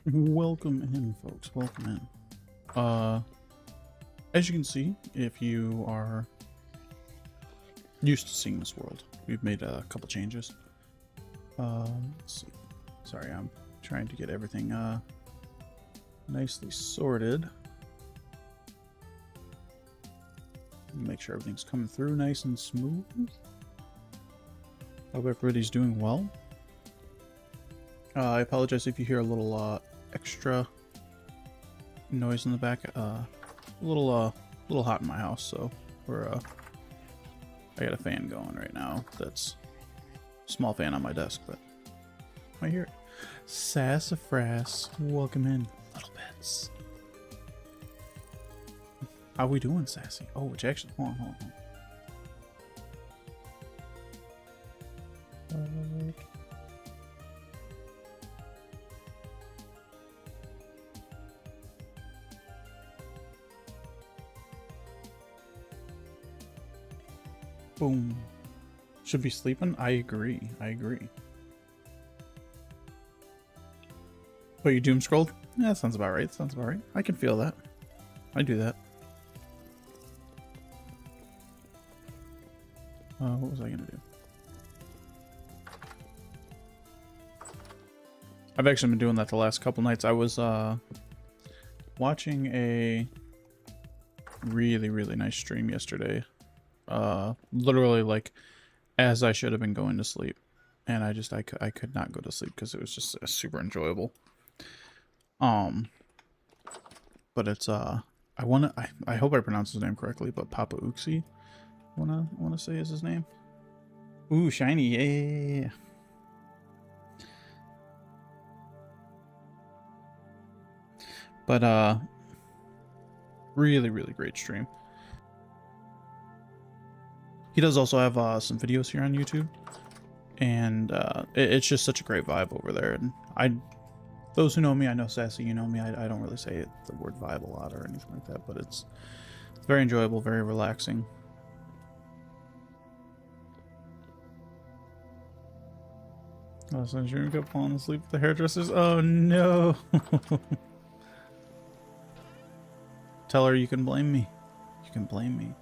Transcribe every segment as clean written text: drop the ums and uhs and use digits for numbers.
Welcome in, folks. Welcome in. As you can see, if you are used to seeing this world, we've made a couple changes. Let's see. Sorry, I'm trying to get everything nicely sorted. Make sure everything's coming through nice and smooth. Hope everybody's doing well. I apologize if you hear a little extra noise in the back. A little hot in my house, so we're I got a fan going right now. That's a small fan on my desk, but I hear it. Sassafras, welcome in, little bits. How we doing, Sassy? Oh, it's actually, hold on. Boom. Should be sleeping? I agree. But you doom scrolled? Yeah, that sounds about right. I can feel that. I do that. What was I gonna do? I've actually been doing that the last couple nights. I was watching a really nice stream yesterday. Literally like as I should have been going to sleep, and I could not go to sleep because it was just super enjoyable. But it's I hope I pronounced his name correctly, but Papa Uxie, wanna say is his name. Ooh, shiny, yeah. But really great stream. He does also have some videos here on YouTube, and it's just such a great vibe over there. And those who know me, I know Sassy, you know me, I don't really say the word vibe a lot or anything like that, but it's very enjoyable, very relaxing. Oh, so you kept falling asleep with the hairdressers? Oh no! Tell her you can blame me. You can blame me.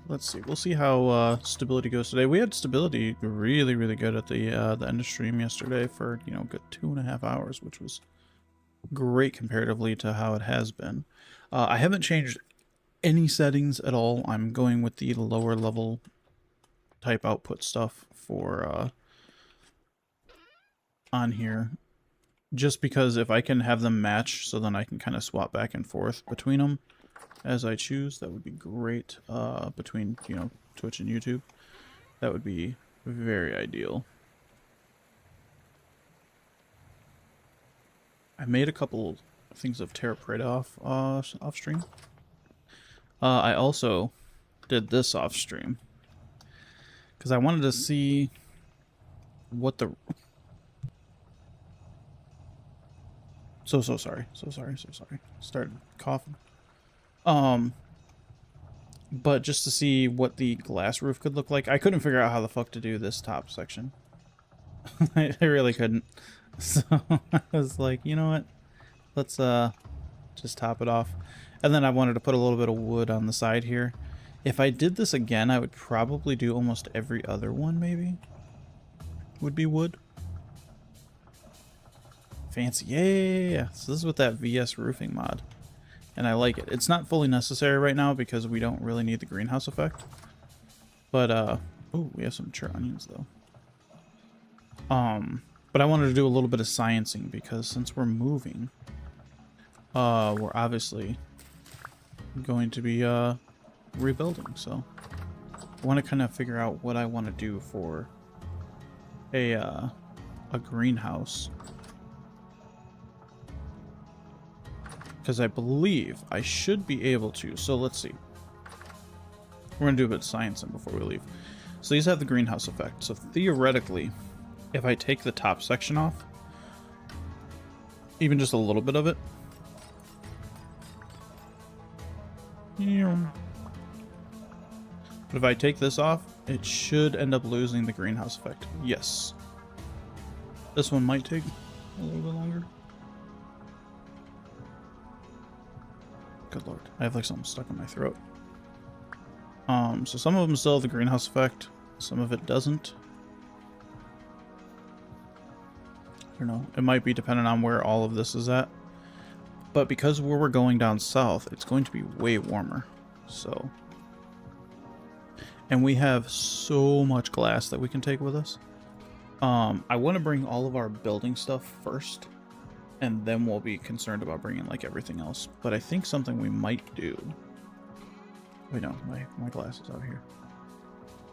Let's see. We'll see how stability goes today. We had stability really good at the end of stream yesterday for, you know, good 2.5 hours, which was great comparatively to how it has been. I haven't changed any settings at all. I'm going with the lower level type output stuff for on here, just because if I can have them match, so then I can kind of swap back and forth between them as I choose, that would be great. Between, you know, Twitch and YouTube, that would be very ideal. I made a couple things of Terra Preta off stream. I also did this off stream because I wanted to see what the so sorry. Started coughing. But just to see what the glass roof could look like. I couldn't figure out how the fuck to do this top section. I really couldn't. So I was like, you know what? Let's just top it off. And then I wanted to put a little bit of wood on the side here. If I did this again, I would probably do almost every other one, maybe. Would be wood. Fancy. Yeah. So this is with that VS roofing mod. And I like it. It's not fully necessary right now because we don't really need the greenhouse effect. But, oh, we have some mature onions, though. But I wanted to do a little bit of sciencing because since we're moving, we're obviously going to be, rebuilding. So I want to kind of figure out what I want to do for a greenhouse. Because I believe I should be able to. So let's see. We're going to do a bit of sciencing before we leave. So these have the greenhouse effect. So theoretically, if I take the top section off, even just a little bit of it, but if I take this off, it should end up losing the greenhouse effect. Yes. This one might take a little bit longer. Good lord. I have like something stuck in my throat. So some of them still have the greenhouse effect. Some of it doesn't. I don't know. It might be dependent on where all of this is at. But because where we're going down south, it's going to be way warmer. So. And we have so much glass that we can take with us. I want to bring all of our building stuff first. And then we'll be concerned about bringing like everything else. But I think something we might do Wait, no, my glass is out here.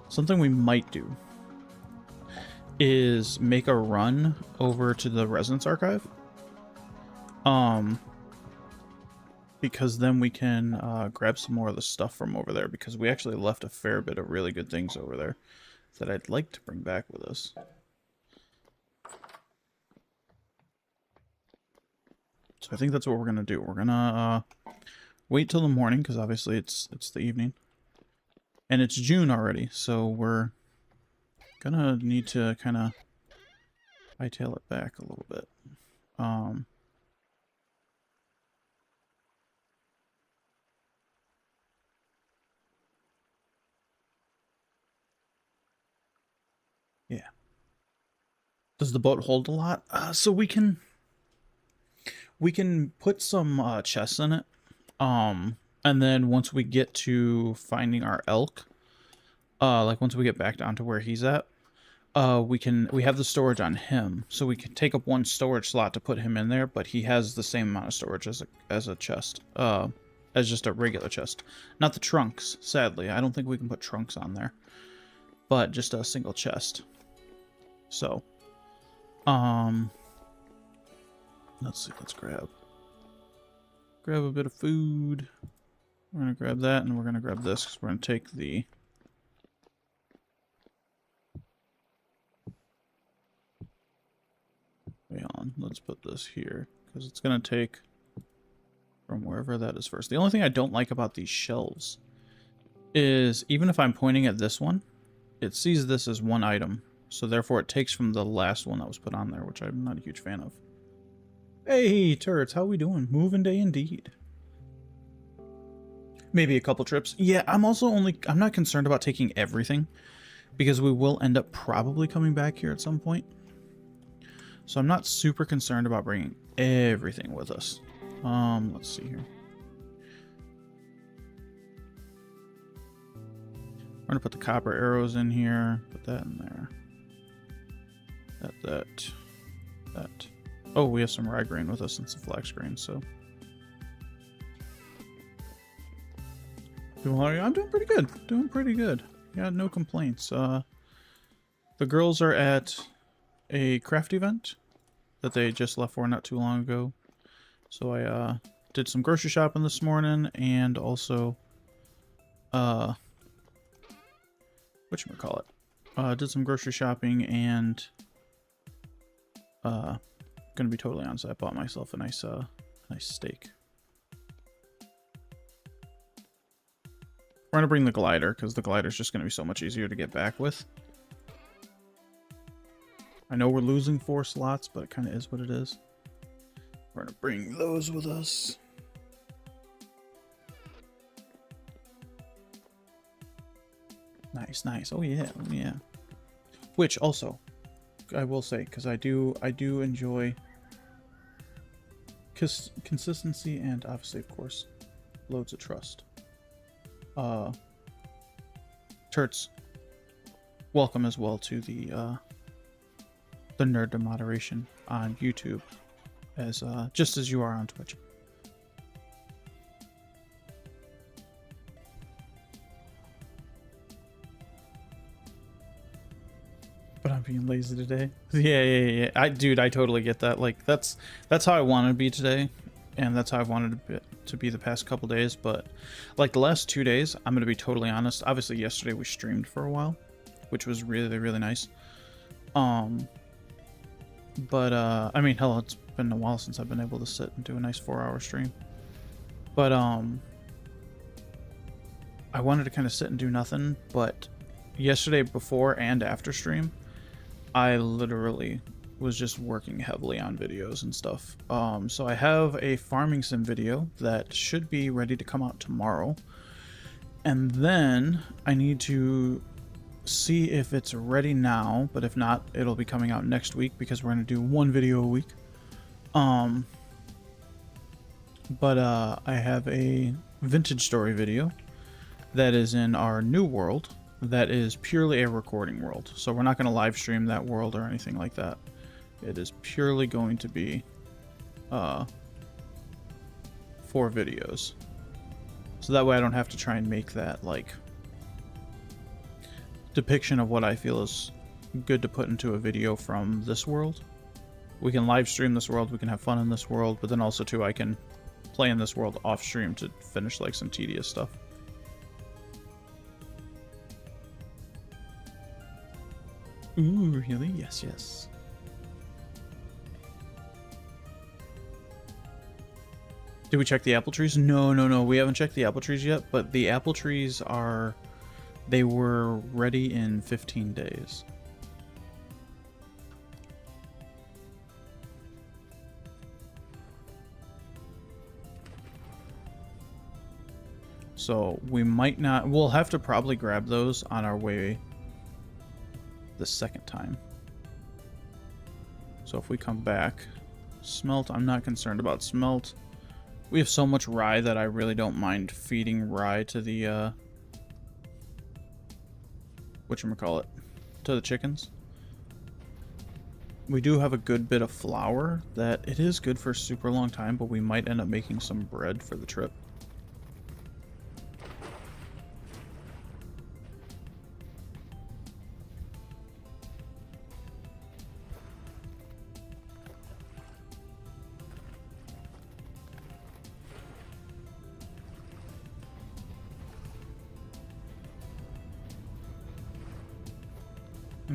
Something we might do is make a run over to the Residence Archive. Because then we can grab some more of the stuff from over there, because we actually left a fair bit of really good things over there that I'd like to bring back with us. So I think that's what we're gonna do. We're gonna wait till the morning, because obviously it's the evening. And it's June already, so we're gonna need to kind of hightail it back a little bit. Yeah. Does the boat hold a lot? So we can put some chests in it. And then once we get to finding our elk, like once we get back down to where he's at, we have the storage on him, so we can take up one storage slot to put him in there, but he has the same amount of storage as a chest, as just a regular chest. Not the trunks, sadly. I don't think we can put trunks on there, but just a single chest. So, let's see, let's grab a bit of food. We're gonna grab that, and we're gonna grab this, because we're gonna take the wait on, let's put this here, because it's gonna take from wherever that is first. The only thing I don't like about these shelves is, even if I'm pointing at this one, it sees this as one item, so therefore it takes from the last one that was put on there, which I'm not a huge fan of. Hey, turrets, how we doing? Moving day indeed. Maybe a couple trips. Yeah, I'm not concerned about taking everything, because we will end up probably coming back here at some point. So I'm not super concerned about bringing everything with us. Let's see here. We're gonna put the copper arrows in here, put that in there. That. Oh, we have some rye grain with us and some flax grain, so. I'm doing pretty good. Yeah, no complaints. The girls are at a craft event that they just left for not too long ago. So I did some grocery shopping this morning, and also whatchamacallit, did some grocery shopping, and gonna be totally honest, I bought myself a nice steak. We're gonna bring the glider, because the glider is just gonna be so much easier to get back with. I know we're losing 4 slots, but it kind of is what it is. We're gonna bring those with us. Nice. Oh yeah. Which also, I will say, because I do enjoy consistency and obviously, of course, loads of trust. Turts, welcome as well to the Nerd to Moderation on YouTube, as just as you are on Twitch. But I'm being lazy today. Yeah. I totally get that. Like, that's how I wanted to be today, and that's how I've wanted to be the past couple days. But like the last 2 days, I'm gonna be totally honest. Obviously, yesterday we streamed for a while, which was really nice. But I mean, hell, it's been a while since I've been able to sit and do a nice 4-hour stream. But I wanted to kind of sit and do nothing. But yesterday, before and after stream, I literally was just working heavily on videos and stuff. So I have a farming sim video that should be ready to come out tomorrow, and then I need to see if it's ready now, but if not, it'll be coming out next week, because we're going to do 1 video a week. But I have a vintage story video that is in our new world that is purely a recording world. So we're not going to live stream that world or anything like that. It is purely going to be 4 videos. So that way I don't have to try and make that, like, depiction of what I feel is good to put into a video from this world. We can live stream this world, we can have fun in this world, but then also, too, I can play in this world off stream to finish, like, some tedious stuff. Ooh, really? Yes, yes. Did we check the apple trees? No, no, no. We haven't checked the apple trees yet, but the apple trees are... They were ready in 15 days. So we might not... We'll have to probably grab those on our way the second time. So if we come back... Smelt, I'm not concerned about smelt. We have so much rye that I really don't mind feeding rye to the, whatchamacallit, to the chickens. We do have a good bit of flour that it is good for a super long time, but we might end up making some bread for the trip.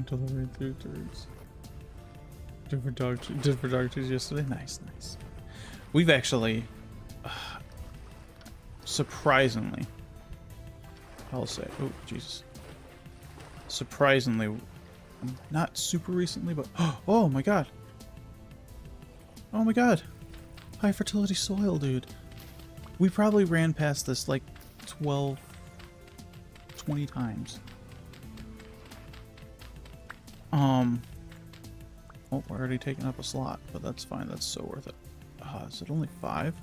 Delivery through thirds. Different dog trees yesterday. Nice, nice. We've actually, surprisingly, I'll say, oh Jesus, surprisingly, not super recently, but oh my god, oh my god, high fertility soil, dude. We probably ran past this like 12, 20 times. Oh, we're already taking up a slot, but that's fine. That's so worth it. Is it only 5?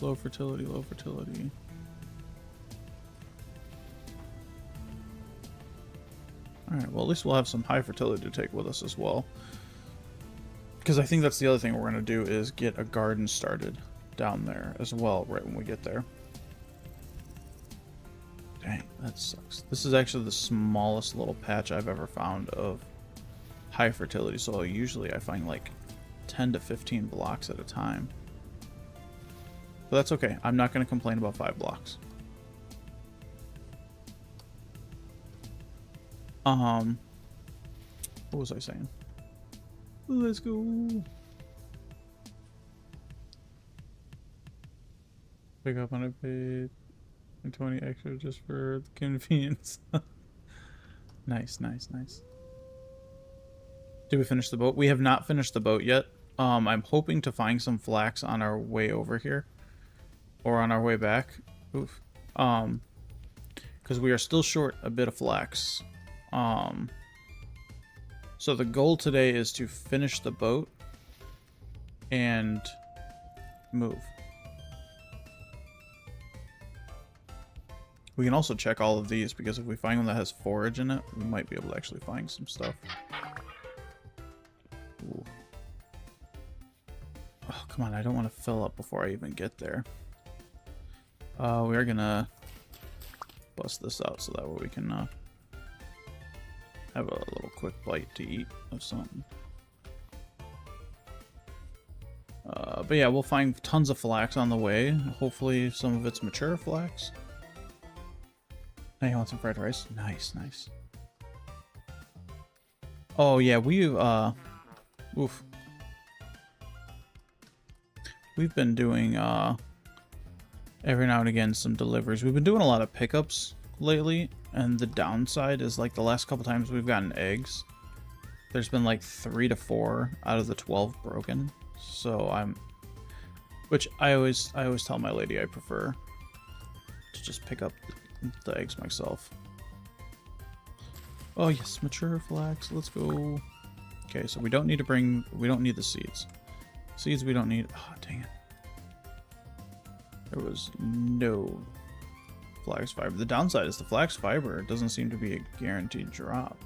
Low fertility, low fertility. Alright, well, at least we'll have some high fertility to take with us as well. Because I think that's the other thing we're going to do is get a garden started down there as well, right when we get there. Dang, that sucks. This is actually the smallest little patch I've ever found of high fertility soil. Usually I find like 10 to 15 blocks at a time. But that's okay. I'm not going to complain about 5 blocks. What was I saying? Let's go. Pick up on a page. And 20 extra just for the convenience. Nice, nice, nice. Did we finish the boat? We have not finished the boat yet. I'm hoping to find some flax on our way over here. Or on our way back. Oof. Because we are still short a bit of flax. So the goal today is to finish the boat and move. We can also check all of these, because if we find one that has forage in it, we might be able to actually find some stuff. Ooh. Oh, come on, I don't want to fill up before I even get there. We are gonna bust this out so that way we can have a little quick bite to eat of something. But yeah, we'll find tons of flax on the way. Hopefully some of it's mature flax. Now you want some fried rice? Nice, nice. Oh yeah, we've been doing every now and again some deliveries. We've been doing a lot of pickups lately, and the downside is like the last couple times we've gotten eggs, there's been like 3 to 4 out of the 12 broken. So which I always tell my lady I prefer to just pick up the eggs myself. Oh yes, mature flax. Let's go. Okay, so we don't need the seeds. Seeds we don't need. Oh, dang it. There was no flax fiber. The downside is the flax fiber doesn't seem to be a guaranteed drop.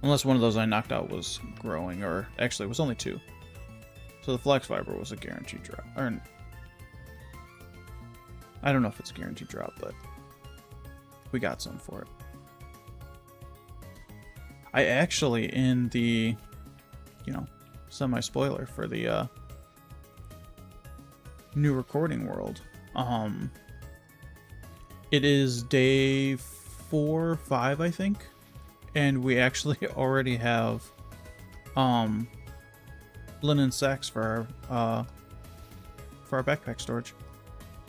Unless one of those I knocked out was growing, or actually it was only 2. So the flex fiber was a guaranteed drop. Or, I don't know if it's a guaranteed drop, but we got some for it. I actually, in the, you know, semi-spoiler for the new recording world, it is day 4 or 5, I think, and we actually already have linen sacks for our backpack storage,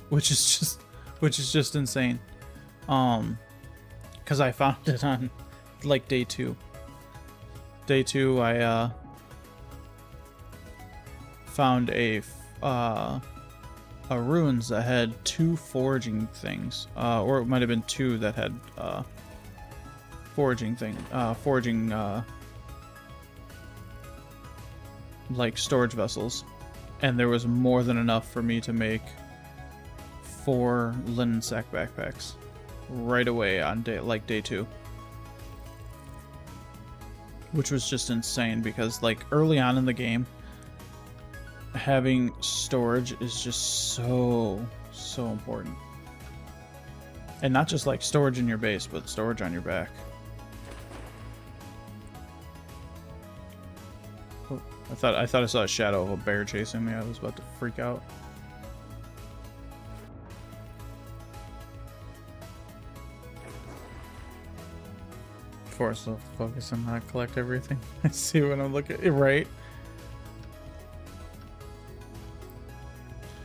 which is just insane. Because I found it on like day 2. Day 2, I found a ruins that had 2 foraging things, or it might have been 2 that had foraging like storage vessels, and there was more than enough for me to make 4 linen sack backpacks right away on day 2, which was just insane because like early on in the game, having storage is just so important, and not just like storage in your base, but storage on your back. Oh, I thought I saw a shadow of a bear chasing me. I was about to freak out. Force of focus and not collect everything. I see when I'm looking right.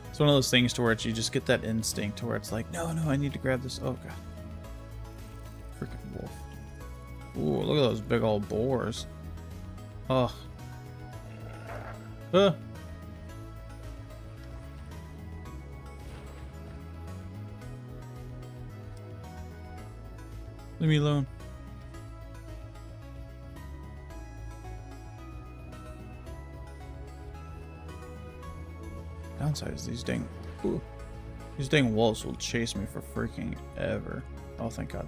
It's one of those things to where you just get that instinct to where it's like, no, I need to grab this. Oh god, freaking wolf! Ooh, look at those big old boars. Oh. Leave me alone. Downside is these dang wolves will chase me for freaking ever. Oh, thank God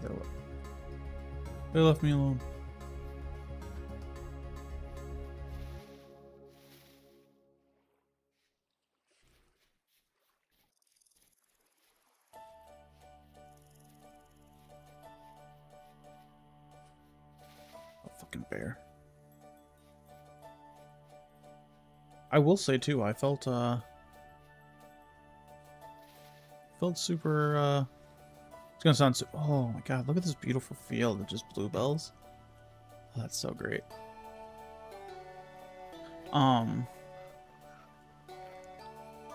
they left me alone. Oh, fucking bear. I will say too, I felt super, it's gonna sound super, oh my god, look at this beautiful field of just bluebells. Oh, that's so great. I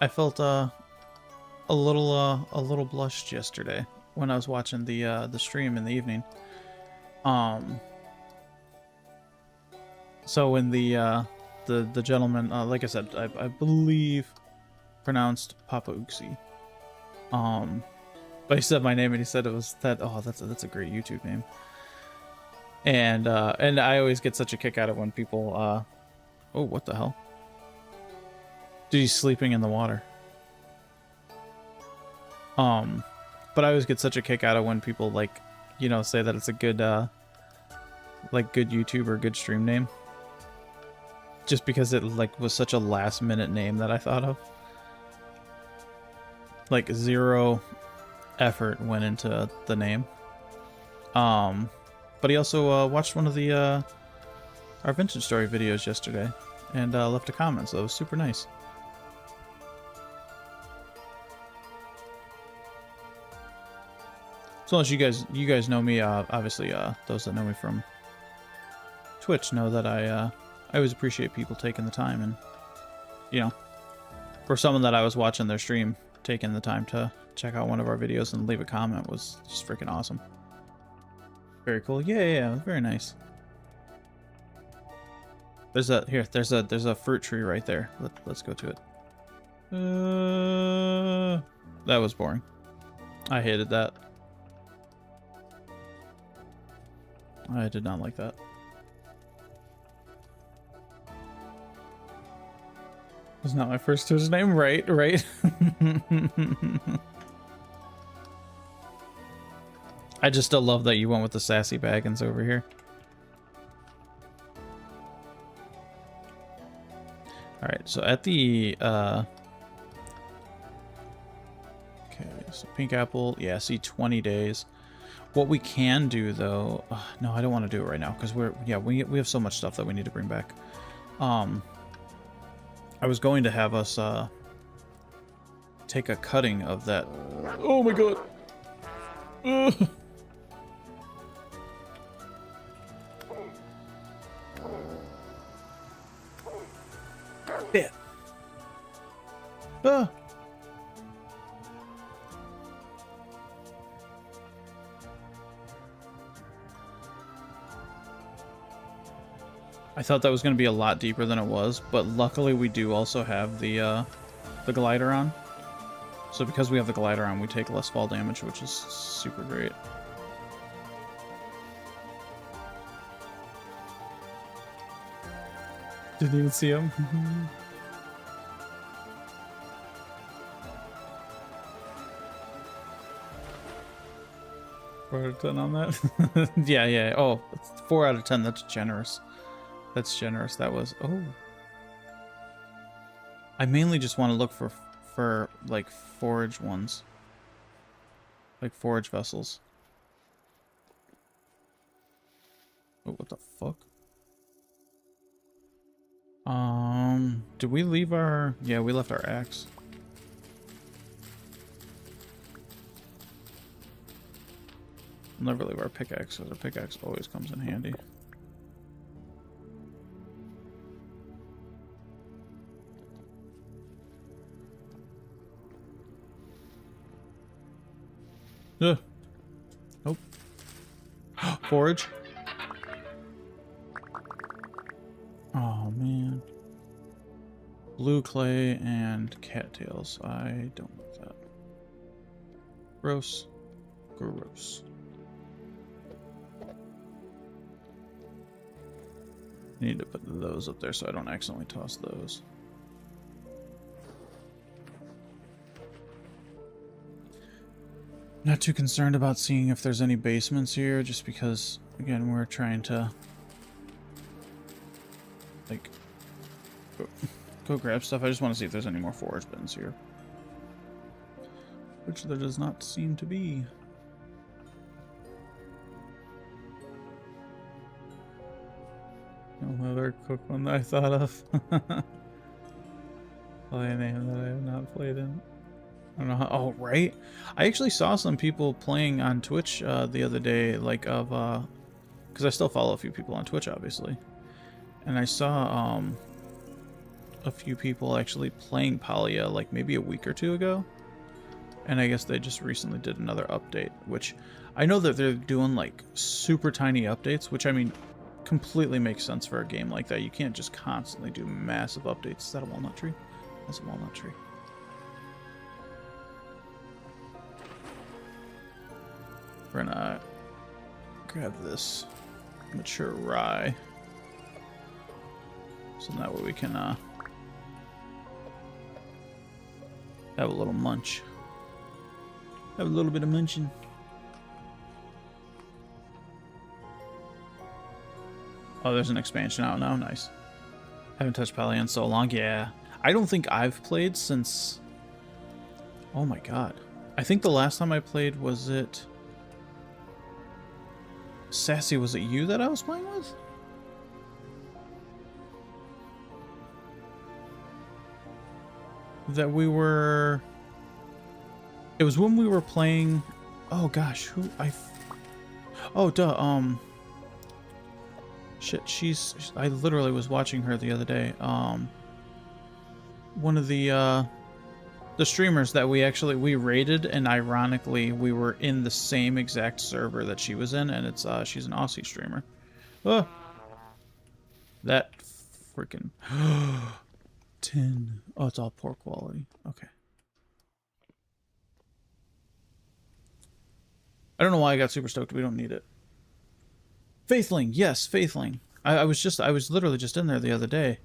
felt a little blushed yesterday when I was watching the stream in the evening. So when the gentleman, like I said, I believe pronounced Papa Uxie. But he said my name and he said it was that. Oh, that's a great YouTube name. And I always get such a kick out of when people. Oh, what the hell? Dude, he's sleeping in the water. But I always get such a kick out of when people like, you know, say that it's a good like good YouTube or good stream name. Just because it like was such a last minute name that I thought of. Like 0 effort went into the name. But he also watched one of the our vintage story videos yesterday and left a comment, so it was super nice. As long as you guys know me, obviously those that know me from Twitch know that I always appreciate people taking the time, and you know, for someone that I was watching their stream, taking the time to check out one of our videos and leave a comment was just freaking awesome. Very cool. Yeah, very nice. There's a fruit tree right there. Let's go to it. That was boring. I hated that. I did not like that. It's not my first Twitch name, right? I just still love that you went with the sassy Baggins over here. Alright, so at the, okay, so pink apple, yeah, see 20 days. What we can do, though, no, I don't want to do it right now, because we have so much stuff that we need to bring back. I was going to have us, take a cutting of that. Oh my god! Ugh. Yeah. Ah. I thought that was going to be a lot deeper than it was, but luckily we do also have the glider on. So because we have the glider on, we take less fall damage, which is super great. Didn't even see him. 4 out of 10 on that? Yeah, yeah. Oh, 4 out of 10. That's generous. That's generous. That was... Oh. I mainly just want to look for like, forage ones. Like, forage vessels. Oh, what the fuck? Did we leave our... Yeah, we left our axe. We'll never leave our pickaxe, because our pickaxe always comes in handy. Ugh. Nope. Forage. Oh, man. Blue clay and cattails. I don't like that. Gross. Gross. I need to put those up there so I don't accidentally toss those. Not too concerned about seeing if there's any basements here, just because, again, we're trying to, like, go grab stuff. I just want to see if there's any more forage bins here. Which there does not seem to be. No other cook one that I thought of. Play a name that I have not played in. I don't know how, oh, right? I actually saw some people playing on Twitch the other day, like, of, because I still follow a few people on Twitch, obviously. And I saw, a few people actually playing Palia, like, maybe a week or two ago. And I guess they just recently did another update, which I know that they're doing, like, super tiny updates, which, I mean, completely makes sense for a game like that. You can't just constantly do massive updates. Is that a walnut tree? That's a walnut tree. We're gonna grab this mature rye, so that way we can have a little munch. Have a little bit of munching. Oh, there's an expansion out now. Nice. Haven't touched Palia in so long. Yeah. I don't think I've played since... Oh my god. I think the last time I played, was it... Sassy, was it you that I was playing with? That we were... It was when we were playing... Oh gosh, who... Oh, duh, Shit, I literally was watching her the other day. One of the streamers that we raided, and ironically we were in the same exact server that she was in, and it's she's an Aussie streamer. Oh, that freaking 10. Oh, it's all poor quality. Okay. I don't know why I got super stoked. We don't need it. Faithling, yes, Faithling. I was literally just in there the other day.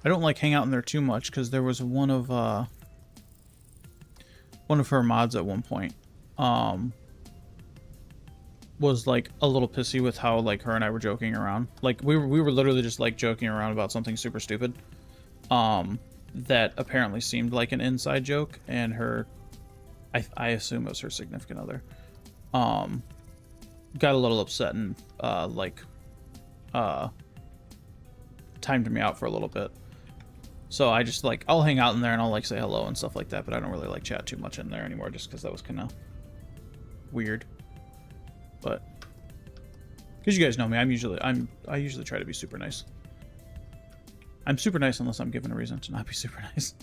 I don't like hang out in there too much because there was one of one of her mods at one point, was like a little pissy with how like her and I were joking around. Like we were literally just like joking around about something super stupid. That apparently seemed like an inside joke, and I assume it was her significant other, got a little upset and timed me out for a little bit. So I just like, I'll hang out in there and I'll like say hello and stuff like that, but I don't really like chat too much in there anymore just because that was kind of weird. But because you guys know me, I usually try to be super nice. I'm super nice unless I'm given a reason to not be super nice.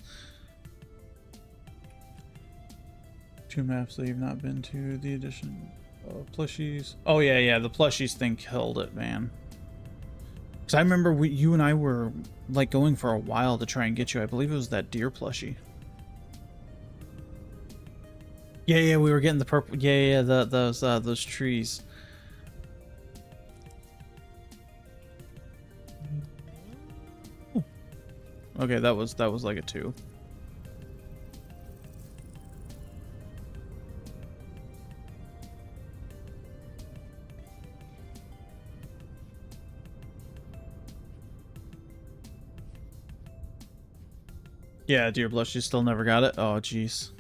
2 maps that you've not been to. The addition of plushies. Oh yeah, the plushies thing killed it, man. Because I remember you and I were like going for a while to try and get you. I believe it was that deer plushie. Yeah, we were getting the purple. Yeah, those trees. Okay, that was like a 2. Yeah, deer blush, you still never got it? Oh, jeez.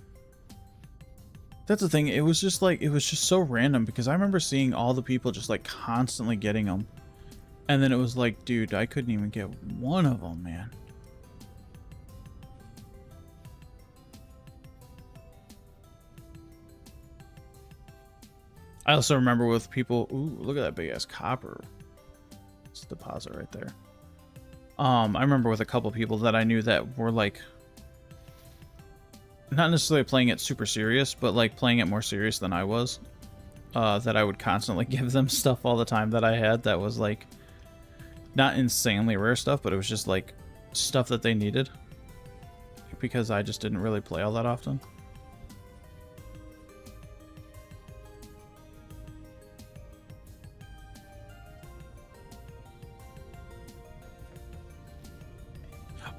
That's the thing, it was just so random, because I remember seeing all the people just like constantly getting them. And then it was like, dude, I couldn't even get one of them, man. I also remember with people, ooh, look at that big ass copper. It's a deposit right there. I remember with a couple people that I knew that were like, not necessarily playing it super serious, but like playing it more serious than I was. That I would constantly give them stuff all the time that I had that was like, not insanely rare stuff, but it was just like stuff that they needed. Because I just didn't really play all that often.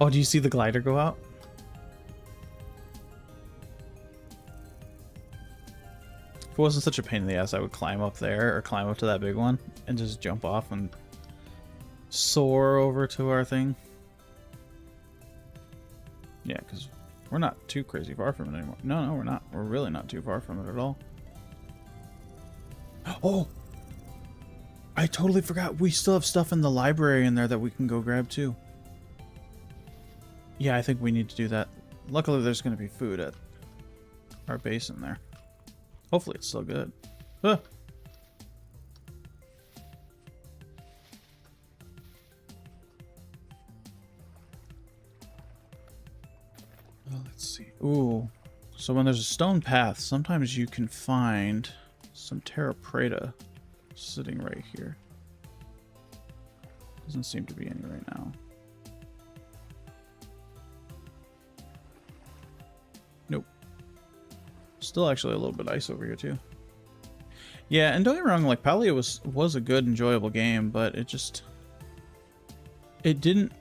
Oh, do you see the glider go out? If it wasn't such a pain in the ass, I would climb up there or climb up to that big one and just jump off and soar over to our thing. Yeah, because we're not too crazy far from it anymore. No, we're not. We're really not too far from it at all. Oh! I totally forgot. We still have stuff in the library in there that we can go grab too. Yeah, I think we need to do that. Luckily, there's going to be food at our base in there. Hopefully, it's still good. Ah. Well, let's see. Ooh. So when there's a stone path, sometimes you can find some terra preta sitting right here. Doesn't seem to be any right now. Nope. Still actually a little bit of ice over here too. Yeah, and don't get me wrong, like Palia was a good, enjoyable game, but it didn't,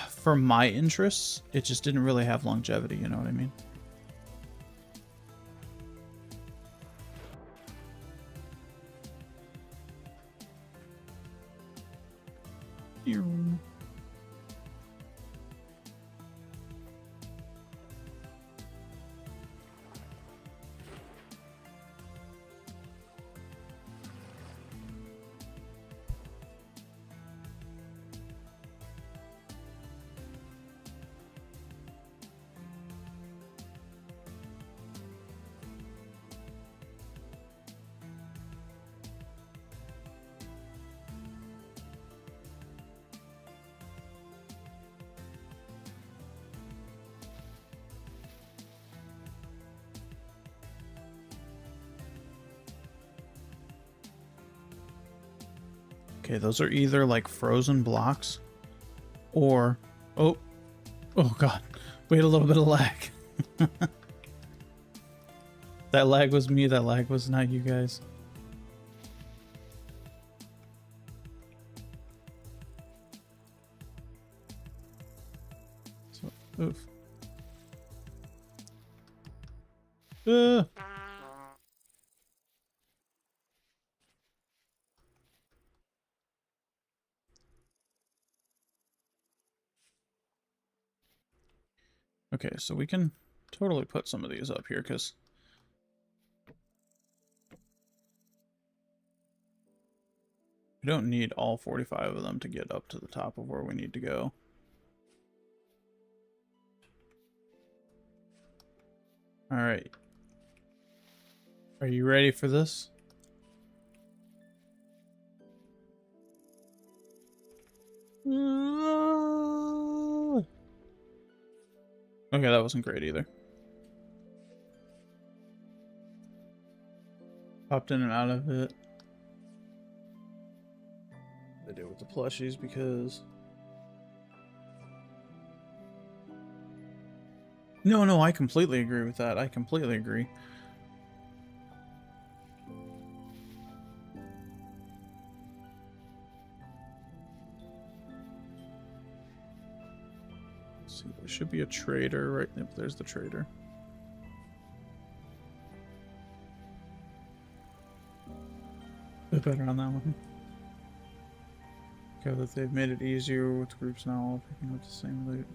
for my interests, it just didn't really have longevity, you know what I mean? Okay, those are either like frozen blocks or... Oh god. We had a little bit of lag. That lag was me, that lag was not you guys. So, oof. Uh. Okay, so we can totally put some of these up here, because we don't need all 45 of them to get up to the top of where we need to go. Alright. Are you ready for this? Okay, that wasn't great either. Popped in and out of it. They did with the plushies because... No, I completely agree with that. I completely agree. Let's see, there should be a trader right there. There's the trader. A bit better on that one. Okay, that they've made it easier with groups now all picking up the same loot.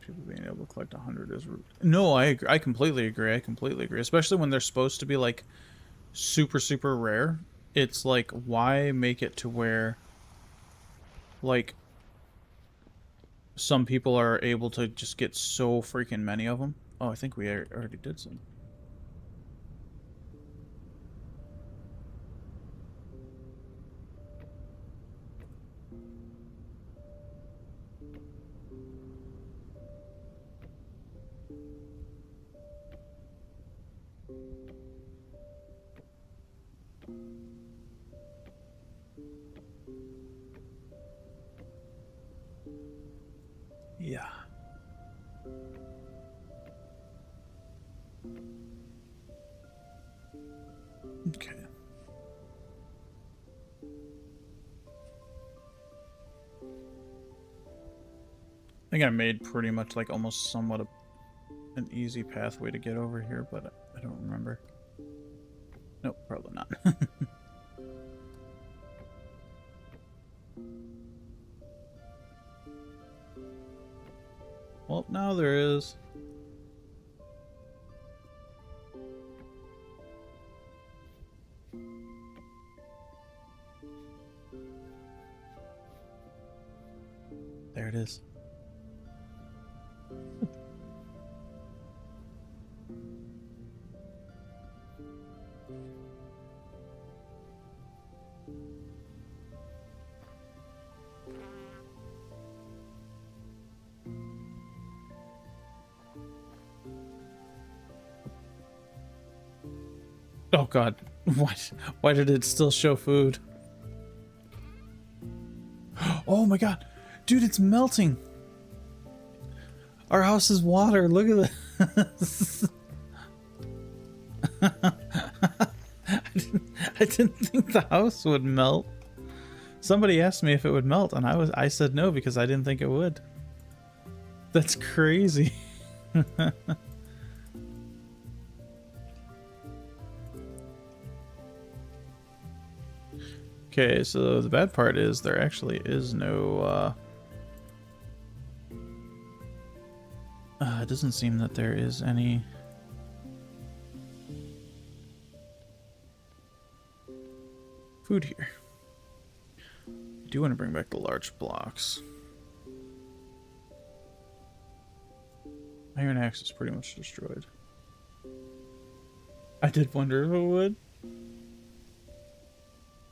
People being able to collect 100 is rude. No, I completely agree. I completely agree. Especially when they're supposed to be like super rare. It's like, why make it to where like some people are able to just get so freaking many of them? Oh, I think we already did some. Yeah. Okay. I think I made pretty much like almost somewhat an easy pathway to get over here, but I don't remember. Nope, probably not. Well, now there is. There it is. Oh god, why did it still show food? Oh my god, dude, it's melting. Our house is water. Look at this. I didn't think the house would melt. Somebody asked me if it would melt, and I said no because I didn't think it would. That's crazy. Okay, so the bad part is there actually is no it doesn't seem that there is any food here. I do want to bring back the large blocks. Iron axe is pretty much destroyed. I did wonder if it would.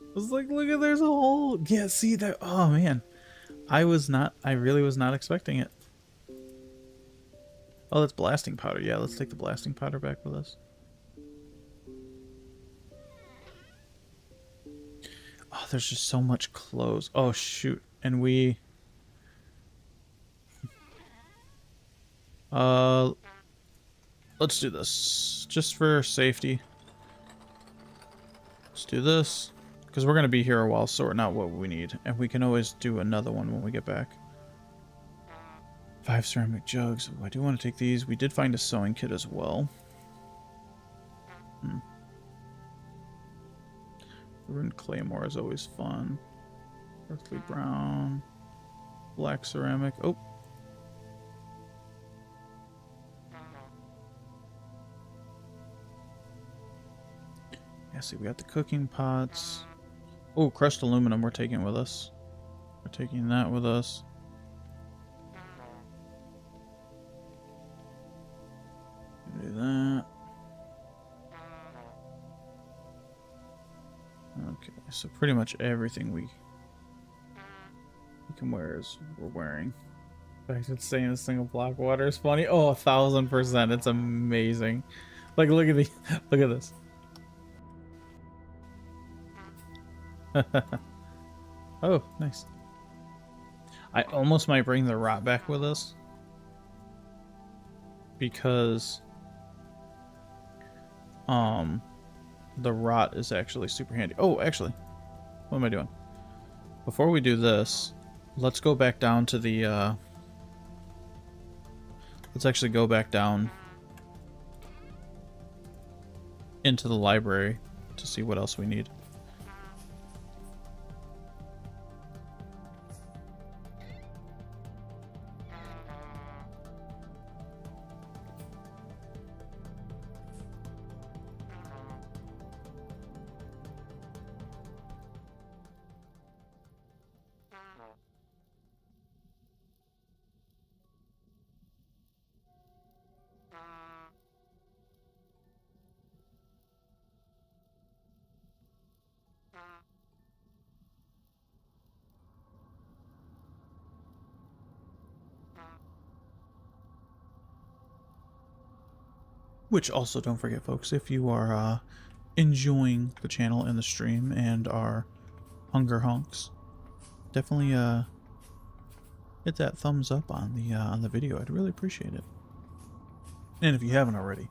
I was like, look at, there's a hole. Yeah, see that? Oh man, I really was not expecting it. Oh, that's blasting powder. Yeah, let's take the blasting powder back with us. Oh, there's just so much clothes. Oh shoot, and we let's do this just for safety. Let's do this. Because we're going to be here a while, sorting out what we need. And we can always do another one when we get back. 5 ceramic jugs. Ooh, I do want to take these. We did find a sewing kit as well. Ruined claymore is always fun. Earthly brown. Black ceramic. Oh. Yeah, see, we got the cooking pots. Oh, crushed aluminum we're taking with us. We're taking that with us. Do that. Okay, so pretty much everything we can wear is we're wearing. I should say in a single block water is funny. Oh, 1000%. It's amazing. Like, look at the look at this. Oh, nice. I almost might bring the rot back with us because the rot is actually super handy. Oh, actually, what am I doing? Before we do this, let's go back down to the let's actually go back down into the library to see what else we need. Which also, don't forget, folks, if you are enjoying the channel and the stream and are hunger honks, definitely hit that thumbs up on the video. I'd really appreciate it. And if you haven't already,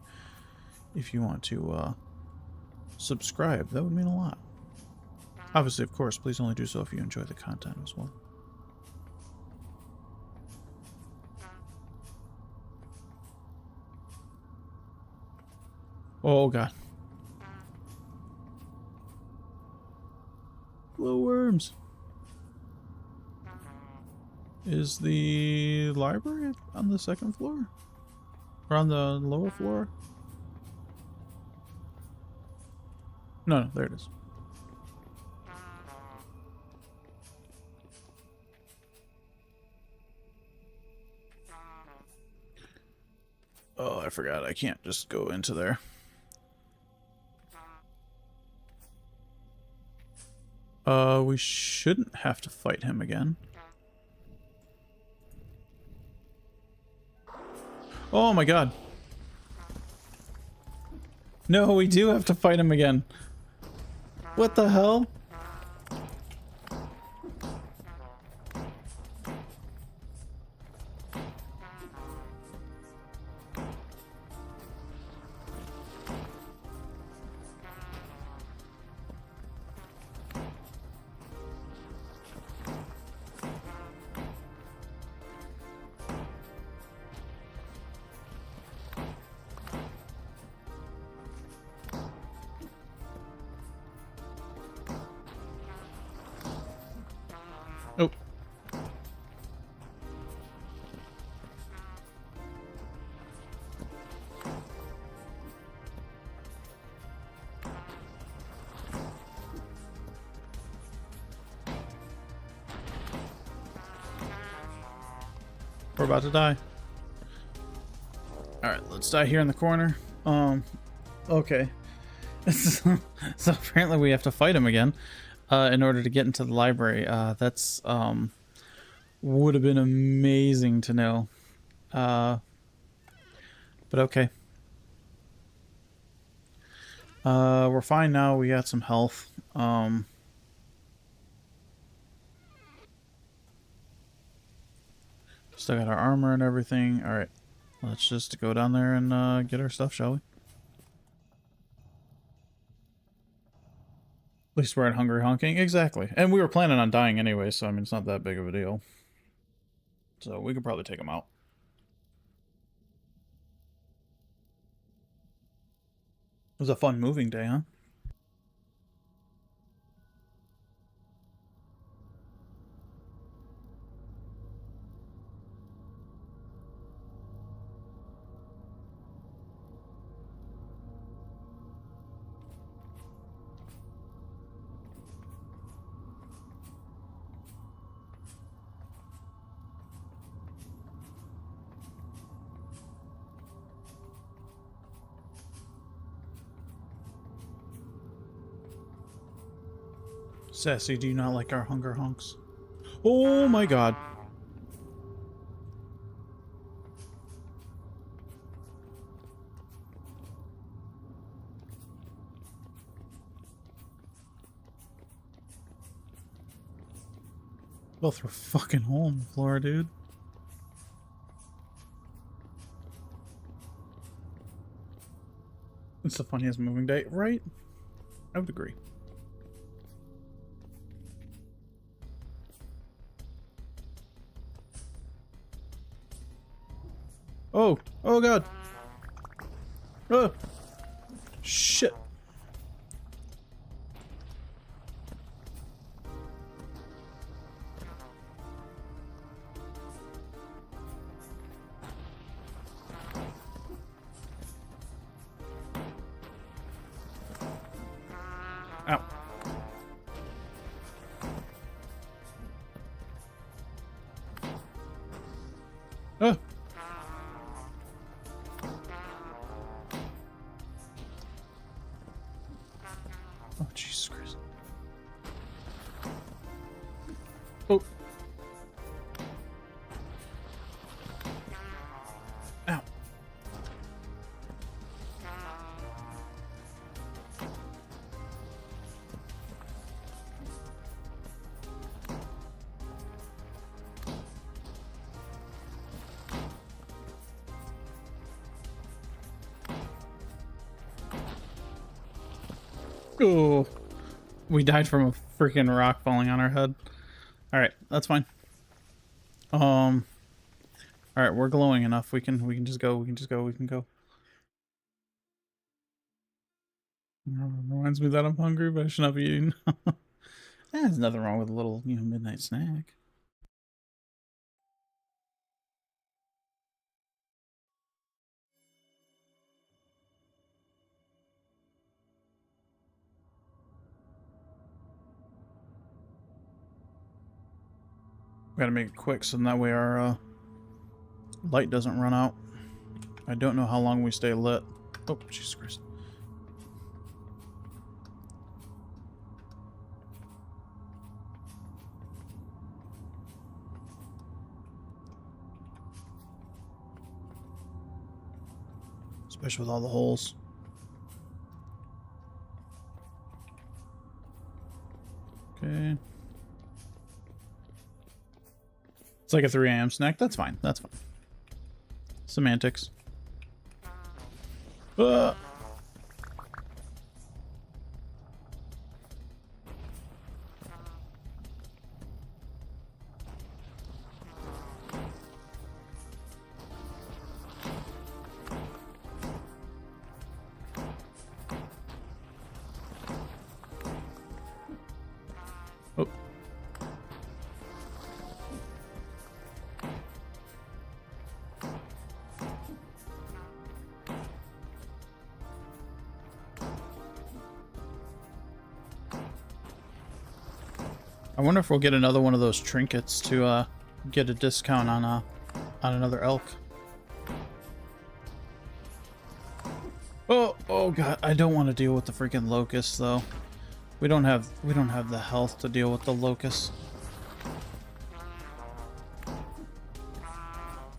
if you want to subscribe, that would mean a lot. Obviously, of course, please only do so if you enjoy the content as well. Oh god. Glowworms. Is the library on the second floor? Or on the lower floor? No, there it is. Oh, I forgot. I can't just go into there. We shouldn't have to fight him again. Oh my god. No, we do have to fight him again. What the hell? Oh. We're about to die. Alright, let's die here in the corner. Okay. So apparently we have to fight him again. In order to get into the library. That's would have been amazing to know. But okay. We're fine now. We got some health. Still got our armor and everything. Alright. Let's just go down there and get our stuff, shall we? At least we're at hungry honking. Exactly. And we were planning on dying anyway, so I mean, it's not that big of a deal. So we could probably take them out. was a fun moving day, huh? Sassy, do you not like our hunger honks? Oh my god. Both were fucking hole in the floor, dude. It's the funniest moving day, right? I would agree. Oh! Oh god! Oh! Shit! Ow. Oh! Oh, Jesus Christ. Oh. Ow. Oh. We died from a freaking rock falling on our head. Alright, that's fine. Alright, we're glowing enough. We can just go, we can go. Reminds me that I'm hungry, but I should not be eating. There's nothing wrong with a little, midnight snack. We gotta make it quick so that way our light doesn't run out. I don't know how long we stay lit. Oh, Jesus Christ. Especially with all the holes. Okay. It's like a 3 a.m. snack. That's fine. That's fine. Semantics. Oh. I wonder if we'll get another one of those trinkets to get a discount on another elk. Oh god, I don't want to deal with the freaking locusts though. We don't have the health to deal with the locusts.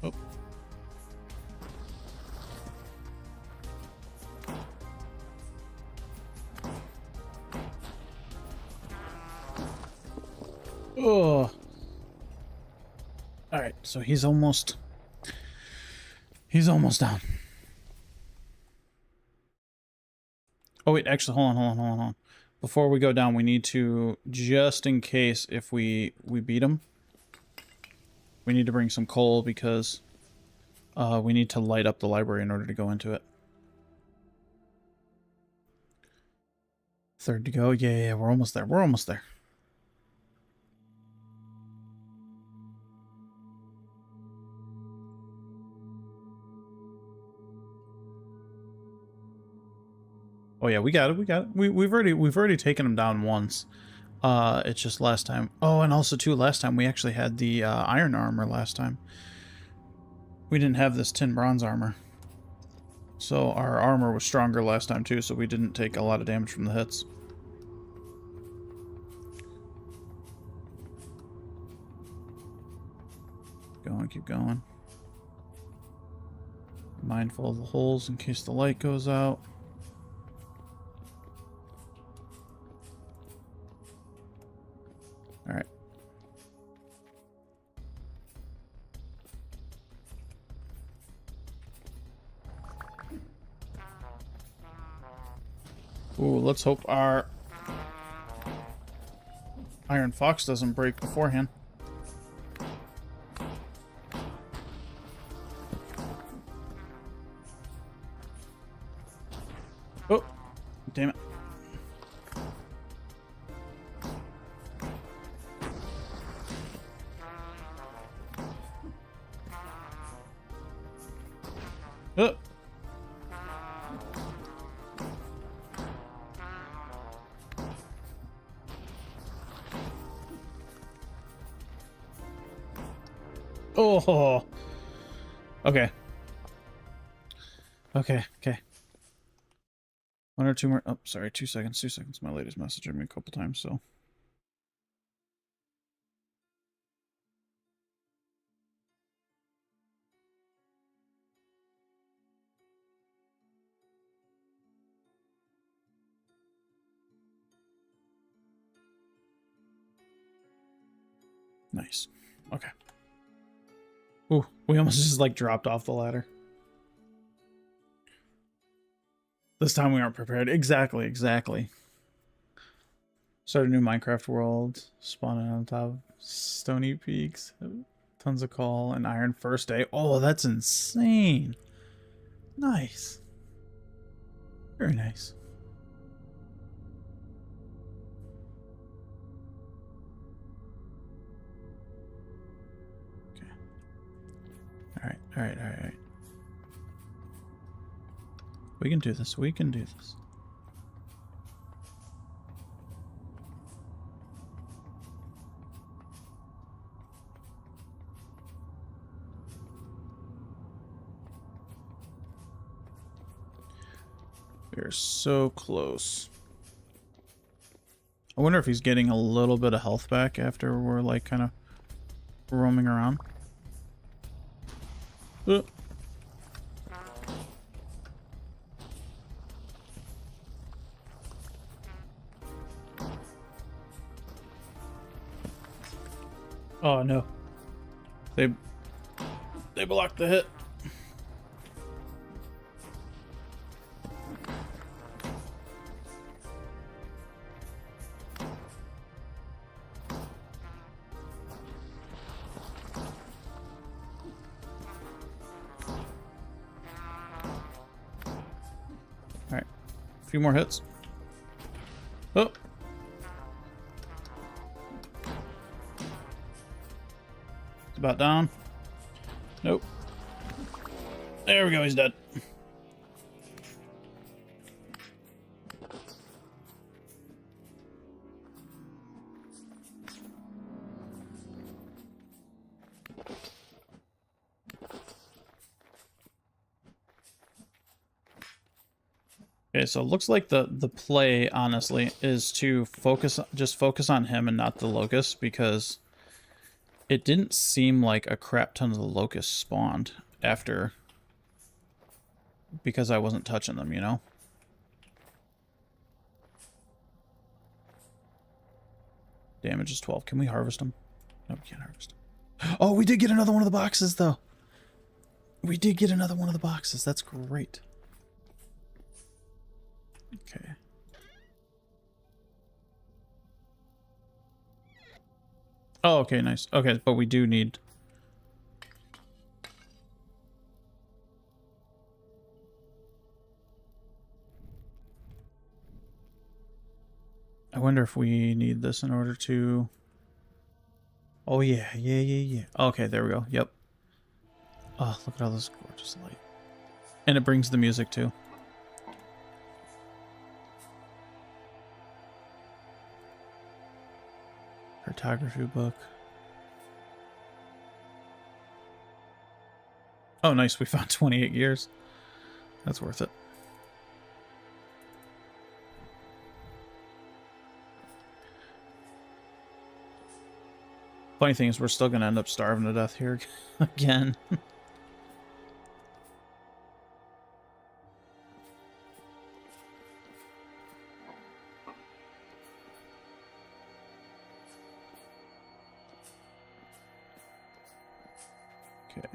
Oh. Oh. Alright, so he's almost down. Oh wait, actually hold on. Before we go down, we need to, just in case if we beat him, we need to bring some coal because we need to light up the library in order to go into it. Third to go. Yeah, we're almost there. We're almost there. Oh yeah, we got it. We got it. We've already taken them down once. It's just last time. Oh, and also too, last time we actually had the iron armor last time. We didn't have this tin bronze armor. So our armor was stronger last time too, so we didn't take a lot of damage from the hits. Keep going. Mindful of the holes in case the light goes out. All right. Ooh, let's hope our iron fox doesn't break beforehand. Oh, damn it. Oh. Oh. Okay. Okay. One or two more. Oh, sorry. 2 seconds. 2 seconds. My lady's messaged me a couple times, so. Nice. Okay. Ooh, we almost just like dropped off the ladder. This time we aren't prepared. Exactly. Start a new Minecraft world. Spawning on top of stony peaks. Tons of coal and iron first day. Oh, that's insane. Nice. Very nice. Okay. All right. We can do this. We can do this. We're so close. I wonder if he's getting a little bit of health back after we're like kind of roaming around. Oh no. They blocked the hit. Alright. A few more hits. Oh. It's about down. Nope. There we go, he's dead. Okay, so it looks like the play, honestly, is to just focus on him and not the locust, because it didn't seem like a crap ton of the locusts spawned after, because I wasn't touching them, you know? Damage is 12. Can we harvest them? No, we can't harvest them. Oh, we did get another one of the boxes, though. We did get another one of the boxes. That's great. Okay. Oh, okay, nice. Okay, but we do need... wonder if we need this in order to... Oh, yeah. Okay, there we go. Yep. Oh, look at all this gorgeous light. And it brings the music, too. Cartography book. Oh, nice. We found 28 years. That's worth it. Funny thing is, we're still going to end up starving to death here again. Okay.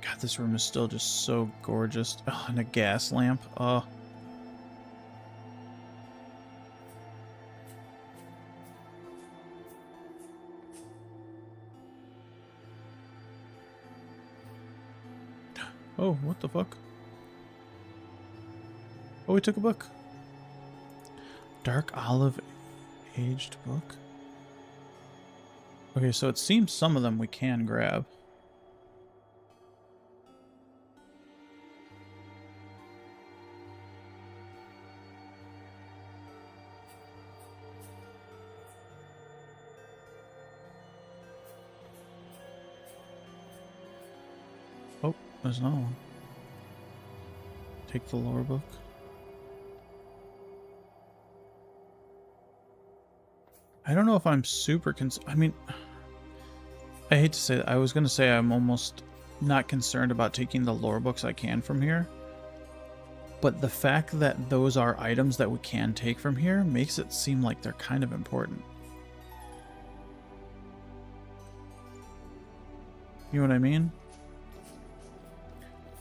God, this room is still just so gorgeous. Oh, and a gas lamp. Oh. Oh, what the fuck? Oh, we took a book. Dark olive aged book. Okay, so it seems some of them we can grab. Oh, there's another one. Take the lore book. I don't know if I'm super I mean, I hate to say that. I was going to say I'm almost not concerned about taking the lore books I can from here. But the fact that those are items that we can take from here makes it seem like they're kind of important. You know what I mean?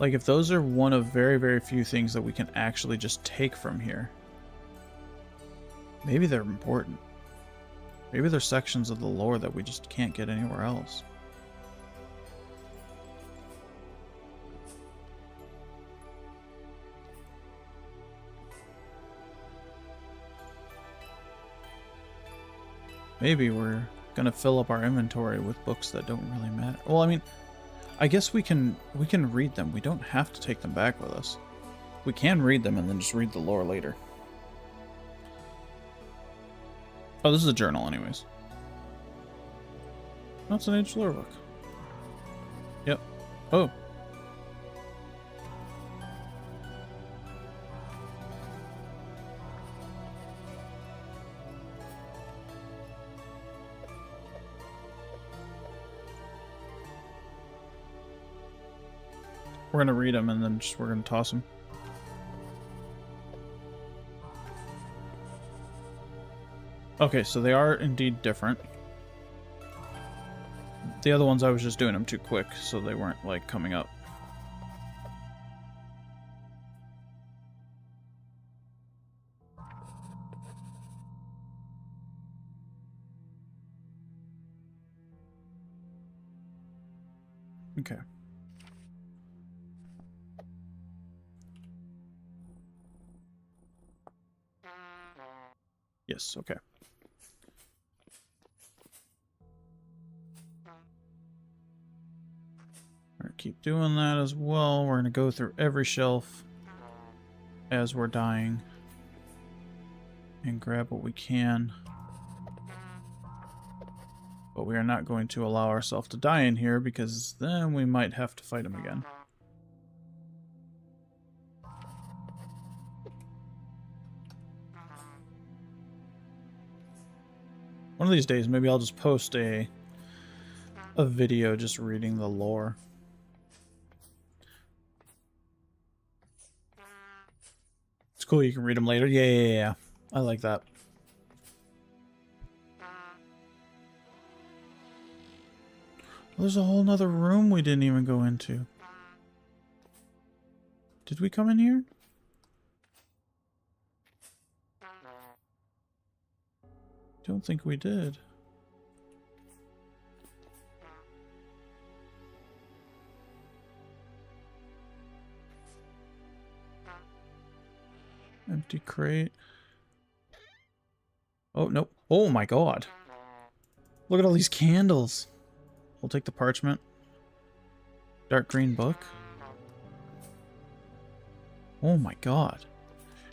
Like, if those are one of very, very few things that we can actually just take from here, maybe they're important. Maybe there's sections of the lore that we just can't get anywhere else. Maybe we're gonna fill up our inventory with books that don't really matter. Well, I mean, I guess we can read them. We don't have to take them back with us. We can read them and then just read the lore later. Oh, this is a journal anyways. That's an aged lore book. Yep. Oh. We're gonna read them and then we're gonna toss them. Okay, so they are indeed different. The other ones I was just doing them too quick, so they weren't like coming up. Okay. Yes, okay. Alright, keep doing that as well. We're gonna go through every shelf as we're dying and grab what we can. But we are not going to allow ourselves to die in here because then we might have to fight him again. One of these days, maybe I'll just post a video just reading the lore. It's cool, you can read them later. Yeah. I like that. There's a whole nother room we didn't even go into. Did we come in here? Don't think we did. Empty crate. Oh, nope. Oh my god. Look at all these candles. We'll take the parchment. Dark green book. Oh my god.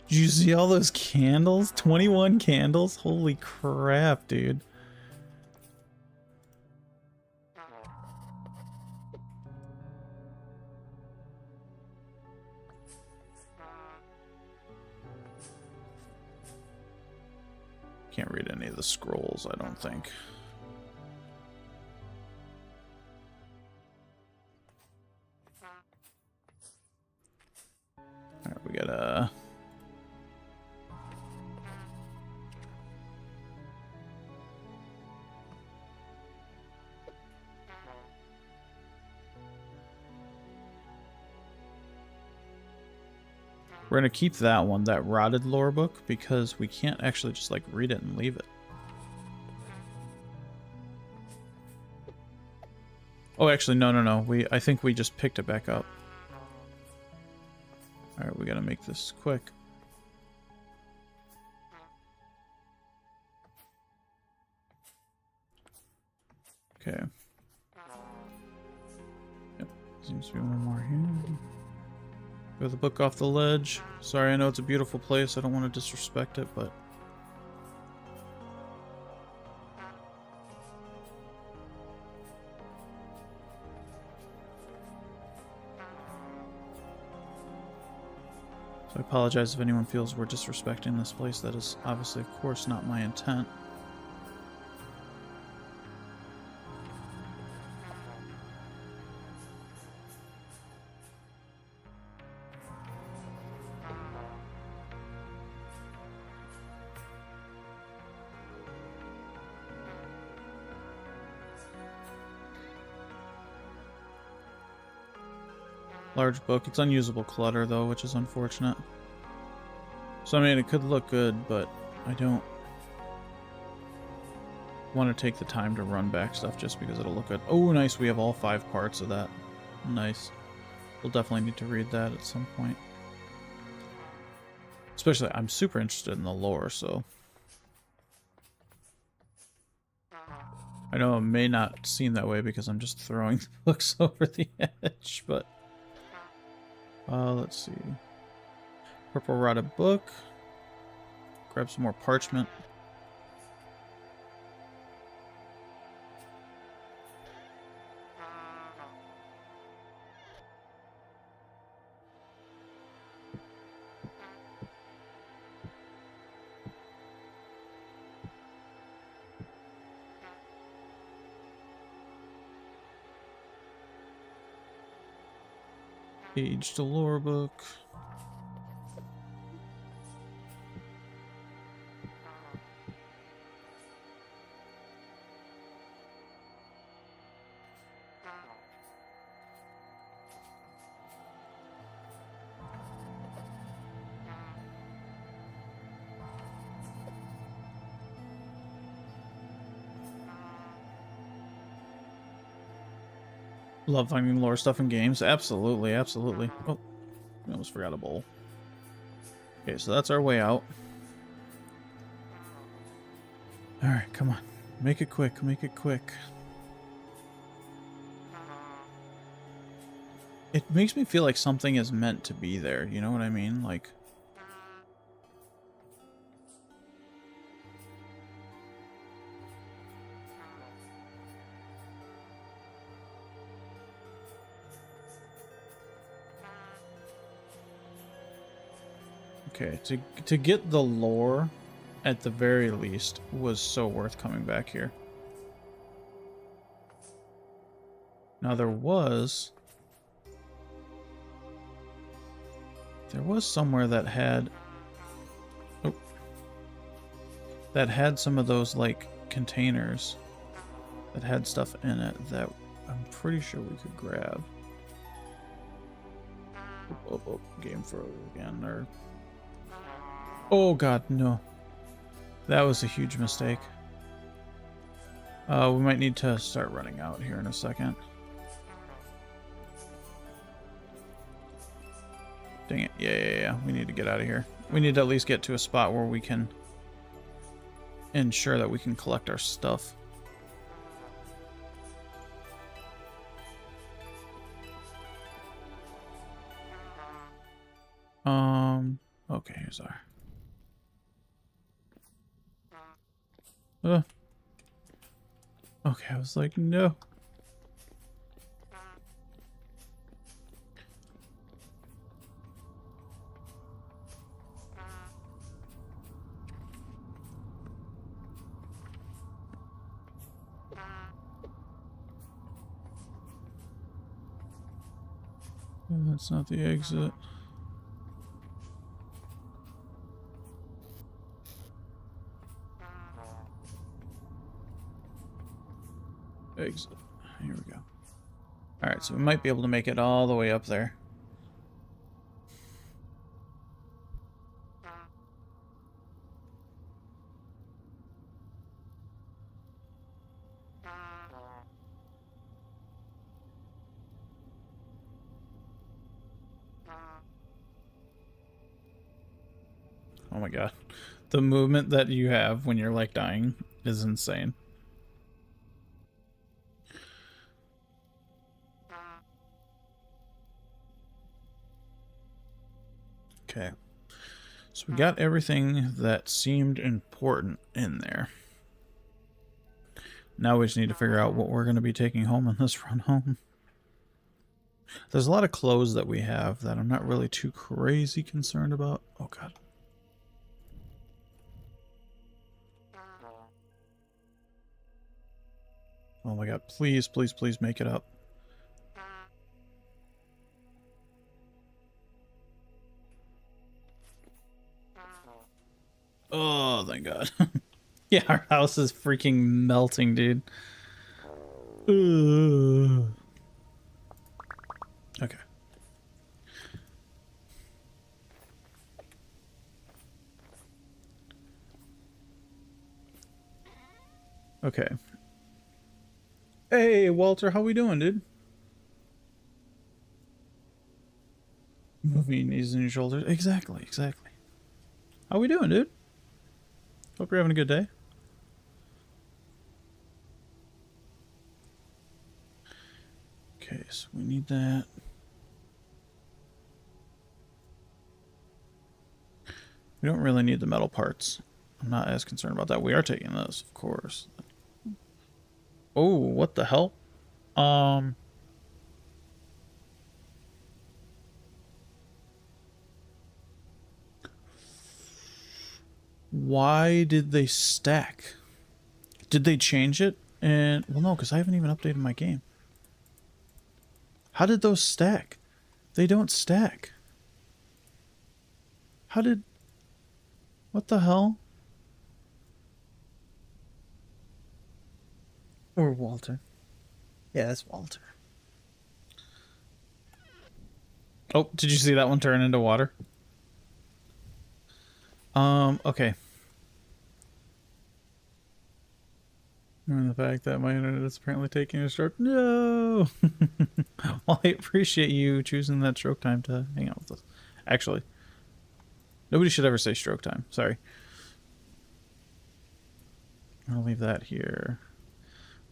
Did you see all those candles? 21 candles? Holy crap, dude. Can't read any of the scrolls, I don't think. Alright, we got a... We're going to keep that one, that rotted lore book, because we can't actually just, like, read it and leave it. Oh, actually, no. I think we just picked it back up. Alright, we got to make this quick. Okay. Yep, seems to be one more here. Throw the book off the ledge. Sorry, I know it's a beautiful place. I don't want to disrespect it, but... So I apologize if anyone feels we're disrespecting this place. That is obviously, of course, not my intent. Large book. It's unusable clutter, though, which is unfortunate. So, I mean, it could look good, but I don't want to take the time to run back stuff just because it'll look good. Oh, nice. We have all 5 parts of that. Nice. We'll definitely need to read that at some point. Especially, I'm super interested in the lore, so... I know it may not seem that way because I'm just throwing the books over the edge, but... let's see. Purple rotted book. Grab some more parchment. Aged lore book. Love finding lore stuff in games. Absolutely, absolutely. Oh, I almost forgot a bowl. Okay, so that's our way out. Alright, come on. Make it quick, make it quick. It makes me feel like something is meant to be there, you know what I mean? Like... Okay, to get the lore, at the very least, was so worth coming back here. Now there was somewhere that had... Oh, that had some of those, like, containers that had stuff in it that I'm pretty sure we could grab. Oh, game froze again, or... Oh god, no. That was a huge mistake. We might need to start running out here in a second. Dang it. Yeah. We need to get out of here. we need to at least get to a spot where we can ensure that we can collect our stuff. Okay, here's our... Okay, I was like, no. That's not the exit. Exit. Here we go. Alright, so we might be able to make it all the way up there. Oh my god. The movement that you have when you're like dying is insane. Okay. So we got everything that seemed important in there. Now we just need to figure out what we're going to be taking home on this run home. There's a lot of clothes that we have that I'm not really too crazy concerned about. Oh god. Oh my god, please, please, please make it up. Oh, thank god. Yeah, our house is freaking melting, dude. Okay. Okay. Hey, Walter, how we doing, dude? Moving knees and your shoulders. Exactly, exactly. How we doing, dude? Hope you're having a good day. Okay, so we need that. We don't really need the metal parts. I'm not as concerned about that. We are taking this, of course. Oh, what the hell? Why did they stack? Did they change it? And, well, no, because I haven't even updated my game. How did those stack? They don't stack. How did... What the hell? Or Walter. Yeah, that's Walter. Oh, did you see that one turn into water? Okay. And the fact that my internet is apparently taking a stroke. No! Well, I appreciate you choosing that stroke time to hang out with us. Actually, nobody should ever say stroke time. Sorry. I'll leave that here.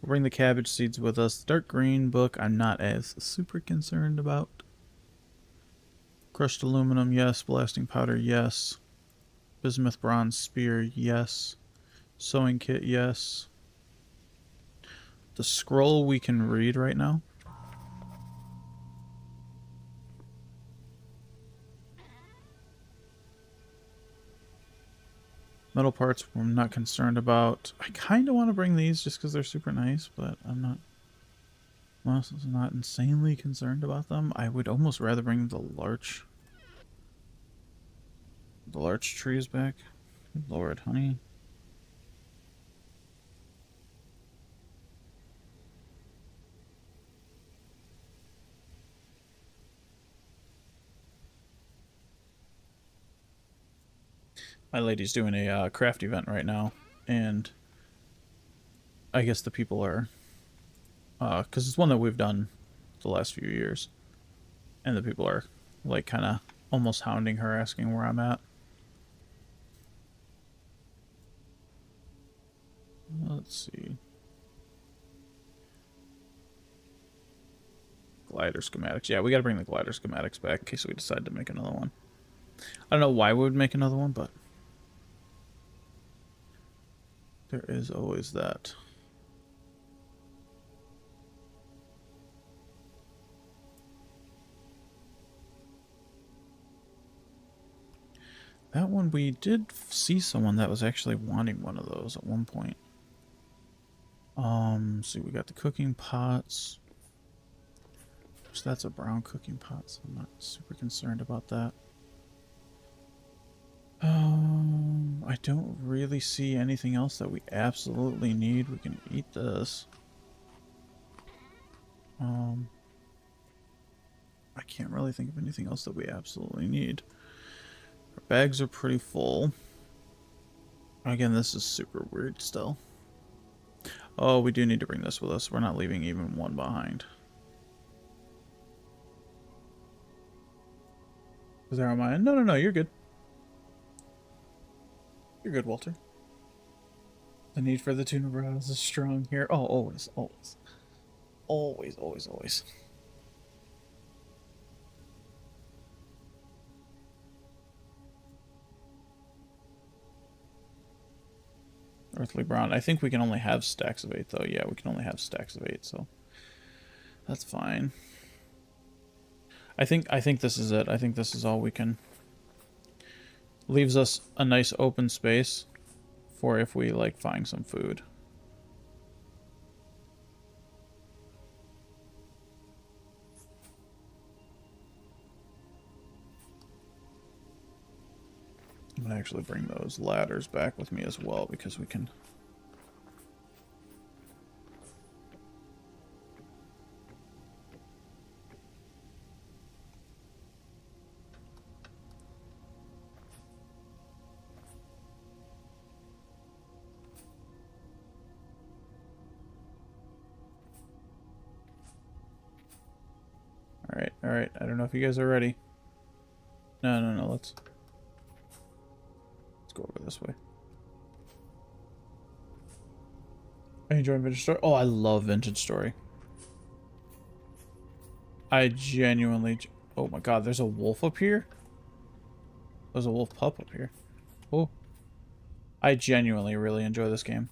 We'll bring the cabbage seeds with us. Dark green book, I'm not as super concerned about. Crushed aluminum, yes. Blasting powder, yes. Bismuth bronze spear, yes. Sewing kit, yes. The scroll we can read right now. Metal parts I'm not concerned about. I kind of want to bring these just because they're super nice, but I'm not insanely concerned about them. I would almost rather bring the larch trees back. Good Lord, honey. My lady's doing a craft event right now, and I guess the people are, because it's one that we've done the last few years, and the people are like kind of almost hounding her, asking where I'm at. Let's see. Glider schematics. Yeah, we gotta bring the glider schematics back in case we decide to make another one. I don't know why we would make another one, but there is always that. That one, we did see someone that was actually wanting one of those at one point. See, we got the cooking pots. So that's a brown cooking pot, so I'm not super concerned about that. I don't really see anything else that we absolutely need. We can eat this. I can't really think of anything else that we absolutely need. Our bags are pretty full. Again, this is super weird still. Oh, we do need to bring this with us. We're not leaving even one behind. Is there on my end? No, no, no, you're good. You're good, Walter. The need for the tuna browse is strong here. Oh, always, always. Always, always, always. Earthly brown. I think we can only have stacks of 8 though. Yeah, we can only have stacks of 8, so that's fine. I think this is it. I think this is all we can. Leaves us a nice open space for if we like find some food. I'm gonna actually bring those ladders back with me as well because we can. All right. I don't know if you guys are ready. No, no, no. Let's go over this way. Are you enjoying Vintage Story? Oh, I love Vintage Story. I genuinely... Oh my god, there's a wolf up here? There's a wolf pup up here. Oh. I genuinely really enjoy this game.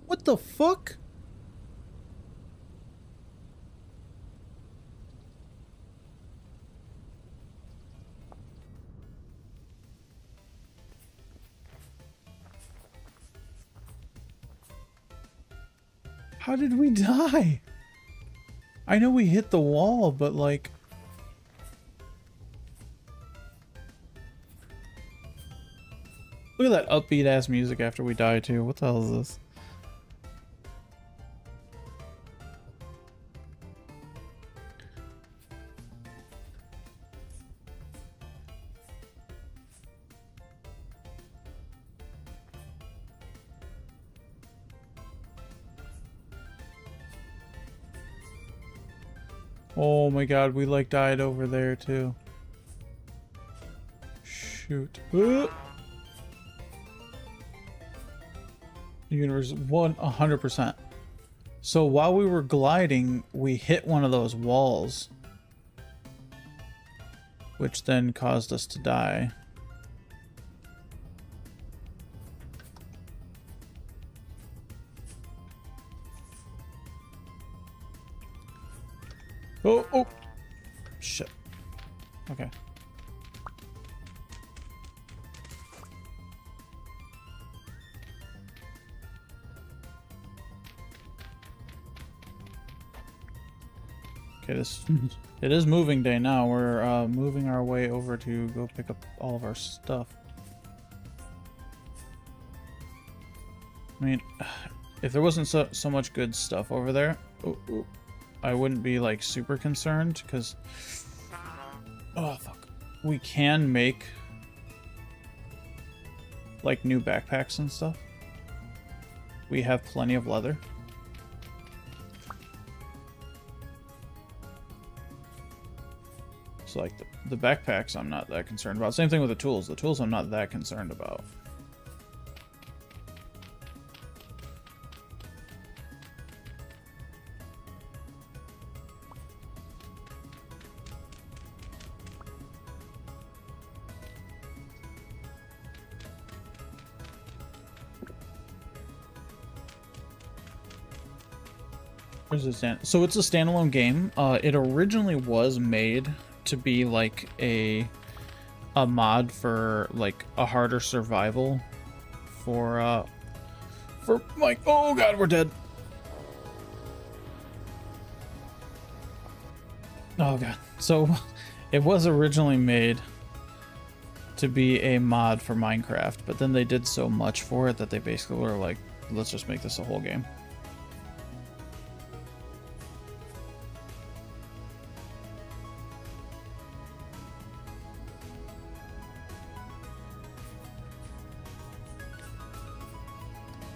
What the fuck? How did we die? I know we hit the wall, but like... Look at that upbeat ass music after we die too. What the hell is this? Oh my god, we like died over there too. Shoot. Universe 100%. So while we were gliding, we hit one of those walls, which then caused us to die. Oh, oh, shit. Okay. Okay, it is moving day now. We're moving our way over to go pick up all of our stuff. I mean, if there wasn't so much good stuff over there, I wouldn't be like super concerned because, oh fuck, we can make like new backpacks and stuff. We have plenty of leather. So like the backpacks I'm not that concerned about. Same thing with the tools. The tools I'm not that concerned about. Where's it stand? So it's a standalone game. It originally was made to be like a mod for like a harder survival for Mike. Oh god, we're dead. Oh god. So it was originally made to be a mod for Minecraft, but then they did so much for it that they basically were like, let's just make this a whole game.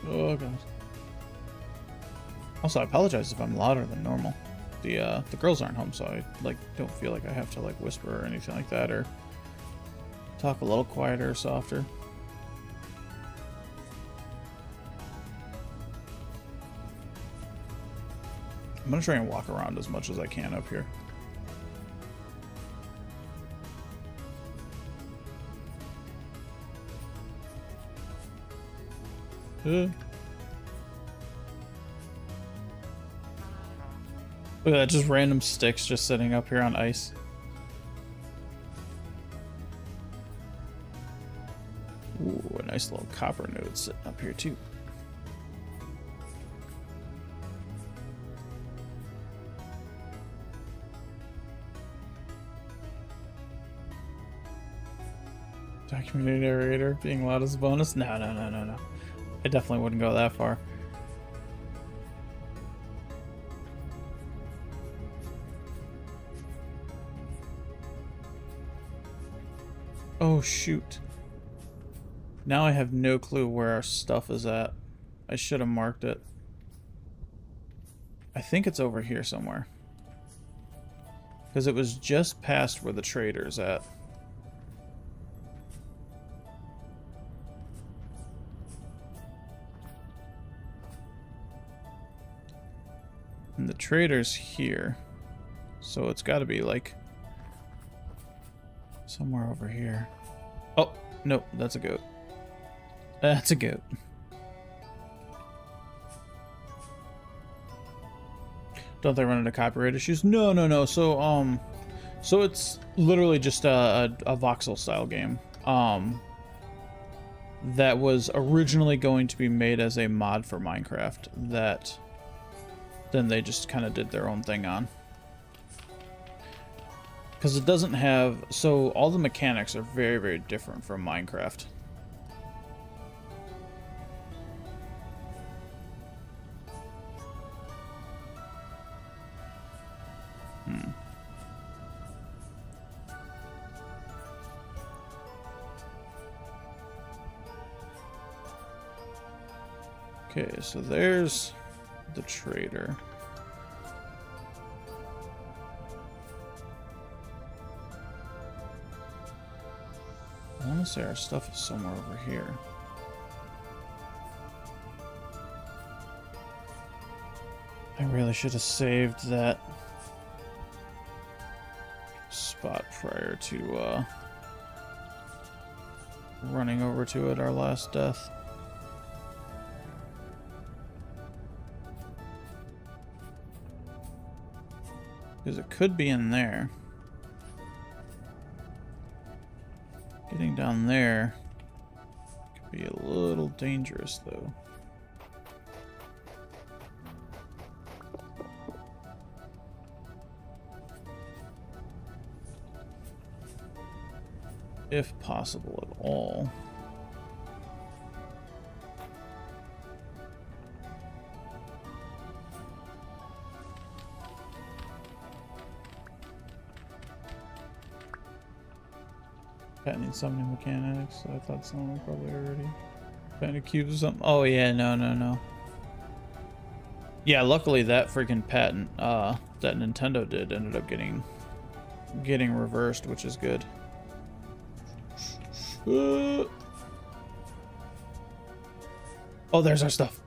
Oh god. Also, I apologize if I'm louder than normal. The girls aren't home, so I like don't feel like I have to like whisper or anything like that, or talk a little quieter or softer. I'm gonna try and walk around as much as I can up here. Look at that, just random sticks just sitting up here on ice. Ooh, a nice little copper node sitting up here too. Documented narrator being loud as a bonus? No. I definitely wouldn't go that far. Oh shoot. Now I have no clue where our stuff is at. I should have marked it. I think it's over here somewhere. Because it was just past where the trader's at. And the trader's here. So it's got to be like somewhere over here. Oh, nope, that's a goat. That's a goat. Don't they run into copyright issues? No. So it's literally just a voxel style game. That was originally going to be made as a mod for Minecraft that then they just kind of did their own thing on. Because it doesn't have... So all the mechanics are very, very different from Minecraft. Okay, so there's the trader. I want to say our stuff is somewhere over here. I really should have saved that spot prior to running over to it our last death. Because it could be in there. Getting down there could be a little dangerous, though. If possible at all. Patenting summoning mechanics. I thought someone probably already patented cubes or something. Oh yeah, no. Yeah, luckily that freaking patent that Nintendo did ended up getting getting reversed, which is good. Oh, there's our stuff.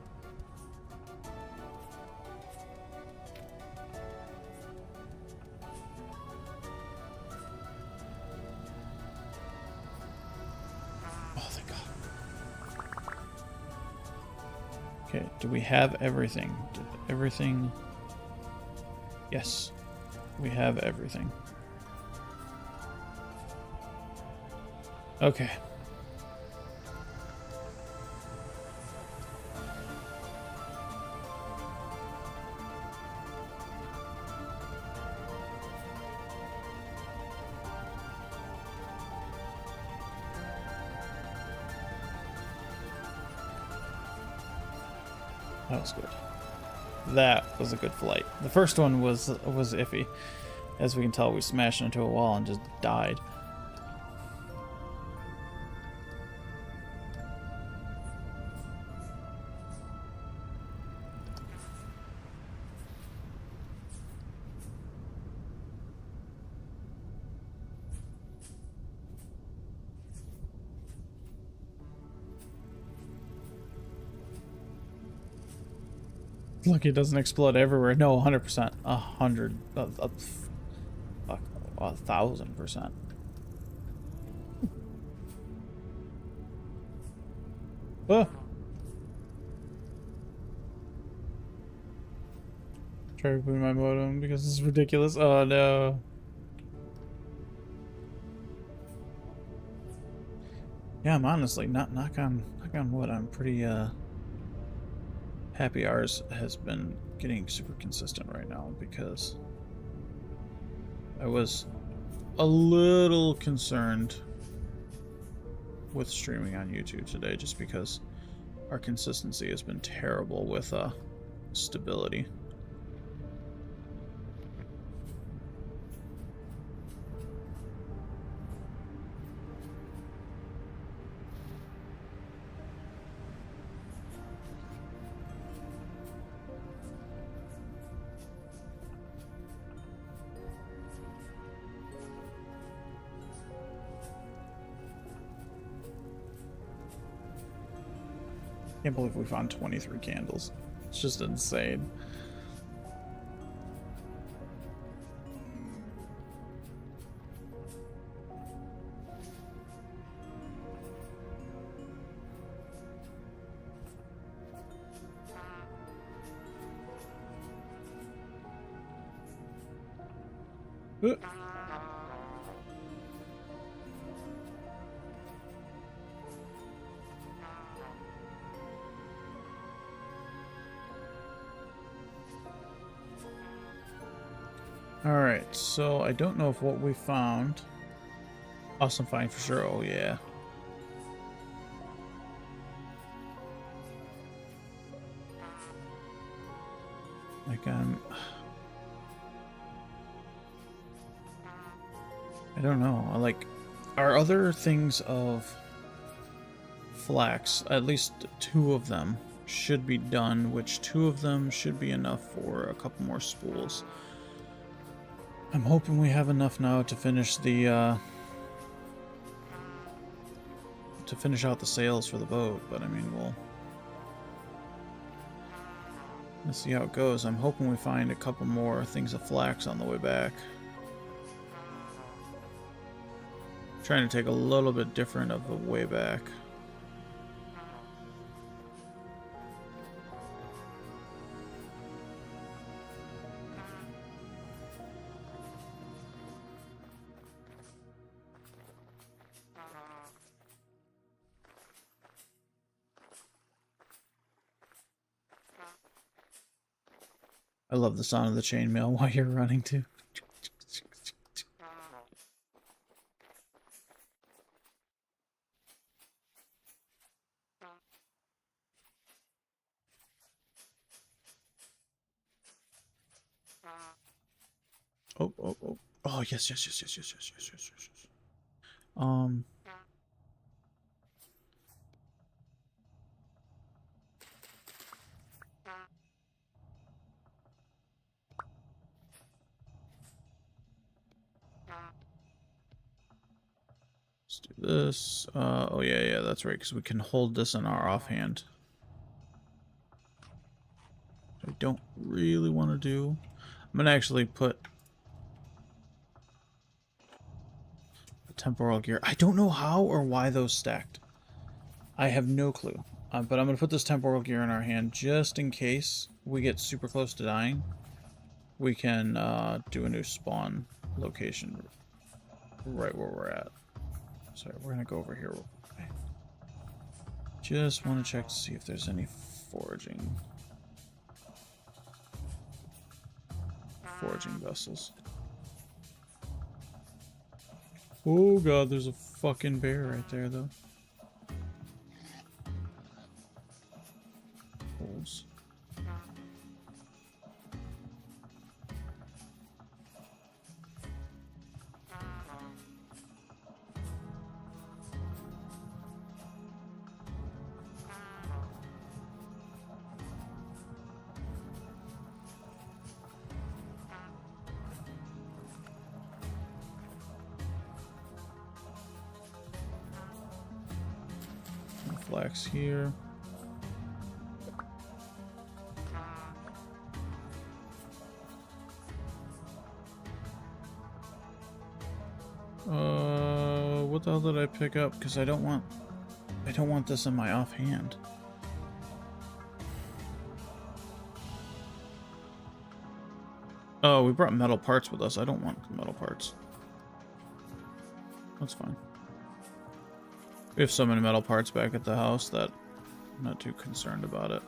Oh, thank God. Okay, do we have everything? Did everything... Yes, we have everything. Okay. That was good. That was a good flight. The first one was iffy. As we can tell, we smashed into a wall and just died. Lucky it doesn't explode everywhere. No, 100%. 100. Fuck, 1,000%. Oh. Try rebooting my modem because this is ridiculous. Oh no. Yeah, I'm honestly knock on wood. I'm pretty happy ours has been getting super consistent right now, because I was a little concerned with streaming on YouTube today just because our consistency has been terrible with stability. Can't believe we found 23 candles. It's just insane. Alright, so I don't know if what we found... Awesome find for sure, oh yeah. Like, I don't know, like, are other things of flax, at least 2 of them, should be done, which 2 of them should be enough for a couple more spools. I'm hoping we have enough now to finish the, to finish out the sails for the boat, but I mean, let's see how it goes. I'm hoping we find a couple more things of flax on the way back. Trying to take a little bit different of a way back. I love the sound of the chainmail while you're running too. Oh, oh, oh. Oh, yes. Let's do this. Oh yeah, that's right, because we can hold this in our offhand. I don't really want to do. I'm gonna actually put a temporal gear. I don't know how or why those stacked. I have no clue. But I'm gonna put this temporal gear in our hand just in case we get super close to dying. We can do a new spawn location right where we're at. Sorry, we're gonna go over here. Just want to check to see if there's any foraging vessels. Oh god, there's a fucking bear right there though. Holes. Flax here. What the hell did I pick up? Because I don't want this in my offhand. Oh, we brought metal parts with us. I don't want metal parts. That's fine. We have so many metal parts back at the house that I'm not too concerned about it.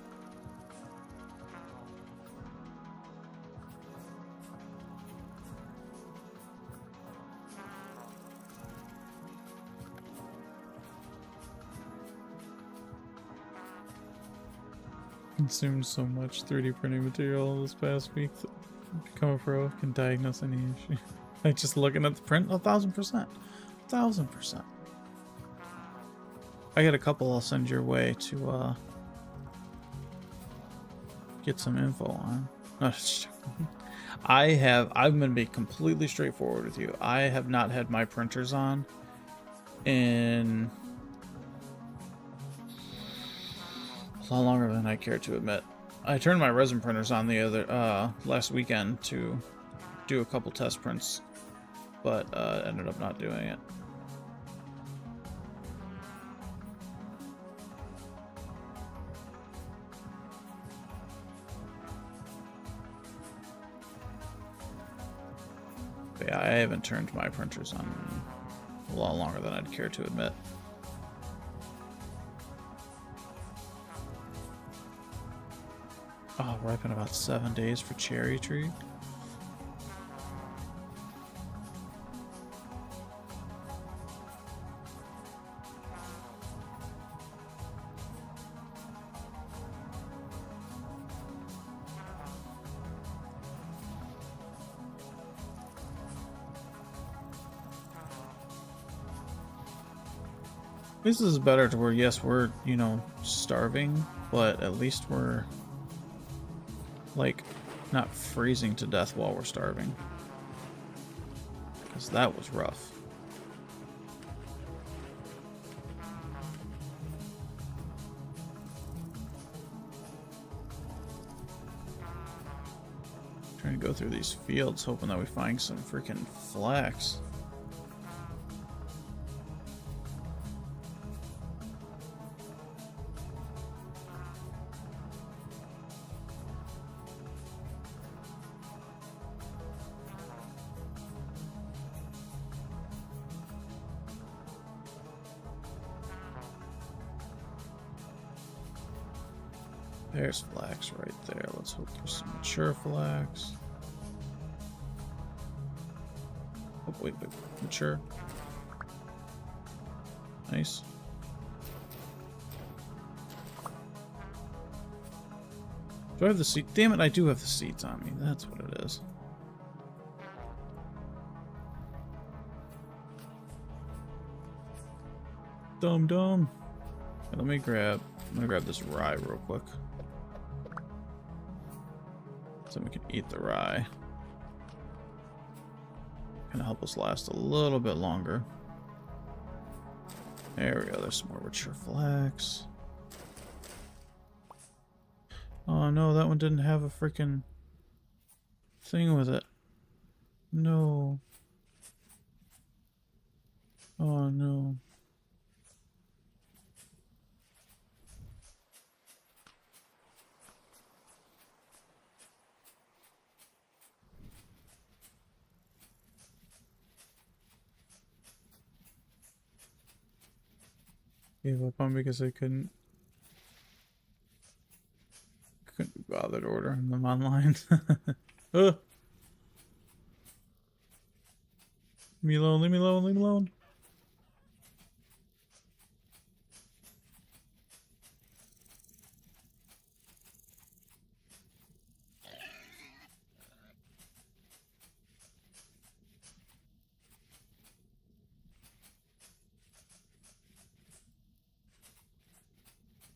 Consumed so much 3D printing material this past week that become a pro, can diagnose any issue. Like just looking at the print, 1000%. 1000%. I got a couple I'll send your way to get some info on. I'm gonna be completely straightforward with you. I have not had my printers on in a lot longer than I care to admit. I turned my resin printers on the other last weekend to do a couple test prints, but ended up not doing it. But yeah, I haven't turned my printers on a lot longer than I'd care to admit. Oh, ripe in about 7 days for cherry tree. This is better to where, yes, we're, you know, starving, but at least we're, like, not freezing to death while we're starving. Because that was rough. Trying to go through these fields, hoping that we find some freaking flax. There's flax right there. Let's hope there's some mature flax. Oh, wait. Mature. Nice. Do I have the seed? Damn it, I do have the seeds on me. That's what it is. Dumb. Okay, let me I'm gonna grab this rye real quick. So we can eat the rye. Gonna help us last a little bit longer. There we go. There's some more mature flax. Oh no, that one didn't have a freaking thing with it. No. Oh no. Gave up on because I couldn't be bothered ordering them online. Leave me alone, leave me alone, leave me alone.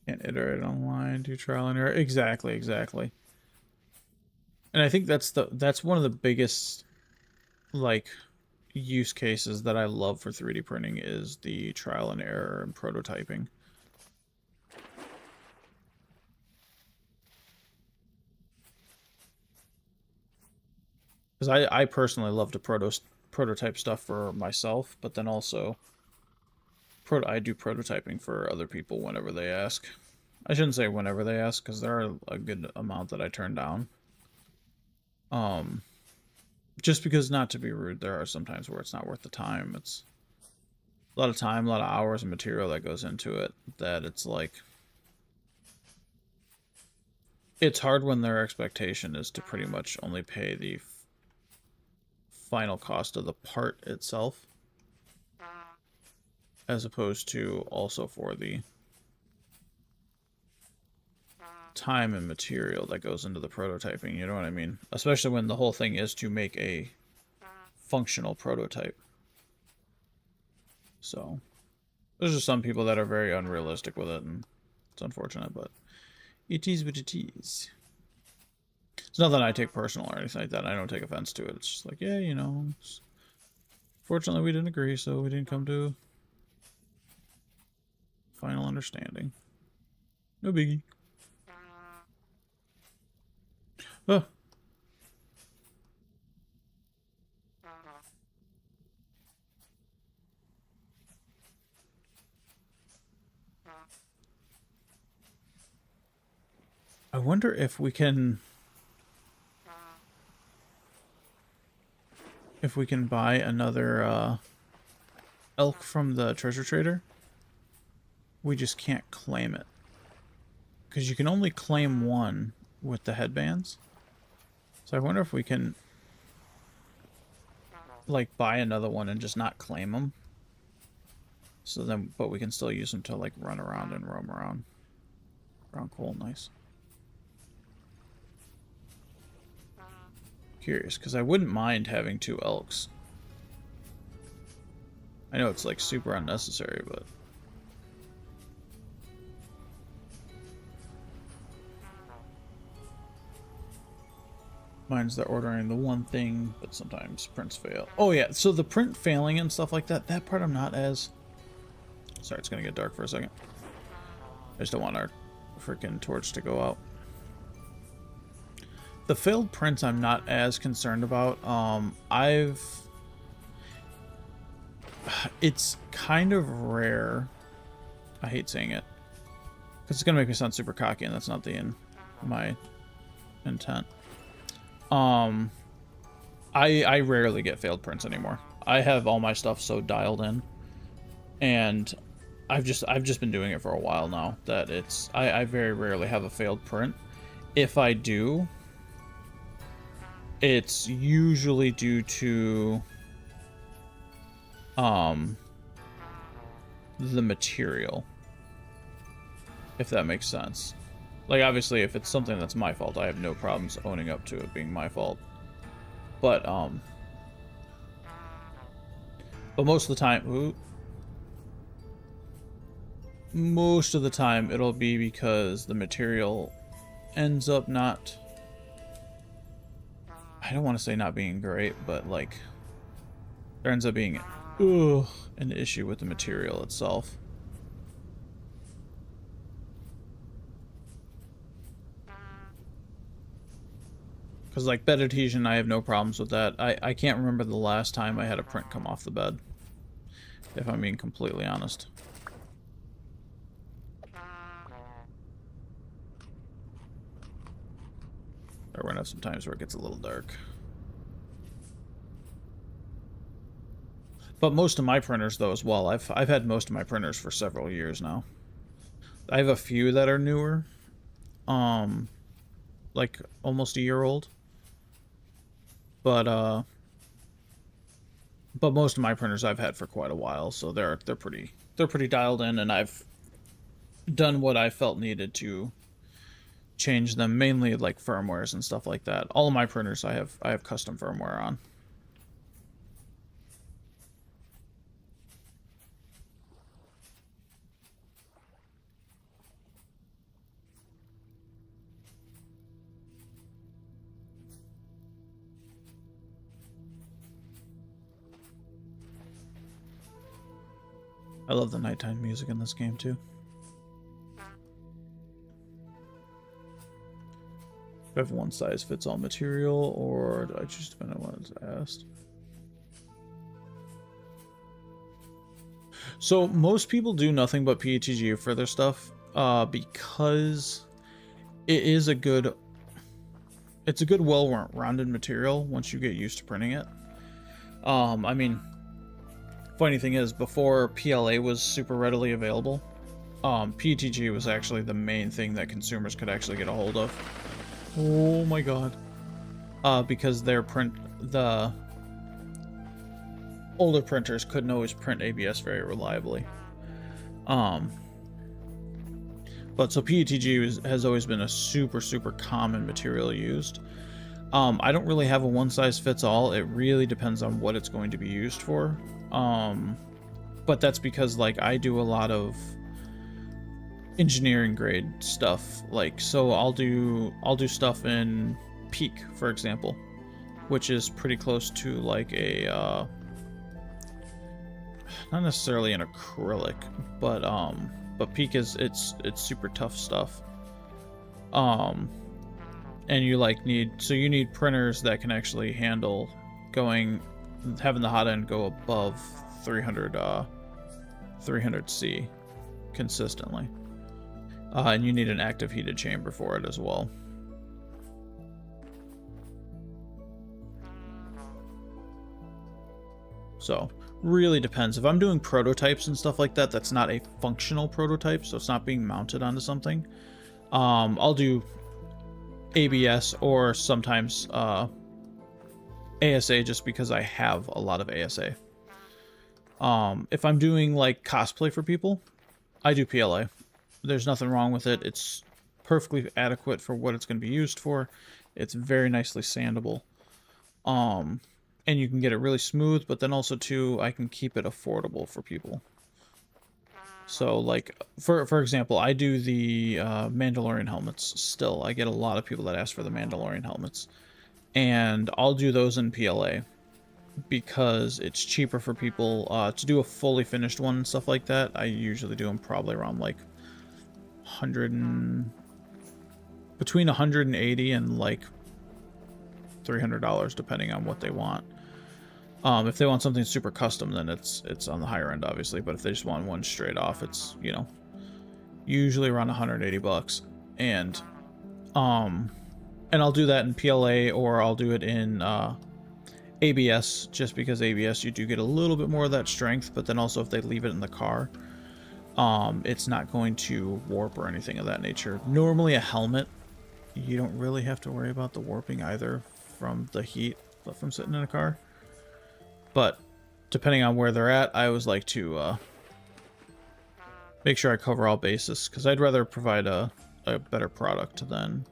Can't iterate online, do trial and error. Exactly, exactly. And I think that's one of the biggest like use cases that I love for 3D printing is the trial and error and prototyping. Because I personally love to prototype stuff for myself, but then also I do prototyping for other people whenever they ask. I shouldn't say whenever they ask, because there are a good amount that I turn down. Just because, not to be rude, there are some times where it's not worth the time. It's a lot of time, a lot of hours and material that goes into it, that it's like... It's hard when their expectation is to pretty much only pay the final cost of the part itself, as opposed to also for the time and material that goes into the prototyping, you know what I mean? Especially when the whole thing is to make a functional prototype. So, there's just some people that are very unrealistic with it, and it's unfortunate, but it is what it is. It's nothing I take personal or anything like that. I don't take offense to it. It's just like, yeah, you know, fortunately we didn't agree, so we didn't come to final understanding. No biggie. Oh. I wonder if we can buy another elk from the treasure trader. We just can't claim it, because you can only claim one with the headbands. So I wonder if we can like buy another one and just not claim them. So then, but we can still use them to like run around and roam around. Cool, nice. Curious, because I wouldn't mind having 2 elks. I know it's like super unnecessary, but mine's they're ordering the one thing, but sometimes prints fail. Oh yeah, so the print failing and stuff like that, that part I'm not as... Sorry, it's gonna get dark for a second. I just don't want our freaking torch to go out. The failed prints I'm not as concerned about. It's kind of rare. I hate saying it, because it's gonna make me sound super cocky, and that's not my intent. I rarely get failed prints anymore. I have all my stuff so dialed in, and I've just been doing it for a while now that I very rarely have a failed print. If I do, it's usually due to the material, if that makes sense. Like, obviously, if it's something that's my fault, I have no problems owning up to it being my fault. But most of the time, it'll be because the material ends up not... I don't want to say not being great, but like there ends up being an issue with the material itself. Because like bed adhesion, I have no problems with that. I can't remember the last time I had a print come off the bed, if I'm being completely honest. We're gonna have some times where it gets a little dark. But most of my printers, though, as well, I've had most of my printers for several years now. I have a few that are newer, like almost a year old. But most of my printers I've had for quite a while, so they're pretty dialed in, and I've done what I felt needed to change them, mainly like firmwares and stuff like that. All of my printers I have custom firmware on. I love the nighttime music in this game too. Do I have one size fits all material, or do I choose depend on what is asked? So most people do nothing but PETG for their stuff, because it is a good, well-rounded material once you get used to printing it. I mean, funny thing is, before PLA was super readily available, PETG was actually the main thing that consumers could actually get a hold of. Oh my god. Because the older printers couldn't always print ABS very reliably. But so PETG has always been a super common material used. I don't really have a one size fits all. It really depends on what it's going to be used for. But that's because like I do a lot of engineering grade stuff, like so I'll do stuff in Peak, for example, which is pretty close to like a not necessarily an acrylic, but Peak is it's super tough stuff. And you like need printers that can actually handle having the hot end go above 300C consistently. And you need an active heated chamber for it as well. So, really depends. If I'm doing prototypes and stuff like that, that's not a functional prototype, so it's not being mounted onto something. I'll do ABS or sometimes ASA, just because I have a lot of ASA. If I'm doing like cosplay for people, I do PLA. There's nothing wrong with it. It's perfectly adequate for what it's going to be used for. It's very nicely sandable. And you can get it really smooth, but then also too, I can keep it affordable for people. So like, for example, I do the Mandalorian helmets still. I get a lot of people that ask for the Mandalorian helmets. And I'll do those in PLA because it's cheaper for people to do a fully finished one and stuff like that. I usually do them probably around like between 180 and like $300, depending on what they want. If they want something super custom, then it's on the higher end, obviously. But if they just want one straight off, it's, you know, usually around 180 bucks. And I'll do that in PLA, or I'll do it in ABS, just because ABS you do get a little bit more of that strength, but then also if they leave it in the car, it's not going to warp or anything of that nature. Normally a helmet, you don't really have to worry about the warping either from the heat from sitting in a car. But depending on where they're at, I always like to make sure I cover all bases, because I'd rather provide a better product than,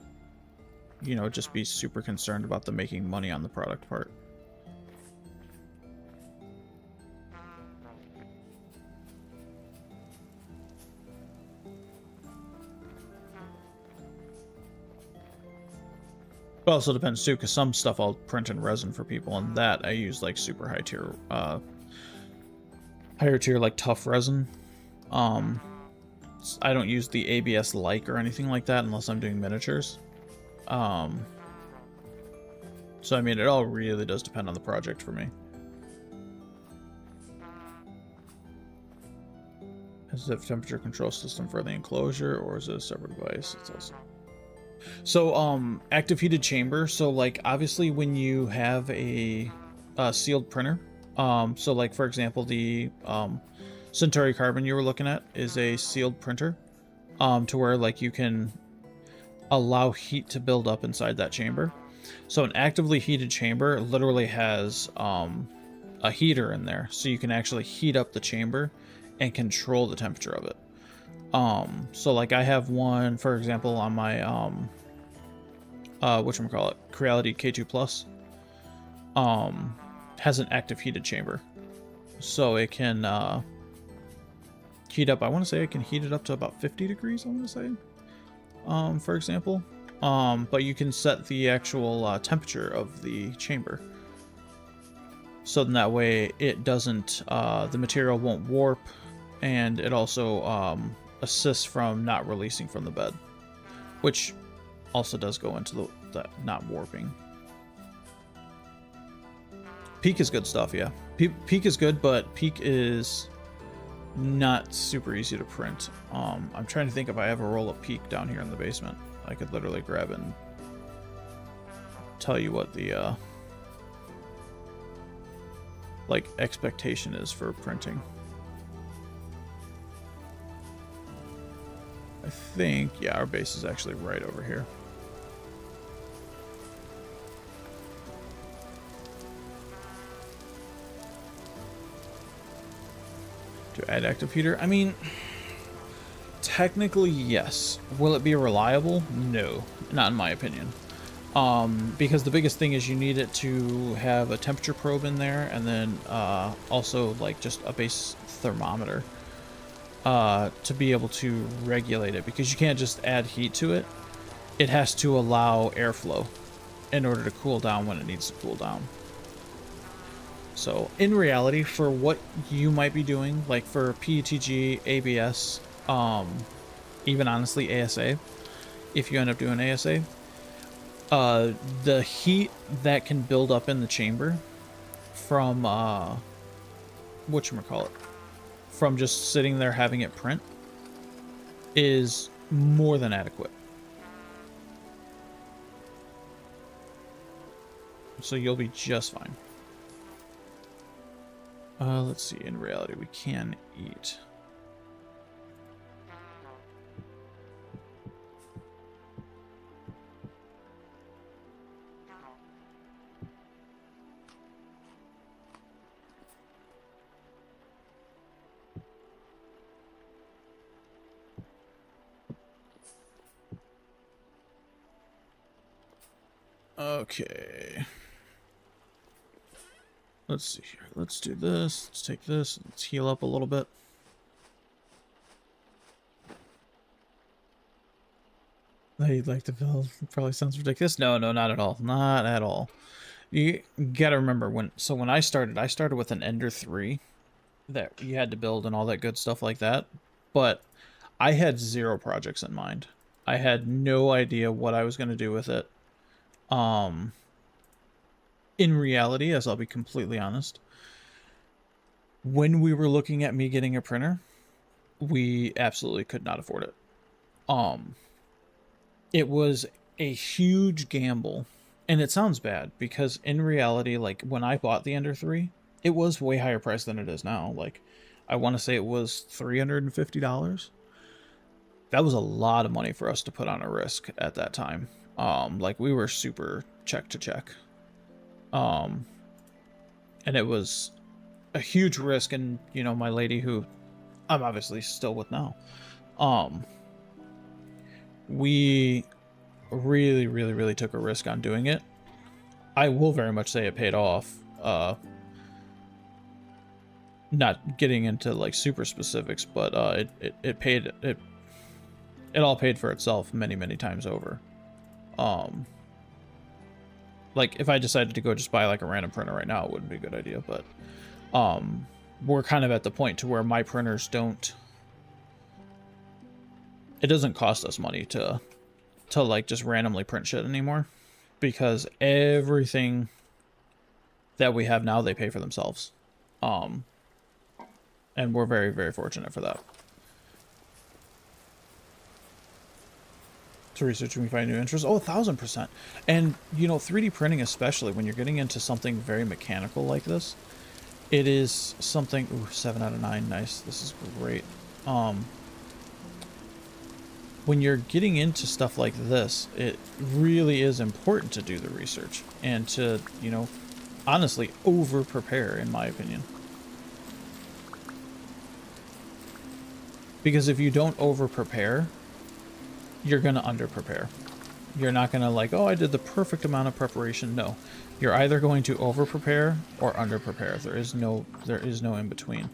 you know, just be super concerned about the making money on the product part. It also depends too, because some stuff I'll print in resin for people, and that I use like super higher tier like tough resin. I don't use the ABS like or anything like that unless I'm doing miniatures. So I mean, it all really does depend on the project for me. Is it a temperature control system for the enclosure, or is it a separate device? It's also... So, active heated chamber. So, like, obviously when you have a sealed printer, so like, for example, the Centauri Carbon you were looking at is a sealed printer, to where, like, you can allow heat to build up inside that chamber. So an actively heated chamber literally has a heater in there, so you can actually heat up the chamber and control the temperature of it. So like I have one, for example, on my whatchamacallit, Creality K2 Plus, has an active heated chamber. So it can heat up, I want to say it can heat it up to about 50 degrees, I want to say, for example. But you can set the actual temperature of the chamber. So then that way it doesn't, the material won't warp, and it also assists from not releasing from the bed, which also does go into the not warping. Peak is good stuff, yeah. Peak is good, but Peak is not super easy to print. I'm trying to think if I have a roll of Peak down here in the basement. I could literally grab it and tell you what the like expectation is for printing. I think, yeah, our base is actually right over here. To add active heater, I mean, technically yes. Will it be reliable? No, not in my opinion. Because the biggest thing is you need it to have a temperature probe in there, and then also like just a base thermometer to be able to regulate it, because you can't just add heat to it. It has to allow airflow in order to cool down when it needs to cool down. So in reality, for what you might be doing, like for PETG, ABS, even honestly ASA, if you end up doing ASA, the heat that can build up in the chamber from whatchamacallit, from just sitting there having it print, is more than adequate. So you'll be just fine. Let's see, in reality we can eat. Okay. Let's see here. Let's do this. Let's take this. Let's heal up a little bit. You'd like to build. Probably sounds ridiculous. No, not at all. Not at all. You gotta remember when I started with an Ender 3 that you had to build and all that good stuff like that. But I had 0 projects in mind. I had no idea what I was going to do with it. In reality, as I'll be completely honest, when we were looking at me getting a printer, we absolutely could not afford it. It was a huge gamble, and it sounds bad because in reality, like when I bought the Ender 3, it was way higher price than it is now. Like I want to say it was $350. That was a lot of money for us to put on a risk at that time. Like we were super check to check. And it was a huge risk, and you know, my lady, who I'm obviously still with now, we really took a risk on doing it. I will very much say it paid off. Not getting into like super specifics, but it all paid for itself many times over. Like if I decided to go just buy like a random printer right now, it wouldn't be a good idea, but we're kind of at the point to where my printers it doesn't cost us money to like just randomly print shit anymore, because everything that we have now, they pay for themselves. And we're very, very fortunate for that. To research and we find new interests. Oh, 1000%. And, you know, 3D printing, especially when you're getting into something very mechanical like this, it is something... Ooh, 7 out of 9. Nice. This is great. When you're getting into stuff like this, it really is important to do the research and to, you know, honestly, over-prepare, in my opinion. Because if you don't over-prepare, you're going to under-prepare. You're not going to like, oh, I did the perfect amount of preparation. No. You're either going to over-prepare or under-prepare. There is no in between.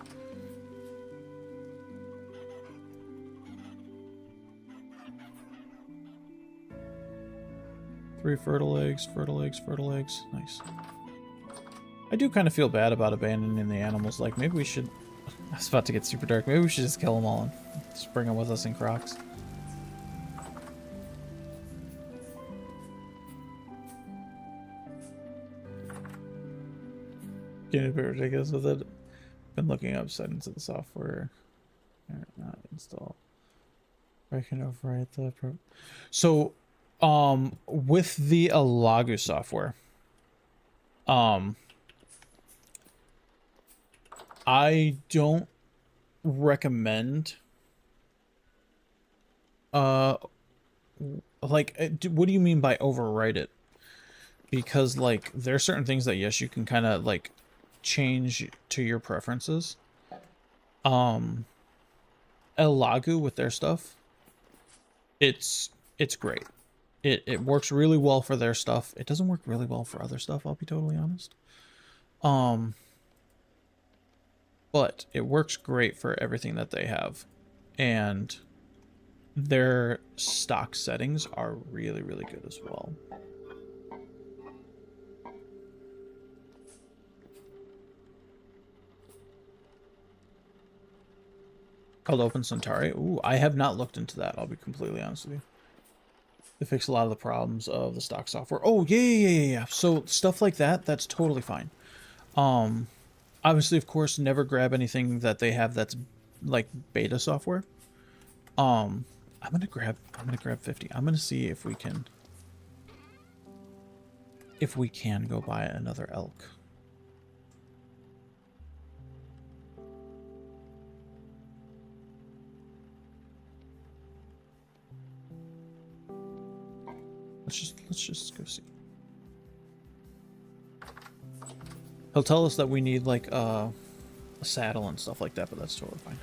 Three fertile eggs. Nice. I do kind of feel bad about abandoning the animals. Like, maybe we should... I was about to get super dark. Maybe we should just kill them all and just bring them with us in crocs. Getting a bit ridiculous with it. Been looking up settings of the software. Not install. I can overwrite the... So, with the Alagu software, I don't recommend, like, what do you mean by overwrite it? Because, like, there are certain things that, yes, you can kind of, like, change to your preferences. Alagu with their stuff, it's great. It works really well for their stuff. It doesn't work really well for other stuff, I'll be totally honest. But it works great for everything that they have. And their stock settings are really, really good as well. Called Open Centauri. Ooh, I have not looked into that, I'll be completely honest with you. They fix a lot of the problems of the stock software. Oh, yeah. So stuff like that, that's totally fine. Obviously, of course, never grab anything that they have that's like beta software. I'm gonna grab 50. I'm gonna see if we can go buy another elk. Let's just go see. He'll tell us that we need like a saddle and stuff like that, but that's totally fine.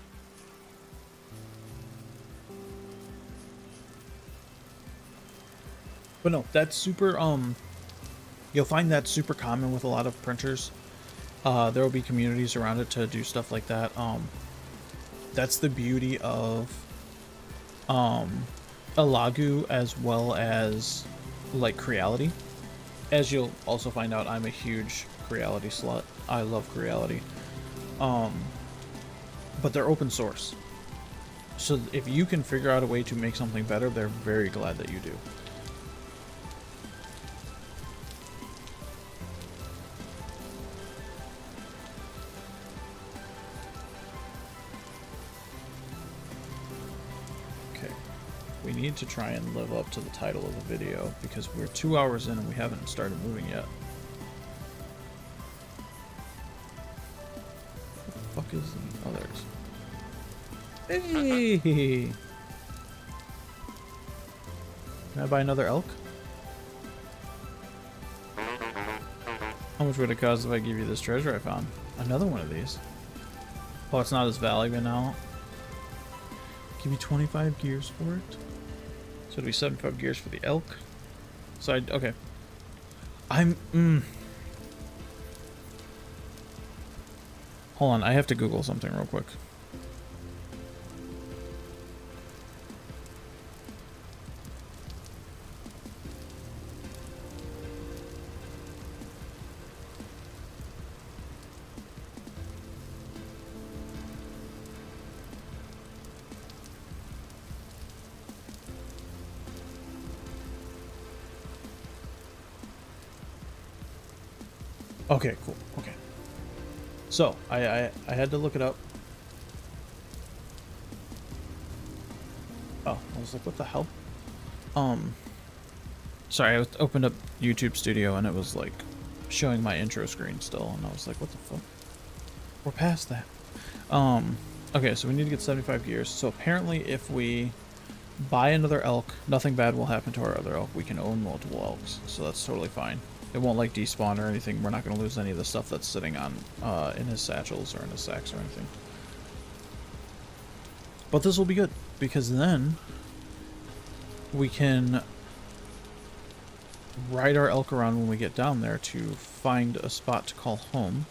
But no, that's super you'll find that super common with a lot of printers. There will be communities around it to do stuff like that. That's the beauty of Alagu as well as like Creality. As you'll also find out, I'm a huge Creality slut. I love Creality. But they're open source. So if you can figure out a way to make something better, they're very glad that you do. We need to try and live up to the title of the video because we're 2 hours in and we haven't started moving yet. What the fuck is the others? Hey! Can I buy another elk? How much would it cost if I give you this treasure I found? Another one of these. Oh, it's not as valuable now. Give me 25 gears for it. So it'd be 75 gears for the elk. So okay. Hold on, I have to Google something real quick. Okay, cool. Okay. So, I had to look it up. Oh, I was like, what the hell? Sorry, I opened up YouTube Studio and it was like showing my intro screen still, and I was like, what the fuck? We're past that. Okay, so we need to get 75 gears. So apparently if we buy another elk, nothing bad will happen to our other elk. We can own multiple elks, so that's totally fine. It won't like despawn or anything. We're not going to lose any of the stuff that's sitting on in his satchels or in his sacks or anything. But this will be good, because then we can ride our elk around when we get down there to find a spot to call home.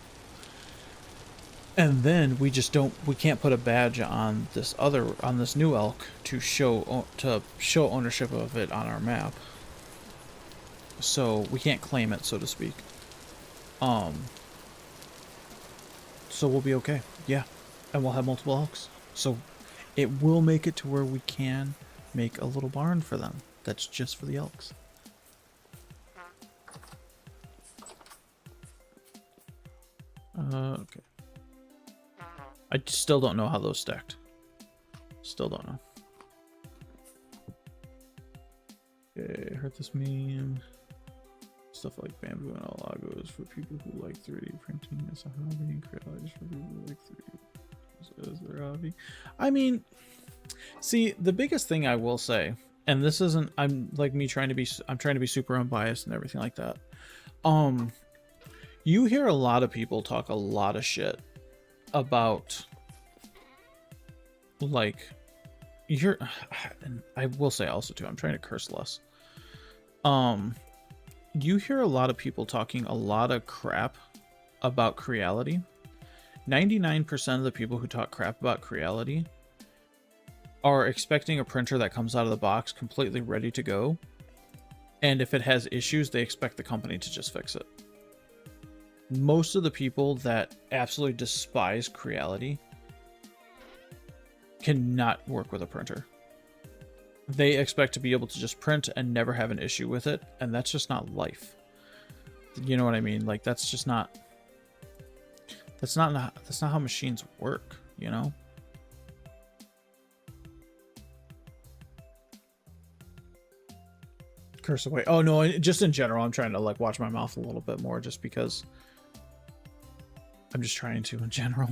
And then we can't put a badge on this new elk to show ownership of it on our map. So we can't claim it, so to speak. So we'll be okay. Yeah. And we'll have multiple elks. So it will make it to where we can make a little barn for them. That's just for the elks. Okay. I still don't know how those stacked. Still don't know. Okay, heard this meme. Stuff like bamboo and all lagos for people who like 3D printing as a hobby, and creologist for people who like 3D as their hobby. I mean, see, the biggest thing I will say, and this isn't, I'm trying to be super unbiased and everything like that. You hear a lot of people talk a lot of shit about, like, and I will say also too, I'm trying to curse less. You hear a lot of people talking a lot of crap about Creality. 99% of the people who talk crap about Creality are expecting a printer that comes out of the box completely ready to go. And if it has issues, they expect the company to just fix it. Most of the people that absolutely despise Creality cannot work with a printer. They expect to be able to just print and never have an issue with it, and that's just not life. You know what I mean? Like, that's just not... That's not how machines work, you know? Curse away. Oh, no, just in general, I'm trying to, like, watch my mouth a little bit more just because... I'm just trying to in general.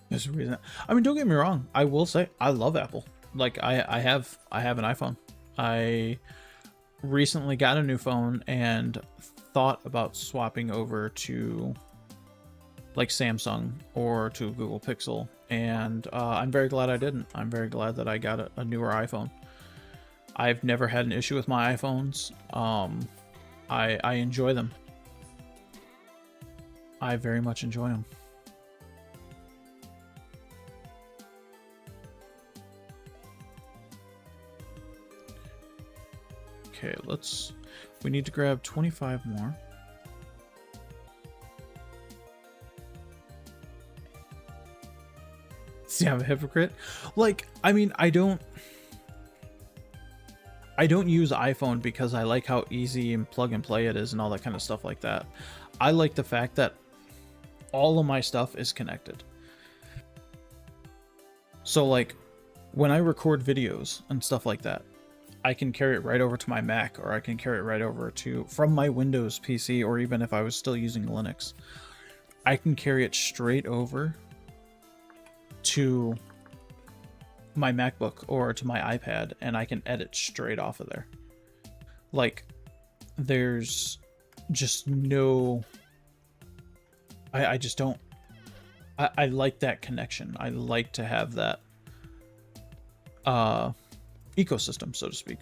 There's a reason. I mean, don't get me wrong. I will say I love Apple. Like I have an iPhone. I recently got a new phone and thought about swapping over to like Samsung or to Google Pixel, and I'm very glad I didn't. I'm very glad that I got a newer iPhone. I've never had an issue with my iPhones. I enjoy them. I very much enjoy them. Okay, we need to grab 25 more. See, I'm a hypocrite. Like, I mean, I don't use iPhone because I like how easy and plug and play it is and all that kind of stuff like that. I like the fact that all of my stuff is connected. So like when I record videos and stuff like that, I can carry it right over to my Mac, or I can carry it right over from my Windows PC, or even if I was still using Linux, I can carry it straight over to my MacBook or to my iPad, and I can edit straight off of there. Like, there's just no... I just don't... I like that connection. I like to have that ecosystem, so to speak.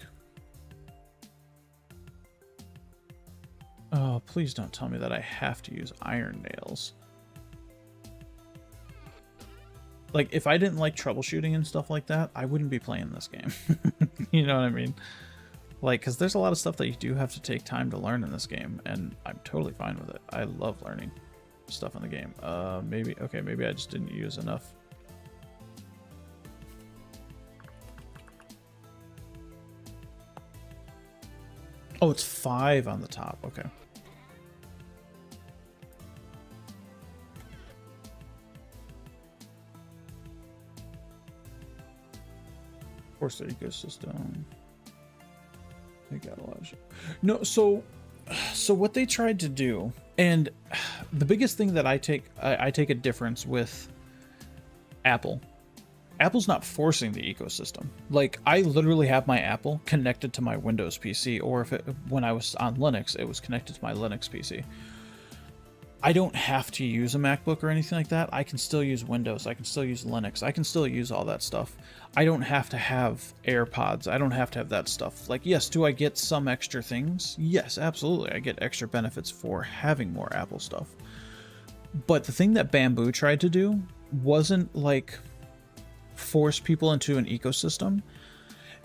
Oh, please don't tell me that I have to use iron nails. Like, if I didn't like troubleshooting and stuff like that, I wouldn't be playing this game. You know what I mean? Like, because there's a lot of stuff that you do have to take time to learn in this game, and I'm totally fine with it. I love learning stuff in the game. Maybe I just didn't use enough. Oh, it's 5 on the top. Okay. Force the ecosystem. They got a lot of shit. No, so what they tried to do, and the biggest thing that I take a difference with Apple. Apple's not forcing the ecosystem. Like, I literally have my Apple connected to my Windows PC, or when I was on Linux, it was connected to my Linux PC. I don't have to use a MacBook or anything like that. I can still use Windows. I can still use Linux. I can still use all that stuff. I don't have to have AirPods. I don't have to have that stuff. Like, yes, do I get some extra things? Yes, absolutely. I get extra benefits for having more Apple stuff. But the thing that Bamboo tried to do wasn't like force people into an ecosystem.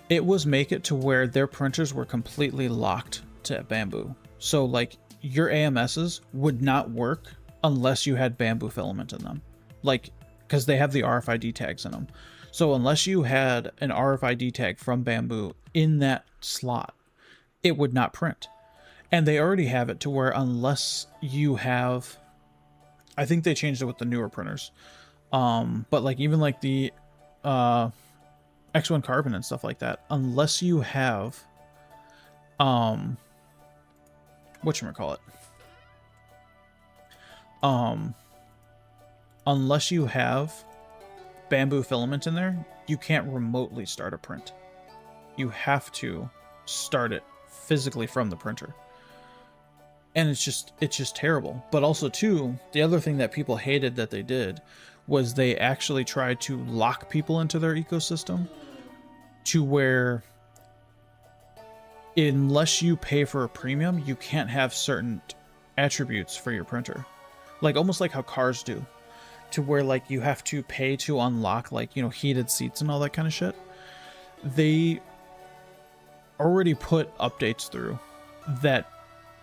It was make it to where their printers were completely locked to Bamboo. So like your AMSs would not work unless you had Bamboo filament in them. Like, because they have the RFID tags in them. So unless you had an RFID tag from Bamboo in that slot, it would not print. And they already have it to where unless you have, I think they changed it with the newer printers. But like even like the X1 Carbon and stuff like that, unless you have whatchamacallit, unless you have Bamboo filament in there, you can't remotely start a print. You have to start it physically from the printer. And it's just terrible. But also too, the other thing that people hated that they did was they actually tried to lock people into their ecosystem to where unless you pay for a premium, you can't have certain attributes for your printer. Like almost like how cars do, to where like you have to pay to unlock, like, you know, heated seats and all that kind of shit. They already put updates through that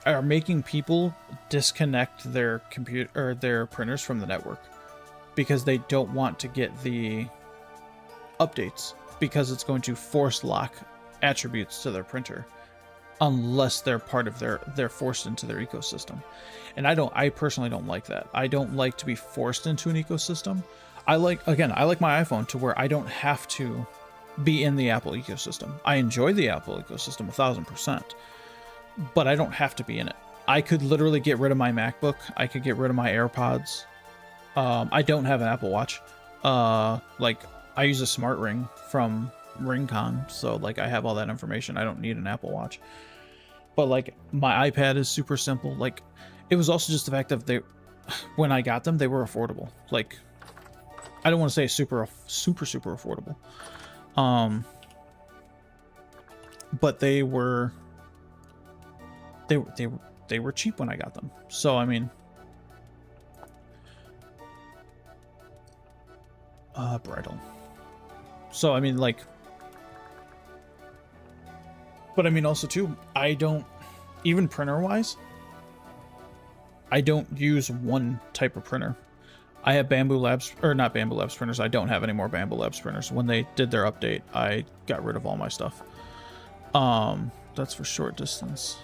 are making people disconnect their computer or their printers from the network because they don't want to get the updates, because it's going to force lock attributes to their printer unless they're part of they're forced into their ecosystem. And I personally don't like that. I don't like to be forced into an ecosystem. I like my iPhone to where I don't have to be in the Apple ecosystem. I enjoy the Apple ecosystem 1000%, but I don't have to be in it. I could literally get rid of my MacBook. I could get rid of my AirPods. I don't have an Apple Watch. Like I use a smart ring from RingCon, so like I have all that information. I don't need an Apple Watch. But like my iPad is super simple. Like it was also just the fact that when I got them, they were affordable. Like I don't want to say super affordable. But they were cheap when I got them. So I mean, bridle. So I mean, like, but I mean also too, I don't, even printer wise, I don't use one type of printer. I have Bamboo Labs, or not Bamboo Labs printers. I don't have any more Bamboo Labs printers. When they did their update, I got rid of all my stuff. That's for short distance.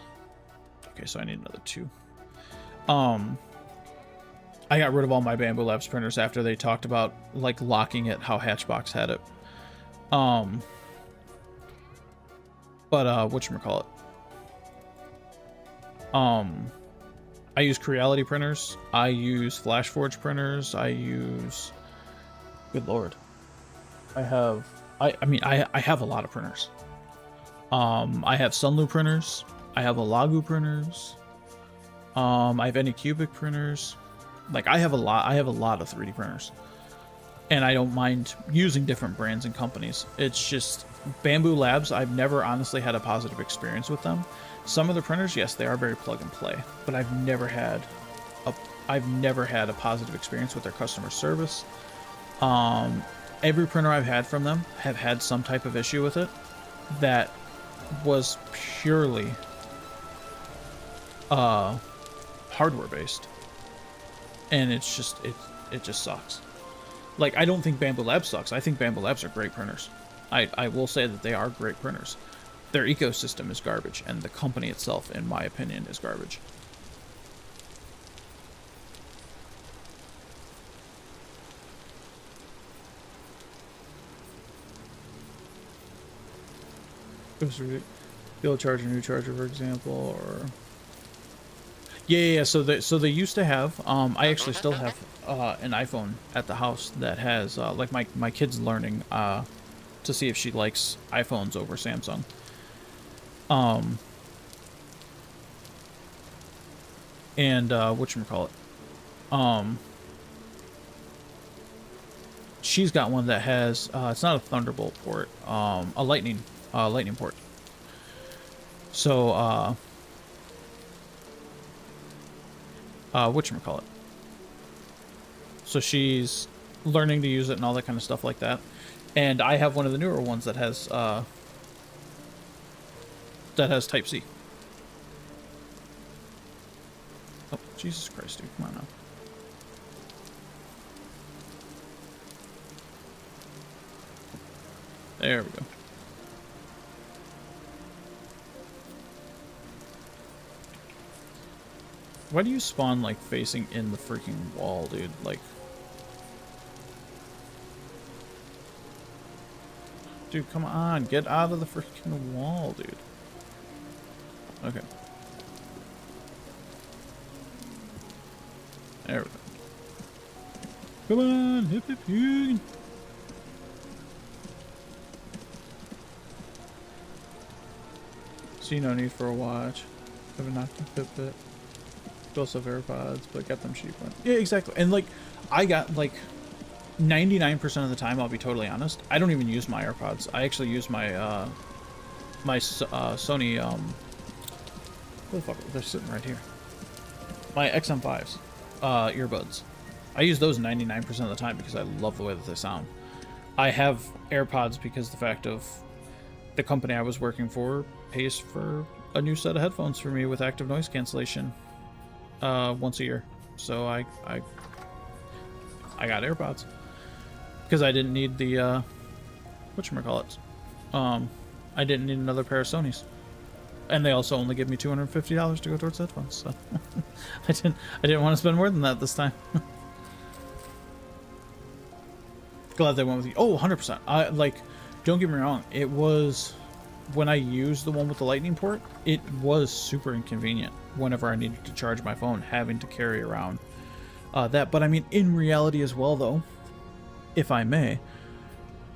Okay, so I need another 2. I got rid of all my Bamboo Labs printers after they talked about like locking it how Hatchbox had it. But whatchamacallit? I use Creality printers. I use FlashForge printers. I use, good lord, I have a lot of printers. I have Sunlu printers. I have Alagu printers. I have Anycubic printers. Like I have a lot of 3D printers, and I don't mind using different brands and companies. It's just Bamboo Labs, I've never honestly had a positive experience with them. Some of the printers, yes, they are very plug and play, but I've never had a positive experience with their customer service. Every printer I've had from them have had some type of issue with it that was purely hardware based, and it just sucks. Like, I don't think Bamboo Labs sucks. I think Bamboo Labs are great printers. I will say that they are great printers. their ecosystem is garbage, and the company itself, in my opinion, is garbage. Be able to charge a new charger, for example, or yeah. So they used to have. I actually still have an iPhone at the house that has like my kid's learning to see if she likes iPhones over Samsung. And whatchamacallit, she's got one that has it's not a Thunderbolt port, a lightning port. So whatchamacallit, so she's learning to use it and all that kind of stuff like that. And I have one of the newer ones that has Type-C. Oh, Jesus Christ, dude. Come on now. There we go. Why do you spawn, like, facing in the freaking wall, dude? Like... Dude, come on. Get out of the freaking wall, dude. Okay. There we go. Come on, hip hip hip. See, no need for a watch. Have a knocking Fitbit. You also have AirPods, but got them cheap. Yeah, exactly. And like, I got like 99% of the time, I'll be totally honest, I don't even use my AirPods. I actually use my Sony what the fuck? They're sitting right here. My XM5s earbuds. I use those 99% of the time because I love the way that they sound. I have AirPods because the fact of the company I was working for pays for a new set of headphones for me with active noise cancellation once a year. So I got AirPods because I didn't need the whatchamacallit. I didn't need another pair of Sonys. And they also only give me $250 to go towards headphones, so I didn't want to spend more than that this time. Glad they went with you. Oh, 100%. I like, don't get me wrong, it was when I used the one with the lightning port, it was super inconvenient whenever I needed to charge my phone, having to carry around that. But I mean, in reality as well, though, if I may,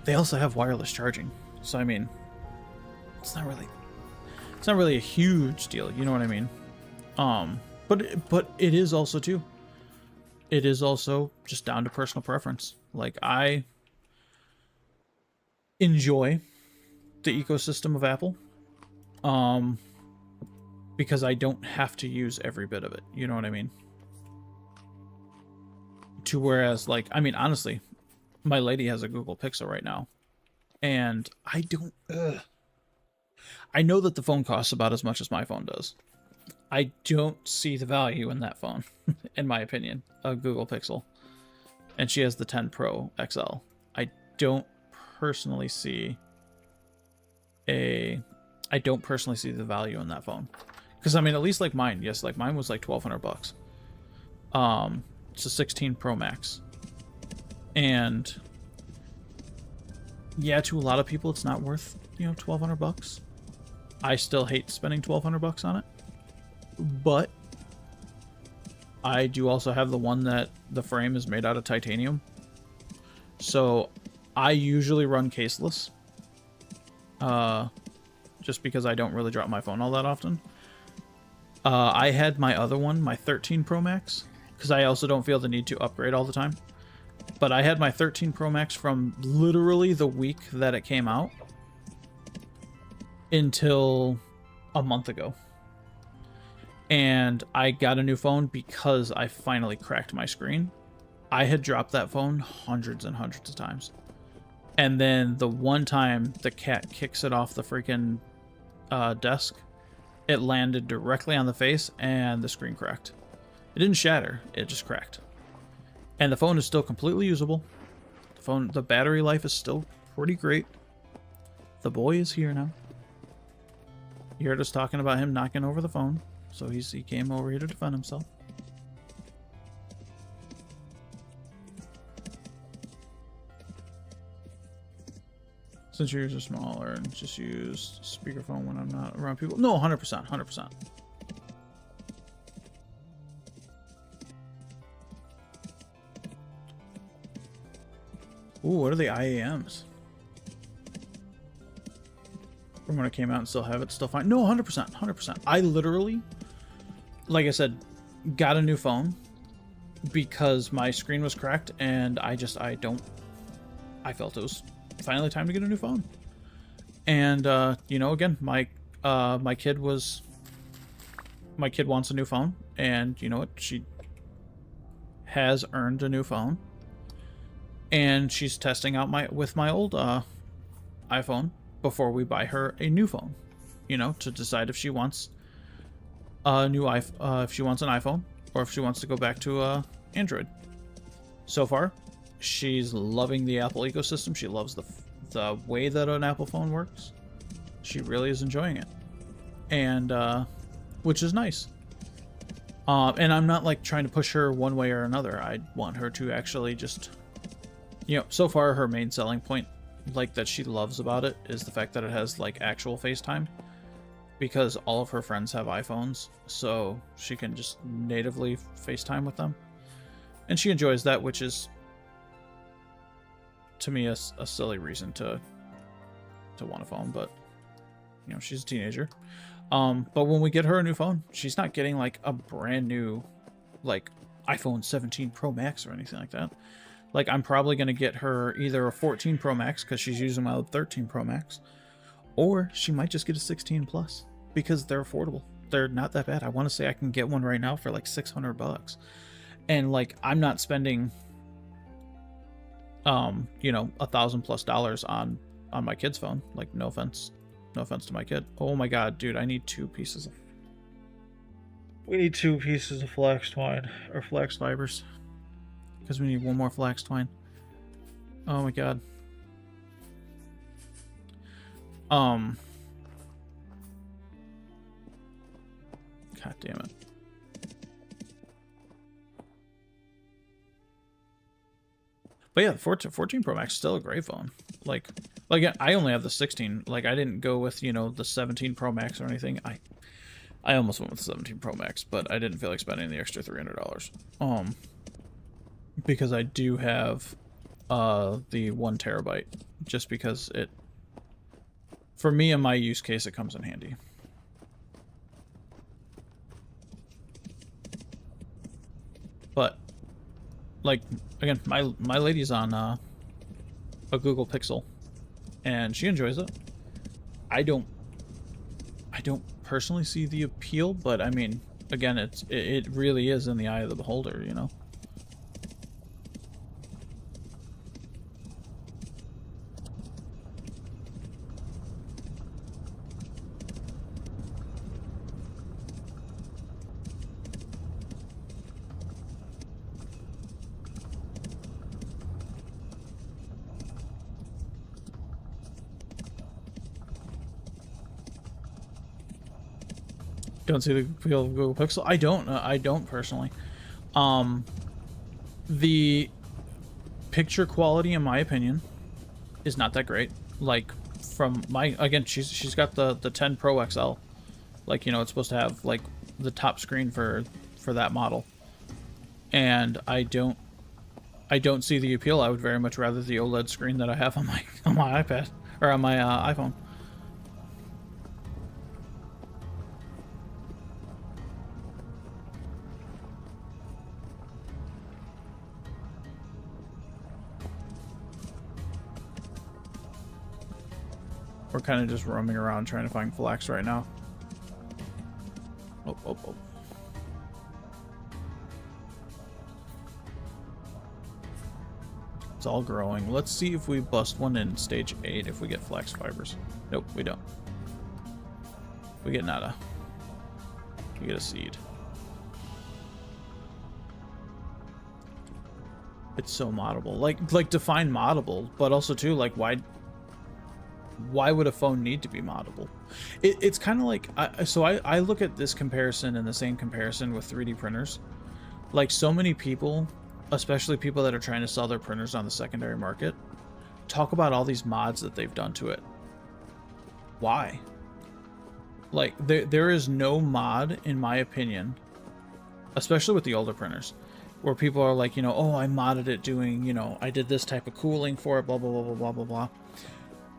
they also have wireless charging. So I mean, it's not really a huge deal, you know what I mean? But it is also too. It is also just down to personal preference. Like, I enjoy the ecosystem of Apple, because I don't have to use every bit of it, you know what I mean? To whereas, like, I mean, honestly, my lady has a Google Pixel right now, and I don't... I know that the phone costs about as much as my phone does. I don't see the value in that phone, in my opinion, a Google Pixel. And she has the 10 Pro XL. I don't personally see the value in that phone. Because I mean, at least like mine, yes, like mine was like $1,200 bucks. It's a 16 Pro Max. And yeah, to a lot of people it's not worth, you know, $1,200 bucks. I still hate spending $1,200 bucks on it, but I do also have the one that the frame is made out of titanium. So I usually run caseless, just because I don't really drop my phone all that often. I had my other one, my 13 Pro Max, because I also don't feel the need to upgrade all the time. But I had my 13 Pro Max from literally the week that it came out until a month ago. And I got a new phone because I finally cracked my screen. I had dropped that phone hundreds and hundreds of times. And then the one time the cat kicks it off the freaking desk, it landed directly on the face and the screen cracked. It didn't shatter, it just cracked. And the phone is still completely usable. The battery life is still pretty great. The boy is here now. You heard us talking about him knocking over the phone, so he came over here to defend himself. Since your ears are smaller, and just use speakerphone when I'm not around people. No, 100%, 100%. Ooh, what are the IAMs? From when it came out and still have it, still fine. No, 100%, 100%. I literally, like I said, got a new phone because my screen was cracked, and I felt it was finally time to get a new phone. And you know, again, my kid wants a new phone, and you know what, she has earned a new phone, and she's testing out with my old iPhone before we buy her a new phone, you know, to decide if she wants a new if she wants an iPhone or if she wants to go back to Android. So far, she's loving the Apple ecosystem. She loves the way that an Apple phone works. She really is enjoying it, and which is nice. And I'm not like trying to push her one way or another. I want her to actually just, you know, so far her main selling point, like that she loves about it, is the fact that it has like actual FaceTime, because all of her friends have iPhones, so she can just natively FaceTime with them, and she enjoys that, which is to me a silly reason to want a phone. But you know, she's a teenager. But when we get her a new phone, she's not getting like a brand new like iPhone 17 Pro Max or anything like that. Like, I'm probably going to get her either a 14 Pro Max because she's using my 13 Pro Max, or she might just get a 16 Plus because they're affordable. They're not that bad. I want to say I can get one right now for like $600. And like, I'm not spending, you know, $1,000+ on my kid's phone. Like, no offense to my kid. Oh my God, dude, we need 2 pieces of flax twine or flax fibers. Because we need 1 more flax twine. Oh my God. God damn it. But yeah, the 14 Pro Max is still a great phone. Like I only have the 16. Like, I didn't go with, you know, the 17 Pro Max or anything. I almost went with the 17 Pro Max, but I didn't feel like spending the extra $300. Because I do have the 1 terabyte, just because it, for me in my use case, it comes in handy. But like, again, my lady's on a Google Pixel, and she enjoys it. I don't personally see the appeal, but I mean, again, it really is in the eye of the beholder, you know. Don't see the appeal of Google Pixel. I don't personally. The picture quality, in my opinion, is not that great. Like, from my, again, she's got the 10 Pro XL. Like, you know, it's supposed to have like the top screen for that model, and I don't see the appeal. I would very much rather the OLED screen that I have on my iPad or on my iPhone. We're kind of just roaming around trying to find flax right now. Oh. It's all growing. Let's see if we bust one in stage 8 if we get flax fibers. Nope, we don't. We get nada. We get a seed. It's so moddable. Like define moddable, but also too, like, why Why would a phone need to be moddable? It's kind of like, I look at this comparison and the same comparison with 3D printers. Like, so many people, especially people that are trying to sell their printers on the secondary market, talk about all these mods that they've done to it. Why? Like, there is no mod, in my opinion, especially with the older printers, where people are like, you know, oh, I modded it doing, you know, I did this type of cooling for it, blah, blah, blah, blah, blah, blah, blah.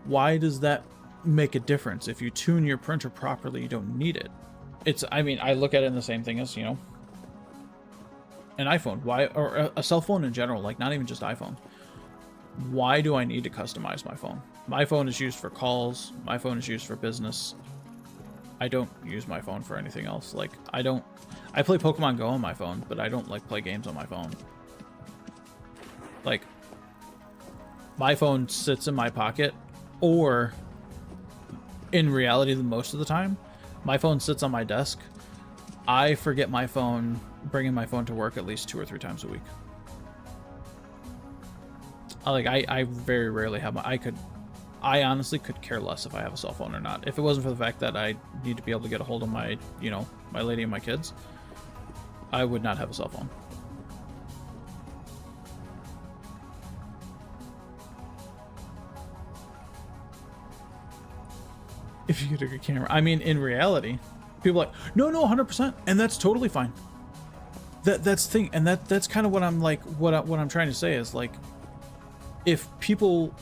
Why does that make a difference? If you tune your printer properly, you don't need it. It's, I mean, I look at it in the same thing as, you know, an iPhone. Why, or a cell phone in general, like not even just iPhone. Why do I need to customize my phone? My phone is used for calls. My phone is used for business. I don't use my phone for anything else. Like, I play Pokemon Go on my phone, but I don't like play games on my phone. Like, my phone sits in my pocket, or in reality, the most of the time, my phone sits on my desk. I forget my phone, bringing my phone to work at least 2 or 3 times a week. I very rarely have I honestly could care less if I have a cell phone or not. If it wasn't for the fact that I need to be able to get a hold of my, you know, my lady and my kids, I would not have a cell phone. If you get a good camera. I mean, in reality, people are like, no, 100%. And that's totally fine. That's the thing. And that's kind of what I'm like, what I'm trying to say is, like, if people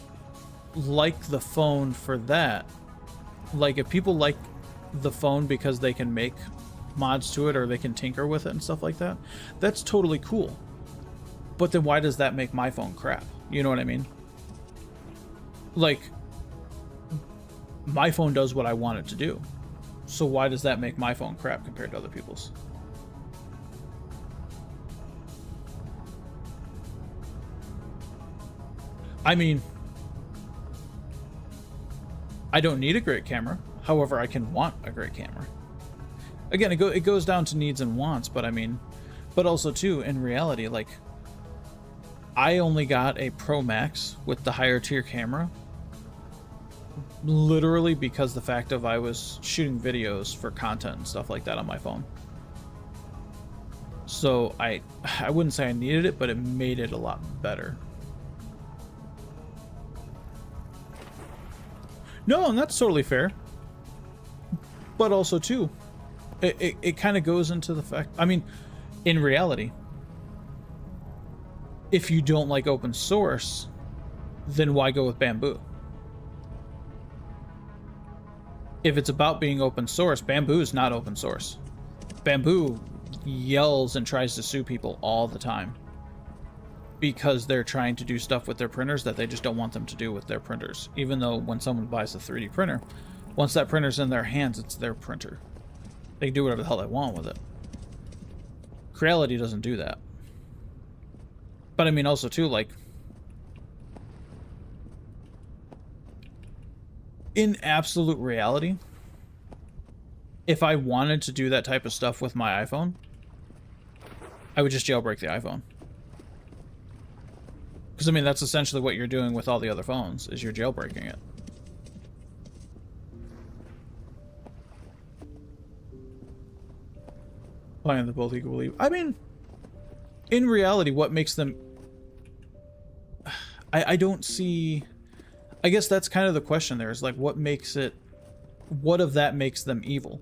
like the phone for that, like, if people like the phone because they can make mods to it or they can tinker with it and stuff like that, that's totally cool. But then why does that make my phone crap? You know what I mean? Like, my phone does what I want it to do. So why does that make my phone crap compared to other people's? I mean, I don't need a great camera. However, I can want a great camera. Again, it goes down to needs and wants, but I mean, but also too, in reality, like, I only got a Pro Max with the higher tier camera literally because the fact of I was shooting videos for content and stuff like that on my phone. So I wouldn't say I needed it, but it made it a lot better. No, and that's totally fair. But also too, it kind of goes into the fact, I mean, in reality, if you don't like open source, then why go with Bamboo? If it's about being open source, Bamboo is not open source. Bamboo yells and tries to sue people all the time because they're trying to do stuff with their printers that they just don't want them to do with their printers. Even though when someone buys a 3D printer, once that printer's in their hands, it's their printer. They can do whatever the hell they want with it. Creality doesn't do that. But I mean, also too, like, in absolute reality, if I wanted to do that type of stuff with my iPhone, I would just jailbreak the iPhone. Because, I mean, that's essentially what you're doing with all the other phones, is you're jailbreaking it. Playing the both equally. I mean, in reality, what makes them... I don't see... I guess that's kind of the question there, is like, what makes it... What of that makes them evil?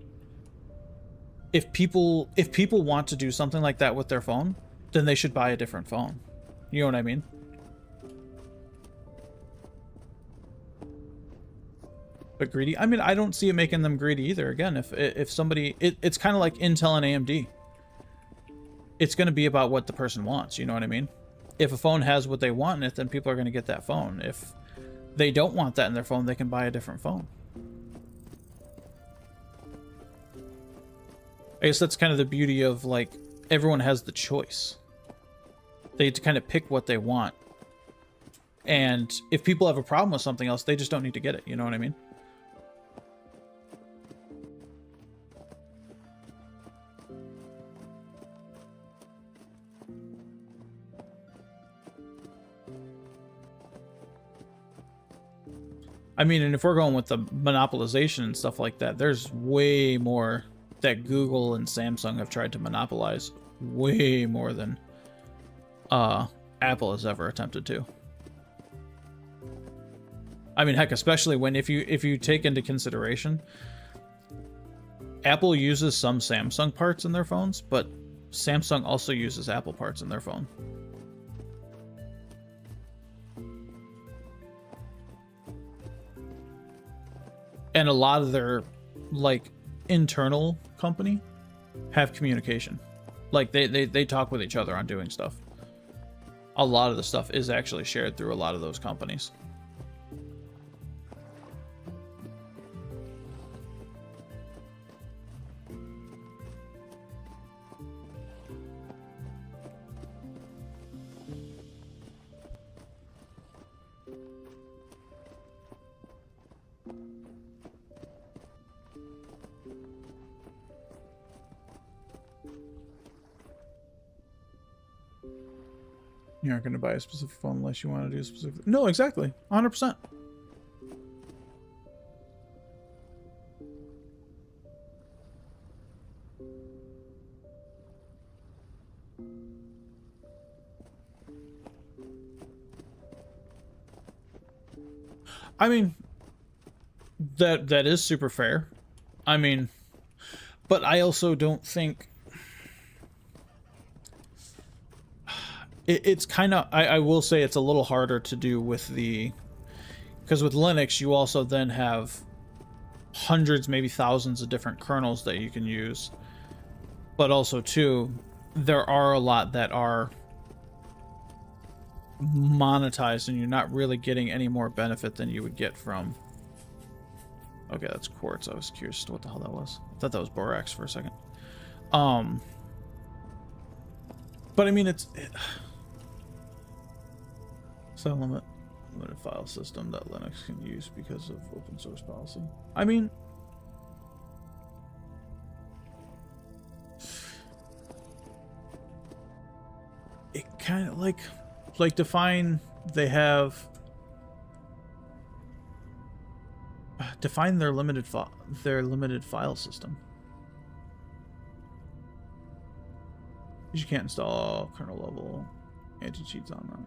If people want to do something like that with their phone, then they should buy a different phone. You know what I mean? But greedy? I mean, I don't see it making them greedy either. Again, if somebody... It's kind of like Intel and AMD. It's going to be about what the person wants, you know what I mean? If a phone has what they want in it, then people are going to get that phone. If they don't want that in their phone, they can buy a different phone. I guess that's kind of the beauty of, like, everyone has the choice. They get to kind of pick what they want. And if people have a problem with something else, they just don't need to get it, you know what I mean? I mean, and if we're going with the monopolization and stuff like that, there's way more that Google and Samsung have tried to monopolize, way more than Apple has ever attempted to. I mean, heck, especially when if you take into consideration, Apple uses some Samsung parts in their phones, but Samsung also uses Apple parts in their phone. And a lot of their, like, internal company have communication. Like, they talk with each other on doing stuff. A lot of the stuff is actually shared through a lot of those companies. You aren't going to buy a specific phone unless you want to do a specific... No, exactly. 100%. I mean, that is super fair. I mean, but I also don't think... It's kind of, I will say it's a little harder to do with the, because with Linux you also then have hundreds, maybe thousands of different kernels that you can use, but also too, there are a lot that are monetized and you're not really getting any more benefit than you would get from, okay, that's quartz. I was curious as to what the hell that was. I thought that was borax for a second. But I mean, it's a limited file system that Linux can use because of open source policy. I mean, it kind of like define, they have define their limited file system. You can't install kernel level anti-cheats on that.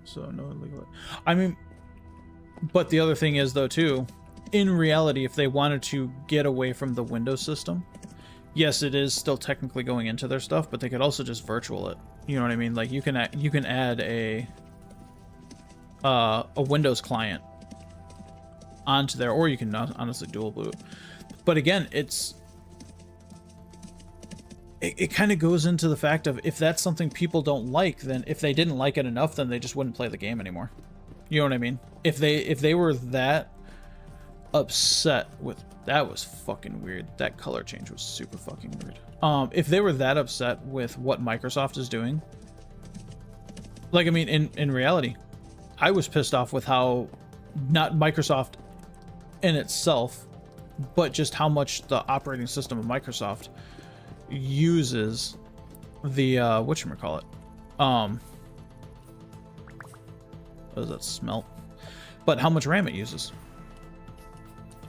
So no illegal. I mean, but the other thing is though too, in reality, if they wanted to get away from the Windows system, yes, it is still technically going into their stuff, but they could also just virtual it. You know what I mean? Like you can add a Windows client onto there, or you can honestly dual boot. But again, it kind of goes into the fact of, if that's something people don't like, then if they didn't like it enough, then they just wouldn't play the game anymore. You know what I mean? If they were that upset with, that was fucking weird. That color change was super fucking weird. If they were that upset with what Microsoft is doing, like, I mean, in reality, I was pissed off with how, not Microsoft in itself, but just how much the operating system of Microsoft uses the whatchamacallit, what does that smell? But how much RAM it uses.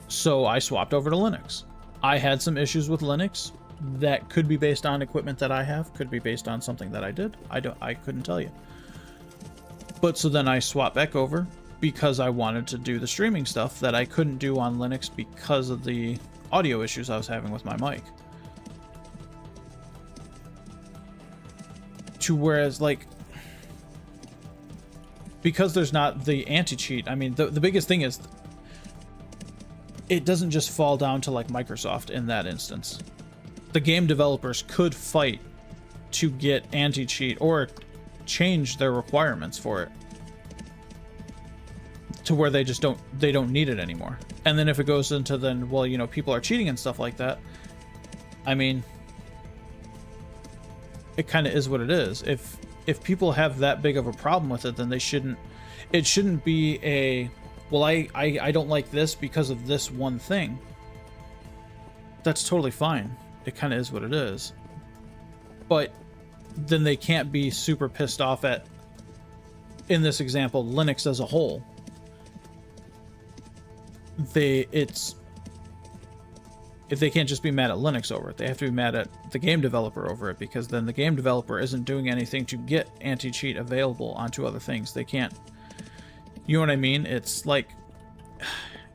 So I swapped over to Linux. I had some issues with Linux that could be based on equipment that I have, could be based on something that I did. I couldn't tell you. But so then I swapped back over because I wanted to do the streaming stuff that I couldn't do on Linux because of the audio issues I was having with my mic. To whereas, like, because there's not the anti-cheat, I mean, the biggest thing is it doesn't just fall down to like Microsoft in that instance. The game developers could fight to get anti-cheat or change their requirements for it to where they don't need it anymore. And then if it goes into then, well, you know, people are cheating and stuff like that, I mean, it kind of is what it is. If people have that big of a problem with it, then it shouldn't be a, well, I don't like this because of this one thing. That's totally fine. It kind of is what it is. But then they can't be super pissed off at, in this example, Linux as a whole. if they can't just be mad at Linux over it, they have to be mad at the game developer over it, because then the game developer isn't doing anything to get anti-cheat available onto other things. They can't, you know what I mean? It's like,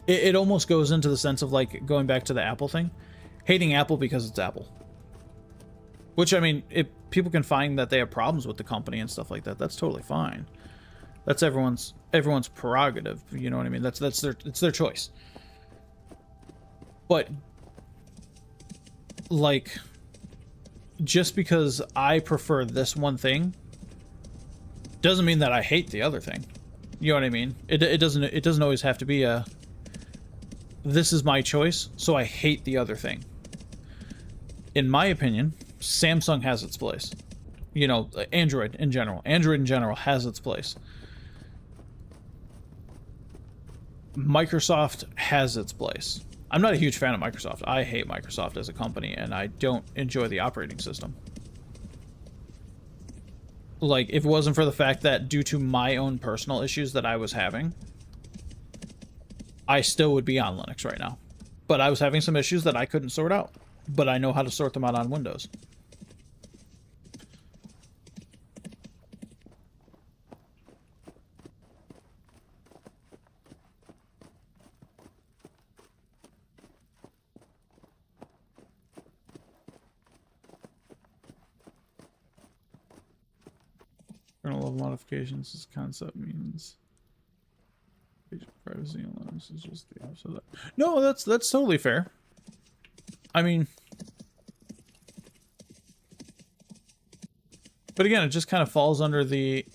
it almost goes into the sense of like going back to the Apple thing, hating Apple because it's Apple. Which, I mean, if people can find that they have problems with the company and stuff like that, that's totally fine. That's everyone's prerogative, you know what I mean? It's their choice. But like, just because I prefer this one thing doesn't mean that I hate the other thing. You know what I mean? It doesn't always have to be a, this is my choice, so I hate the other thing. In my opinion, Samsung has its place. You know, Android in general has its place. Microsoft has its place. I'm not a huge fan of Microsoft. I hate Microsoft as a company, and I don't enjoy the operating system. Like, if it wasn't for the fact that due to my own personal issues that I was having, I still would be on Linux right now. But I was having some issues that I couldn't sort out. But I know how to sort them out on Windows. Kernel level modifications, this concept means privacy and Linux is just the opposite of that. No, that's totally fair. I mean, but again, it just kind of falls under the,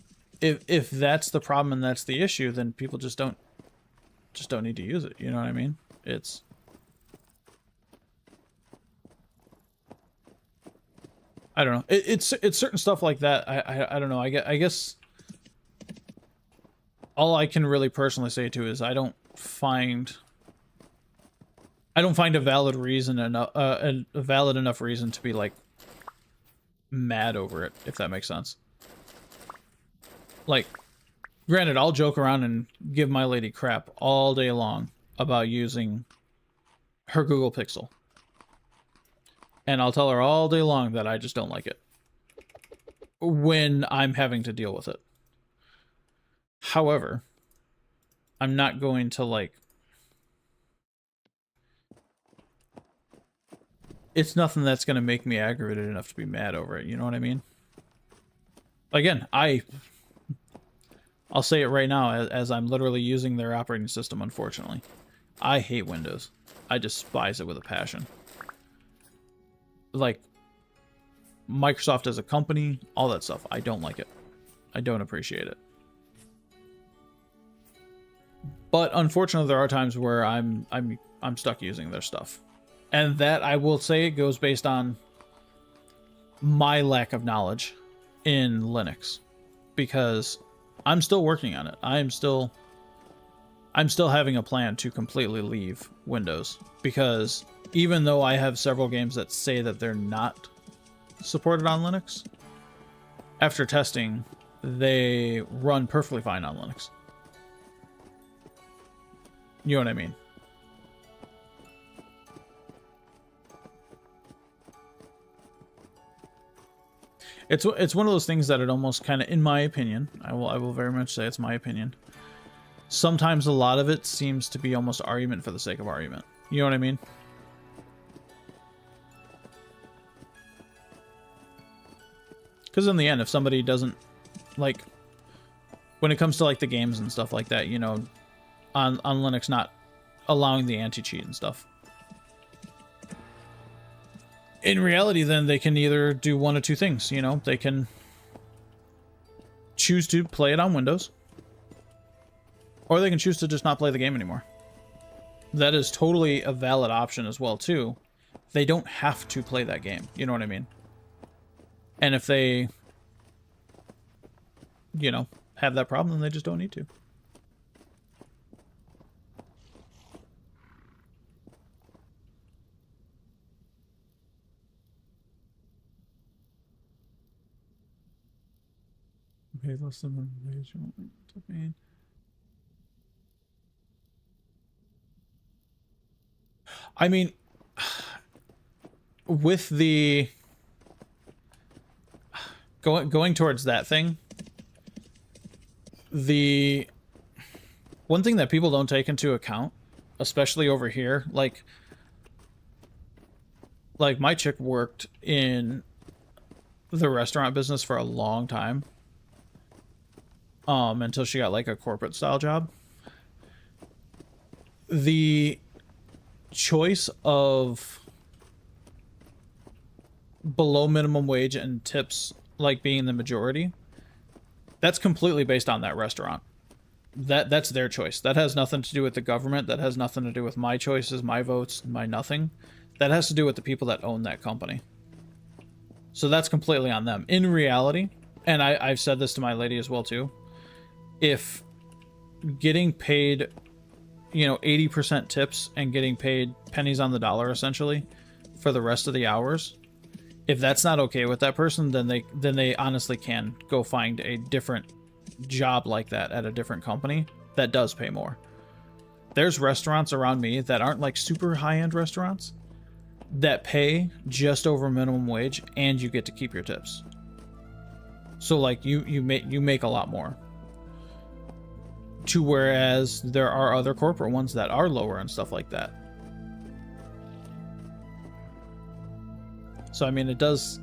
if that's the problem and that's the issue, then people just don't need to use it. You know what I mean? It's, I don't know. It's certain stuff like that. I don't know. I guess all I can really personally say too is I don't find a valid reason enough, a valid enough reason to be like mad over it, if that makes sense. Like, granted, I'll joke around and give my lady crap all day long about using her Google Pixel. And I'll tell her all day long that I just don't like it when I'm having to deal with it. However, I'm not going to, like, it's nothing that's going to make me aggravated enough to be mad over it, you know what I mean? Again, I'll say it right now, as I'm literally using their operating system, unfortunately. I hate Windows. I despise it with a passion. Like, Microsoft as a company, all that stuff, I don't like it. I don't appreciate it. But unfortunately, there are times where I'm stuck using their stuff. And that, I will say, goes based on my lack of knowledge in Linux, because I'm still working on it. I'm still having a plan to completely leave Windows, because even though I have several games that say that they're not supported on Linux, after testing, they run perfectly fine on Linux. You know what I mean? It's one of those things that it almost kind of, in my opinion, I will very much say it's my opinion, sometimes a lot of it seems to be almost argument for the sake of argument. You know what I mean? Because in the end, if somebody doesn't, like, when it comes to, like, the games and stuff like that, you know, on Linux not allowing the anti-cheat and stuff, in reality, then they can either do one of two things, you know? They can choose to play it on Windows, or they can choose to just not play the game anymore. That is totally a valid option as well, too. They don't have to play that game, you know what I mean? And if they, you know, have that problem, then they just don't need to. Okay, less than 1 page. I mean, with the going towards that thing, the one thing that people don't take into account, especially over here, like my chick worked in the restaurant business for a long time, until she got like a corporate style job. The choice of below minimum wage and tips like being the majority, that's completely based on that restaurant. That's their choice. That has nothing to do with the government. That has nothing to do with my choices, my votes, my nothing. That has to do with the people that own that company. So that's completely on them. In reality, and I've said this to my lady as well too, if getting paid, 80% tips and getting paid pennies on the dollar essentially for the rest of the hours, if that's not okay with that person, then they honestly can go find a different job like that at a different company that does pay more. There's restaurants around me that aren't like super high-end restaurants that pay just over minimum wage and you get to keep your tips. So like you make a lot more. To whereas there are other corporate ones that are lower and stuff like that. So I mean, it does.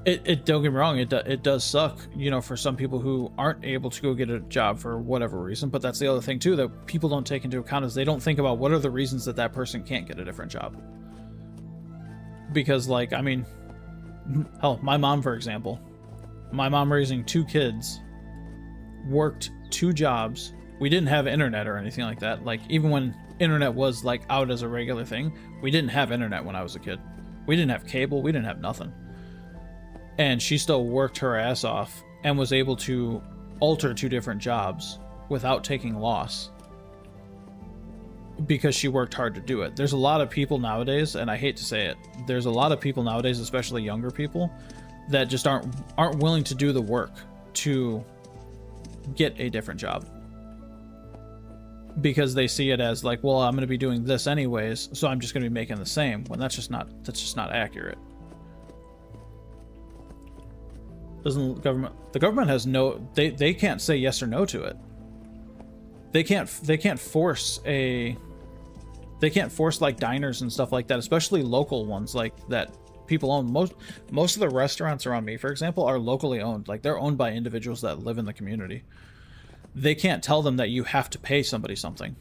It don't get me wrong. It does suck, for some people who aren't able to go get a job for whatever reason. But that's the other thing too that people don't take into account is they don't think about what are the reasons that person can't get a different job. Because like, I mean, hell, my mom, for example, my mom raising 2 kids, worked 2 jobs. We didn't have internet or anything like that. Like even when internet was like out as a regular thing, we didn't have internet when I was a kid. We didn't have cable. We didn't have nothing. And she still worked her ass off and was able to alter 2 different jobs without taking loss because she worked hard to do it. There's a lot of people nowadays, and I hate to say it, there's a lot of people nowadays, especially younger people, that just aren't willing to do the work to get a different job because they see it as like, well, I'm going to be doing this anyways, so I'm just going to be making the same, when that's just not accurate. Doesn't the government has no, they can't say yes or no to it. They can't force like diners and stuff like that, especially local ones like that people own. Most of the restaurants around me, for example, are locally owned. Like they're owned by individuals that live in the community. They can't tell them that you have to pay somebody something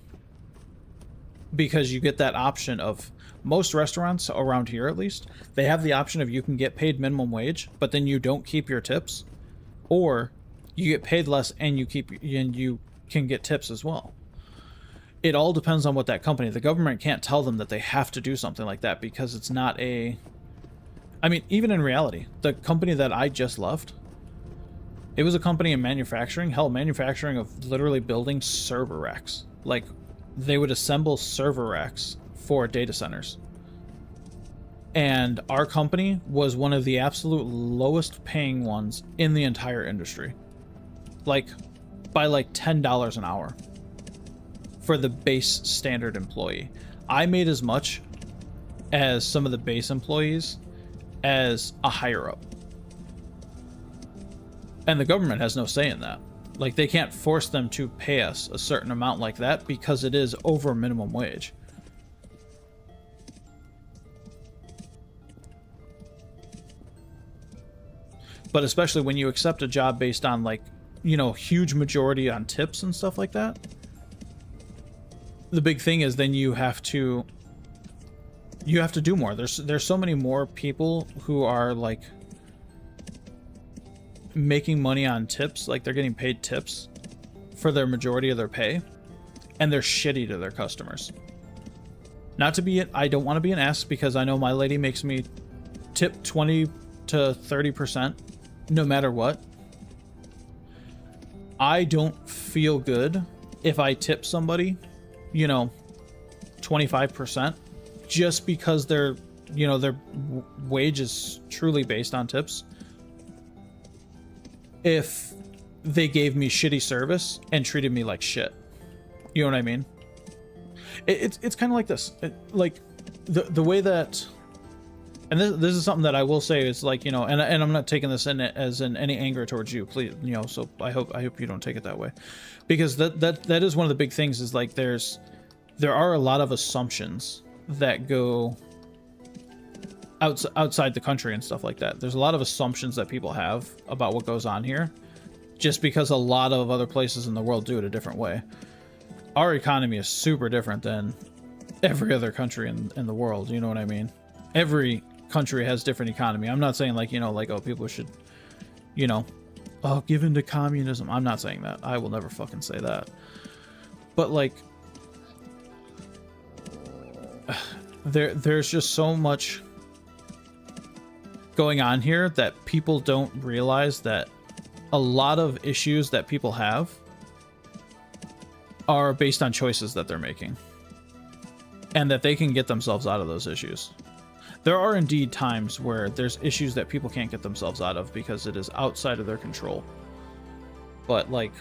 because you get that option of, most restaurants around here at least, they have the option of you can get paid minimum wage, but then you don't keep your tips, or you get paid less and you can get tips as well. It all depends on what that company, the government can't tell them that they have to do something like that because it's not I mean, even in reality, the company that I just left, it was a company in manufacturing, manufacturing of literally building server racks. Like they would assemble server racks for data centers. And our company was one of the absolute lowest paying ones in the entire industry. Like by like $10 an hour for the base standard employee. I made as much as some of the base employees as a higher up. And the government has no say in that. Like they can't force them to pay us a certain amount like that because it is over minimum wage. But especially when you accept a job based on like, huge majority on tips and stuff like that, the big thing is then you have to do more. There's so many more people who are like making money on tips, like they're getting paid tips for their majority of their pay, and they're shitty to their customers. Not to be, I don't want to be an ass because I know my lady makes me tip 20 to 30% no matter what. I don't feel good if I tip somebody, 25% just because their wage is truly based on tips. If they gave me shitty service and treated me like shit. You know what I mean? It's kind of like this, like the way that, and this is something that I will say is like, you know, and I'm not taking this in as in any anger towards you, please, you know, so I hope you don't take it that way, because that is one of the big things is like there are a lot of assumptions that go outside the country and stuff like that. There's a lot of assumptions that people have about what goes on here, just because a lot of other places in the world do it a different way. Our economy is super different than every other country in the world. You know what I mean? Every country has different economy. I'm not saying like, you know, like, oh, people should, you know, oh, give into communism. I'm not saying that. I will never fucking say that. But like, there's just so much going on here that people don't realize that a lot of issues that people have are based on choices that they're making, and that they can get themselves out of those issues. There are indeed times where there's issues that people can't get themselves out of because it is outside of their control. But like,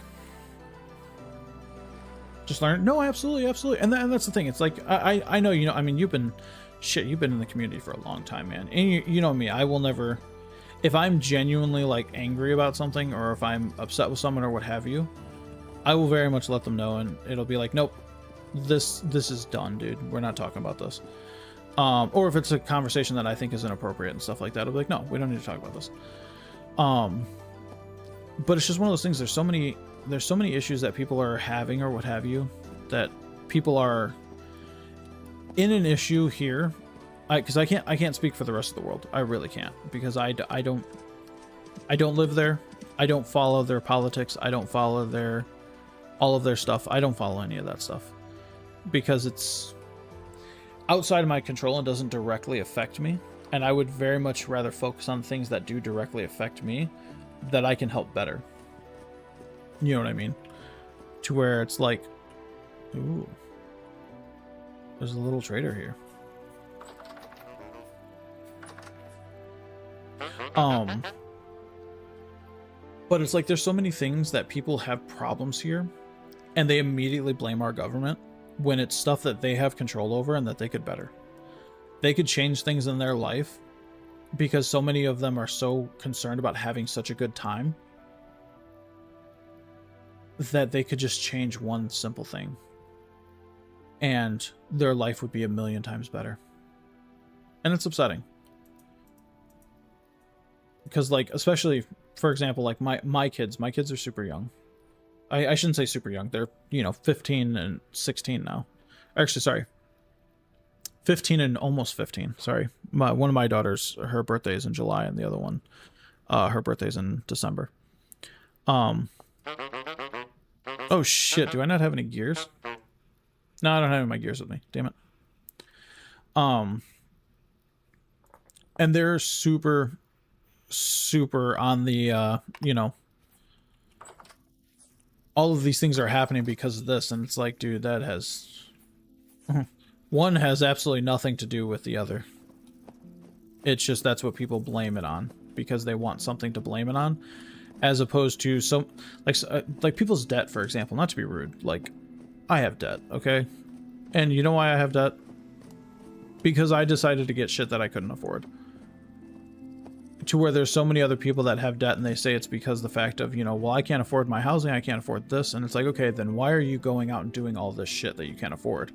just learn. No, absolutely, absolutely. And that's the thing. It's like, I know, you know, I mean, you've been in the community for a long time, man. And you know me, I will never, if I'm genuinely like angry about something, or if I'm upset with someone or what have you, I will very much let them know, and it'll be like, nope, this is done, dude. We're not talking about this. Or if it's a conversation that I think is inappropriate and stuff like that, I'll be like, no, we don't need to talk about this. But it's just one of those things. There's so many issues that people are having or what have you, that people are in an issue here. Because I can't speak for the rest of the world. I really can't, because I don't live there. I don't follow their politics. I don't follow all of their stuff. I don't follow any of that stuff, because it's outside of my control and doesn't directly affect me. And I would very much rather focus on things that do directly affect me, that I can help better. You know what I mean? To where it's like, ooh, there's a little trader here. But it's like, there's so many things that people have problems here, and they immediately blame our government, when it's stuff that they have control over and that they could better. They could change things in their life, because so many of them are so concerned about having such a good time that they could just change one simple thing, and their life would be a million times better. And it's upsetting. Because like, especially, for example, like my kids are super young. I shouldn't say super young. They're, you know, 15 and 16 now. Actually, sorry. 15 and almost 15. Sorry. One of my daughters, her birthday is in July, and the other one, her birthday's in December. Oh shit, do I not have any gears? No, I don't have any of my gears with me. Damn it. And they're super on the, you know, all of these things are happening because of this, and it's like, dude, that has one has absolutely nothing to do with the other. It's just that's what people blame it on, because they want something to blame it on, as opposed to some like people's debt, for example. Not to be rude, like, I have debt, okay? And you know why I have debt? Because I decided to get shit that I couldn't afford. To where there's so many other people that have debt, and they say it's because the fact of, you know, well, I can't afford my housing, I can't afford this. And it's like, okay, then why are you going out and doing all this shit that you can't afford?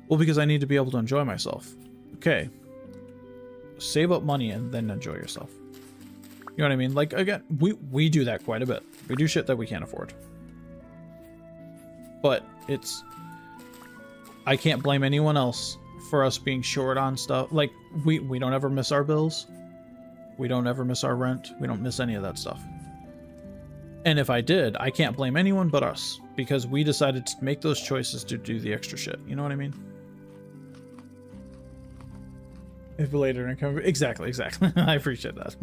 Well, because I need to be able to enjoy myself. Okay. Save up money and then enjoy yourself. You know what I mean? Like, again, we do that quite a bit. We do shit that we can't afford. But it's, I can't blame anyone else for us being short on stuff. Like, we don't ever miss our bills. We don't ever miss our rent. We don't miss any of that stuff. And if I did, I can't blame anyone but us, because we decided to make those choices to do the extra shit. You know what I mean? If later income. Exactly. I appreciate that.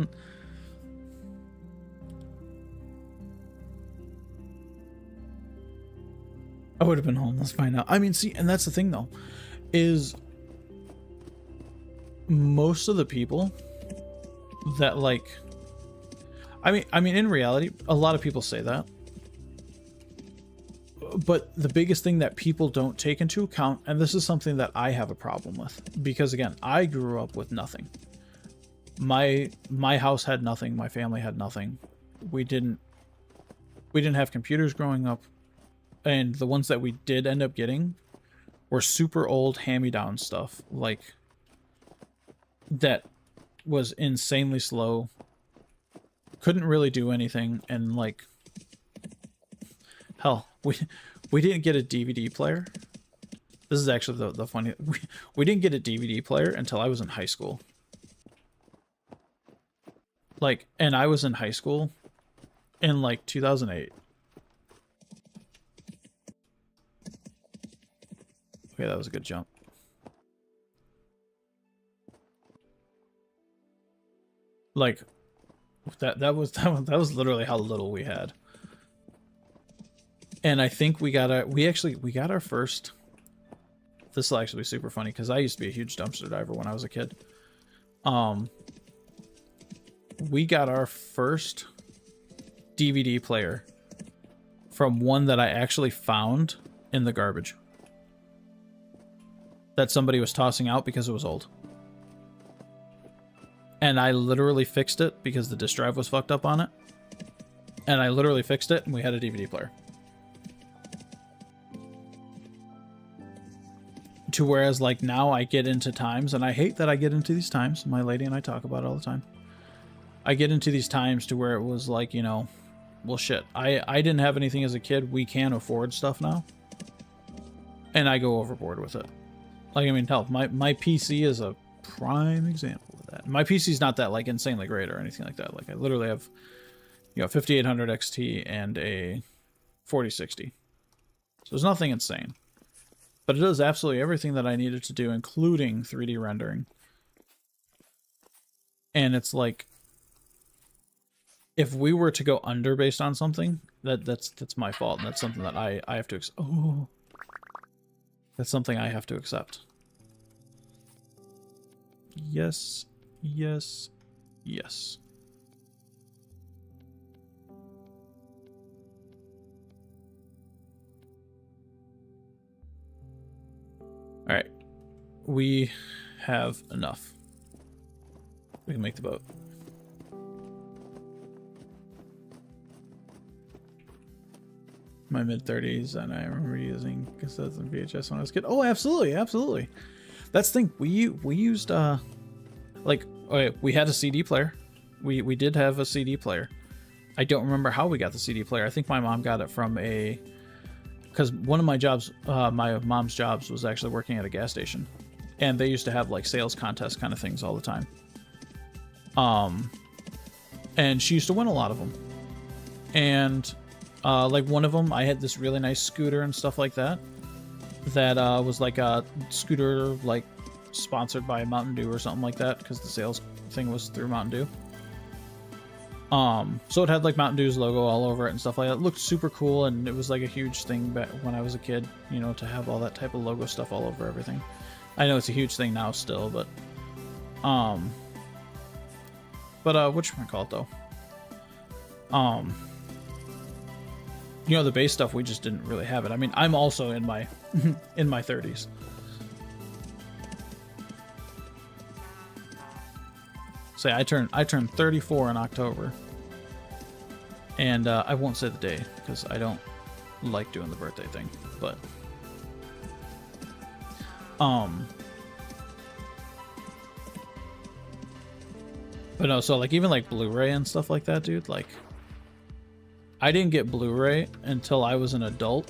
I would have been homeless by now. I mean, see, and that's the thing though, is most of the people that like, I mean, in reality, a lot of people say that, But the biggest thing that people don't take into account, and this is something that I have a problem with, because again, I grew up with nothing. My house had nothing. My family had nothing. We didn't have computers growing up, and the ones that we did end up getting were super old hand-me-down stuff, like that was insanely slow, couldn't really do anything, and like hell, we didn't get a DVD player. This is actually the funny, we didn't get a DVD player until I was in high school. Like, and I was in high school in like 2008. Okay, that was a good jump. Like, that was literally how little we had. And I think we got our first. This will actually be super funny because I used to be a huge dumpster diver when I was a kid. We got our first DVD player from one that I actually found in the garbage that somebody was tossing out because it was old. And I literally fixed it because the disk drive was fucked up on it. And I literally fixed it and we had a DVD player. To whereas like now I get into times, and I hate that I get into these times, my lady and I talk about it all the time. I get into these times to where it was like, you know, well shit, I didn't have anything as a kid. We can afford stuff now. And I go overboard with it. Like, I mean, hell, my PC is a prime example of that. My PC's not that like insanely great or anything like that. Like I literally have, you know, 5800 XT and a 4060. So there's nothing insane. But it does absolutely everything that I needed to do, including 3D rendering. And it's like, if we were to go under based on something, that's my fault. And that's something that I have to that's something I have to accept. Yes, yes, yes. All right, we have enough. We can make the boat. My mid-30s, and I remember using cassettes and VHS when I was a kid. Oh, absolutely, absolutely. That's the thing. We used like, okay, we had a CD player. We did have a CD player. I don't remember how we got the CD player. I think my mom got it from because one of my jobs, my mom's jobs, was actually working at a gas station, and they used to have like sales contest kind of things all the time. And she used to win a lot of them, and like one of them, I had this really nice scooter and stuff like that. That was like a scooter like sponsored by Mountain Dew or something like that, because the sales thing was through Mountain Dew. So it had like Mountain Dew's logo all over it and stuff like that. It looked super cool, and it was like a huge thing back when I was a kid, you know, to have all that type of logo stuff all over everything. I know it's a huge thing now still, but whatchamacallit though? You know, the base stuff, we just didn't really have it. I mean, I'm also in my in my 30s. Say, I turned 34 in October, and I won't say the day because I don't like doing the birthday thing. But no, so like even like Blu-ray and stuff like that, dude. Like, I didn't get Blu-ray until I was an adult,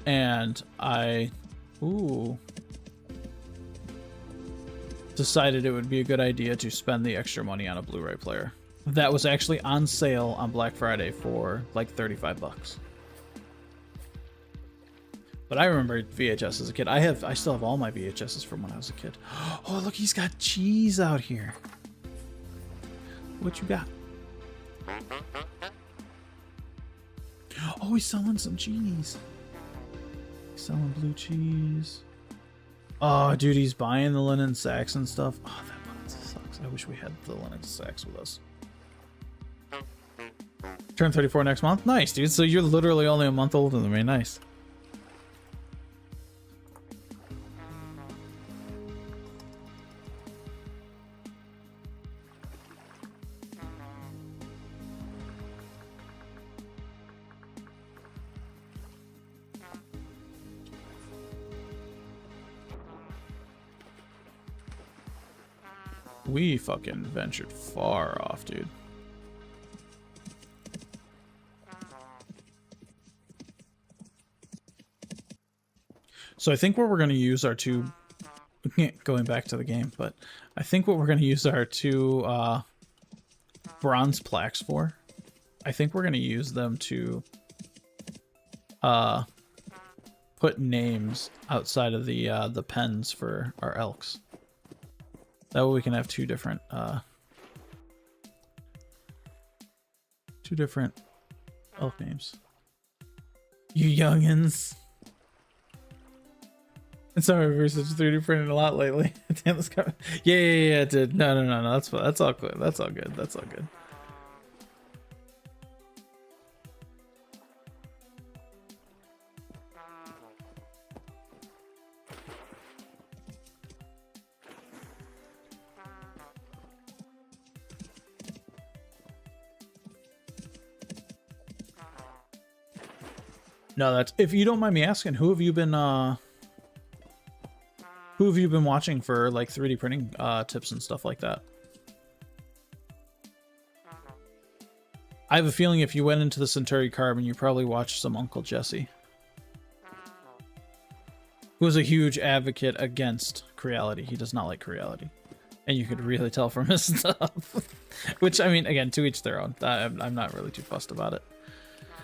and I decided it would be a good idea to spend the extra money on a Blu-ray player. That was actually on sale on Black Friday for like 35 bucks. But I remember VHS as a kid. I still have all my VHSs from when I was a kid. Oh, look, he's got cheese out here. What you got? Oh, he's selling some cheese. He's selling blue cheese. Oh, dude, he's buying the linen sacks and stuff. Oh, that sucks. I wish we had the linen sacks with us. Turn 34 next month. Nice, dude. So you're literally only a month older than me. Nice. We fucking ventured far off, dude. So I think what we're going to use our two, going back to the game, but I think what we're going to use our two bronze plaques for, I think we're going to use them to put names outside of the pens for our elks. That way we can have two different elk names. You youngins. And some of research 3D printed a lot lately. Damn, this guy. Yeah, it did. No. That's all good. That's all good. That's all good. No, that's, if you don't mind me asking, who have you been watching for like 3D printing tips and stuff like that? I have a feeling if you went into the Centauri Carbon, you probably watched some Uncle Jesse, who was a huge advocate against Creality. He does not like Creality, and you could really tell from his stuff. Which, I mean, again, to each their own. I'm not really too fussed about it.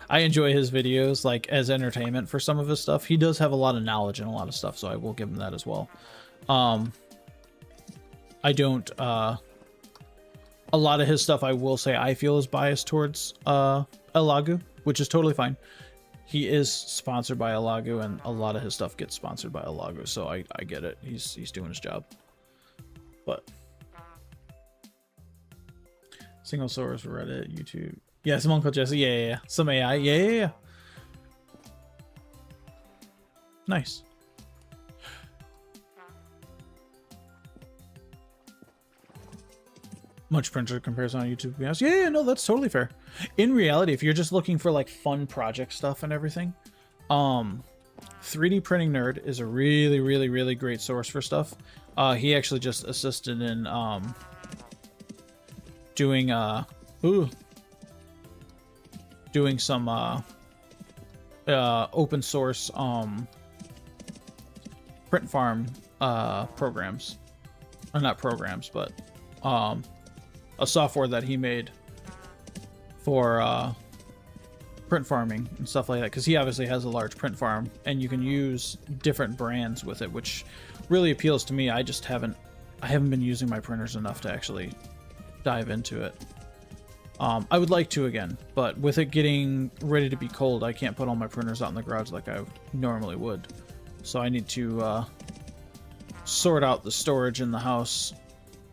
I enjoy his videos like as entertainment for some of his stuff. He does have a lot of knowledge and a lot of stuff, so I will give him that as well. I don't a lot of his stuff I will say I feel is biased towards Elagu, which is totally fine. He is sponsored by Elagu, and a lot of his stuff gets sponsored by Elagu, so I get it. He's doing his job. But single source, Reddit, YouTube. Yeah, some Uncle Jesse. Yeah. Some AI. Yeah. Nice. Much printer comparison on YouTube, to be honest. Yeah, no, that's totally fair. In reality, if you're just looking for like fun project stuff and everything, 3D Printing Nerd is a really great source for stuff. He actually just assisted in doing some open source print farm programs, or not programs, but a software that he made for print farming and stuff like that, because he obviously has a large print farm and you can use different brands with it, which really appeals to me. I haven't been using my printers enough to actually dive into it. I would like to again, but with it getting ready to be cold, I can't put all my printers out in the garage like I normally would. So I need to sort out the storage in the house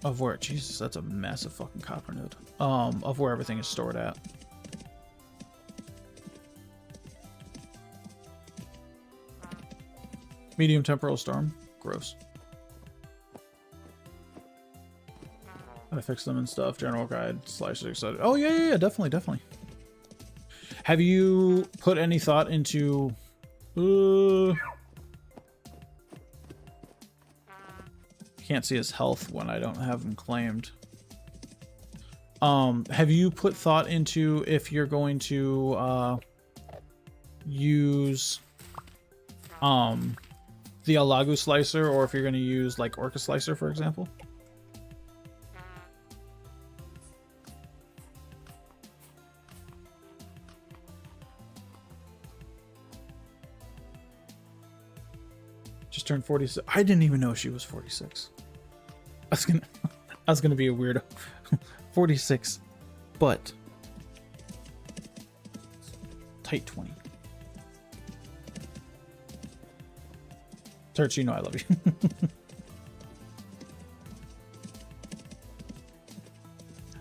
of where, Jesus, that's a massive fucking copper node, of where everything is stored at. Medium temporal storm, gross. How to fix them and stuff, general guide, slices, etc. Oh yeah, definitely. Have you put any thought into can't see his health when I don't have him claimed. Have you put thought into if you're going to use the Elagu slicer, or if you're going to use like Orca slicer, for example? Just turned 46. I didn't even know she was 46. I was gonna be a weirdo. 46, but tight 20. Torch, you know I love you.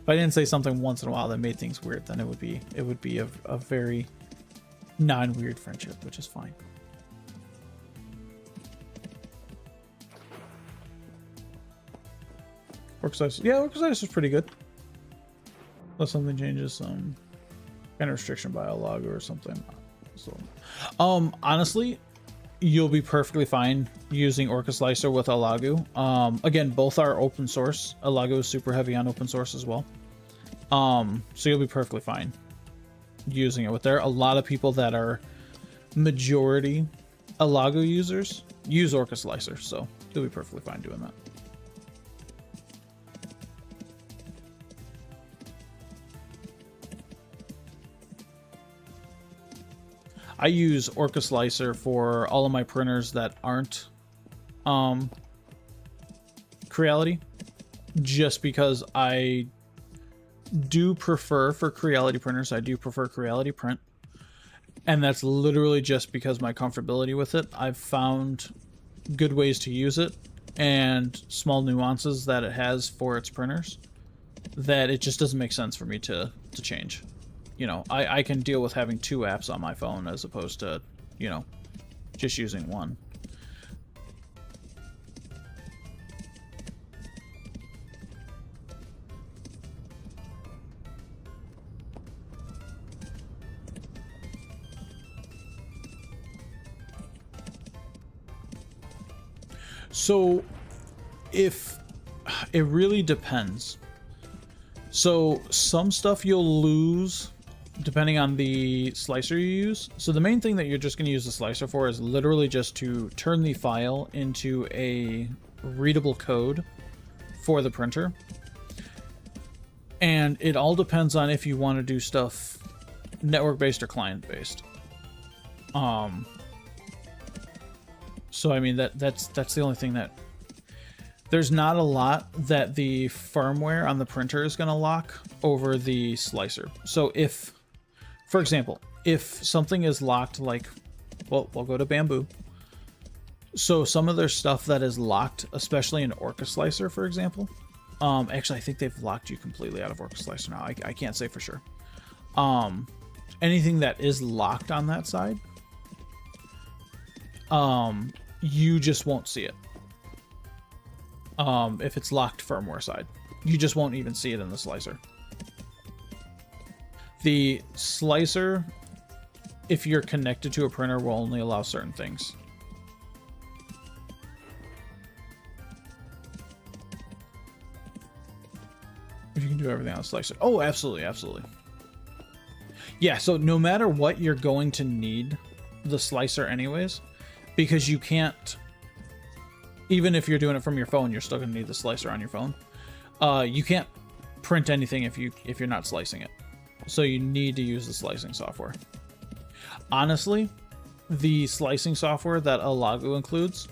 If I didn't say something once in a while that made things weird, then it would be a very non-weird friendship, which is fine. Work slice, yeah, work slice is pretty good. Unless something changes, some kind of restriction by a logger or something. So, honestly, you'll be perfectly fine using Orca Slicer with Alagu. Again, both are open source. Alagu is super heavy on open source as well. So you'll be perfectly fine using it with there. A lot of people that are majority Alagu users use Orca Slicer, so you'll be perfectly fine doing that. I use Orca Slicer for all of my printers that aren't Creality, just because I do prefer, for Creality printers, I do prefer Creality print. And that's literally just because my comfortability with it. I've found good ways to use it and small nuances that it has for its printers that it just doesn't make sense for me to change. You know, I can deal with having 2 apps on my phone as opposed to, you know, just using one. So, if it really depends. So, some stuff you'll lose depending on the slicer you use. So the main thing that you're just going to use the slicer for is literally just to turn the file into a readable code for the printer. And it all depends on if you want to do stuff network-based or client-based. So I mean that's the only thing that there's not a lot that the firmware on the printer is going to lock over the slicer. So if, for example, if something is locked, like, well, we'll go to Bamboo. So some of their stuff that is locked, especially in Orca Slicer, for example. Actually, I think they've locked you completely out of Orca Slicer now. I can't say for sure. Anything that is locked on that side, you just won't see it. If it's locked firmware side, you just won't even see it in the slicer. The slicer, if you're connected to a printer, will only allow certain things. If you can do everything on a slicer. Oh, absolutely, absolutely. Yeah, so no matter what, you're going to need the slicer anyways, because you can't, even if you're doing it from your phone, you're still going to need the slicer on your phone. You can't print anything if you're not slicing it. So you need to use the slicing software. Honestly, the slicing software that Alagu includes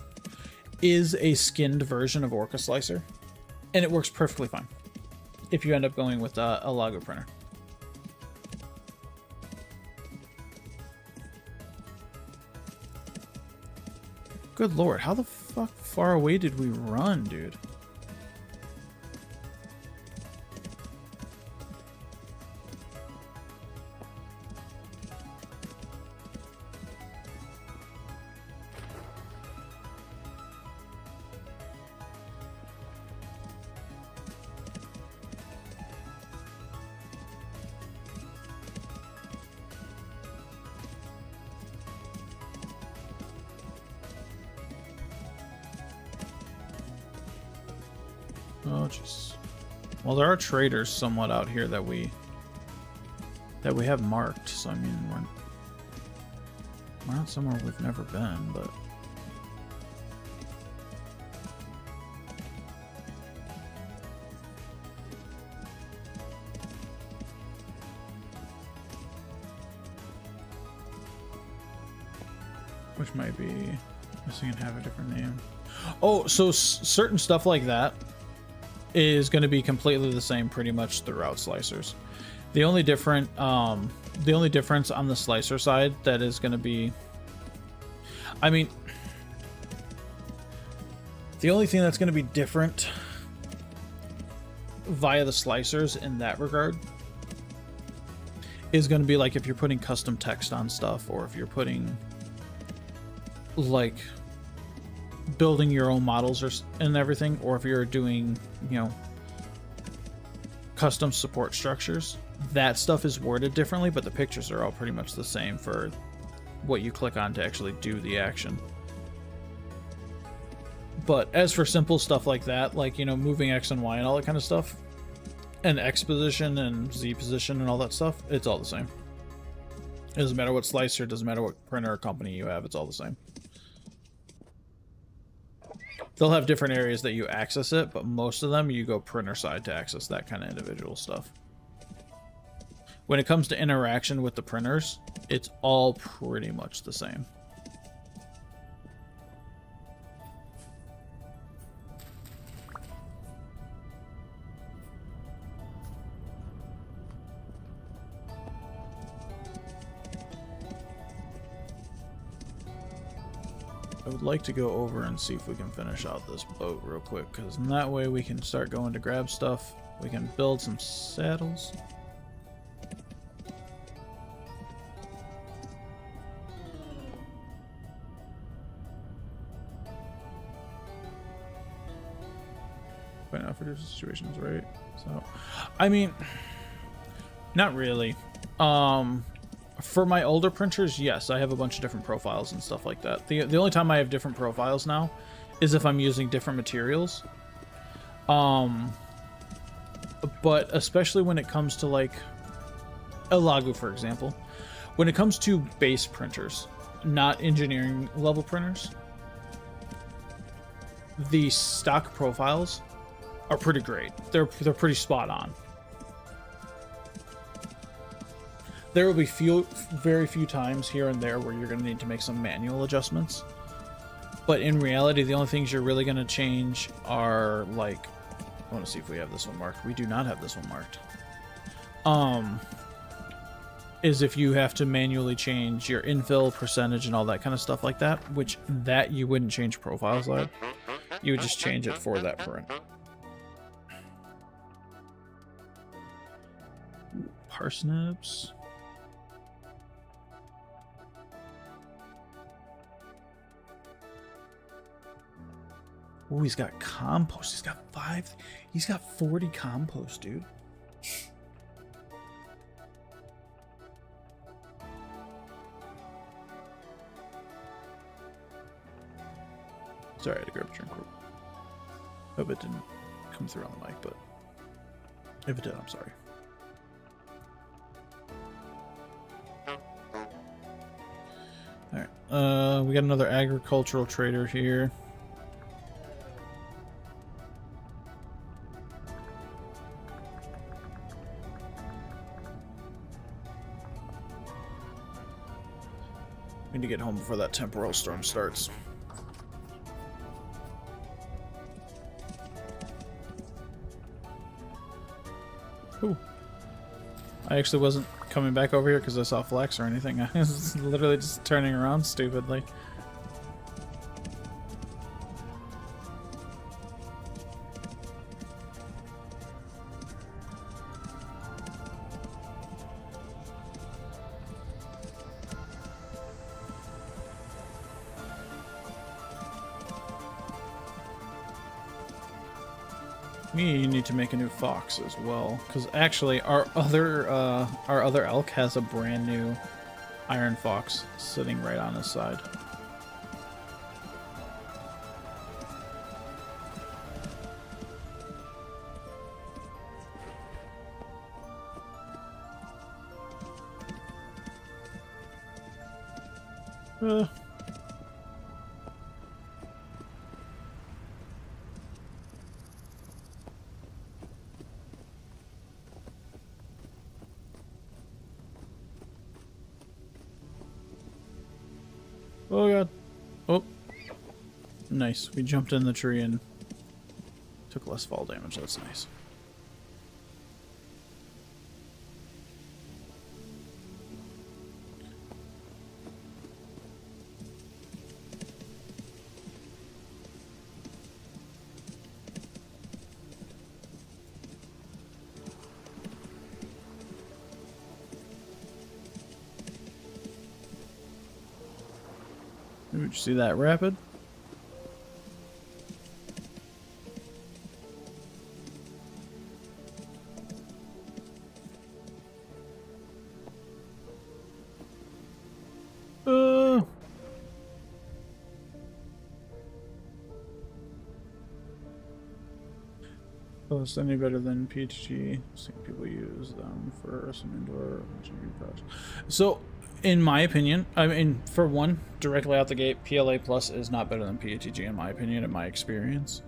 is a skinned version of Orca Slicer, and it works perfectly fine if you end up going with a Alagu printer. Good lord, how the fuck far away did we run, dude? Oh, jeez. Well, there are traders somewhat out here that we have marked. So I mean, we're not somewhere we've never been, but which might be missing and have a different name. Oh, so certain stuff like that is going to be completely the same pretty much throughout slicers. The only difference on the slicer side that is going to be, I mean, the only thing that's going to be different via the slicers in that regard is going to be like if you're putting custom text on stuff, or if you're putting like building your own models and everything, or if you're doing, you know, custom support structures. That stuff is worded differently, but the pictures are all pretty much the same for what you click on to actually do the action. But as for simple stuff like that, like, you know, moving X and Y and all that kind of stuff, and X position and Z position and all that stuff, it's all the same. It doesn't matter what slicer, it doesn't matter what printer or company you have, it's all the same. They'll have different areas that you access it, but most of them you go printer side to access that kind of individual stuff. When it comes to interaction with the printers, it's all pretty much the same. I would like to go over and see if we can finish out this boat real quick, because in that way we can start going to grab stuff. We can build some saddles. Point out for different situations, right? So, I mean, not really. For my older printers, yes, I have a bunch of different profiles and stuff like that. The only time I have different profiles now is if I'm using different materials. But especially when it comes to like a Lagu, for example, when it comes to base printers, not engineering level printers, the stock profiles are pretty great. They're pretty spot on. There will be very few times here and there where you're going to need to make some manual adjustments. But in reality, the only things you're really going to change are like, I want to see if we have this one marked. We do not have this one marked. Is if you have to manually change your infill percentage and all that kind of stuff like that, which that you wouldn't change profiles like. You would just change it for that print. Parsnips. Oh, he's got compost. He's got 40 compost, dude. Sorry, I had to grab a drink. Hope it didn't come through on the mic, but if it did, I'm sorry. Alright, we got another agricultural trader here. We need to get home before that temporal storm starts. Ooh. I actually wasn't coming back over here because I saw Flex or anything. I was literally just turning around stupidly. You need to make a new fox as well, because actually our other elk has a brand new iron fox sitting right on his side. Oh god. Oh. Nice. We jumped in the tree and took less fall damage. That's nice. Did you see that rapid? Oh, it's any better than PHG. Seeing people use them for some indoor GPU products. So, in my opinion, I mean, for one, directly out the gate, PLA Plus is not better than PHG in my opinion, in my experience.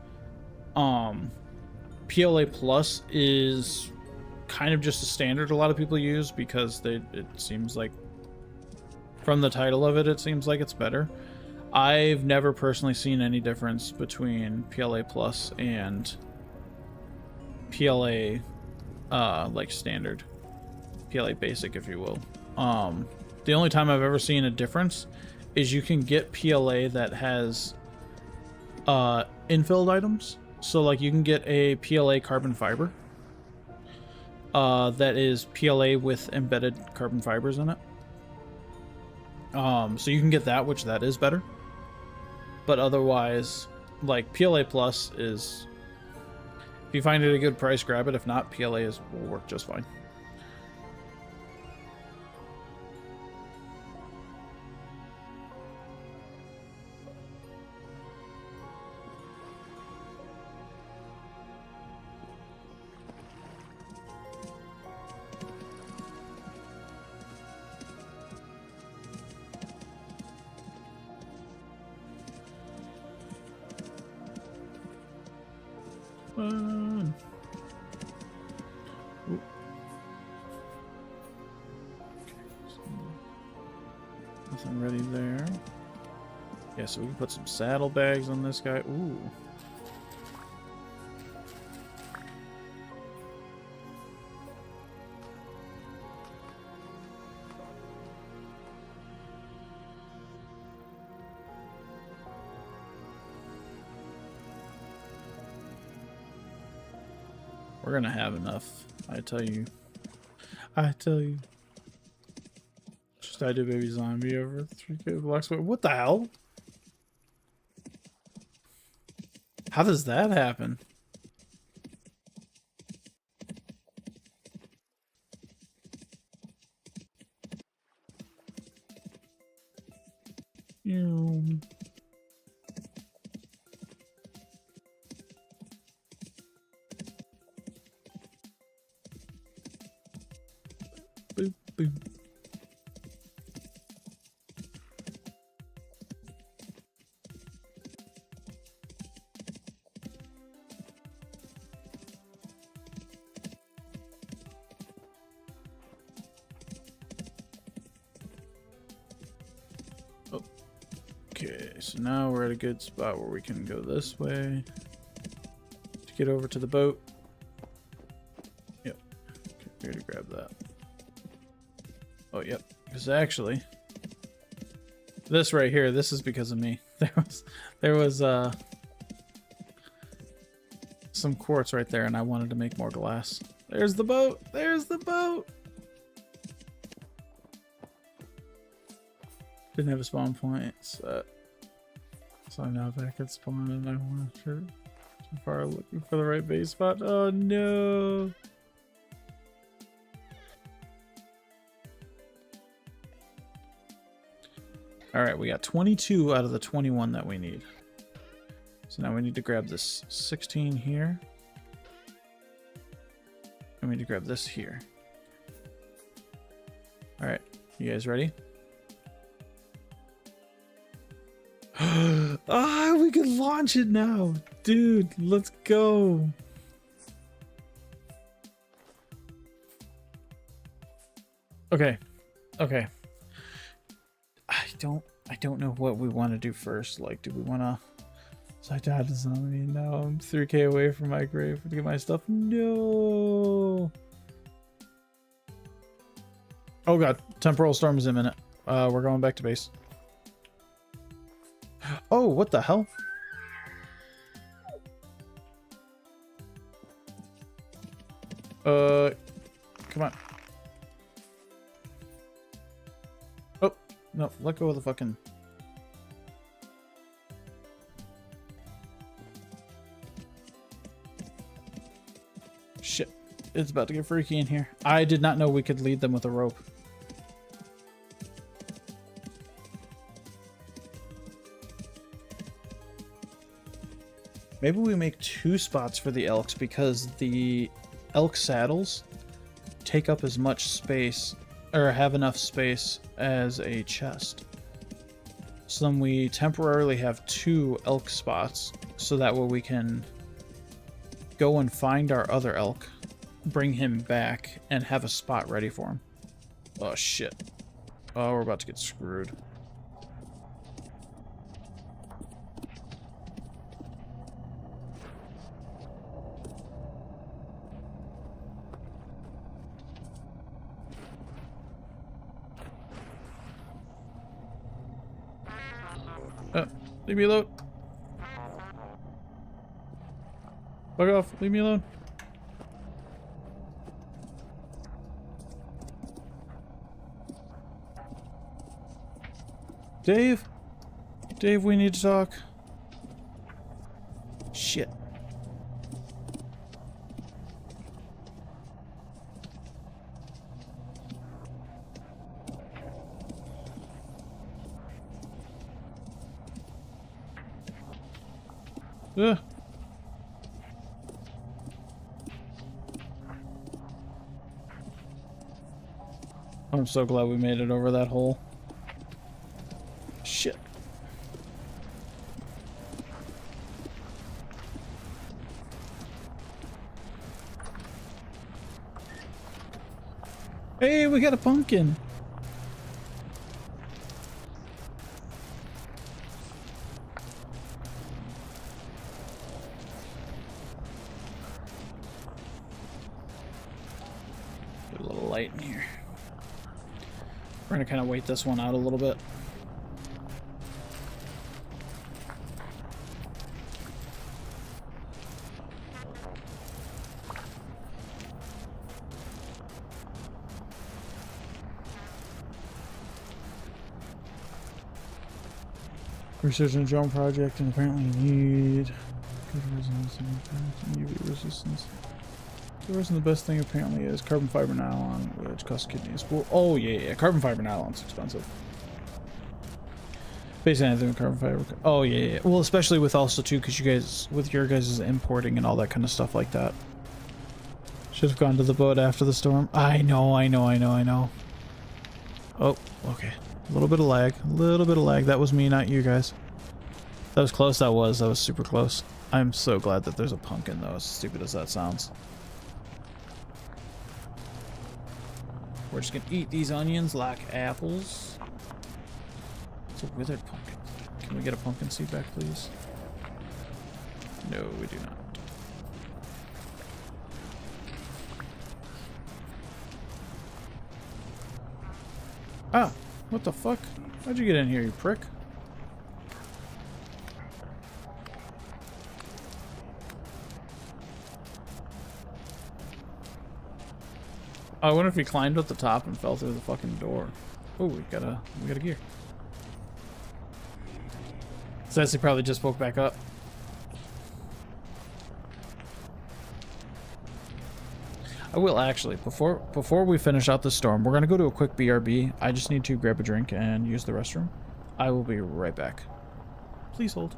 PLA Plus is kind of just a standard a lot of people use because it seems like, from the title of it, it seems like it's better. I've never personally seen any difference between PLA Plus and PLA like standard, PLA basic, if you will. The only time I've ever seen a difference is you can get PLA that has infilled items. So like you can get a PLA carbon fiber that is PLA with embedded carbon fibers in it. So you can get that, which that is better. But otherwise, like PLA Plus is, if you find it a good price, grab it. If not, PLA will work just fine. Nothing ready there. Yeah, so we can put some saddlebags on this guy. Ooh. We're gonna have enough, I tell you. I tell you. Just died to a baby zombie over 3K blocks. What the hell? How does that happen? Boop, boop. Okay, so now we're at a good spot where we can go this way to get over to the boat. Yep. Okay, here to grab that. Oh, yep. Because actually, this right here, this is because of me. There was some quartz right there, and I wanted to make more glass. There's the boat. There's the boat. Didn't have a spawn point, so I'm now back at spawn, and I want to too far looking for the right base spot. Oh no! All right, we got 22 out of the 21 that we need. So now we need to grab this 16 here, and we need to grab this here. All right, you guys ready? Ah, we can launch it now. Dude, let's go. Okay. Okay. I don't know what we want to do first. Like, do we want to... So I died to zombie. Now I'm 3K away from my grave to get my stuff. No. Oh god, temporal storm is imminent. We're going back to base. Oh, what the hell? Come on. Oh, no, let go of the fucking... Shit. It's about to get freaky in here. I did not know we could lead them with a rope. Maybe we make 2 spots for the elks because the elk saddles take up as much space or have enough space as a chest. So then we temporarily have 2 elk spots so that way we can go and find our other elk, bring him back, and have a spot ready for him. Oh shit. Oh, we're about to get screwed. Leave me alone. Fuck off. Leave me alone. Dave? Dave, we need to talk. Shit. Ugh. I'm so glad we made it over that hole. Shit. Hey, we got a pumpkin. Put a little light in here. We're gonna kind of wait this one out a little bit. Research and drone project, and apparently you need good resistance and UV resistance. The reason the best thing apparently is carbon fiber nylon, which costs kidneys. Well, oh yeah, carbon fiber nylon's expensive. Basically anything with carbon fiber. Oh yeah. Well, especially with also too, because you guys, with your guys' importing and all that kind of stuff like that. Should have gone to the boat after the storm. I know. Oh, okay. A little bit of lag. A little bit of lag. That was me, not you guys. That was close. That was super close. I'm so glad that there's a pumpkin though, as stupid as that sounds. We're just gonna eat these onions like apples. It's a withered pumpkin. Can we get a pumpkin seed back, please? No, we do not. Ah! What the fuck? How'd you get in here, you prick? I wonder if he climbed up the top and fell through the fucking door. Oh, we got a gear. Sassy probably just woke back up. I will actually, before we finish out the storm, we're gonna go to a quick BRB. I just need to grab a drink and use the restroom. I will be right back. Please hold.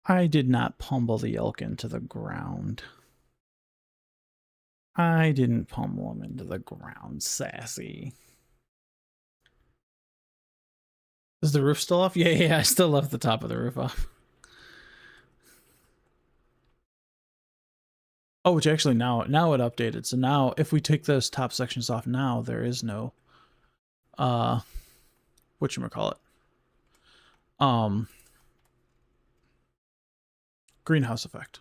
I did not pummel the elk into the ground. I didn't pummel him into the ground, sassy. Is the roof still off? Yeah, I still left the top of the roof off. Oh, which actually now it updated. So now if we take those top sections off now, there is no whatchamacallit? Greenhouse effect.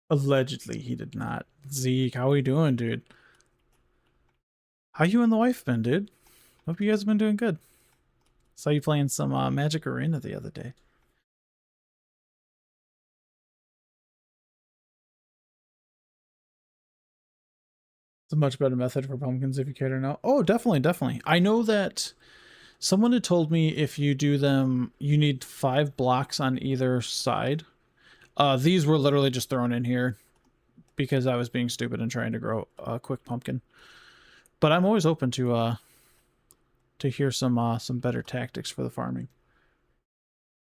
Allegedly, he did not. Zeke, how are we doing, dude? How you and the wife been, dude? Hope you guys have been doing good. Saw you playing some Magic Arena the other day. It's a much better method for pumpkins if you care to know. Oh, definitely, definitely. I know that someone had told me if you do them, you need 5 blocks on either side. These were literally just thrown in here because I was being stupid and trying to grow a quick pumpkin. But I'm always open to hear some better tactics for the farming.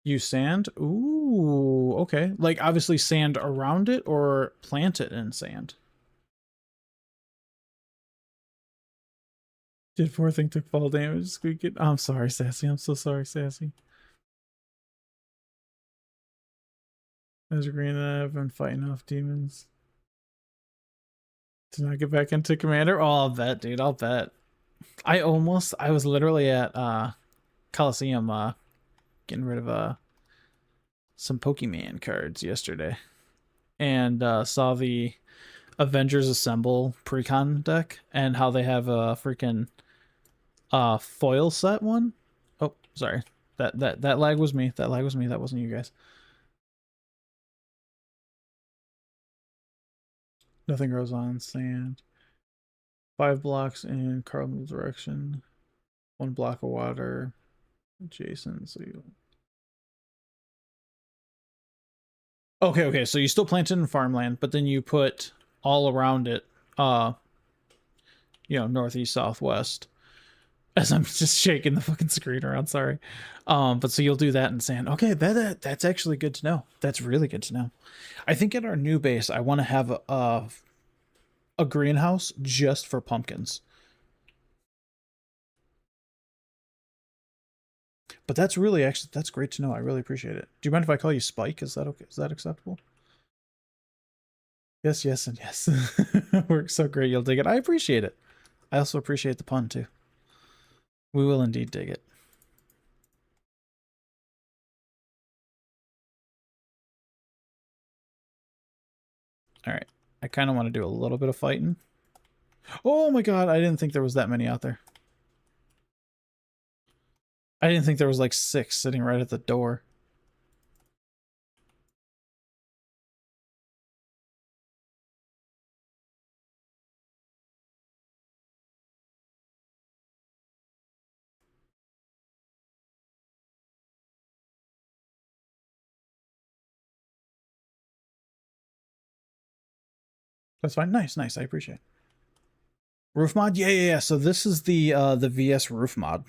Use sand? Ooh, okay. Like obviously sand around it or plant it in sand. Did poor thing took fall damage. Squeak it. I'm sorry, Sassy. I'm so sorry, Sassy. As green, I've been fighting off demons. Did not get back into Commander? Oh, I'll bet, dude. I'll bet. I was literally at Coliseum getting rid of some Pokemon cards yesterday. And saw the Avengers Assemble Precon deck and how they have a freaking foil set one. Oh, sorry. That lag was me. That lag was me. That wasn't you guys. Nothing grows on sand. 5 blocks in cardinal direction. 1 block of water adjacent. So you. Okay. So you still plant it in farmland, but then you put all around it, northeast, southwest. As I'm just shaking the fucking screen around, sorry. But so you'll do that in sand. Okay, that's actually good to know. That's really good to know. I think at our new base, I want to have a greenhouse just for pumpkins. But that's great to know. I really appreciate it. Do you mind if I call you Spike? Is that okay? Is that acceptable? Yes, and yes. Works so great. You'll dig it. I appreciate it. I also appreciate the pun too. We will indeed dig it. All right. I kind of want to do a little bit of fighting. Oh my god, I didn't think there was that many out there. I didn't think there was like 6 sitting right at the door. That's fine. Nice. I appreciate it. Roof mod? Yeah. So this is the VS roof mod.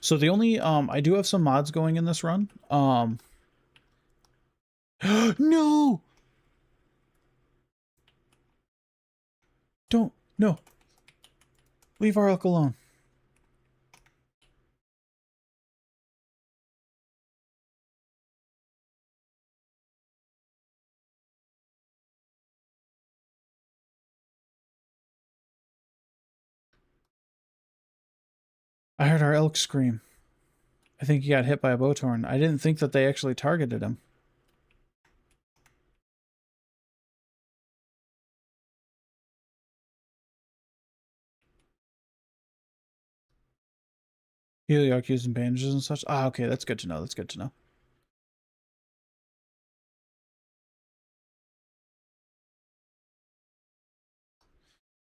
So the only I do have some mods going in this run. No. No. Leave our elk alone. I heard our elk scream. I think he got hit by a bowtorn. I didn't think that they actually targeted him. Heliarch using bandages and such. Ah, okay, that's good to know. That's good to know.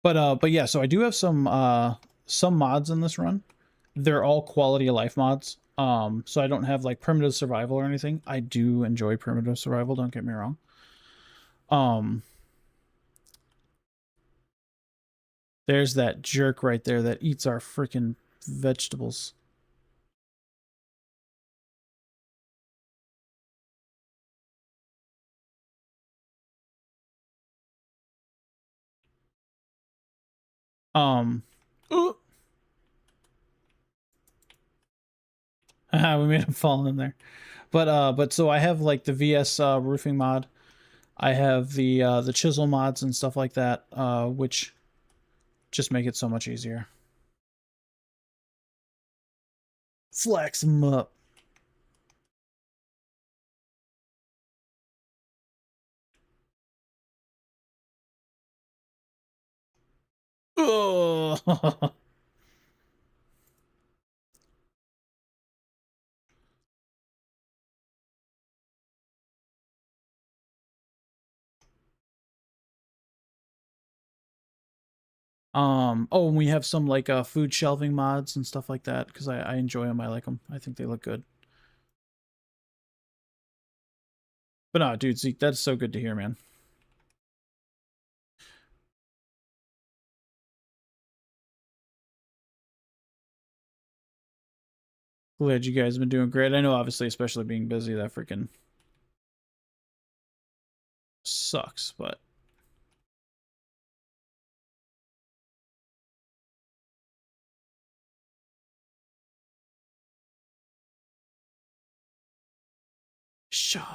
But yeah, so I do have some mods in this run. They're all quality of life mods. So I don't have like primitive survival or anything. I do enjoy primitive survival, don't get me wrong. There's that jerk right there that eats our freaking vegetables. Ooh. We made him fall in there. But so I have like the VS roofing mod. I have the chisel mods and stuff like that, which just make it so much easier. Flex them up. Oh. Oh, and we have some like food shelving mods and stuff like that because I enjoy them. I like them. I think they look good. But no, dude, Zeke, that's so good to hear, man. Glad you guys have been doing great. I know, obviously, especially being busy, that freaking sucks, but Shaw.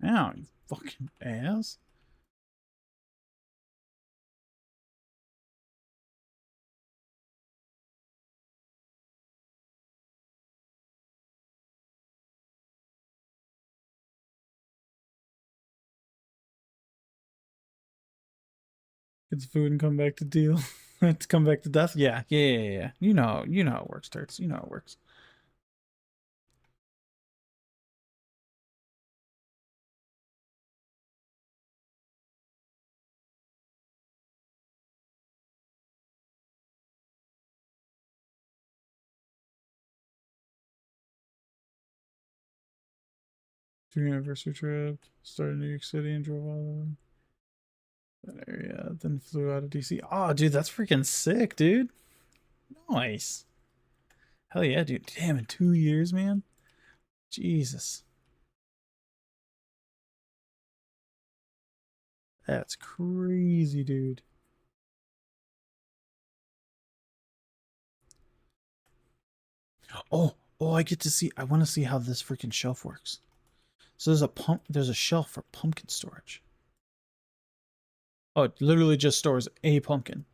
Ow, you fucking ass. Get the food and come back to deal. To come back to death? Yeah. You know how it works, Turts. You know how it works. Anniversary trip. Started in New York City and drove all that area. Then flew out of DC. Oh, dude, that's freaking sick, dude. Nice. Hell yeah, dude. Damn, in 2 years, man. Jesus. That's crazy, dude. Oh, I get to see. I want to see how this freaking shelf works. So there's a shelf for pumpkin storage. Oh, it literally just stores a pumpkin.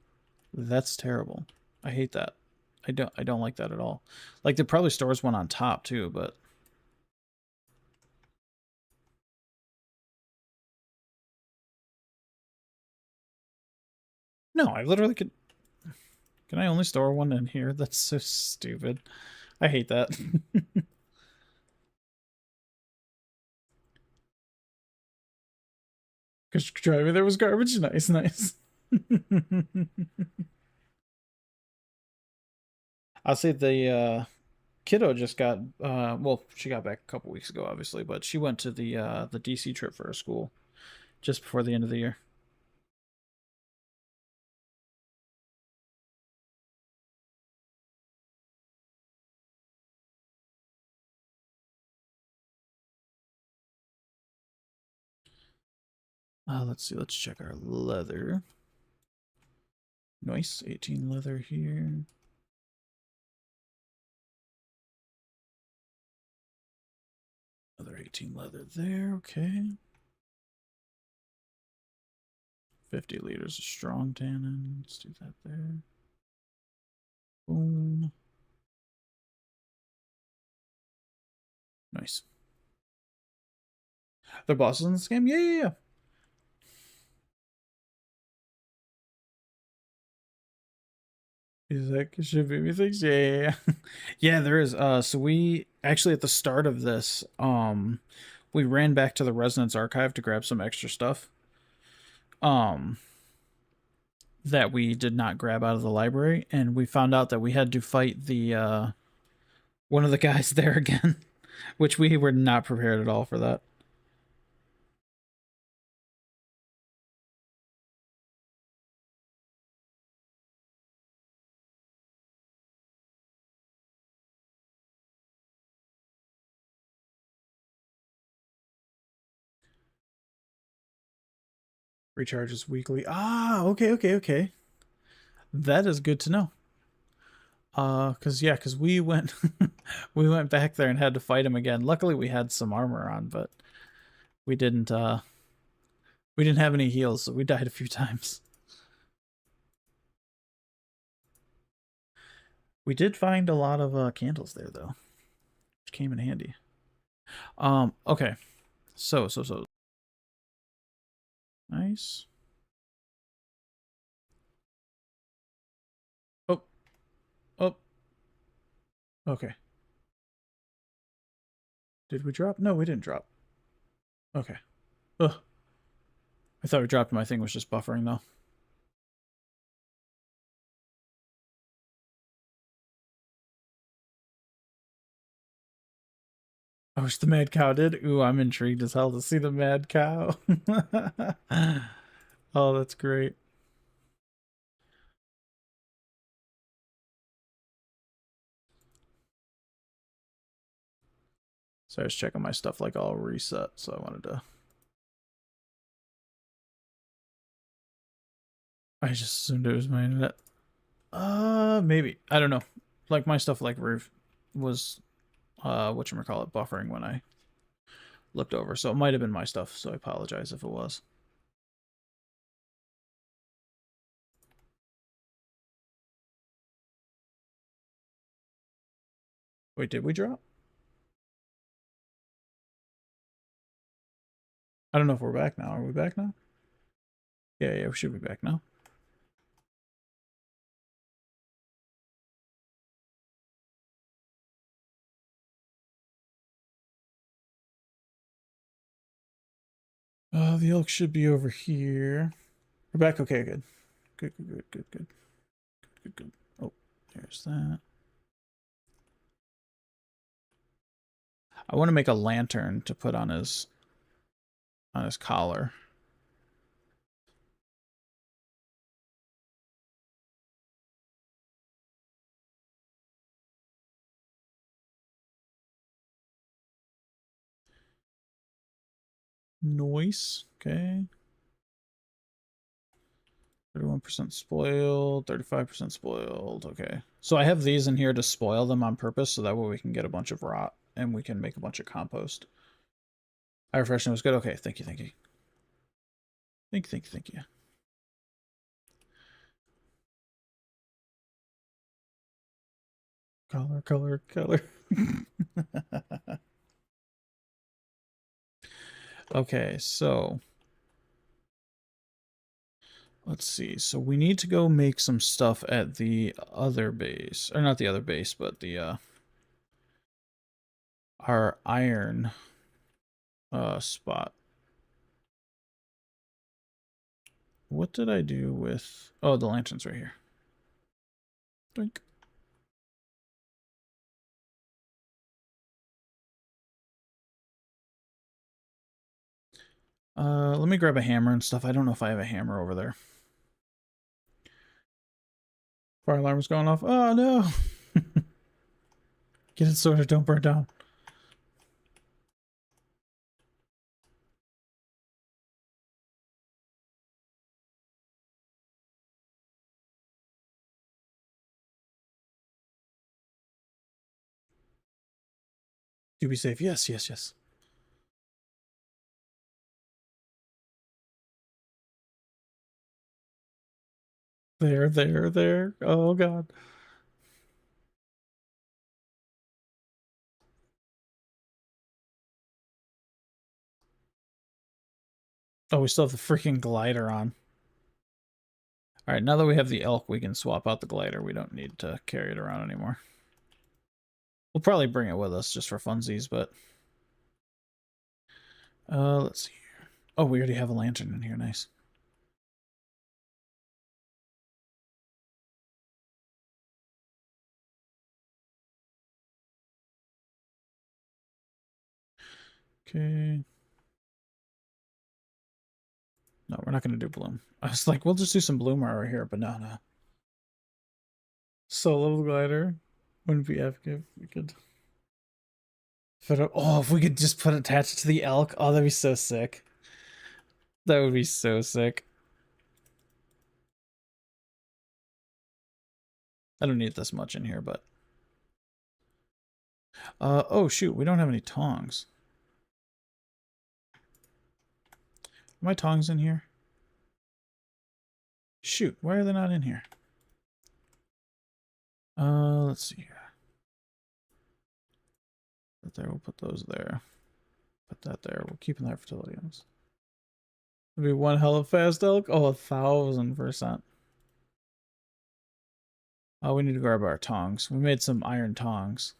That's terrible. I hate that. I don't like that at all. Like there probably stores one on top too, but no, I literally could. Can I only store one in here? That's so stupid. I hate that. Because driving there was garbage. Nice. I'll say the kiddo just got well, she got back a couple weeks ago, obviously, but she went to the DC trip for her school just before the end of the year. Let's see. Let's check our leather. Nice, 18 leather here. Another 18 leather there. Okay. 50 liters of strong tannin. Let's do that there. Boom. Nice. They're bosses in this game? Yeah. Is that should be things? Yeah. Yeah, there is. So we actually at the start of this, we ran back to the Resonance Archive to grab some extra stuff. That we did not grab out of the library, and we found out that we had to fight the one of the guys there again, which we were not prepared at all for that. Recharges weekly. Ah, okay. That is good to know. Cause we went we went back there and had to fight him again. Luckily we had some armor on, but we didn't have any heals, so we died a few times. We did find a lot of candles there though, which came in handy. Okay. So nice. Oh. Oh. Okay. Did we drop? No, we didn't drop. Okay. Ugh. I thought we dropped. My thing was just buffering though. I wish the mad cow did. Ooh, I'm intrigued as hell to see the mad cow. Oh, that's great. So I was checking my stuff like all reset, so I wanted to. I just assumed it was my internet. Maybe. I don't know. Like my stuff like roof was whatchamacallit buffering when I looked over. So it might have been my stuff, so I apologize if it was. Wait, did we drop? I don't know if we're back now. Are we back now? Yeah, we should be back now. The elk should be over here. We're back. Okay, good. Good. Oh, there's that. I want to make a lantern to put on his collar. Noise. Okay. 31% spoiled, 35% spoiled. Okay. So I have these in here to spoil them on purpose so that way we can get a bunch of rot and we can make a bunch of compost. I refreshed and it was good. Okay, thank you. Thank you. Color. Okay, so let's see. So we need to go make some stuff at the other base. Or not the other base, but the our iron spot. What did I do with... Oh, the lantern's right here. Doink. Let me grab a hammer and stuff. I don't know if I have a hammer over there. Fire alarm is going off. Oh, no. Get it sorted. Don't burn down. Do be safe. Yes. There. Oh, God. Oh, we still have the freaking glider on. All right, now that we have the elk, we can swap out the glider. We don't need to carry it around anymore. We'll probably bring it with us just for funsies, but... Let's see here. Oh, we already have a lantern in here. Nice. Okay. No, we're not going to do bloom. I was like, we'll just do some bloom right here, but no, no. Solo glider wouldn't be epic. We could fit up. Oh, if we could just put attach it to the elk. Oh, that'd be so sick. That would be so sick. I don't need this much in here, but oh shoot, we don't have any tongs. Are my tongs in here? Shoot, why are they not in here? Let's see here. Put there, we'll put those there. Put that there. We're keeping that fertility items. It'll be one hell of fast elk. Oh, 1,000%. Oh, we need to grab our tongs. We made some iron tongs.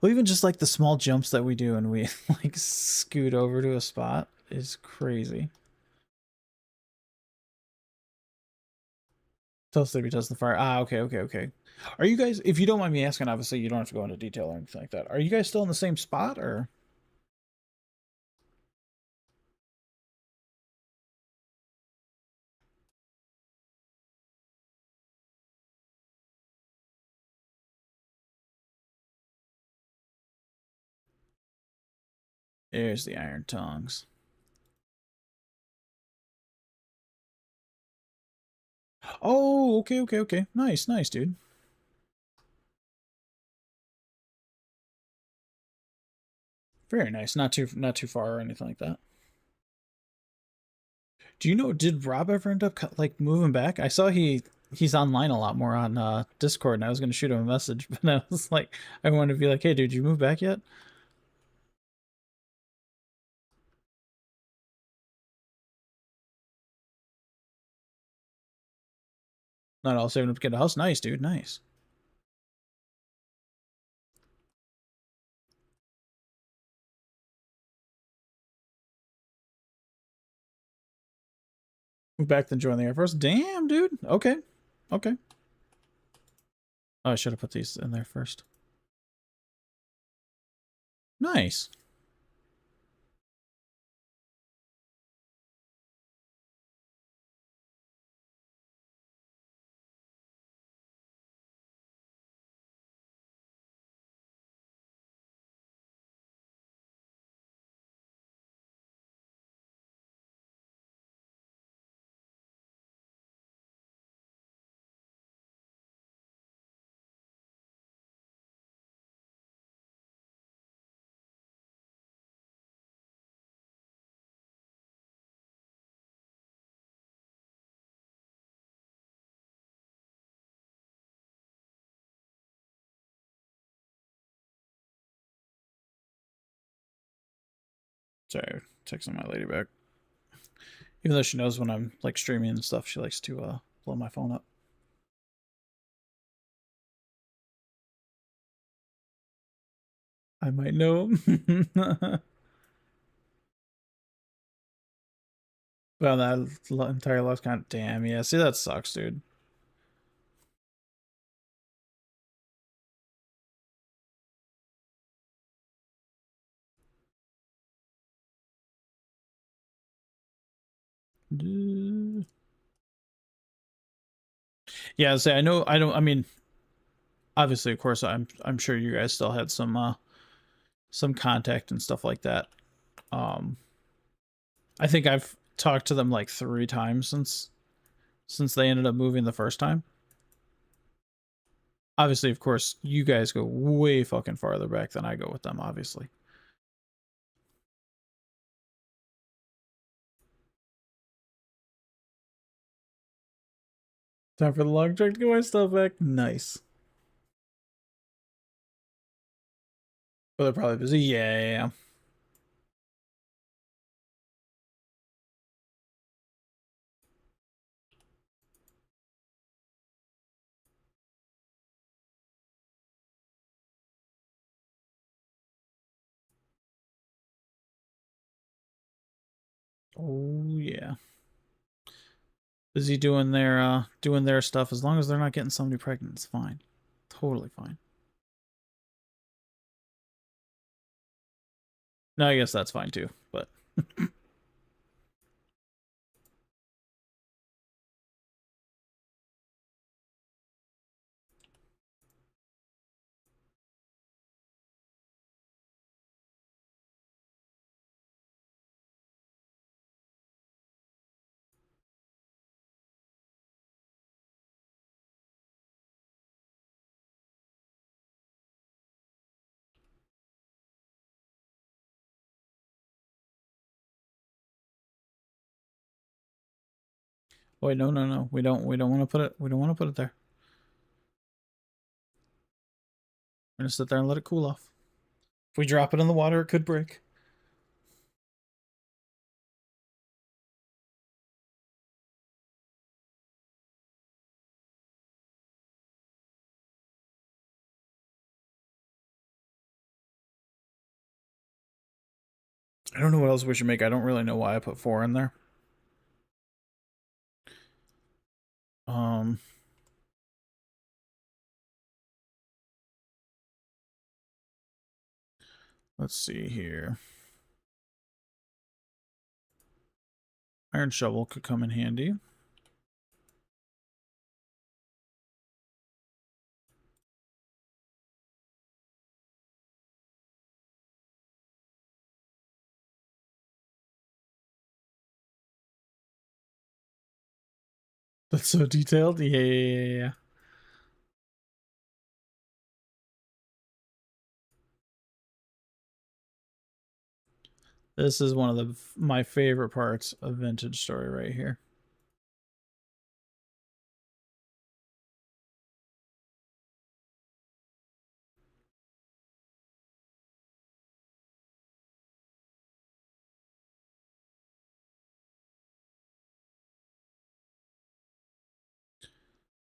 Well, even just like the small jumps that we do and we like scoot over to a spot is crazy. Tell Sleepy does the fire. Ah, okay, okay, okay. Are you guys, if you don't mind me asking, obviously you don't have to go into detail or anything like that. Are you guys still in the same spot or? There's the iron tongs. Oh, okay, okay, okay. Nice, nice, dude. Very nice. Not too far or anything like that. Do you know, did Rob ever end up like moving back? I saw he's online a lot more on Discord, and I was gonna shoot him a message, but I was like, I wanted to be like, hey, dude, you move back yet? Not all saving up to get a house. Nice, dude. Nice. Move back, then join the Air Force. Damn, dude. Okay. Okay. Oh, I should have put these in there first. Nice. Sorry, texting my lady back. Even though she knows when I'm like streaming and stuff, she likes to blow my phone up. I might know. Well, that entire lost count. Damn, yeah. See, that sucks, dude. Yeah, say I know. I don't. I mean, obviously, of course, I'm sure you guys still had some contact and stuff like that. Um, I think I've talked to them like 3 times since they ended up moving the first time. Obviously, of course, you guys go way fucking farther back than I go with them, obviously. Time for the long trek to get my stuff back. Nice. Well, they're probably busy. Yeah, yeah, yeah. Oh yeah. Busy doing their stuff. As long as they're not getting somebody pregnant, it's fine. Totally fine. No, I guess that's fine too, but wait, no. We don't want to put it there. We're gonna sit there and let it cool off. If we drop it in the water, it could break. I don't know what else we should make. I don't really know why I put 4 in there. Um, let's see here. Iron shovel could come in handy. That's so detailed. Yeah. This is one of my favorite parts of Vintage Story right here.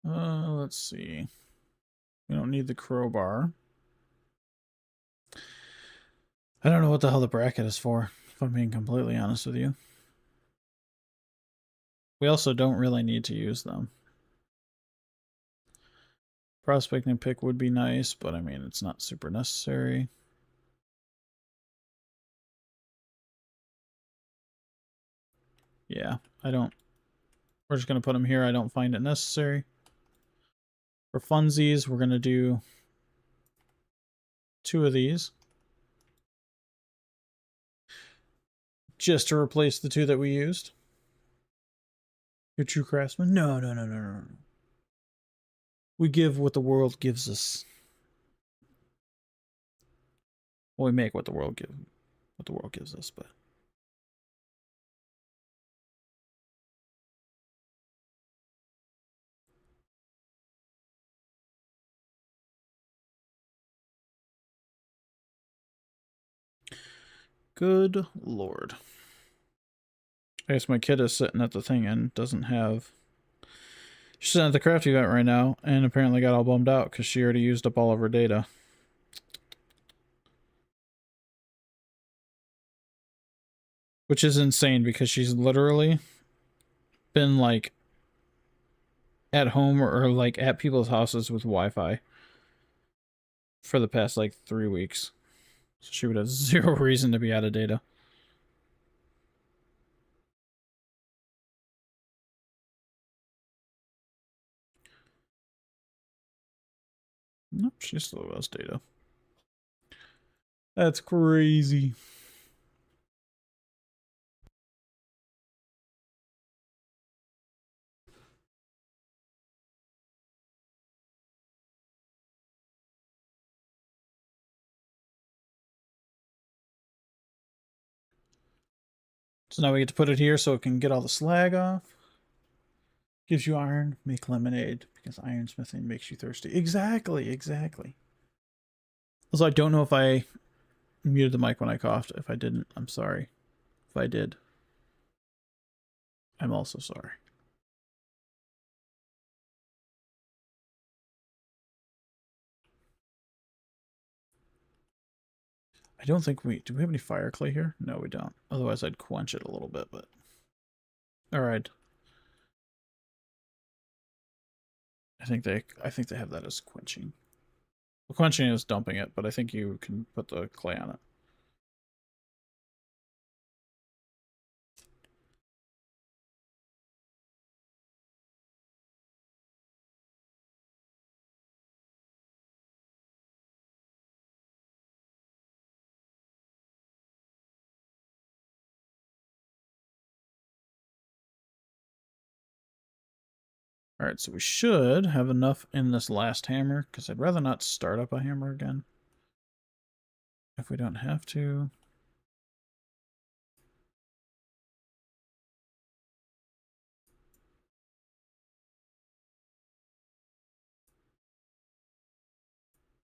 Let's see. We don't need the crowbar. I don't know what the hell the bracket is for, if I'm being completely honest with you. We also don't really need to use them. Prospecting pick would be nice, but I mean, it's not super necessary. Yeah, I don't. We're just going to put them here. I don't find it necessary. For funsies, we're going to do 2 of these. Just to replace the 2 that we used. Your true craftsman? No. We give what the world gives us. Well, we make what the world gives us, but good lord. I guess my kid is sitting at the thing and doesn't have... She's sitting at the crafty event right now and apparently got all bummed out because she already used up all of her data. Which is insane because she's literally been like at home or like at people's houses with Wi-Fi for the past like 3 weeks. So she would have 0 reason to be out of data. Nope, she still has data. That's crazy. So now we get to put it here so it can get all the slag off. Gives you iron, make lemonade, because ironsmithing makes you thirsty. Exactly. Also, I don't know if I muted the mic when I coughed. If I didn't, I'm sorry. If I did, I'm also sorry. I don't think do we have any fire clay here? No, we don't. Otherwise, I'd quench it a little bit, but All right. I think they have that as quenching. Well, quenching is dumping it, but I think you can put the clay on it. All right, so we should have enough in this last hammer, because I'd rather not start up a hammer again. If we don't have to.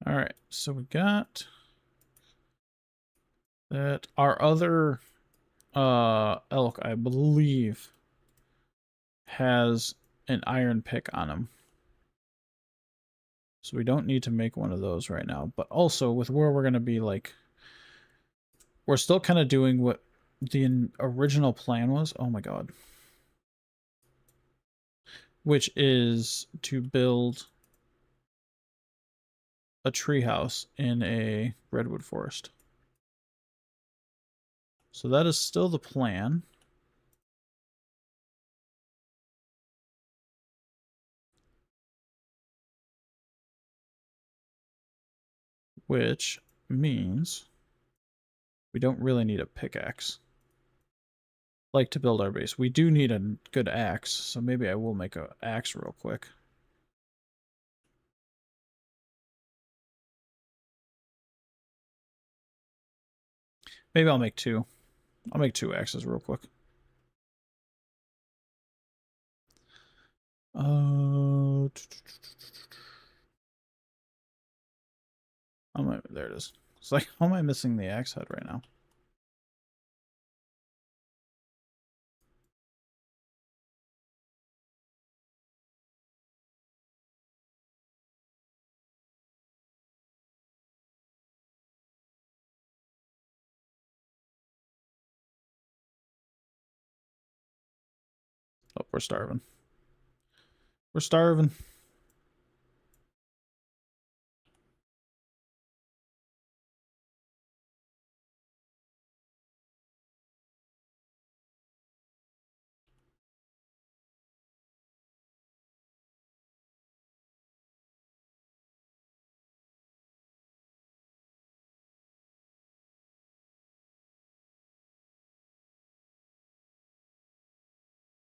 All right, so we got that. Our other elk, I believe, has an iron pick on him. So we don't need to make one of those right now. But also, with where we're going to be, like, we're still kind of doing what the original plan was. Oh my god. Which is to build a treehouse in a redwood forest. So that is still the plan. Which means we don't really need a pickaxe. Like to build our base. We do need a good axe, so maybe I will make an axe real quick. Maybe I'll make two. I'll make two axes real quick. There it is. It's like, how am I missing the axe head right now? Oh, we're starving. We're starving.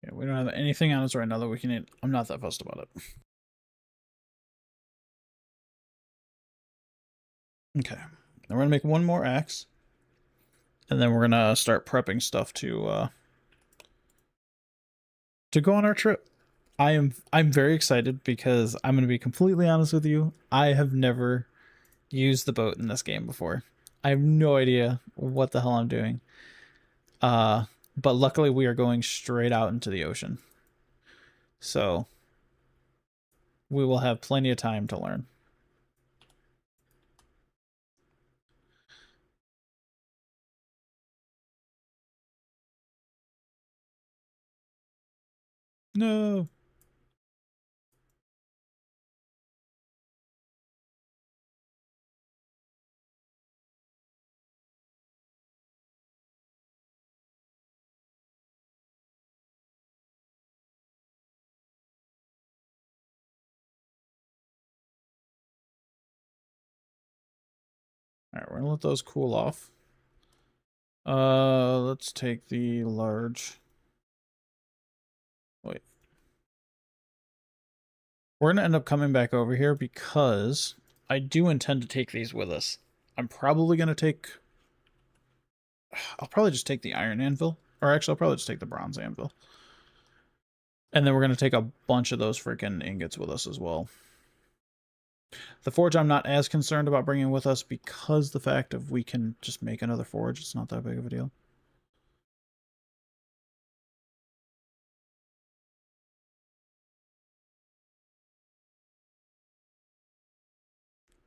Yeah, we don't have anything on us right now that we can eat. I'm not that fussed about it. Okay. Now we're gonna make one more axe. And then we're gonna start prepping stuff to go on our trip. I'm very excited because I'm gonna be completely honest with you. I have never used the boat in this game before. I have no idea what the hell I'm doing. Uh, but luckily we are going straight out into the ocean. So we will have plenty of time to learn. No. All right, we're gonna let those cool off. Let's take the large. Wait. We're gonna end up coming back over here because I do intend to take these with us. I'm probably gonna take. I'll probably just take the iron anvil, or actually, I'll probably just take the bronze anvil. And then we're gonna take a bunch of those freaking ingots with us as well. The forge I'm not as concerned about bringing with us because the fact of we can just make another forge. It's not that big of a deal.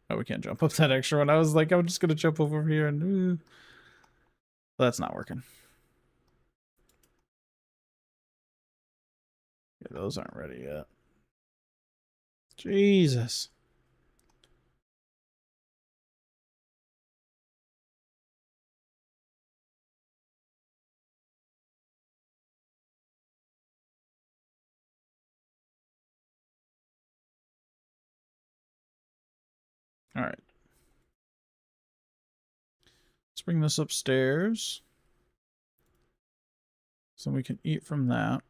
Oh, we can't jump up that extra one. I was like, I'm just gonna jump over here and that's not working. Those aren't ready yet. Jesus. All right. Let's bring this upstairs so we can eat from that.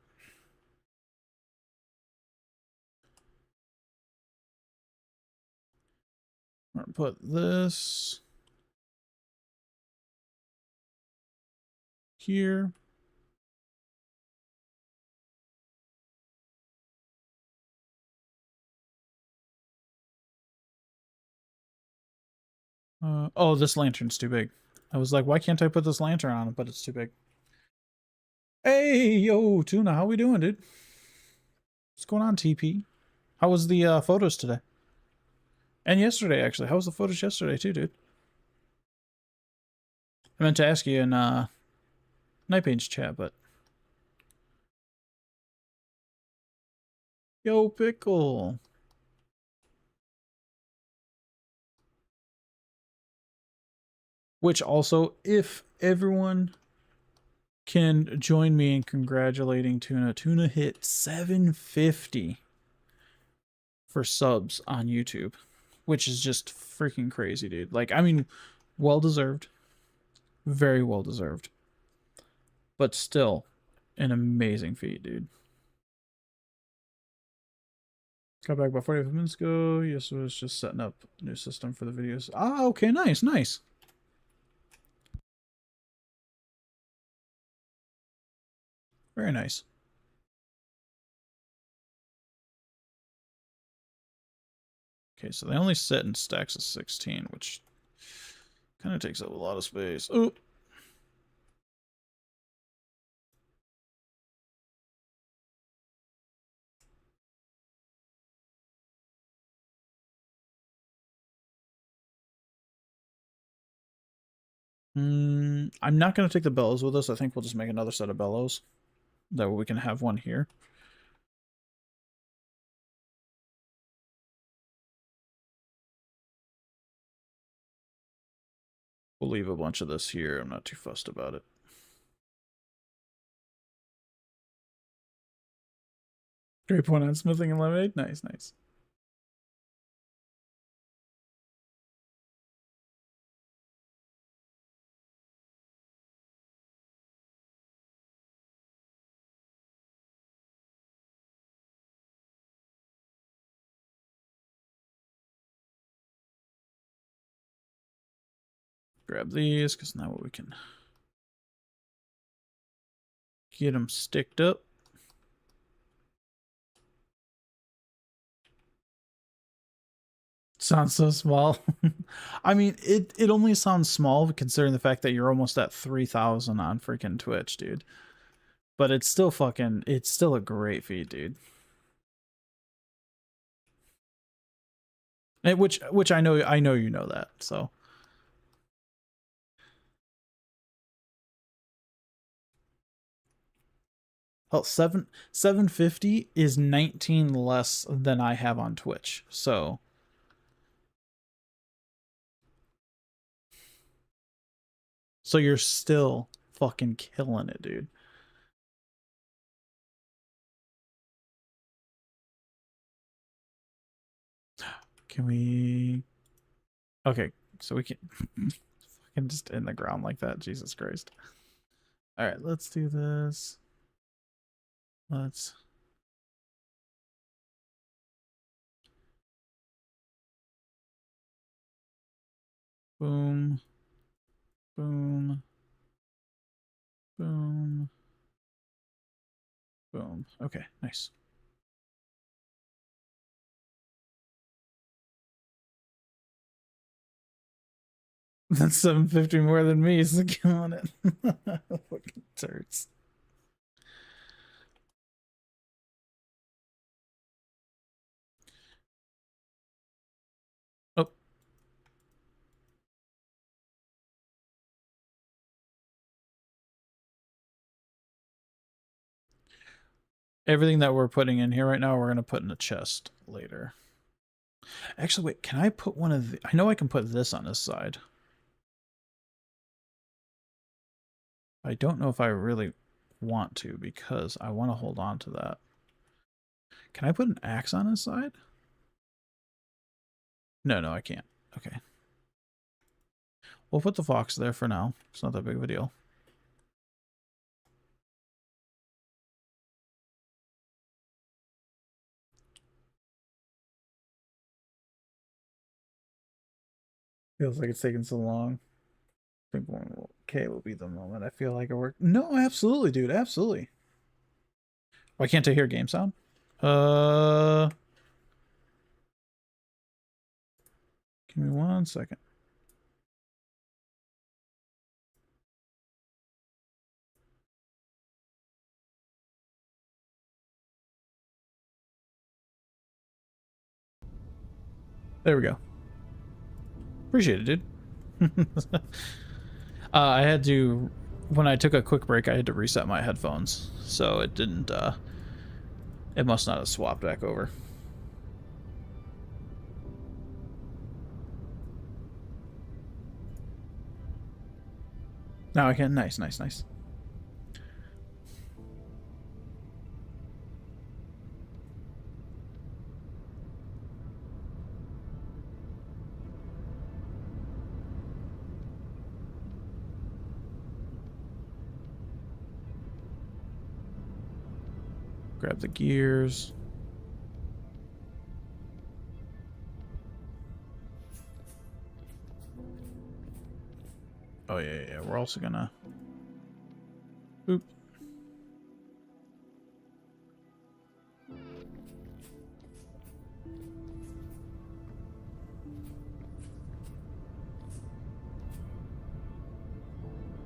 All right, put this here. Oh, this lantern's too big. I was like, why can't I put this lantern on it? But it's too big. Hey, yo, Tuna, how we doing, dude? What's going on, TP? How was the photos today? And yesterday, actually. How was the photos yesterday, too, dude? I meant to ask you in Nightpage's chat, but... Yo, Pickle! Which also, if everyone can join me in congratulating Tuna. Tuna hit 750 for subs on YouTube, which is just freaking crazy, dude. Like, I mean, well deserved. Very well deserved. But still, an amazing feat, dude. Got back about 45 minutes ago. Yes, I was just setting up a new system for the videos. Ah, okay, nice, nice. Very nice. Okay, so they only sit in stacks of 16, which kind of takes up a lot of space. Oh. I'm not going to take the bellows with us. I think we'll just make another set of bellows. That way we can have one here. We'll leave a bunch of this here. I'm not too fussed about it. Great point on smithing and lemonade. Nice, nice. Grab these, because now we can get them sticked up. Sounds so small. I mean, it only sounds small considering the fact that you're almost at 3,000 on freaking Twitch, dude. But it's still fucking, it's still a great feat, dude. And which I know you know that, so. Well, 750 is 19 less than I have on Twitch, so. So you're still fucking killing it, dude. Can we... Okay, so we can... fucking just in the ground like that. Jesus Christ. Alright, let's do this. Let's... Boom. Boom. Boom. Boom. Okay, nice. That's 750 more than me, so come on it. Fucking turds. Oh. Everything that we're putting in here right now, we're going to put in a chest later. Actually, wait, can I put one of the... I know I can put this on this side. I don't know if I really want to because I want to hold on to that. Can I put an axe on this side? No, I can't. Okay. We'll put the fox there for now. It's not that big of a deal. Feels like it's taking so long. I think okay will be the moment I feel like it worked. No, absolutely, dude. Absolutely. Why can't I hear game sound? Give me 1 second. There we go. Appreciate it, dude. I had to, when I took a quick break, I had to reset my headphones, so it didn't, it must not have swapped back over. Now I can. Nice. Grab the gears. Oh, yeah. We're also gonna... Oop.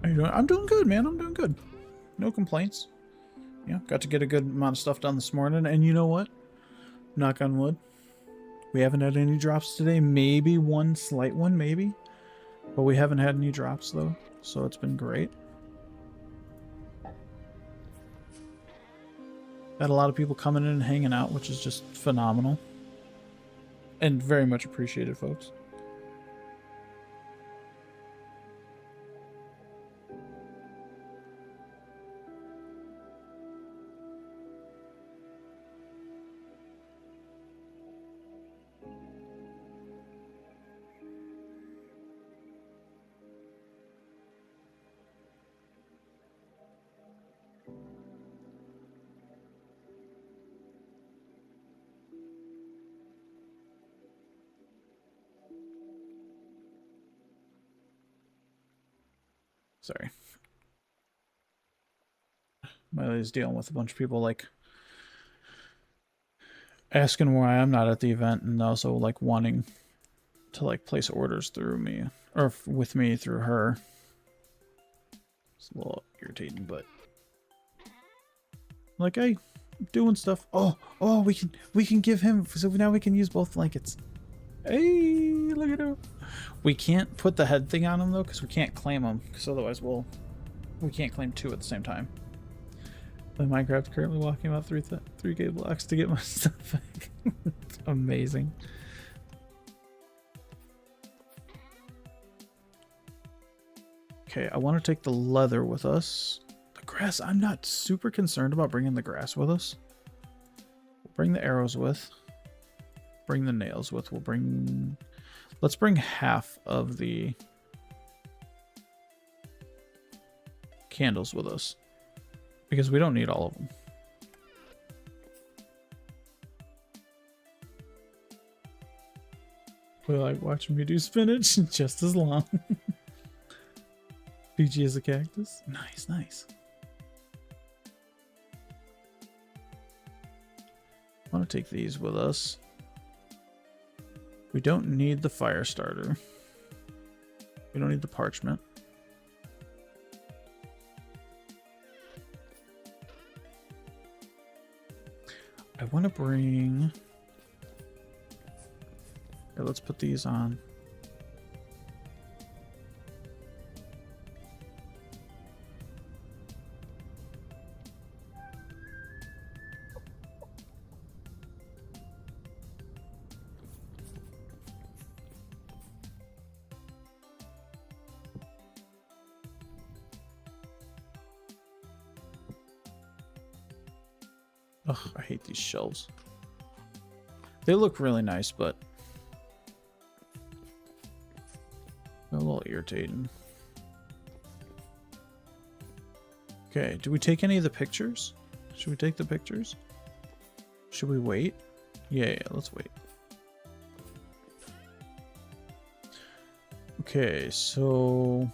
How you doing? I'm doing good, man. I'm doing good. No complaints. Yeah, got to get a good amount of stuff done this morning. And you know what? Knock on wood. We haven't had any drops today. Maybe one slight one, maybe. But we haven't had any drops, though. So it's been great. Had a lot of people coming in and hanging out, which is just phenomenal. And very much appreciated, folks. Sorry. My lady's dealing with a bunch of people, like, asking why I'm not at the event and also, like, wanting to, like, place orders through me. Or with me through her. It's a little irritating, but... Like, hey, doing stuff. Oh, we can give him... So now we can use both blankets. Hey, look at him. We can't put the head thing on him, though, because we can't claim him. Because otherwise we can't claim two at the same time. In Minecraft, currently walking about 3K blocks to get my stuff back. It's amazing. Okay, I want to take the leather with us. The grass, I'm not super concerned about bringing the grass with us. We'll bring the arrows with. Bring the nails with. Let's bring half of the candles with us. Because we don't need all of them. We like watching me do spinach just as long. PG is a cactus. Nice. I want to take these with us. We don't need the fire starter. We don't need the parchment. I want to bring... Here, let's put these on. Ugh, I hate these shelves. They look really nice, but they're a little irritating. Okay, do we take any of the pictures? Should we take the pictures? Should we wait? Yeah, let's wait. Okay, so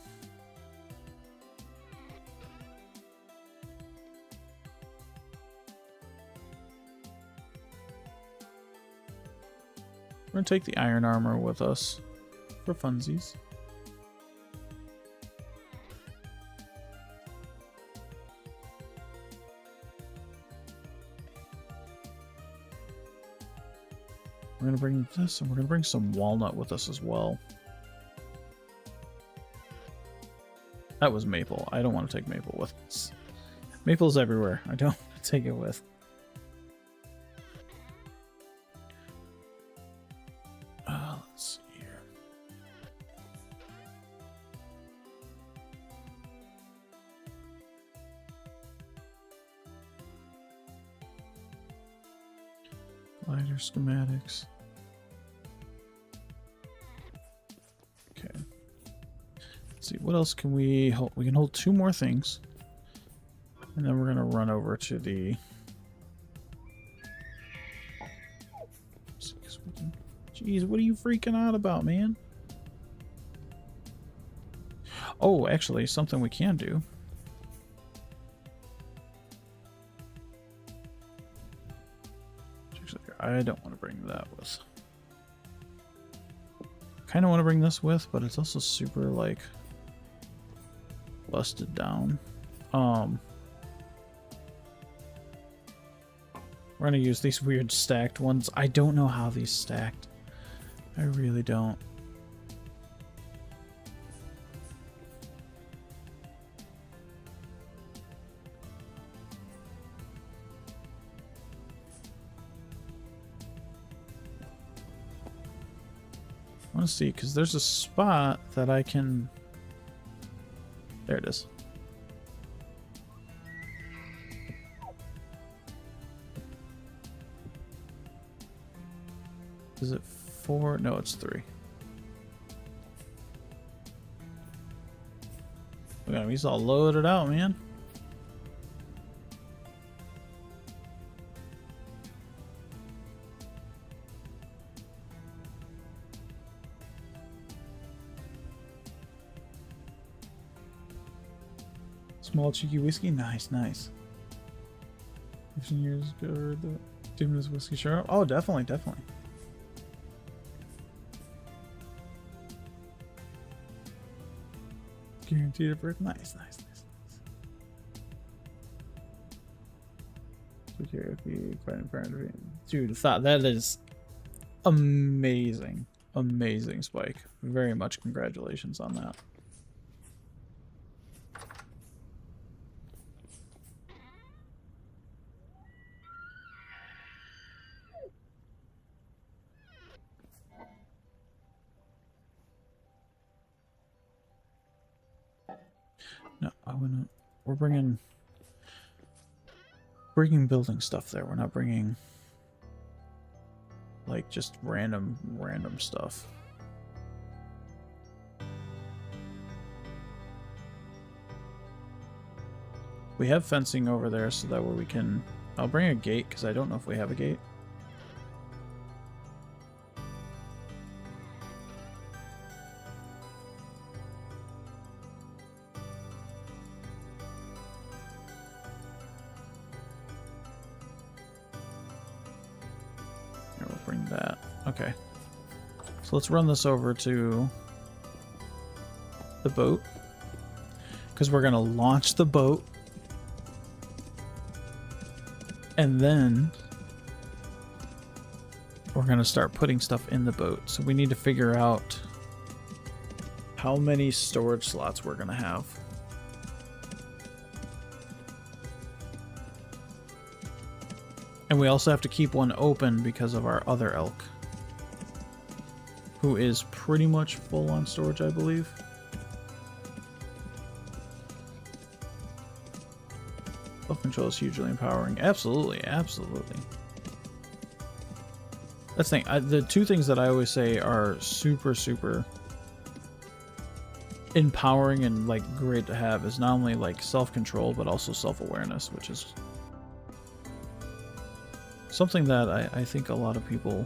we're gonna take the iron armor with us for funsies. We're gonna bring this, and we're gonna bring some walnut with us as well. That was maple. I don't want to take maple with us. Maple's everywhere. I don't want to take it with. Let's see here. Glider schematics. Okay. Let's see, what else can we hold? We can hold 2 more things. And then we're going to run over to the... Jeez, what are you freaking out about, man? Oh, actually, something we can do. I don't want to bring that with. Kind of want to bring this with, but it's also super, like, busted down. We're going to use these weird stacked ones. I don't know how these stacked. I really don't. I want to see, because there's a spot that I can... There it is. Is it 4? No, it's 3. Look at him, he's all loaded out, man. Small cheeky whiskey, nice, nice. 15 years ago, the Dimness whiskey sharp. Oh, definitely, definitely. Guaranteed for it. Nice, nice, nice, nice. Okay, quite apparent. Dude, that is amazing, amazing, Spike. Very much congratulations on that. No, we're bringing building stuff there. We're not bringing like just random stuff. We have fencing over there, so that way we can... I'll bring a gate, because I don't know if we have a gate. Here, we'll bring that. Okay. So let's run this over to the boat, because we're going to launch the boat. And then we're going to start putting stuff in the boat. So we need to figure out how many storage slots we're going to have. And we also have to keep one open because of our other elk, who is pretty much full on storage, I believe. Self-control is hugely empowering. Absolutely, absolutely. That's the thing. The two things that I always say are super, super empowering and like great to have is not only like self-control but also self-awareness, which is something that I think a lot of people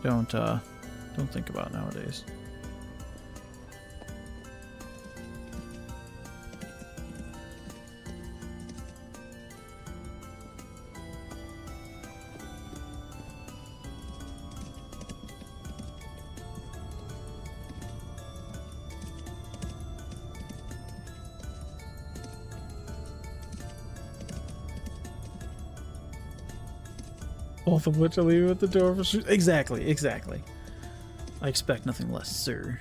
don't think about nowadays. Both of which I leave at the door for exactly, exactly. I expect nothing less, sir.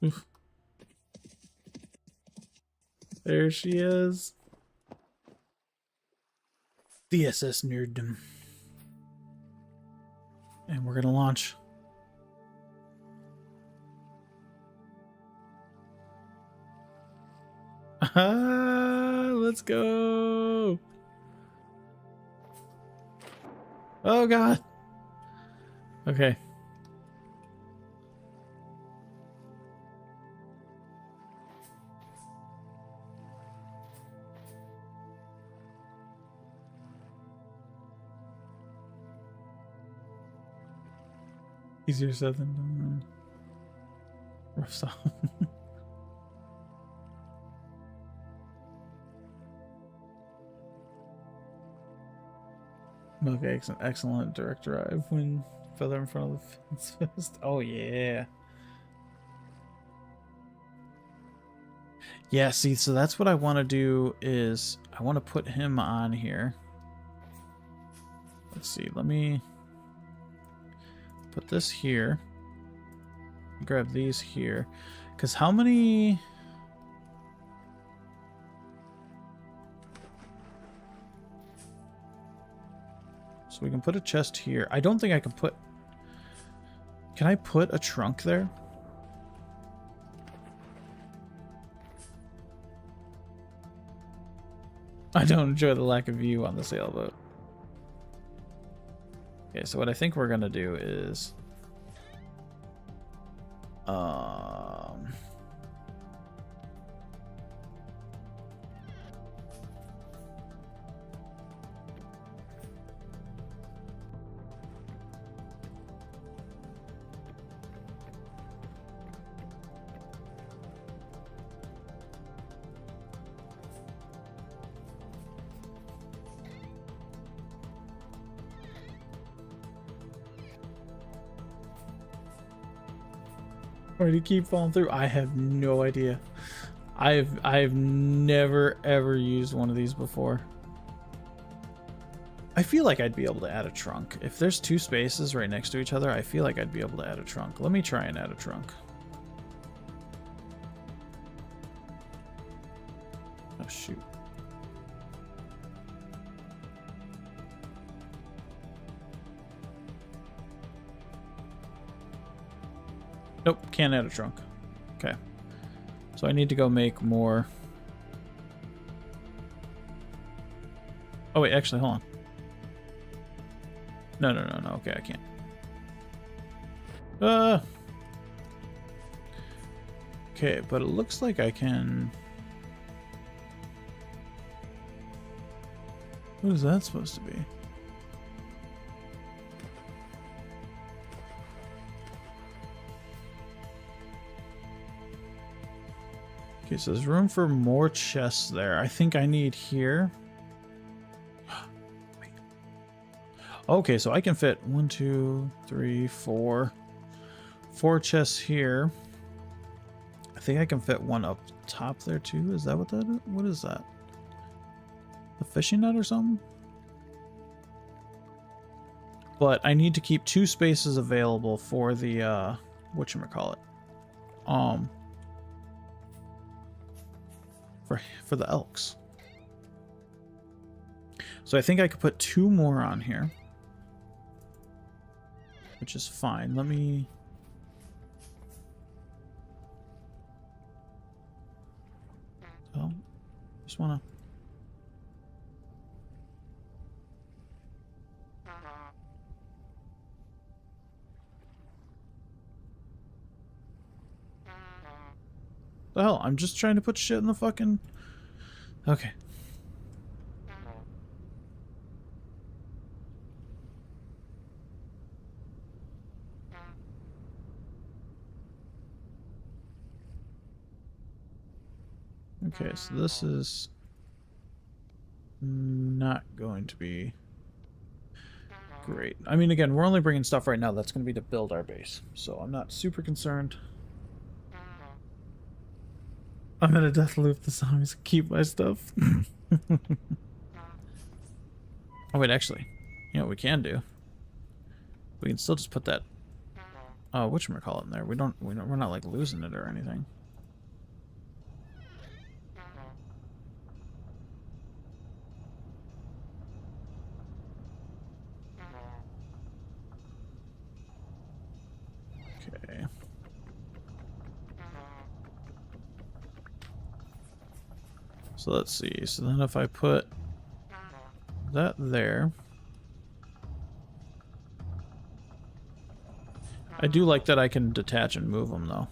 Oof. There she is. DSS nerddom. And we're gonna launch. Let's go. Oh god. Okay. Easier said than done. Rough stuff. Okay, excellent direct drive when feather in front of the fence fist. Oh yeah. Yeah, see, so that's what I want to do is I want to put him on here. Let's see, let me put this here. Grab these here. Because how many... So we can put a chest here. I don't think I can put... Can I put a trunk there? I don't enjoy the lack of view on the sailboat. Okay, so what I think we're gonna do is... Why do you keep falling through? I have no idea. I've never ever used one of these before. I feel like I'd be able to add a trunk. If there's two spaces right next to each other, I feel like I'd be able to add a trunk. Let me try and add a trunk. Oh shoot. Nope, can't add a trunk. Okay. So I need to go make more. Oh wait, actually, hold on. No. Okay, I can't. Okay, but it looks like I can... What is that supposed to be? Okay, so there's room for more chests there. I think I need here. Okay, so I can fit 1, 2, 3, 4. 4 chests here. I think I can fit one up top there too. Is that what that is? What is that? fishing net or something. But I need to keep 2 spaces available for the whatchamacallit. For the elks. So I think I could put 2 more on here, which is fine. Let me... Oh, just wanna... The hell? I'm just trying to put shit in the fucking... Okay. Okay, so this is not going to be great. I mean, again, we're only bringing stuff right now that's going to be to build our base, so I'm not super concerned. I'm in a death loop. The zombies keep my stuff. Oh wait, actually, you know what we can do? We can still just put that whatchamacallit in there. We're not like losing it or anything. Okay. So let's see. So then if I put that there, I do like that I can detach and move them though.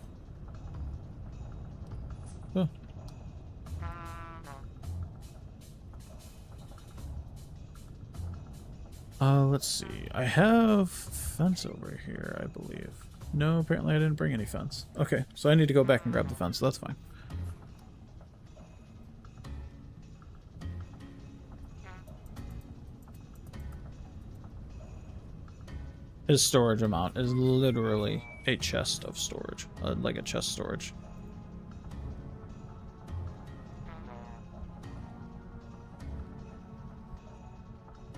Let's see. I have fence over here, I believe. No, apparently I didn't bring any fence. Okay, so I need to go back and grab the fence, so that's fine. His storage amount is literally a chest of storage, like a chest storage.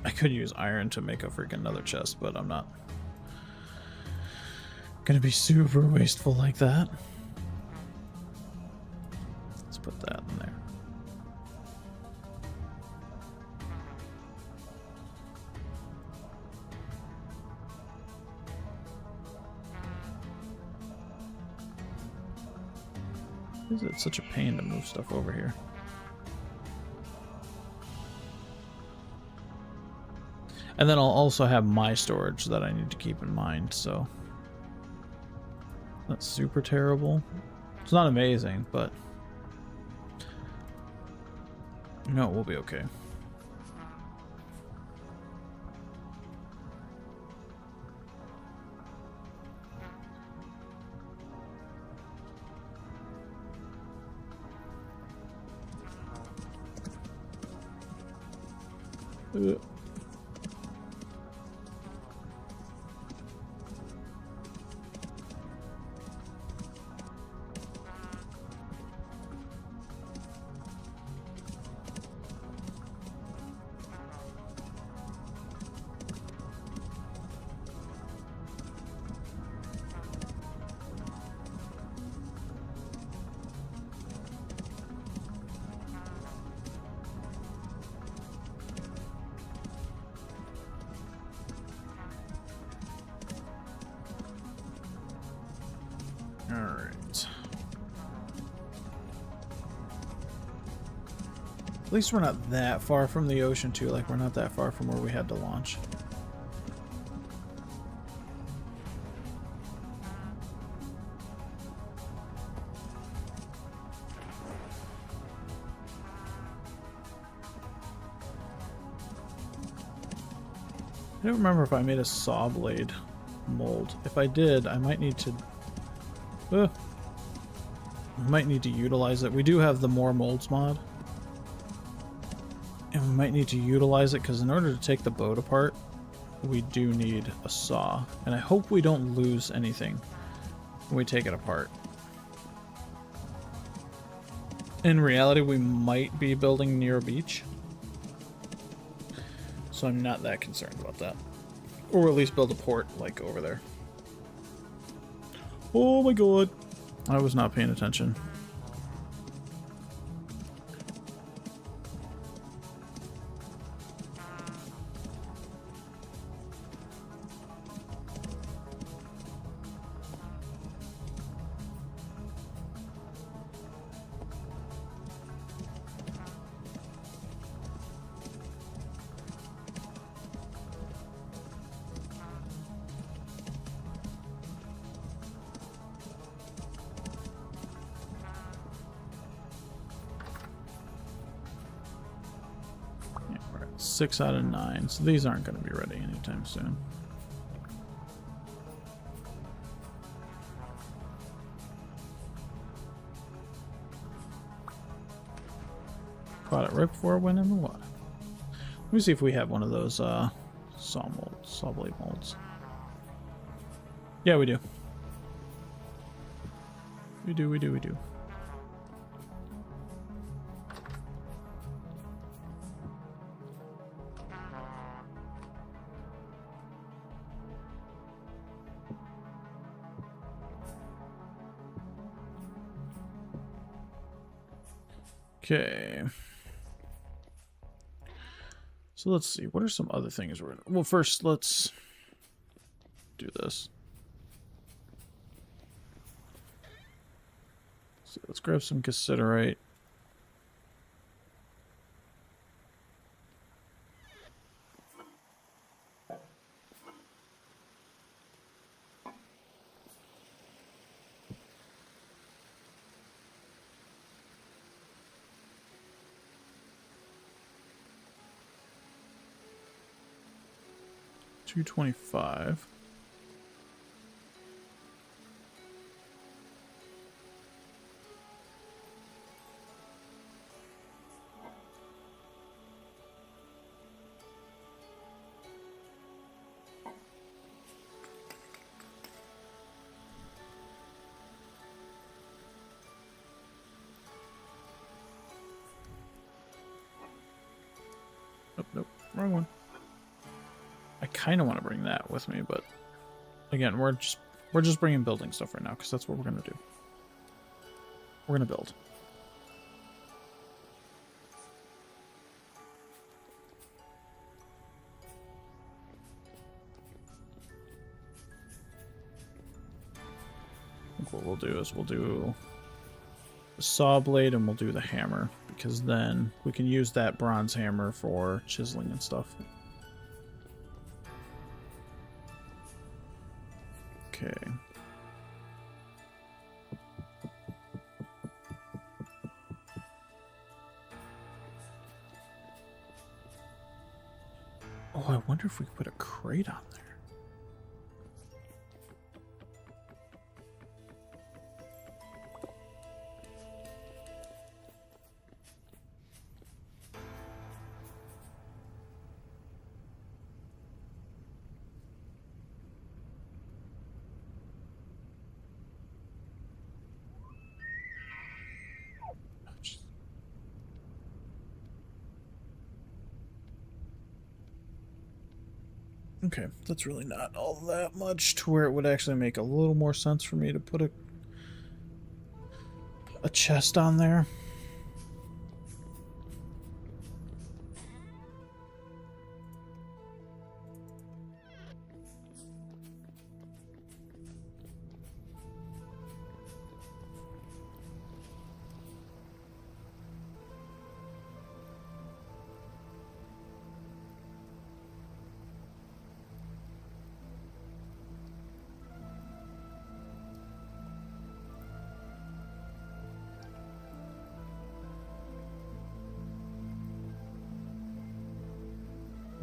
I could use iron to make a freaking another chest, but I'm not gonna be super wasteful like that. Let's put that in there. Why is it such a pain to move stuff over here? And then I'll also have my storage that I need to keep in mind, so that's super terrible. It's not amazing, but no, we'll be okay. Alright. At least we're not that far from the ocean too, like we're not that far from where we had to launch. I don't remember if I made a saw blade mold. If I did, I might need to utilize it. We do have the more molds mod, and we might need to utilize it because in order to take the boat apart, we do need a saw. And I hope we don't lose anything when we take it apart. In reality, we might be building near a beach. So I'm not that concerned about that. Or at least build a port, like, over there. Oh my god. I was not paying attention. Yeah, we're at 6 out of 9, so these aren't going to be ready anytime soon. Caught it right before it went in the water. Let me see if we have one of those saw blade molds. Yeah, we do. We do. Okay. So let's see. What are some other things we're gonna... Well, first, let's do this. So let's grab some cassiterite. $225. Nope, nope, wrong one. I kind of want to bring that with me, but again, we're just bringing building stuff right now because that's what we're gonna do. We're gonna build. I think what we'll do is we'll do the saw blade and we'll do the hammer because then we can use that bronze hammer for chiseling and stuff. Okay. Oh, I wonder if we could put a crate on there. Okay, that's really not all that much to where it would actually make a little more sense for me to put a chest on there.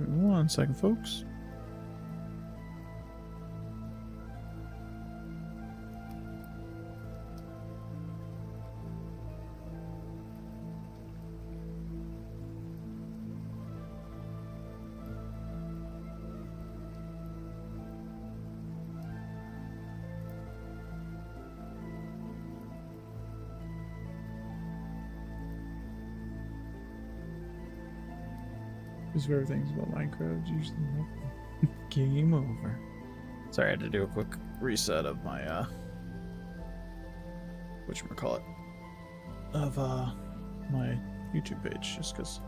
One second, folks. His favorite things about Minecraft usually game over. Sorry, I had to do a quick reset of my whatchamacallit, of my YouTube page, just because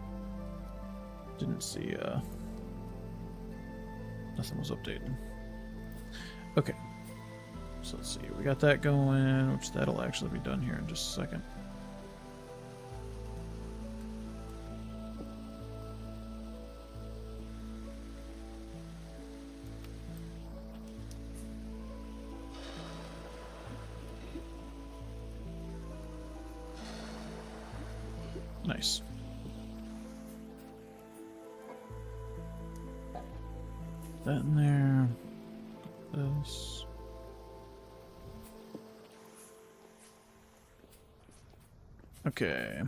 didn't see nothing was updating. Okay, so let's see, we got that going, which that'll actually be done here in just a second. Nice. That in there. This. Okay.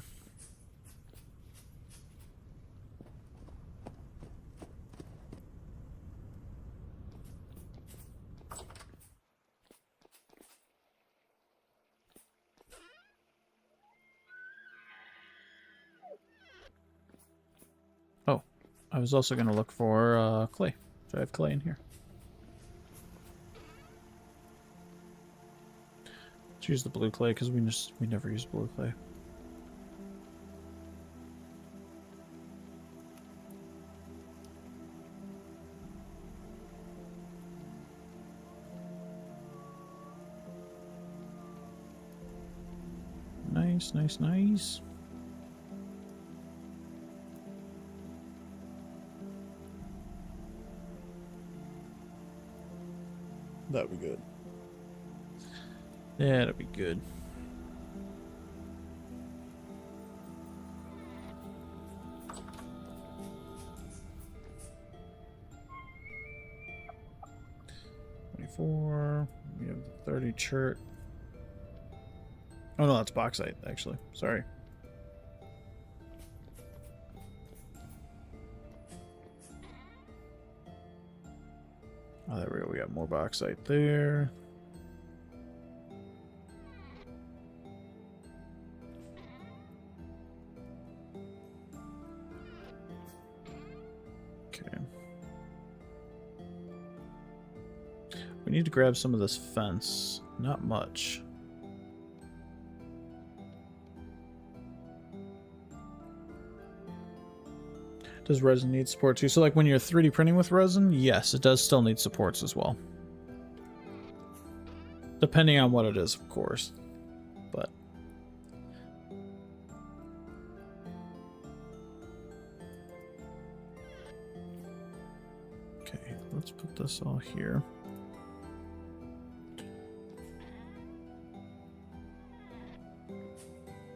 Oh, I was also going to look for clay. So I have clay in here. Let's use the blue clay because we never use blue clay. Nice, nice, nice. That'd be good. Yeah, that'd be good. $24. We have 30 chert. Oh no, that's bauxite, actually. Sorry. Oh, there we go. We got more bauxite there. Okay. We need to grab some of this fence. Not much. Does resin need support too? So like when you're 3D printing with resin, yes, it does still need supports as well. Depending on what it is, of course. But okay, let's put this all here.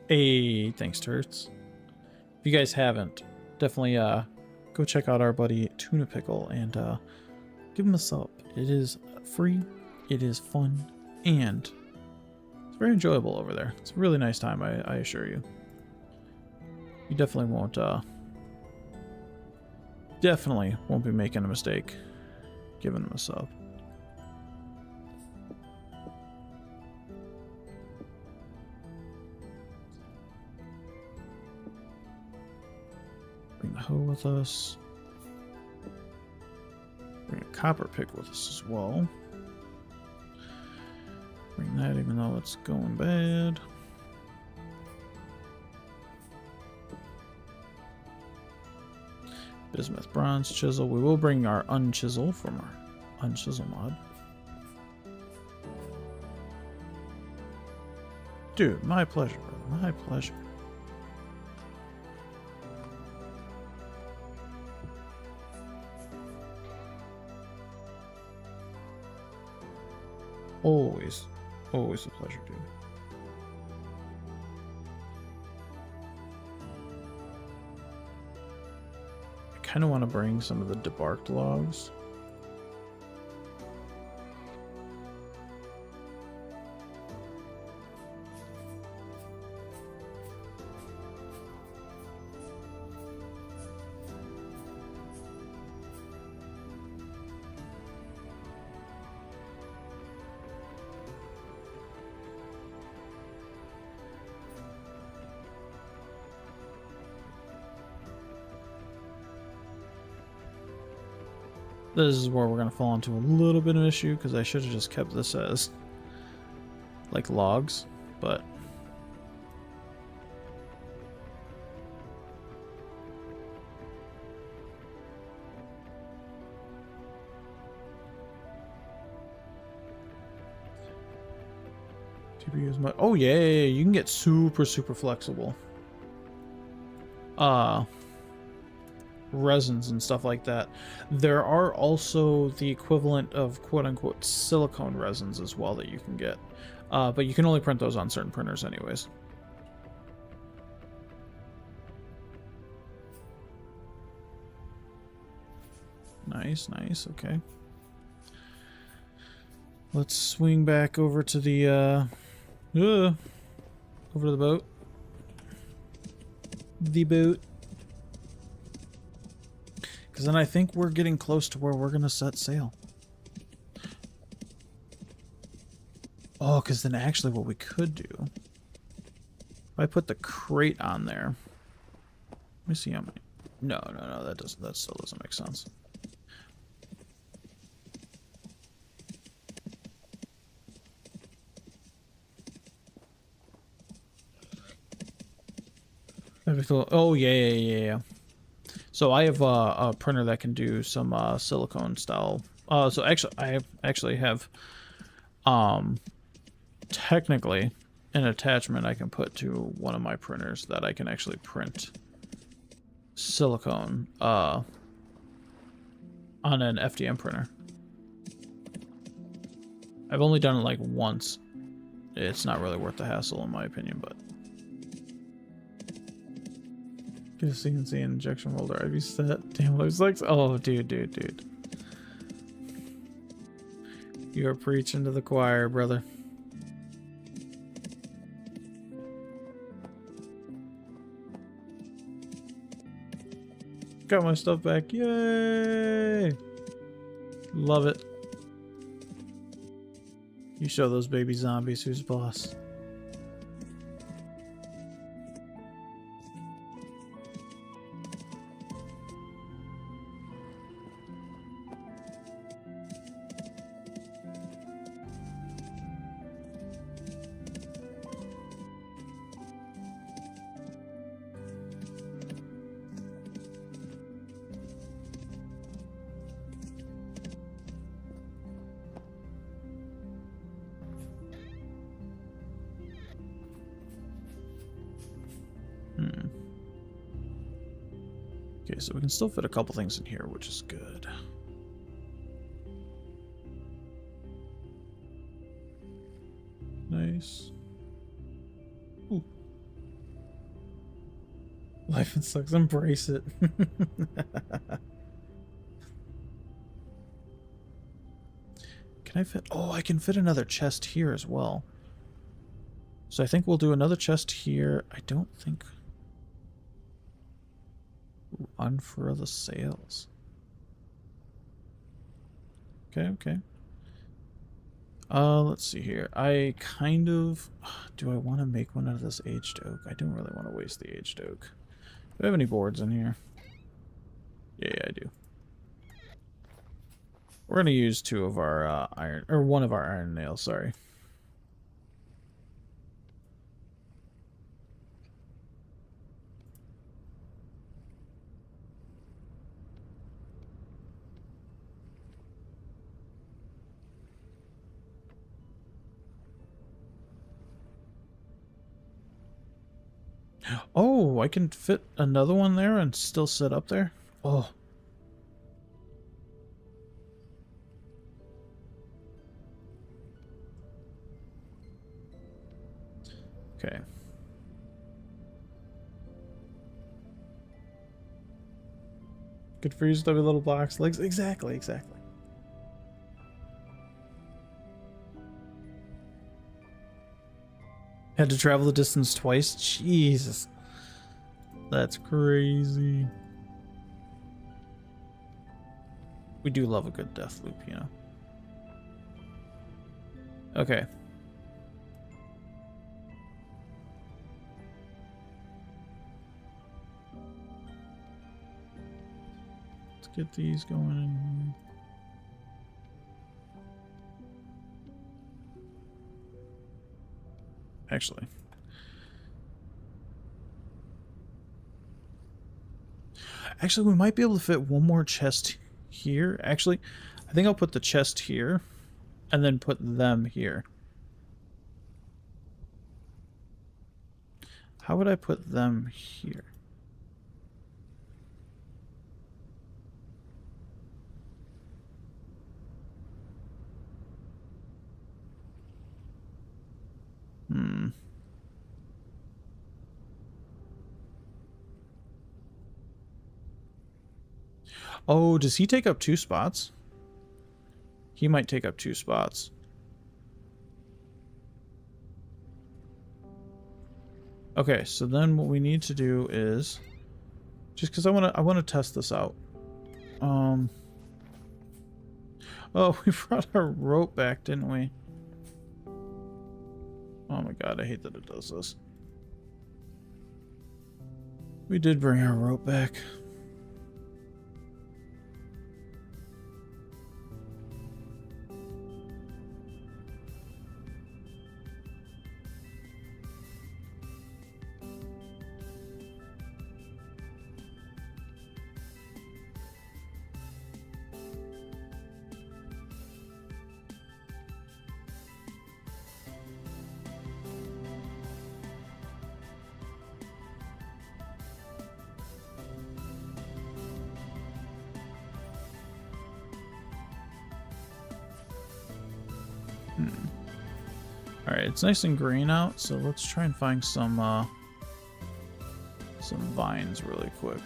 Hey, thanks, Turts. If you guys haven't, definitely go check out our buddy Tuna Pickle and give him a sub. It is free, it is fun, and it's very enjoyable over there. It's a really nice time, I assure you. You definitely won't be making a mistake giving him a sub. Bring the hoe with us. Bring a copper pick with us as well. Bring that even though it's going bad. Bismuth bronze chisel. We will bring our unchisel from our unchisel mod. Dude, my pleasure, brother. My pleasure. Always a pleasure, dude. I kind of want to bring some of the debarked logs. This is where we're going to fall into a little bit of an issue, because I should have just kept this as, like, logs, but... TPU is much... Oh, yeah, you can get super flexible. Resins and stuff like that. There are also the equivalent of quote-unquote silicone resins as well that you can get. But you can only print those on certain printers anyways. Nice, okay. Let's swing back over to the, over to the boat. The boat. Because then I think we're getting close to where we're going to set sail. Oh, because then actually what we could do... If I put the crate on there... Let me see how many... No, that still doesn't make sense. Oh, yeah. So I have a printer that can do some silicone style. So actually, I actually have technically an attachment I can put to one of my printers that I can actually print silicone on an FDM printer. I've only done it like once. It's not really worth the hassle in my opinion, but. Get a CNC injection molder. I'd be set. Damn, I was like, oh, dude. You're preaching to the choir, brother. Got my stuff back. Yay! Love it. You show those baby zombies who's boss. Okay, so we can still fit a couple things in here, which is good. Nice. Ooh. Life sucks. Embrace it. Can I fit? Oh, I can fit another chest here as well. So I think we'll do another chest here. I don't think... Ooh, unfurl the sails. Okay. Let's see here. I kind of... Do I want to make one out of this aged oak? I don't really want to waste the aged oak. Do I have any boards in here? Yeah, I do. We're going to use two of our iron... Or one of our iron nails, sorry. Oh, I can fit another one there and still sit up there? Oh. Okay. Good for you, stubby little blocks. Legs. Exactly. Had to travel the distance twice? Jesus. That's crazy. We do love a good death loop, you know. Okay. Let's get these going in here. Actually. Actually, we might be able to fit one more chest here. Actually, I think I'll put the chest here and then put them here. How would I put them here? Oh, does he take up 2 spots? He might take up 2 spots. Okay, so then what we need to do is, just because I want to test this out. Oh, we brought our rope back, didn't we? Oh my god, I hate that it does this. We did bring our rope back. Alright, it's nice and green out, so let's try and find some vines really quick.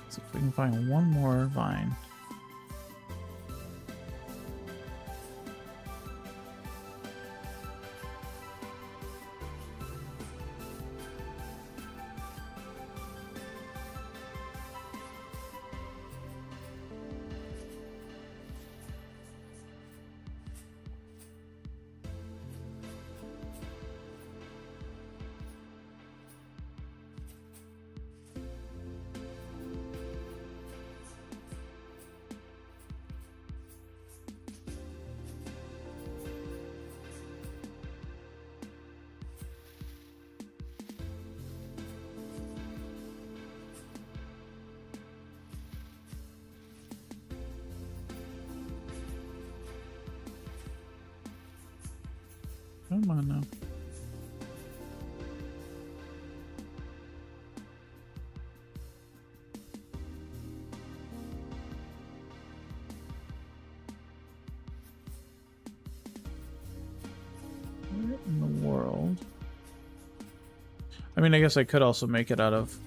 See if we can find one more vine. Come on now. Where in the world? I mean, I guess I could also make it out of...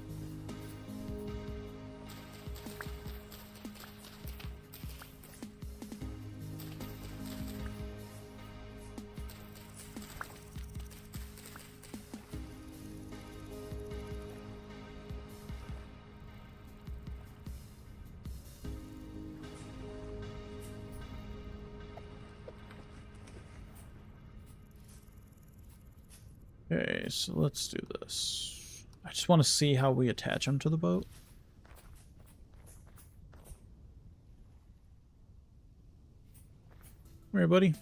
Okay, so let's do this. I just want to see how we attach them to the boat. Come here, buddy.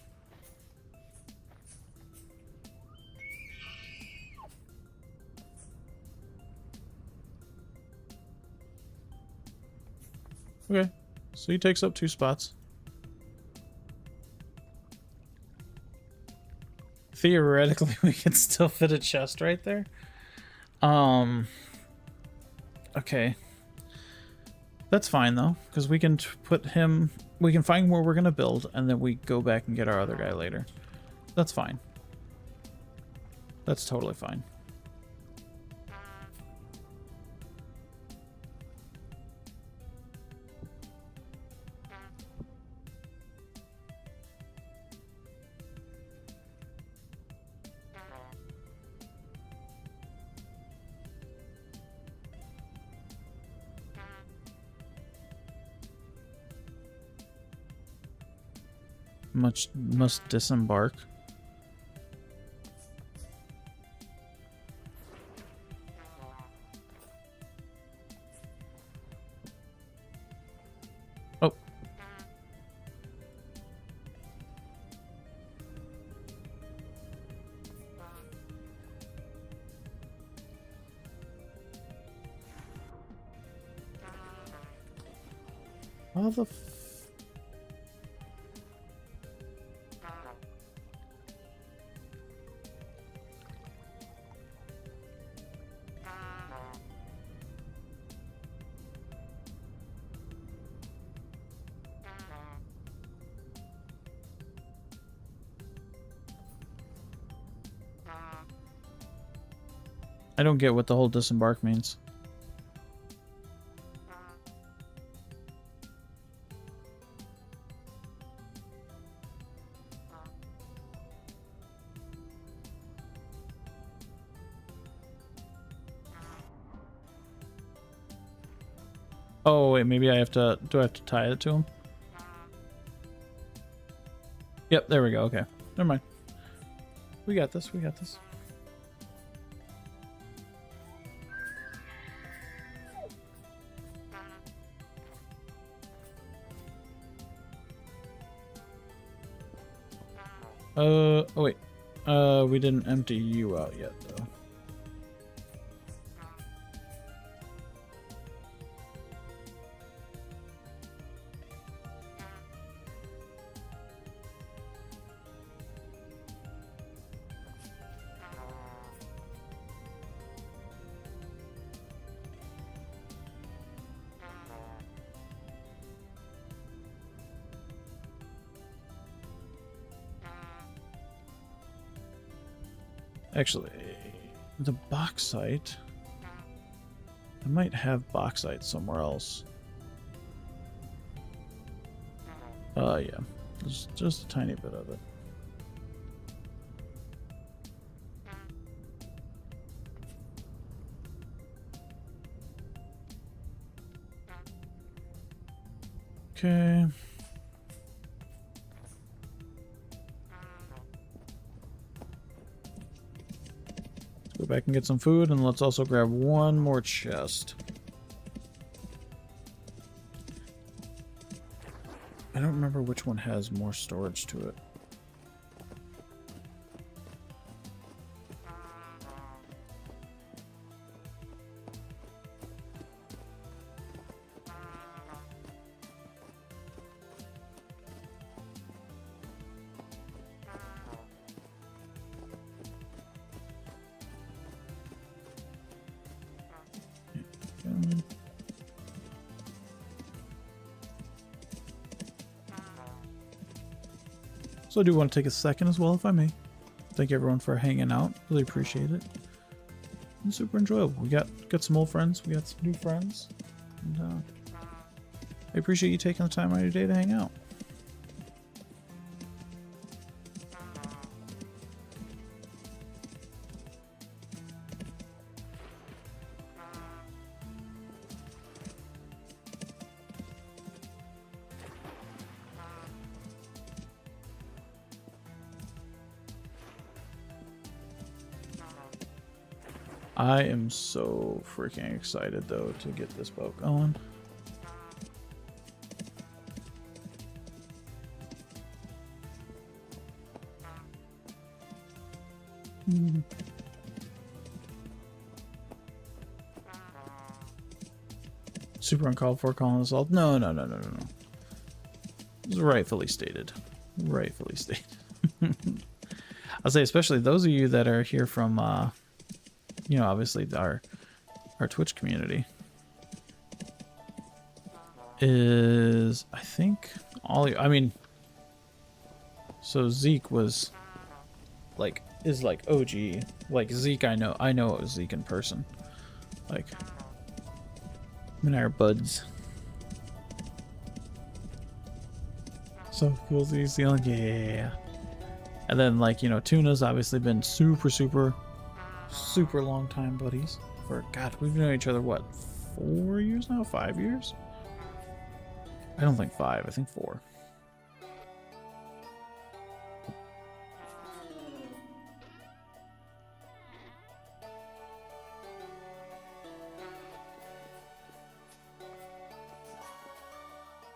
Okay, so he takes up 2 spots. Theoretically, we can still fit a chest right there. Okay. That's fine, though, because we can put him... We can find where we're going to build, and then we go back and get our other guy later. That's fine. That's totally fine. Must disembark. Oh. How the I don't get what the whole disembark means. Oh wait, maybe I have to. Do I have to tie it to him? Yep, there we go. Okay, never mind. We got this. We got this. Oh wait. We didn't empty you out yet, though. Actually, the bauxite. I might have bauxite somewhere else. Yeah. Just a tiny bit of it. Okay. Go back and get some food, and let's also grab one more chest. I don't remember which one has more storage to it. So I do want to take a second as well, if I may. Thank everyone for hanging out. Really appreciate it. And super enjoyable. We got some old friends. We got some new friends. And I appreciate you taking the time out of your day to hang out. I am so freaking excited, though, to get this boat going. Super uncalled for calling us all. No. It's rightfully stated. Rightfully stated. I'll say, especially those of you that are here from, you know, obviously our Twitch community is, I think, I mean, so Zeke was like, is like OG. Like Zeke, I know it was Zeke in person. Like, I mean, our buds. So cool, Zealand, yeah. And then, like, you know, Tuna's obviously been super long time buddies. For, God, we've known each other, what, 4 years now? 5 years? I don't think 5, I think 4.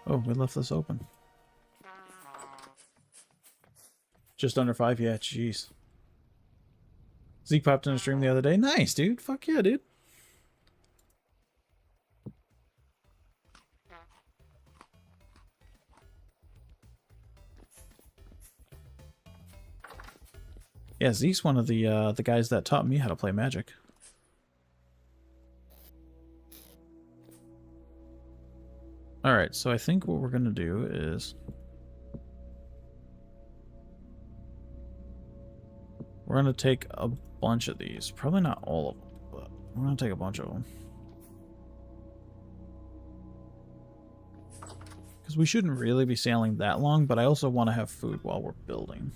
Oh, we left this open. Just under 5? Yeah, jeez. Zeke popped in a stream the other day. Nice, dude. Fuck yeah, dude. Yeah, Zeke's one of the guys that taught me how to play Magic. Alright, so I think what we're going to do is... we're going to take a bunch of these. Probably not all of them, but we're going to take a bunch of them. Because we shouldn't really be sailing that long, but I also want to have food while we're building.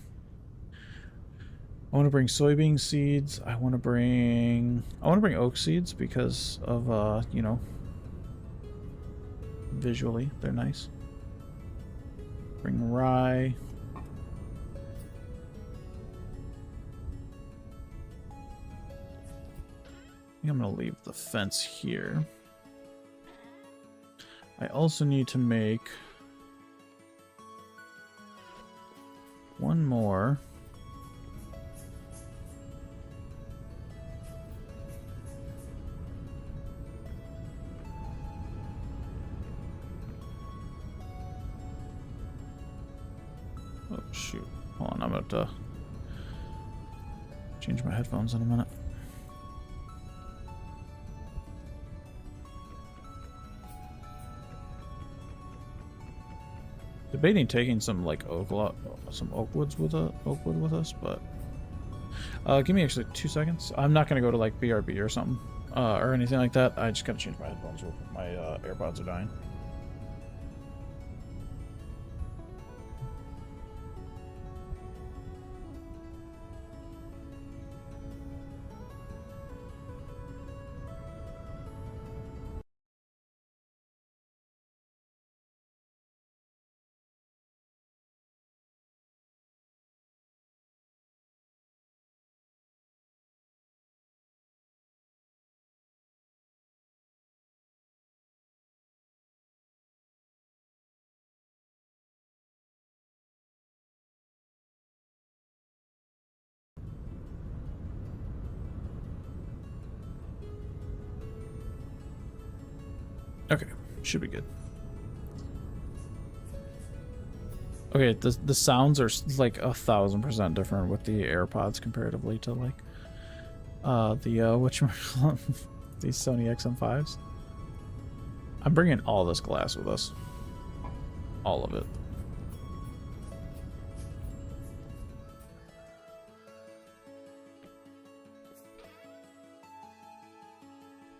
I want to bring soybean seeds. I want to bring oak seeds because of, you know, visually, they're nice. Bring rye. I think I'm going to leave the fence here. I also need to make one more. Oh, shoot. Hold on, I'm about to change my headphones in a minute. Debating taking some like oak woods with us, but give me actually 2 seconds. I'm not gonna go to like BRB or something or anything like that. I just gotta change my headphones real quick. My AirPods are dying. Okay, should be good. Okay, the sounds are like 1000% different with the AirPods comparatively to like whatchamacallit, these Sony XM5s. I'm bringing all this glass with us. All of it.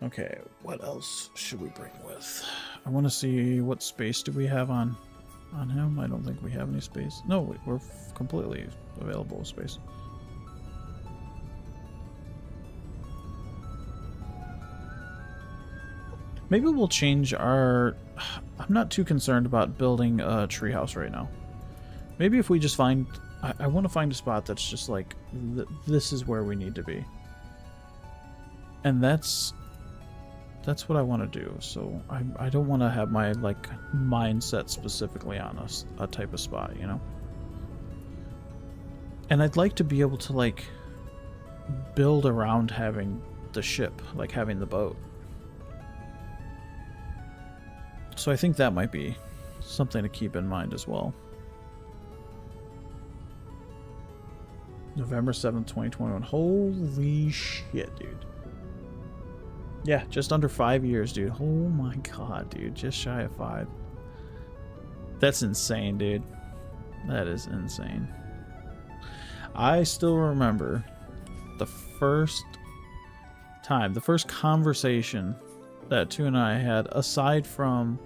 Okay, what else should we bring with? I want to see what space do we have on him. I don't think we have any space. No, we're completely available with space. Maybe we'll change our... I'm not too concerned about building a treehouse right now. Maybe if we just find... I want to find a spot that's just like, this is where we need to be. And that's what I want to do. So I don't want to have my like mindset specifically on a type of spot, you know. And I'd like to be able to like build around having the ship, like having the boat. So I think that might be something to keep in mind as well. November 7th, 2021. Holy shit, dude. Yeah, just under 5 years, dude. Oh my god, dude. Just shy of 5. That's insane, dude. That is insane. I still remember the first time, the first conversation that Tu and I had, aside from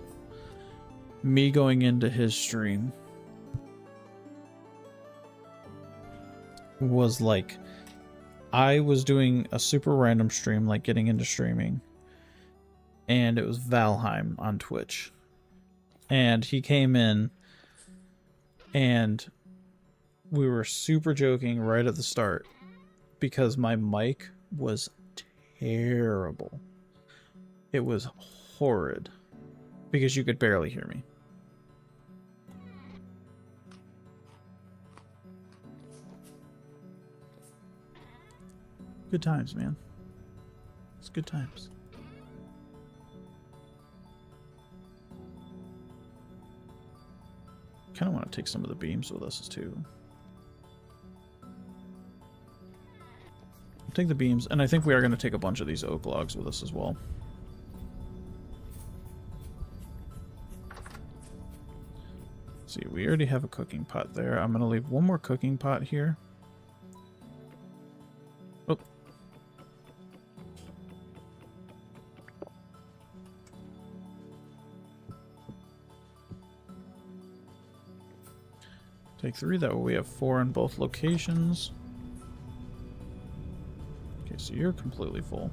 me going into his stream, was like, I was doing a super random stream, like getting into streaming, and it was Valheim on Twitch, and he came in, and we were super joking right at the start because my mic was terrible. It was horrid because you could barely hear me. Good times, man. It's good times. Kind of want to take some of the beams with us too. Take the beams, and I think we are going to take a bunch of these oak logs with us as well. Let's see, we already have a cooking pot there. I'm going to leave one more cooking pot here. Oh. Take 3, that way we have 4 in both locations. Okay, so you're completely full.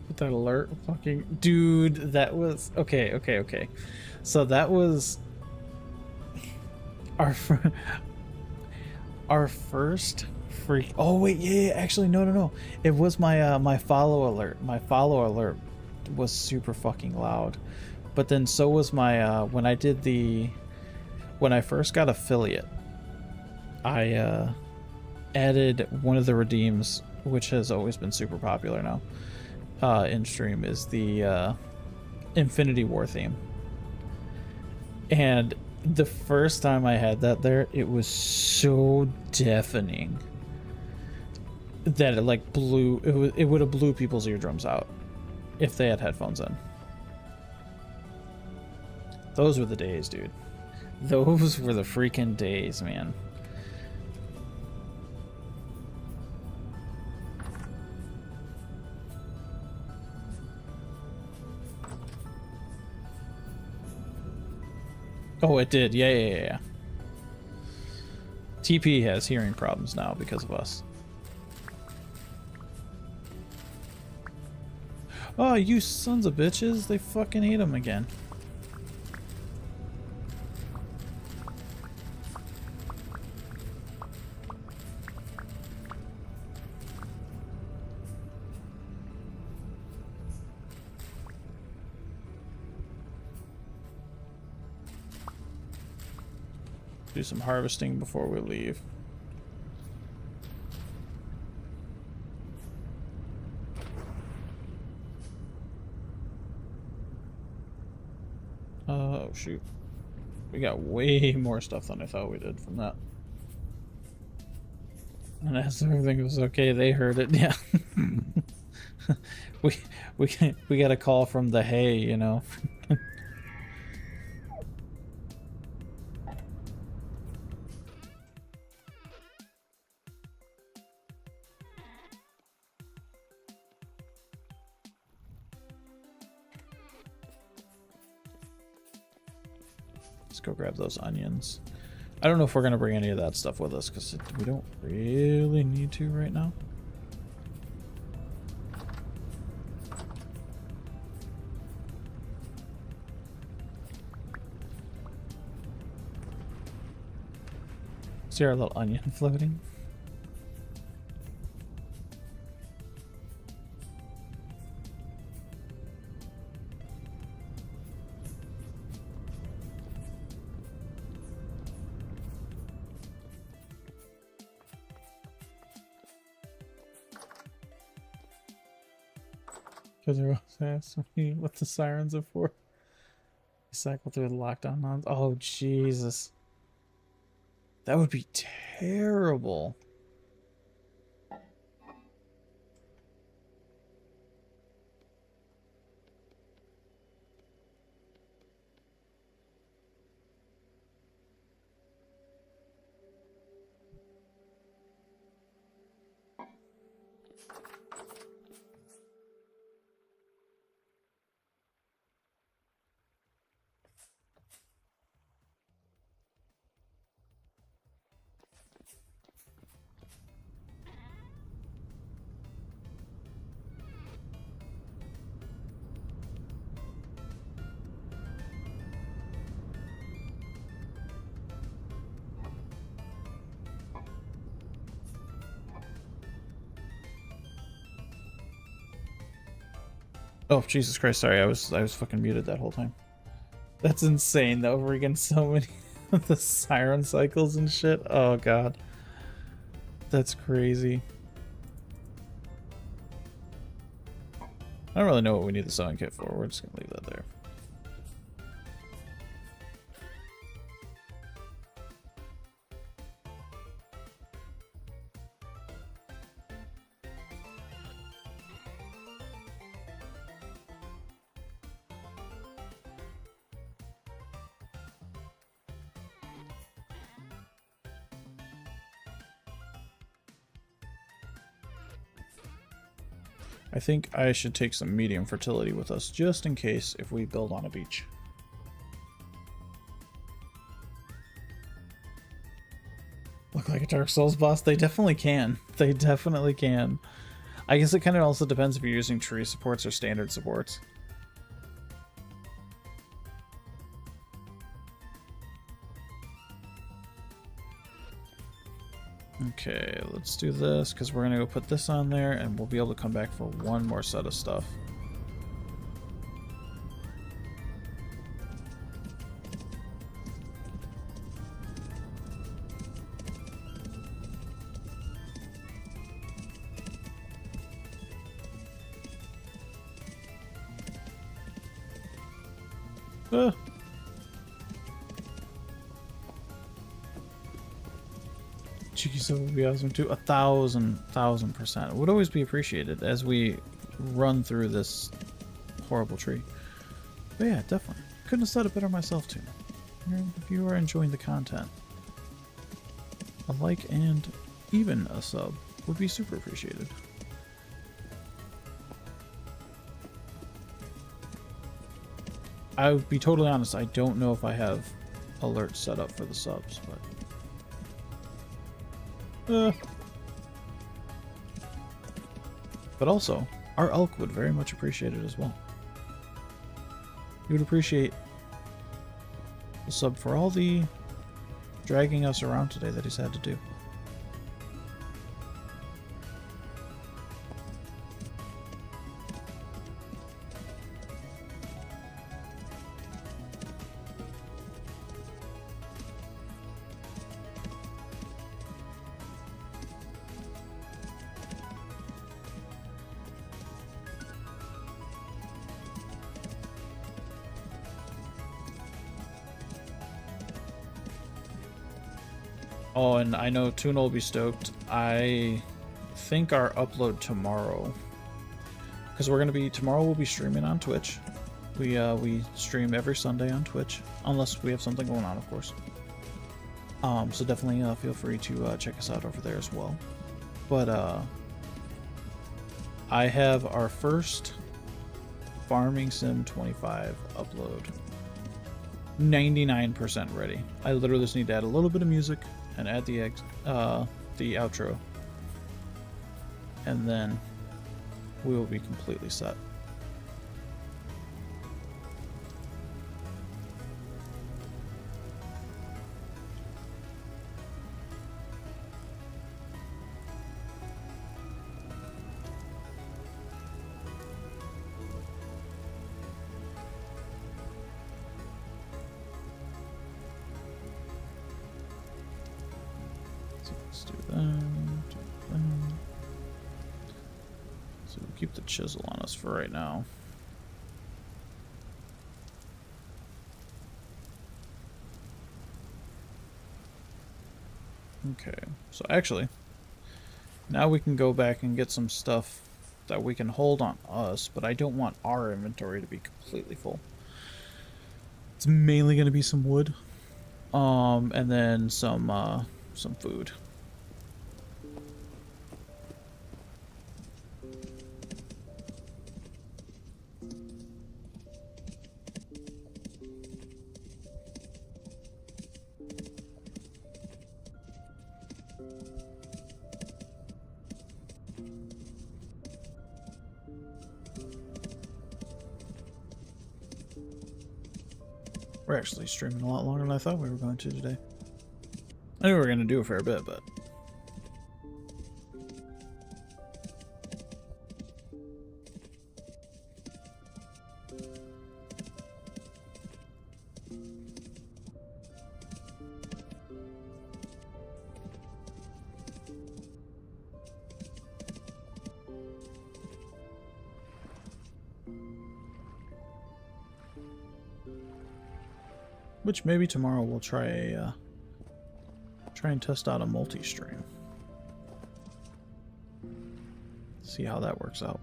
Put that alert, fucking dude, that was okay. So that was our first freak. Oh wait, yeah, actually no. It was my my follow alert. My follow alert was super fucking loud. But then so was my when I first got affiliate, I added one of the redeems, which has always been super popular now in stream, is the Infinity War theme. And the first time I had that there, it was so deafening that it like blew, it would have blew people's eardrums out if they had headphones in. Those were the days, dude. Those were the freaking days, man. Oh, it did. Yeah. TP has hearing problems now because of us. Oh, you sons of bitches. They fucking ate him again. Do some harvesting before we leave. Oh shoot, we got way more stuff than I thought we did from that. And as everything was okay, they heard it. Yeah. we got a call from the hay, you know. Let's go grab those onions. I don't know if we're gonna bring any of that stuff with us because we don't really need to right now. See our little onion floating? Because they're asking me what the sirens are for. Cycle through the lockdown months. Oh, Jesus. That would be terrible. Oh, Jesus Christ, sorry, I was fucking muted that whole time. That's insane though, we're getting so many of the siren cycles and shit. Oh god. That's crazy. I don't really know what we need the sewing kit for. We're just gonna leave that there. I think I should take some medium fertility with us, just in case if we build on a beach. Look like a Dark Souls boss? They definitely can. They definitely can. I guess it kind of also depends if you're using tree supports or standard supports. Okay, let's do this, because we're going to go put this on there, and we'll be able to come back for one more set of stuff. Ah. Cheeky sub would be awesome too. 1,000%. It would always be appreciated as we run through this horrible tree. But yeah, definitely. Couldn't have said it better myself too. If you are enjoying the content, a like and even a sub would be super appreciated. I would be totally honest, I don't know if I have alerts set up for the subs, but but also, our elk would very much appreciate it as well. He would appreciate the sub for all the dragging us around today that he's had to do. Oh, and I know Tuna will be stoked. I think our upload tomorrow, because we're gonna be tomorrow. We'll be streaming on Twitch. We stream every Sunday on Twitch, unless we have something going on, of course. So definitely feel free to check us out over there as well. But I have our first Farming Sim 25 upload 99% ready. I literally just need to add a little bit of music and add the outro, and then we will be completely set. Let's do that. So we'll keep the chisel on us for right now. Okay, so actually, now we can go back and get some stuff that we can hold on us, but I don't want our inventory to be completely full. It's mainly going to be some wood, and then some food. We're actually streaming a lot longer than I thought we were going to today. I knew we were going to do a fair bit, but... Which maybe tomorrow we'll try a try and test out a multi-stream. See how that works out.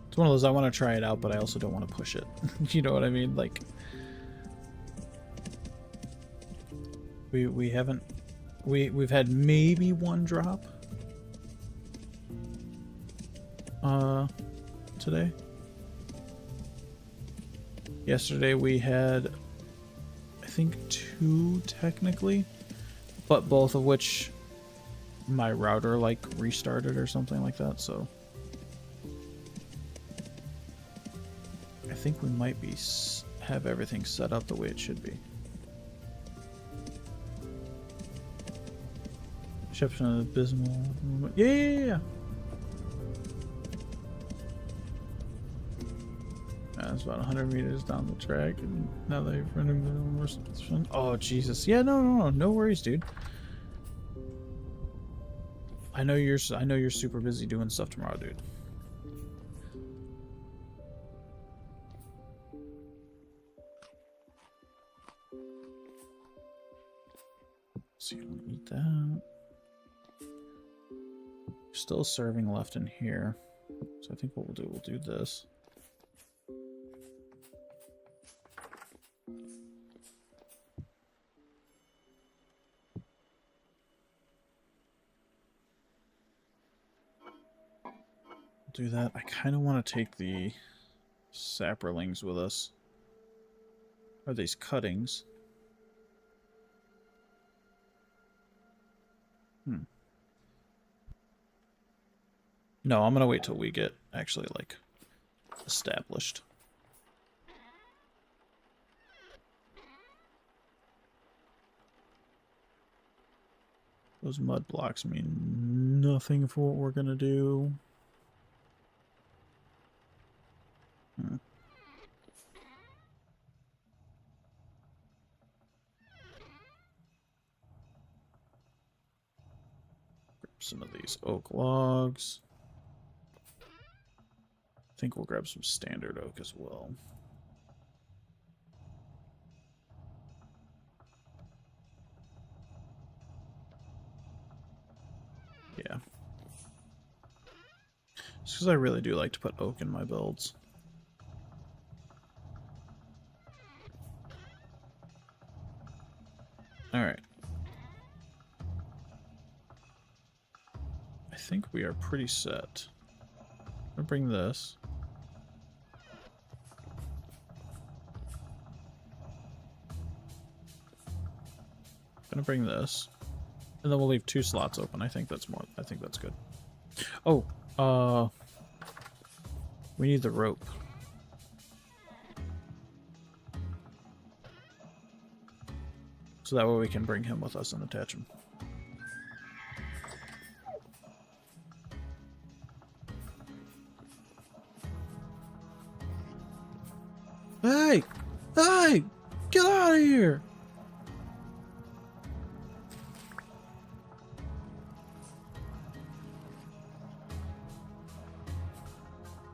It's one of those, I want to try it out, but I also don't want to push it. You know what I mean? Like, we've had maybe one drop today. Yesterday we had, I think, 2 technically, but both of which my router like restarted or something like that, so I think we might be have everything set up the way it should be. Exception of abysmal. Yeah. It's about 100 meters down the track, and now they've running more. Oh Jesus! Yeah, no worries, dude. I know you're super busy doing stuff tomorrow, dude. So you don't eat that. Still serving left in here, so I think what we'll do this. Do that. I kind of want to take the saprolings with us. Are these cuttings? No, I'm gonna wait till we get actually like established. Those mud blocks mean nothing for what we're gonna do. Grab some of these oak logs. I think we'll grab some standard oak as well. Yeah. Just because I really do like to put oak in my builds. Alright. I think we are pretty set. I'm gonna bring this. Gonna bring this. And then we'll leave 2 slots open. I think that's good. Oh, we need the rope. So that way we can bring him with us and attach him. Hey! Hey! Get out of here!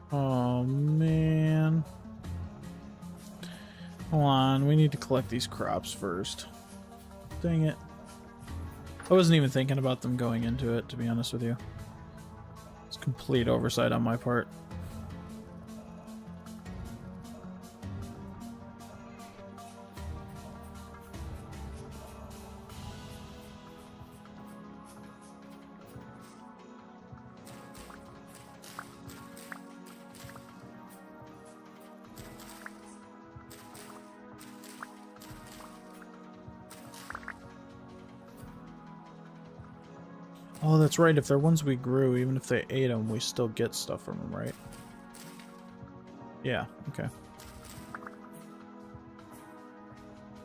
Oh, man. Hold on, we need to collect these crops first. Dang it. I wasn't even thinking about them going into it, to be honest with you. It's complete oversight on my part. Oh, that's right. If they're ones we grew, even if they ate them, we still get stuff from them, right? Yeah, okay.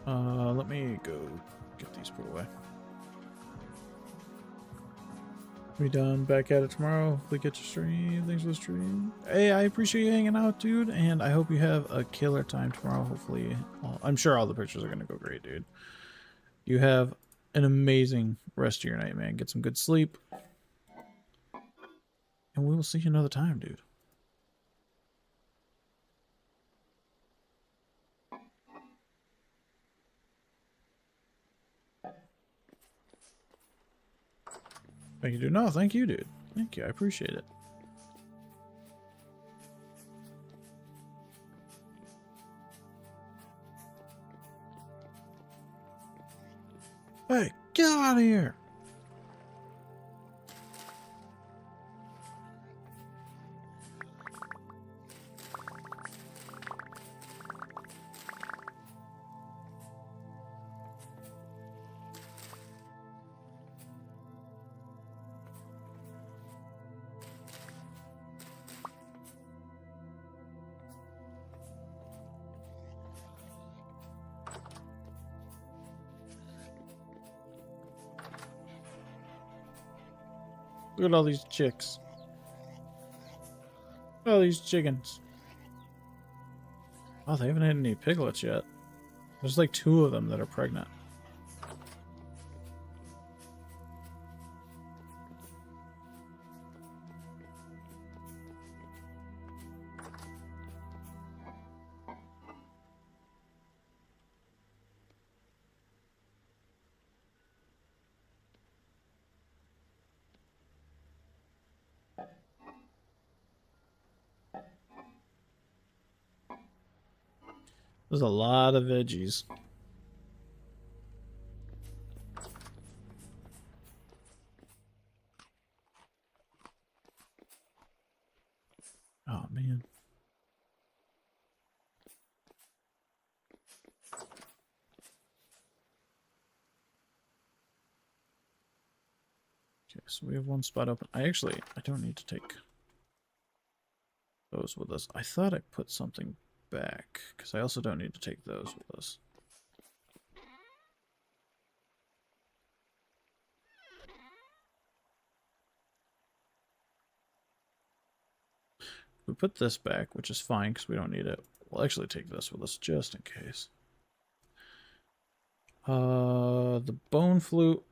Let me go get these put away. We done. Back at it tomorrow. Hopefully get your stream. Thanks for the stream. Hey, I appreciate you hanging out, dude. And I hope you have a killer time tomorrow. Hopefully, I'm sure all the pictures are going to go great, dude. You have an amazing rest of your night, man. Get some good sleep. And we will see you another time, dude. Thank you, dude. No, thank you, dude. Thank you. I appreciate it. Hey, get out of here! Look at all these chicks. Look at all these chickens. Oh, they haven't had any piglets yet. There's like 2 of them that are pregnant. There's a lot of veggies. Oh, man. Okay, so we have 1 spot open. I don't need to take those with us. I thought I put something back, because I also don't need to take those with us. We put this back, which is fine, because we don't need it. We'll actually take this with us, just in case. The bone flute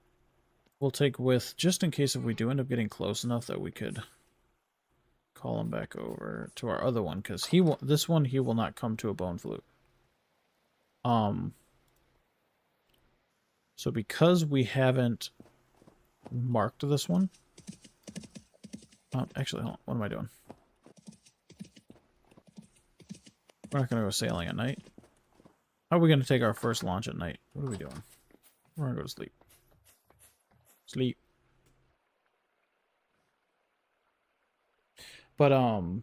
we'll take with, just in case if we do end up getting close enough that we could call him back over to our other one, because this one he will not come to a bone flute. So because we haven't marked this one, actually, hold on, what am I doing? We're not gonna go sailing at night. How are we gonna take our first launch at night? What are we doing? We're gonna go to sleep. Sleep. But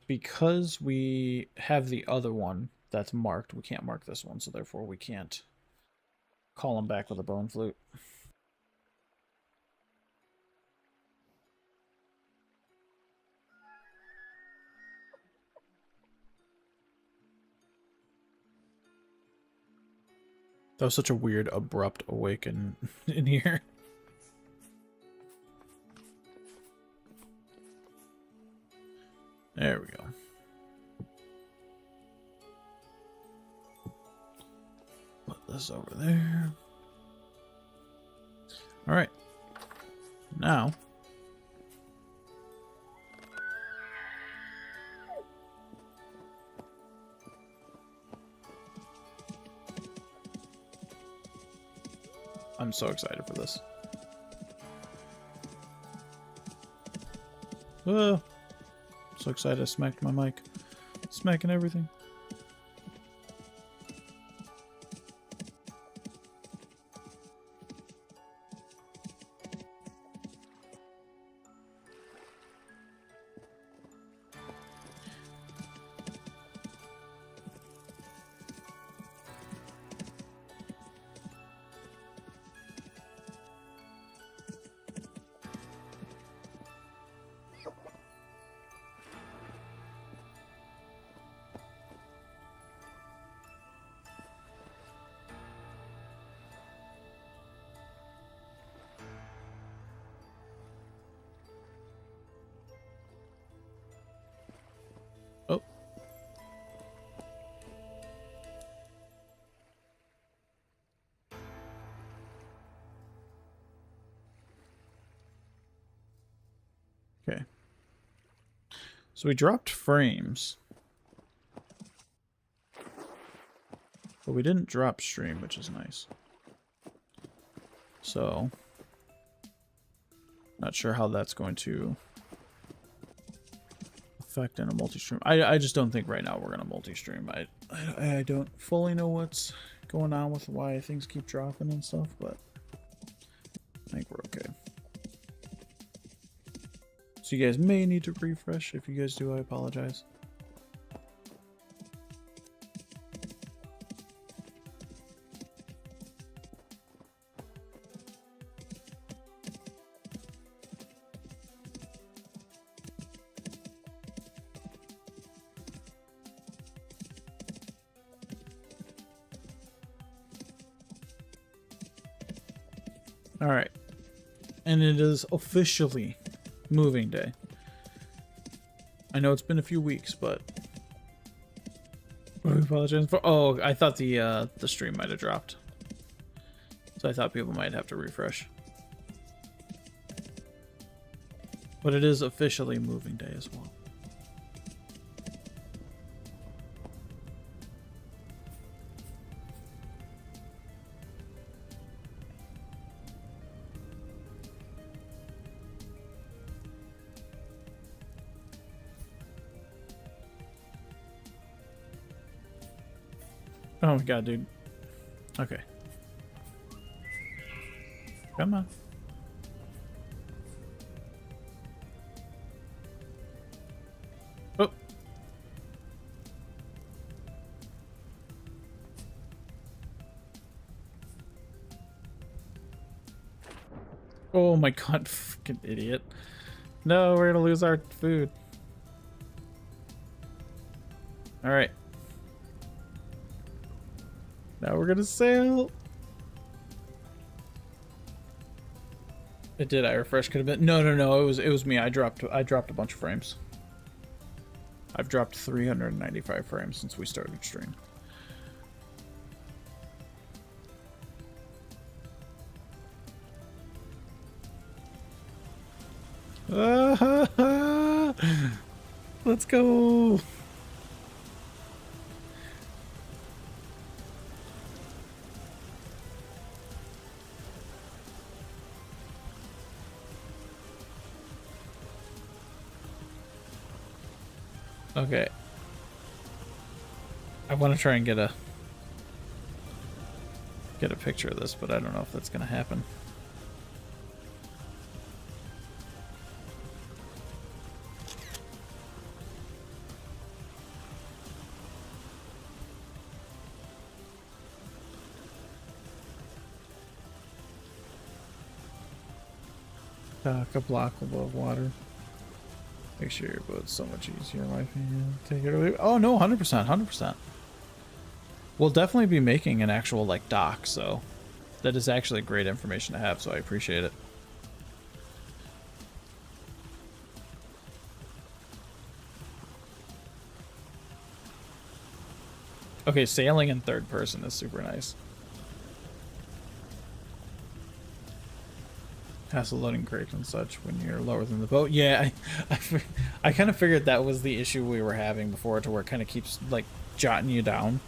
because we have the other one that's marked, we can't mark this one, so therefore we can't call him back with a bone flute. That was such a weird, abrupt awaken in here. There we go. Put this over there. All right. Now. I'm so excited for this. Oh, so excited I smacked my mic. Smacking everything. Oh. Okay. So we dropped frames. But we didn't drop stream, which is nice. So, not sure how that's going to affect in a multi-stream. I just don't think right now we're going to multi-stream. I don't fully know what's going on with why things keep dropping and stuff, but I think we're okay. So you guys may need to refresh. If you guys do, I apologize. All right, and it is officially moving day. I know it's been a few weeks, but I apologize for. Oh, I thought the stream might have dropped, so I thought people might have to refresh. But it is officially moving day as well. Oh my god, dude. Okay. Come on. Oh. Oh my god, fucking idiot. No, we're gonna lose our food. Alright. Now we're gonna sail. It did. I refreshed. Could have been. No. It was me. I dropped a bunch of frames. I've dropped 395 frames since we started stream. Let's go. Okay. I want to try and get a picture of this, but I don't know if that's going to happen. Dock a block above water. Make sure your boat's so much easier, in my opinion. Take it away. Oh no, 100%, 100%. We'll definitely be making an actual like dock, so that is actually great information to have. So I appreciate it. Okay, sailing in third person is super nice. Hassle loading crates and such when you're lower than the boat. Yeah, I kind of figured that was the issue we were having before, to where it kind of keeps like jotting you down.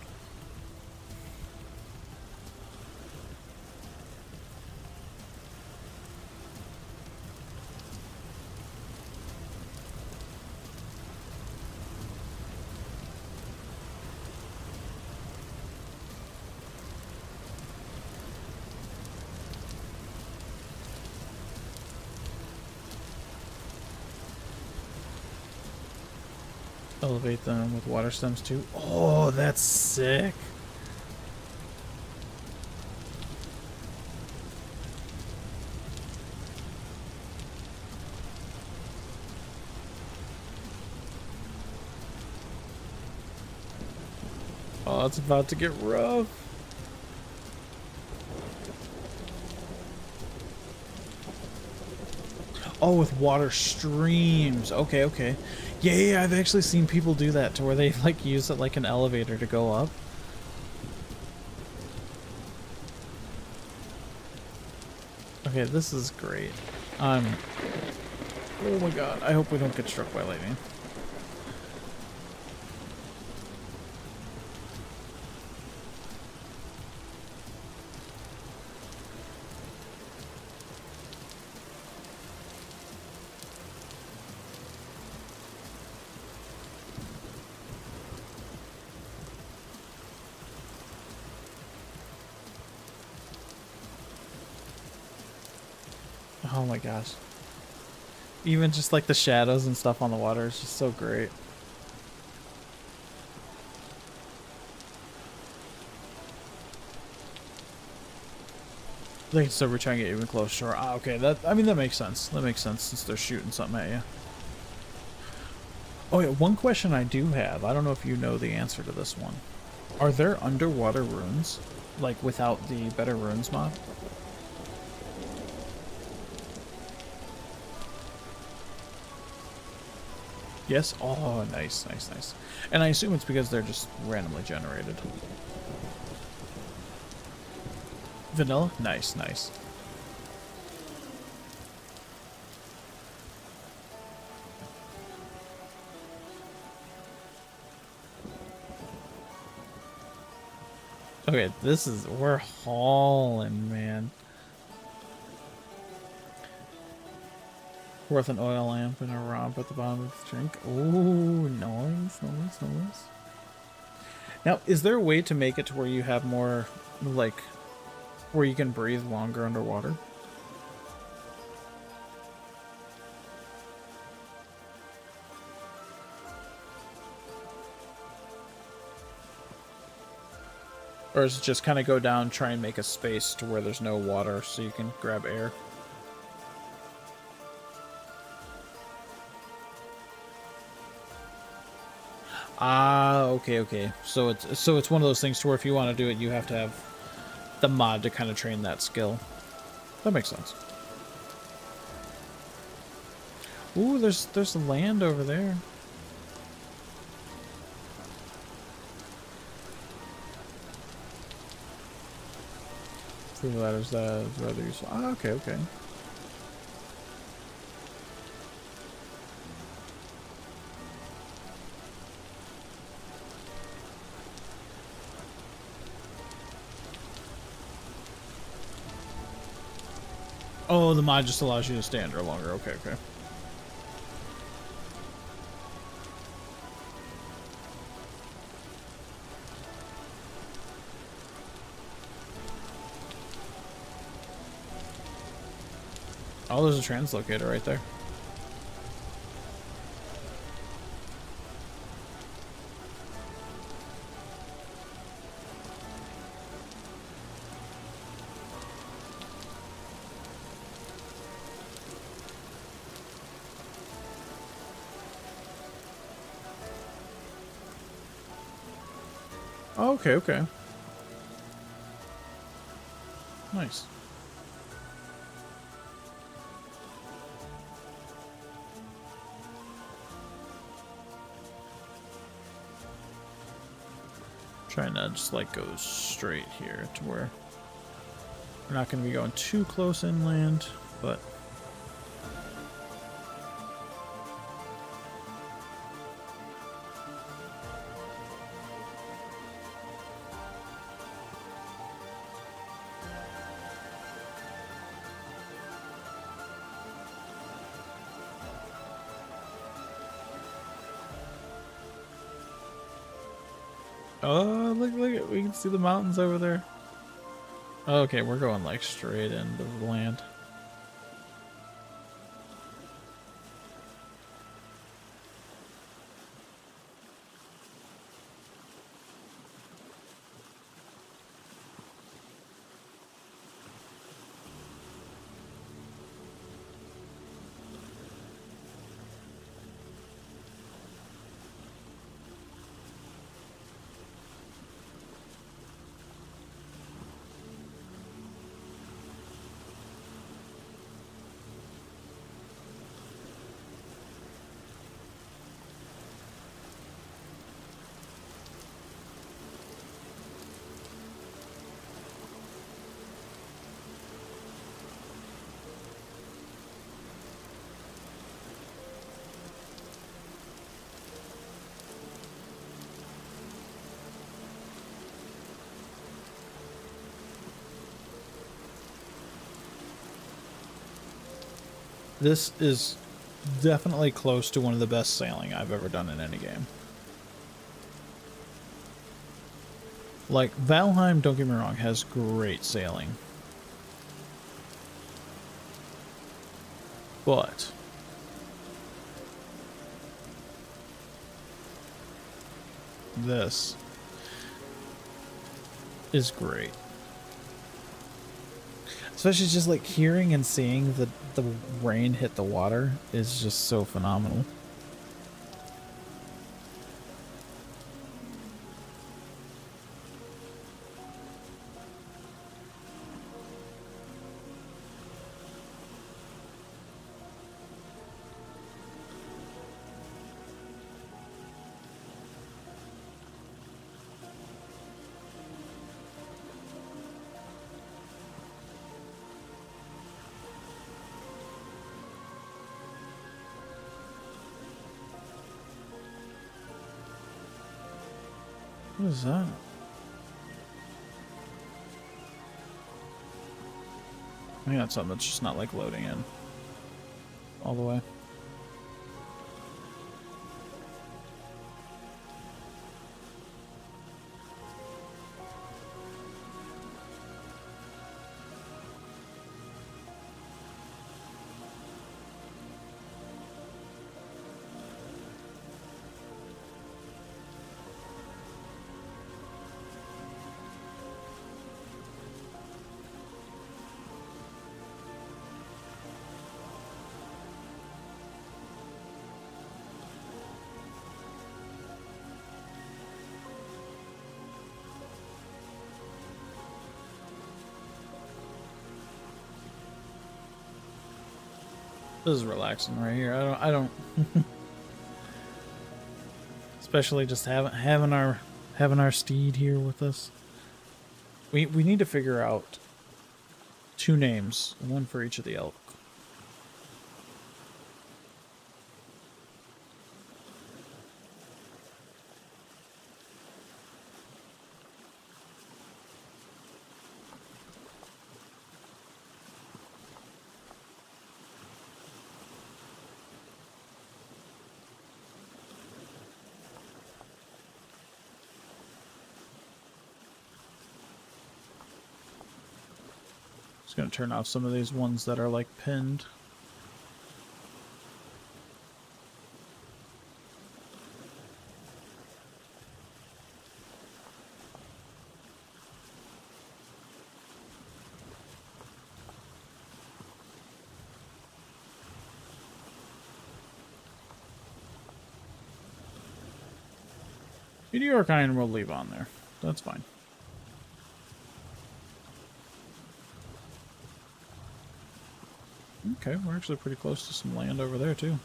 Elevate them with water stems too. Oh, that's sick. Oh, it's about to get rough. Oh, with water streams. Okay, okay. Yeah, I've actually seen people do that, to where they like use it like an elevator to go up. Okay, this is great. Oh my god, I hope we don't get struck by lightning. Oh my gosh. Even just like the shadows and stuff on the water is just so great. So we're trying to get even close shore. Ah, okay. I mean, that makes sense. That makes sense since they're shooting something at you. Oh yeah, one question I do have. I don't know if you know the answer to this one. Are there underwater runes, like without the Better Runes mod? Yes. Oh, nice, nice, nice. And I assume it's because they're just randomly generated. Vanilla? Nice, nice. Okay, we're hauling, man. Worth an oil lamp and a romp at the bottom of the drink. Ooh, nice, nice, nice. Now, is there a way to make it to where you have more, like, where you can breathe longer underwater? Or is it just kind of go down, try and make a space to where there's no water so you can grab air? Ah, okay, okay. So it's one of those things to where if you want to do it, you have to have the mod to kind of train that skill. That makes sense. Ooh, there's land over there. 3 letters that is rather useful. Ah, okay, okay. Oh, the mod just allows you to stay under longer. Okay, okay. Oh, there's a translocator right there. Oh, okay, okay. Nice. Trying to just like go straight here to where we're not going to be going too close inland, but oh, look, look, we can see the mountains over there. Okay, we're going like straight into the land. This is definitely close to one of the best sailing I've ever done in any game. Like, Valheim, don't get me wrong, has great sailing. But this is great. Especially just like hearing and seeing the rain hit the water is just so phenomenal. What is that? I think that's something that's just not like loading in all the way. This is relaxing right here. I don't especially just having our steed here with us. We need to figure out 2 names, one for each of the elk. Just gonna turn off some of these ones that are like pinned. Meteor kind we'll leave on there. That's fine. Okay, we're actually pretty close to some land over there too.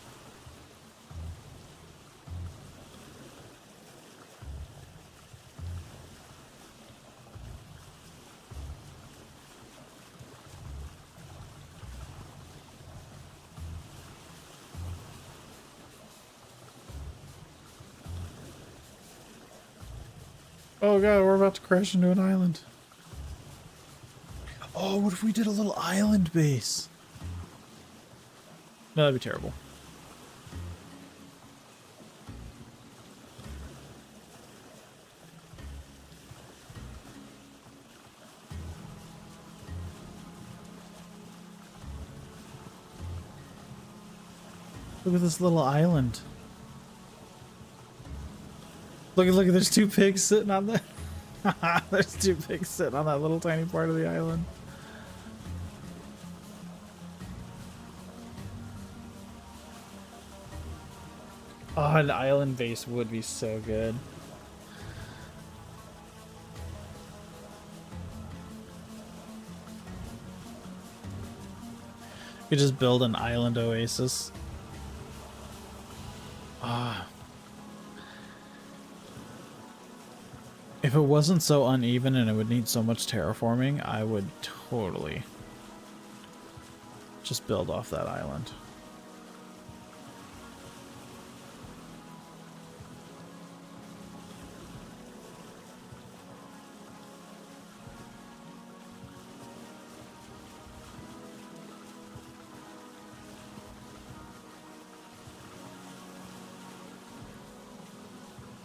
Oh god, we're about to crash into an island. Oh, what if we did a little island base? No, that'd be terrible. Look at this little island. Look, there's 2 pigs sitting on there. There's 2 pigs sitting on that little tiny part of the island. Oh, an island base would be so good. You could just build an island oasis. Ah. If it wasn't so uneven and it would need so much terraforming, I would totally just build off that island.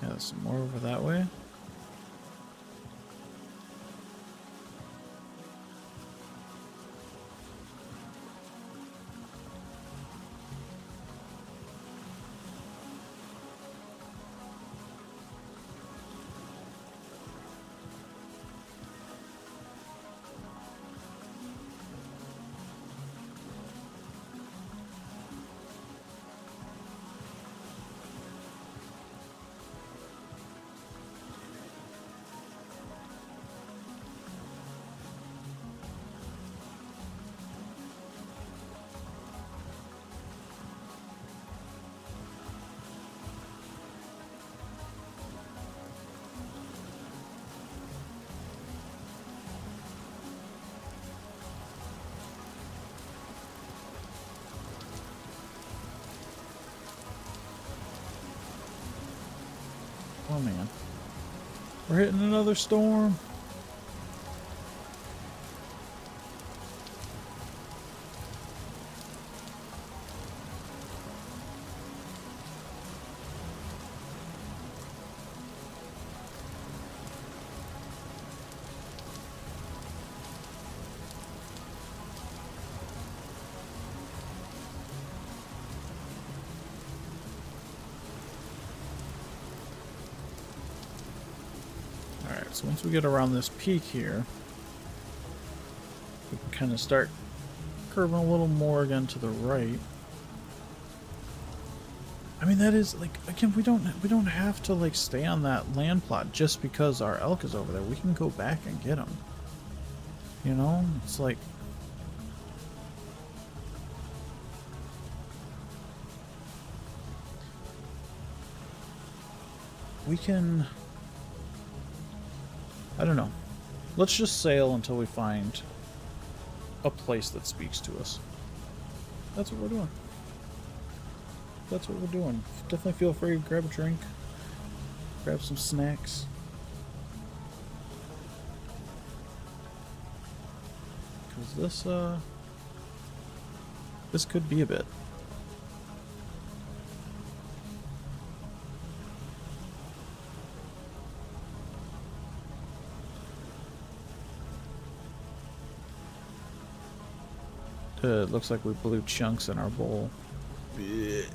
Yeah, there's some more over that way. Oh man. We're hitting another storm. Alright, so once we get around this peak here, we can kind of start curving a little more again to the right. I mean, that is like, again, we don't have to like stay on that land plot just because our elk is over there. We can go back and get them. You know, it's like we can, I don't know. Let's just sail until we find a place that speaks to us. That's what we're doing. That's what we're doing. Definitely feel free to grab a drink, grab some snacks. Because this could be a bit. It looks like we blew chunks in our bowl. Blech.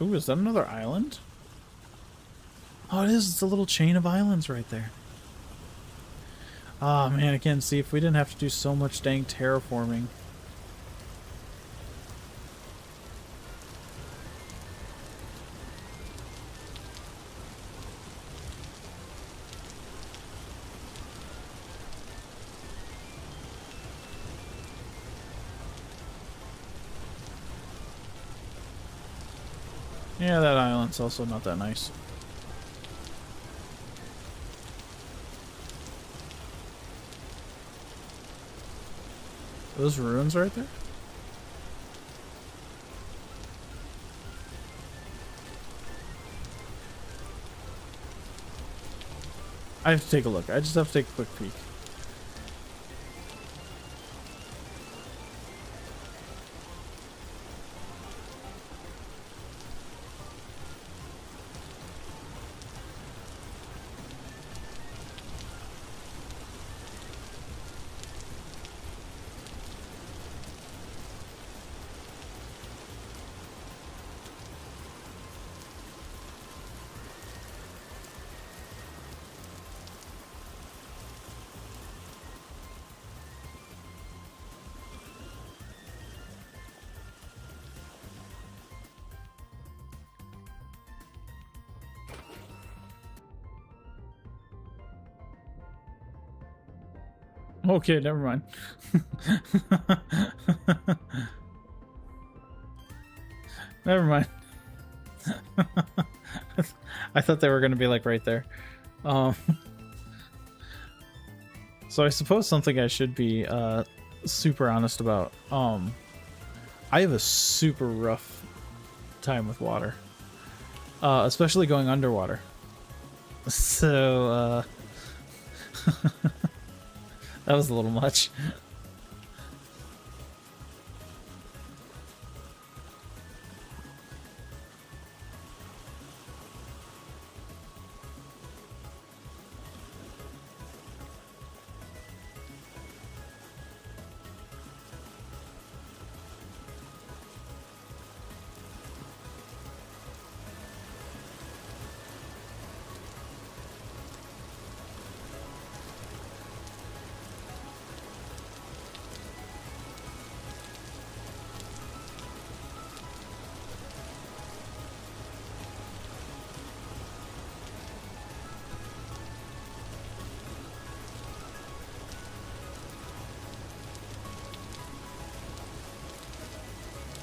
Ooh, is that another island? Oh, it is. It's a little chain of islands right there. Ah, man, again, see, if we didn't have to do so much dang terraforming. Yeah, that island's also not that nice. Those ruins right there? I have to take a look. I just have to take a quick peek. Okay, never mind. Never mind. I thought they were going to be like right there. So I suppose something I should be super honest about. I have a super rough time with water, especially going underwater. So that was a little much.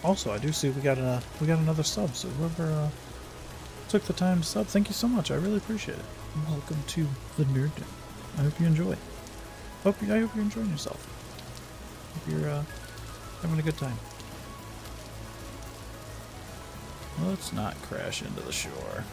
Also, I do see we got another sub. So whoever took the time to sub, thank you so much. I really appreciate it. Welcome to the Nerd Den. I hope you enjoy. I hope you're enjoying yourself. Hope you're having a good time. Let's not crash into the shore.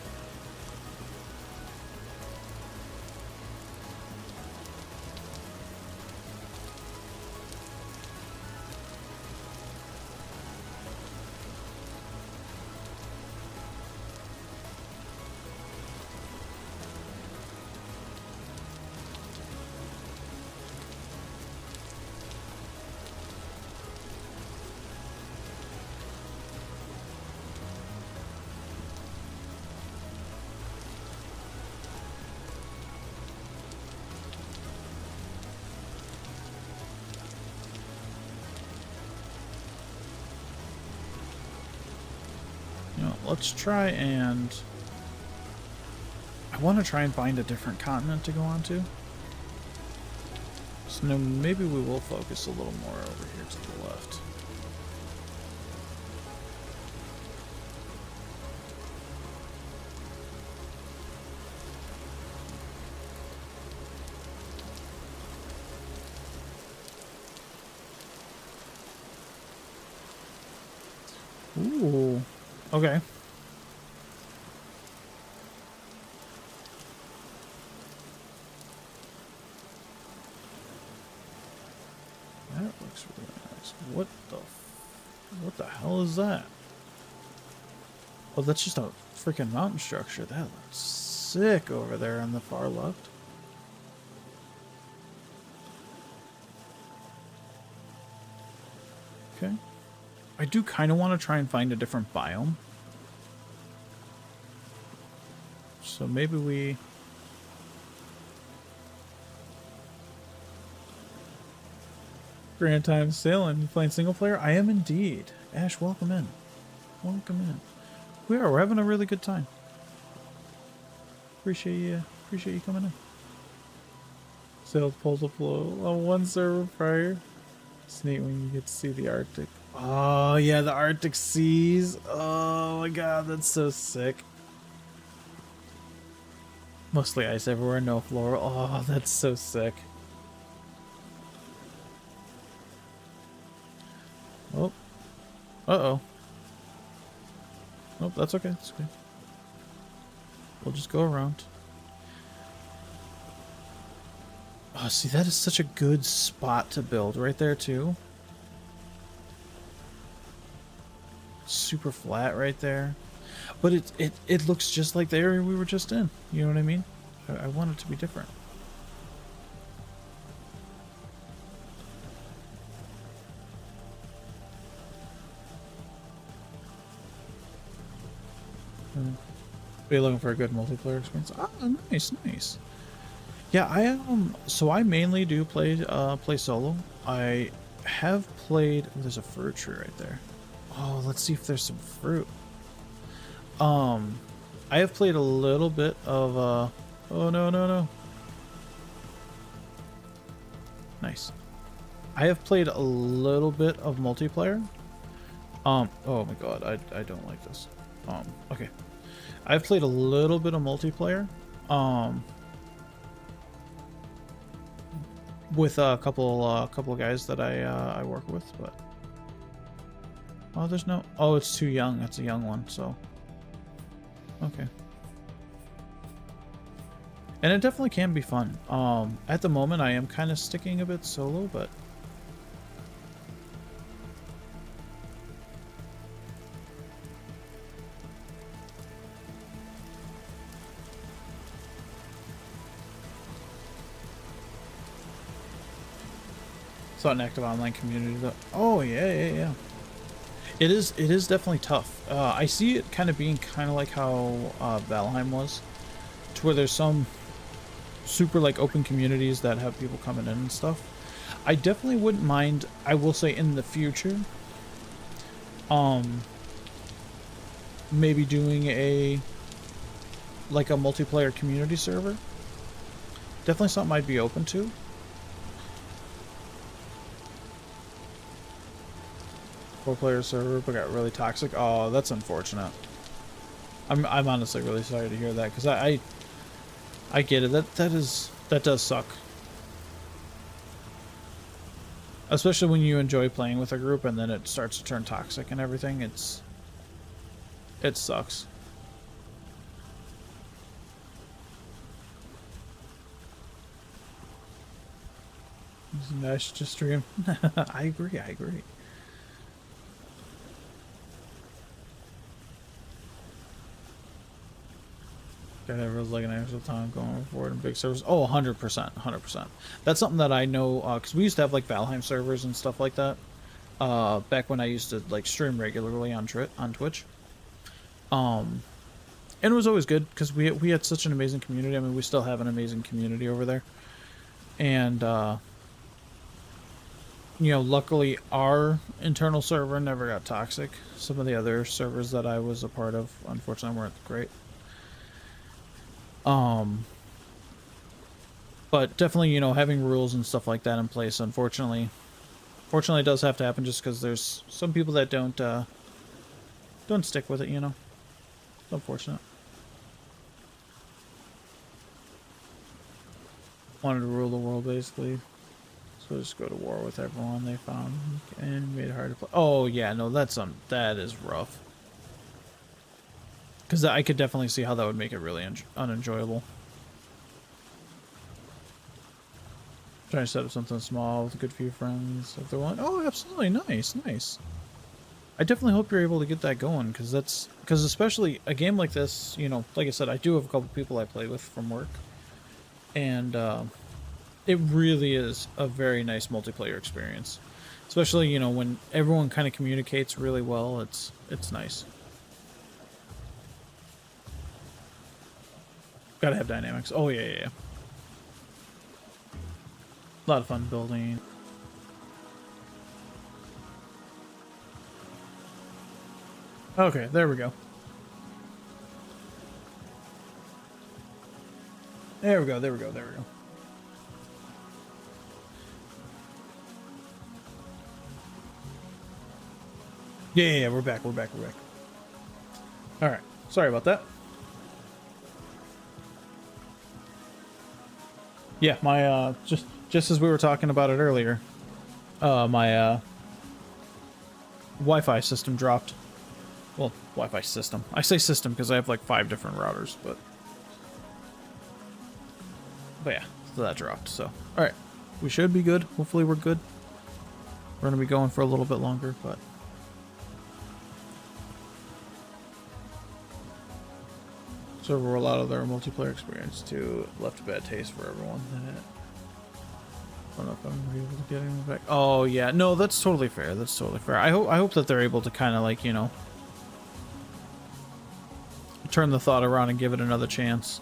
Let's try and... I want to try and find a different continent to go on to. So no, maybe we will focus a little more over here to the left. Ooh, okay. That looks really nice. What the hell is that? Oh, that's just a freaking mountain structure. That looks sick over there on the far left. Okay. I do kind of want to try and find a different biome. So maybe we... Grand time sailing. You playing single player? I am indeed. Ash, welcome in. Welcome in. We're having a really good time. Appreciate you coming in. Sailed poles of flow on one server prior. It's neat when you get to see the Arctic. Oh yeah, the Arctic seas. Oh my god, that's so sick. Mostly ice everywhere, no floor. Oh, that's so sick. Oh. Uh-oh. Nope, that's okay. That's okay. We'll just go around. Oh, see, that is such a good spot to build right there, too. Super flat right there. But it looks just like the area we were just in. You know what I mean? I want it to be different. Are you looking for a good multiplayer experience? Ah, nice, nice. Yeah, I am. So I mainly do play solo. I have played. Oh, there's a fruit tree right there. Oh, let's see if there's some fruit. I have played a little bit of. Oh no. Nice. I have played a little bit of multiplayer. Oh my god, I don't like this. Okay. I've played a little bit of multiplayer. With a couple of guys that I work with, but oh, there's no. Oh, it's too young. It's a young one, so okay. And it definitely can be fun. At the moment, I am kind of sticking a bit solo, but it's not an active online community though. Oh yeah. It is definitely tough. I see it kind of being kind of like how Valheim was, to where there's some super like open communities that have people coming in and stuff. I definitely wouldn't mind, I will say in the future, maybe doing a multiplayer community server. Definitely something I'd be open to. 4-player server, but got really toxic. Oh, that's unfortunate. I'm honestly really sorry to hear that, because I get it. That does suck. Especially when you enjoy playing with a group and then it starts to turn toxic and everything. It sucks. It's nice to stream. I agree. Gotta have like an actual time going forward in big servers. Oh, 100%, 100%. That's something that I know, because we used to have like Valheim servers and stuff like that. Back when I used to like stream regularly on Twitch. And it was always good because we had such an amazing community. I mean, we still have an amazing community over there. And you know, luckily our internal server never got toxic. Some of the other servers that I was a part of, unfortunately, weren't great. But definitely, you know, having rules and stuff like that in place, unfortunately, it does have to happen just because there's some people that don't stick with it, you know. It's unfortunate. Wanted to rule the world, basically. So just go to war with everyone they found and made it hard to play. Oh, yeah, no, that is rough. Because I could definitely see how that would make it really unenjoyable. Trying to set up something small with a good few friends if they're willing. Oh, absolutely, nice. I definitely hope you're able to get that going, because especially a game like this, you know, like I said, I do have a couple people I play with from work, and it really is a very nice multiplayer experience, especially, you know, when everyone kind of communicates really well. It's nice. Gotta have dynamics. Oh yeah. A lot of fun building. Okay, there we go. There we go. Yeah, we're back. All right. Sorry about that. Yeah, my just as we were talking about it earlier, my Wi-Fi system dropped. Well, Wi-Fi system. I say system because I have like 5 different routers, but yeah, so that dropped. So, all right, we should be good. Hopefully, we're good. We're gonna be going for a little bit longer, but. Server roll out of their multiplayer experience too left a bad taste for everyone. I don't know if I'm able to get anyone back. Oh yeah, no, that's totally fair. I hope that they're able to kind of like, you know, turn the thought around and give it another chance.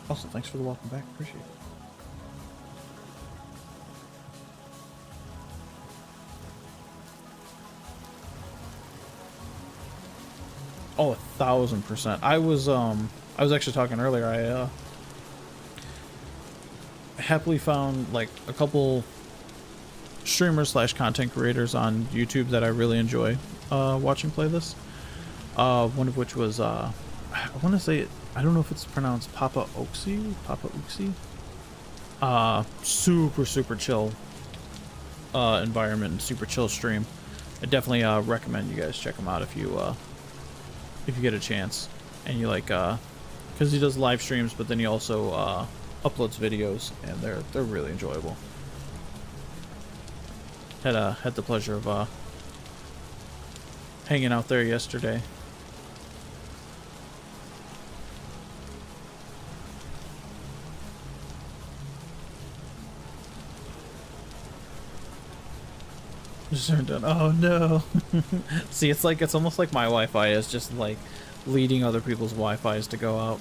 Also, thanks for the welcome back. Appreciate it. Oh, 1000%. I was actually talking earlier. I happily found like a couple streamers / content creators on YouTube that I really enjoy watching play this. One of which was I want to say, I don't know if it's pronounced Papa Uxie. Super chill environment and super chill stream. I definitely recommend you guys check him out if you get a chance, and you like, because he does live streams, but then he also uploads videos, and they're really enjoyable. Had the pleasure of hanging out there yesterday. Just turned on. Oh no. See, it's almost like my Wi-Fi is just like leading other people's Wi-Fi's to go out.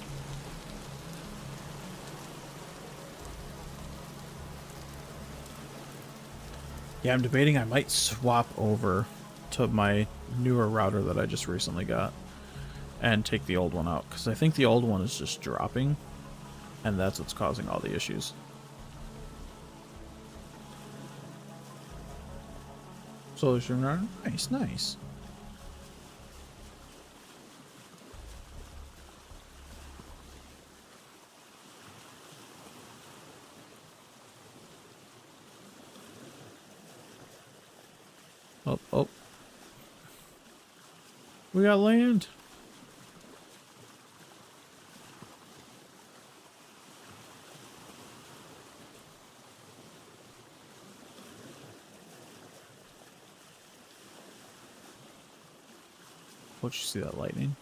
Yeah, I'm debating I might swap over to my newer router that I just recently got. and take the old one out, because I think the old one is just dropping, and that's what's causing all the issues. Solution run. Nice, nice. Oh, oh. We got land. Don't you see that lightning?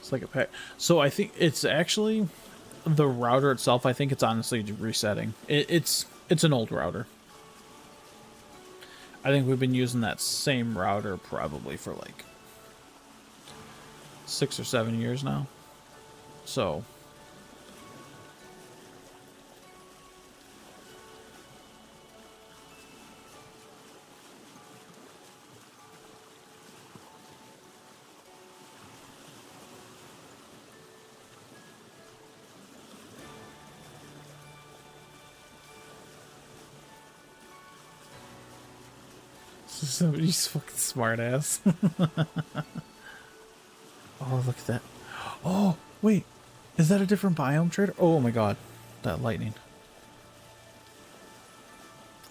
It's like a pack. So I think it's actually the router itself. I think it's honestly resetting. It's an old router. I think we've been using that same router probably for like 6 or 7 years now. So somebody's fucking smart ass. Oh, look at that. Oh, wait. Is that a different biome trader? Oh my god. That lightning.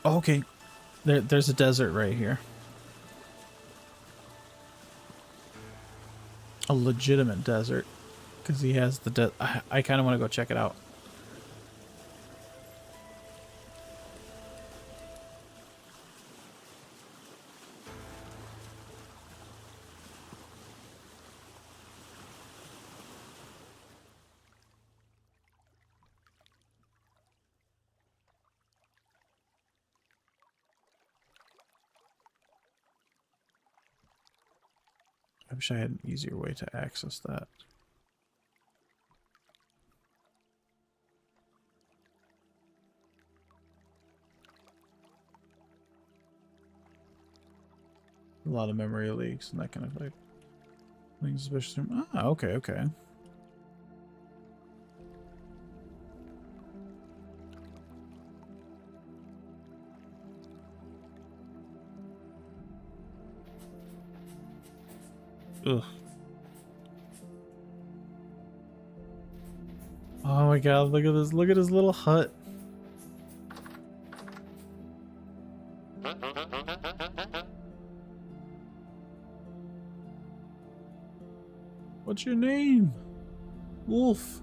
Oh, okay. There's a desert right here. A legitimate desert. Because he has the I kind of want to go check it out. I wish I had an easier way to access that. A lot of memory leaks and that kind of like things, especially. Ah, okay, okay. Ugh. Oh my god, look at this. Look at his little hut. What's your name? Wolf.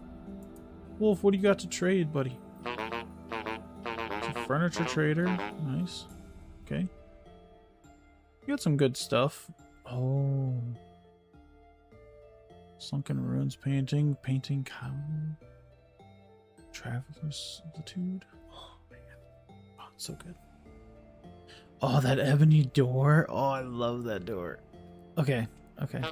Wolf, what do you got to trade, buddy? It's a furniture trader. Nice. Okay. You got some good stuff. Oh. Sunken Ruins painting. Painting cow. Traveler's Solitude. Oh, man. Oh, it's so good. Oh, that ebony door. Oh, I love that door. Okay. Okay.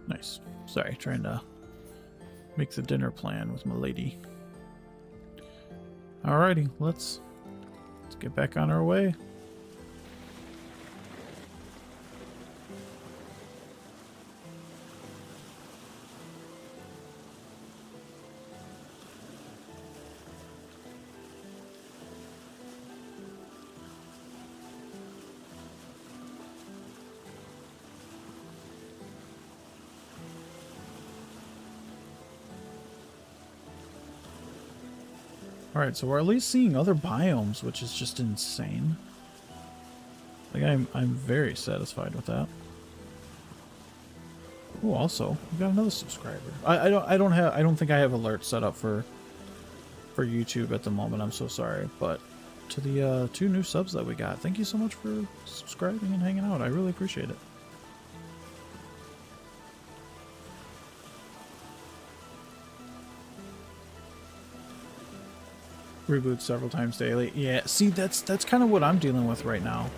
Nice. Sorry, trying to make the dinner plan with my lady. Alrighty, let's get back on our way. Alright, so we're at least seeing other biomes, which is just insane. Like, I'm very satisfied with that. Oh, also, we got another subscriber. I don't think I have alerts set up for YouTube at the moment. I'm so sorry, but to the 2 new subs that we got, thank you so much for subscribing and hanging out. I really appreciate it. Reboot several times daily. Yeah, see, that's kind of what I'm dealing with right now.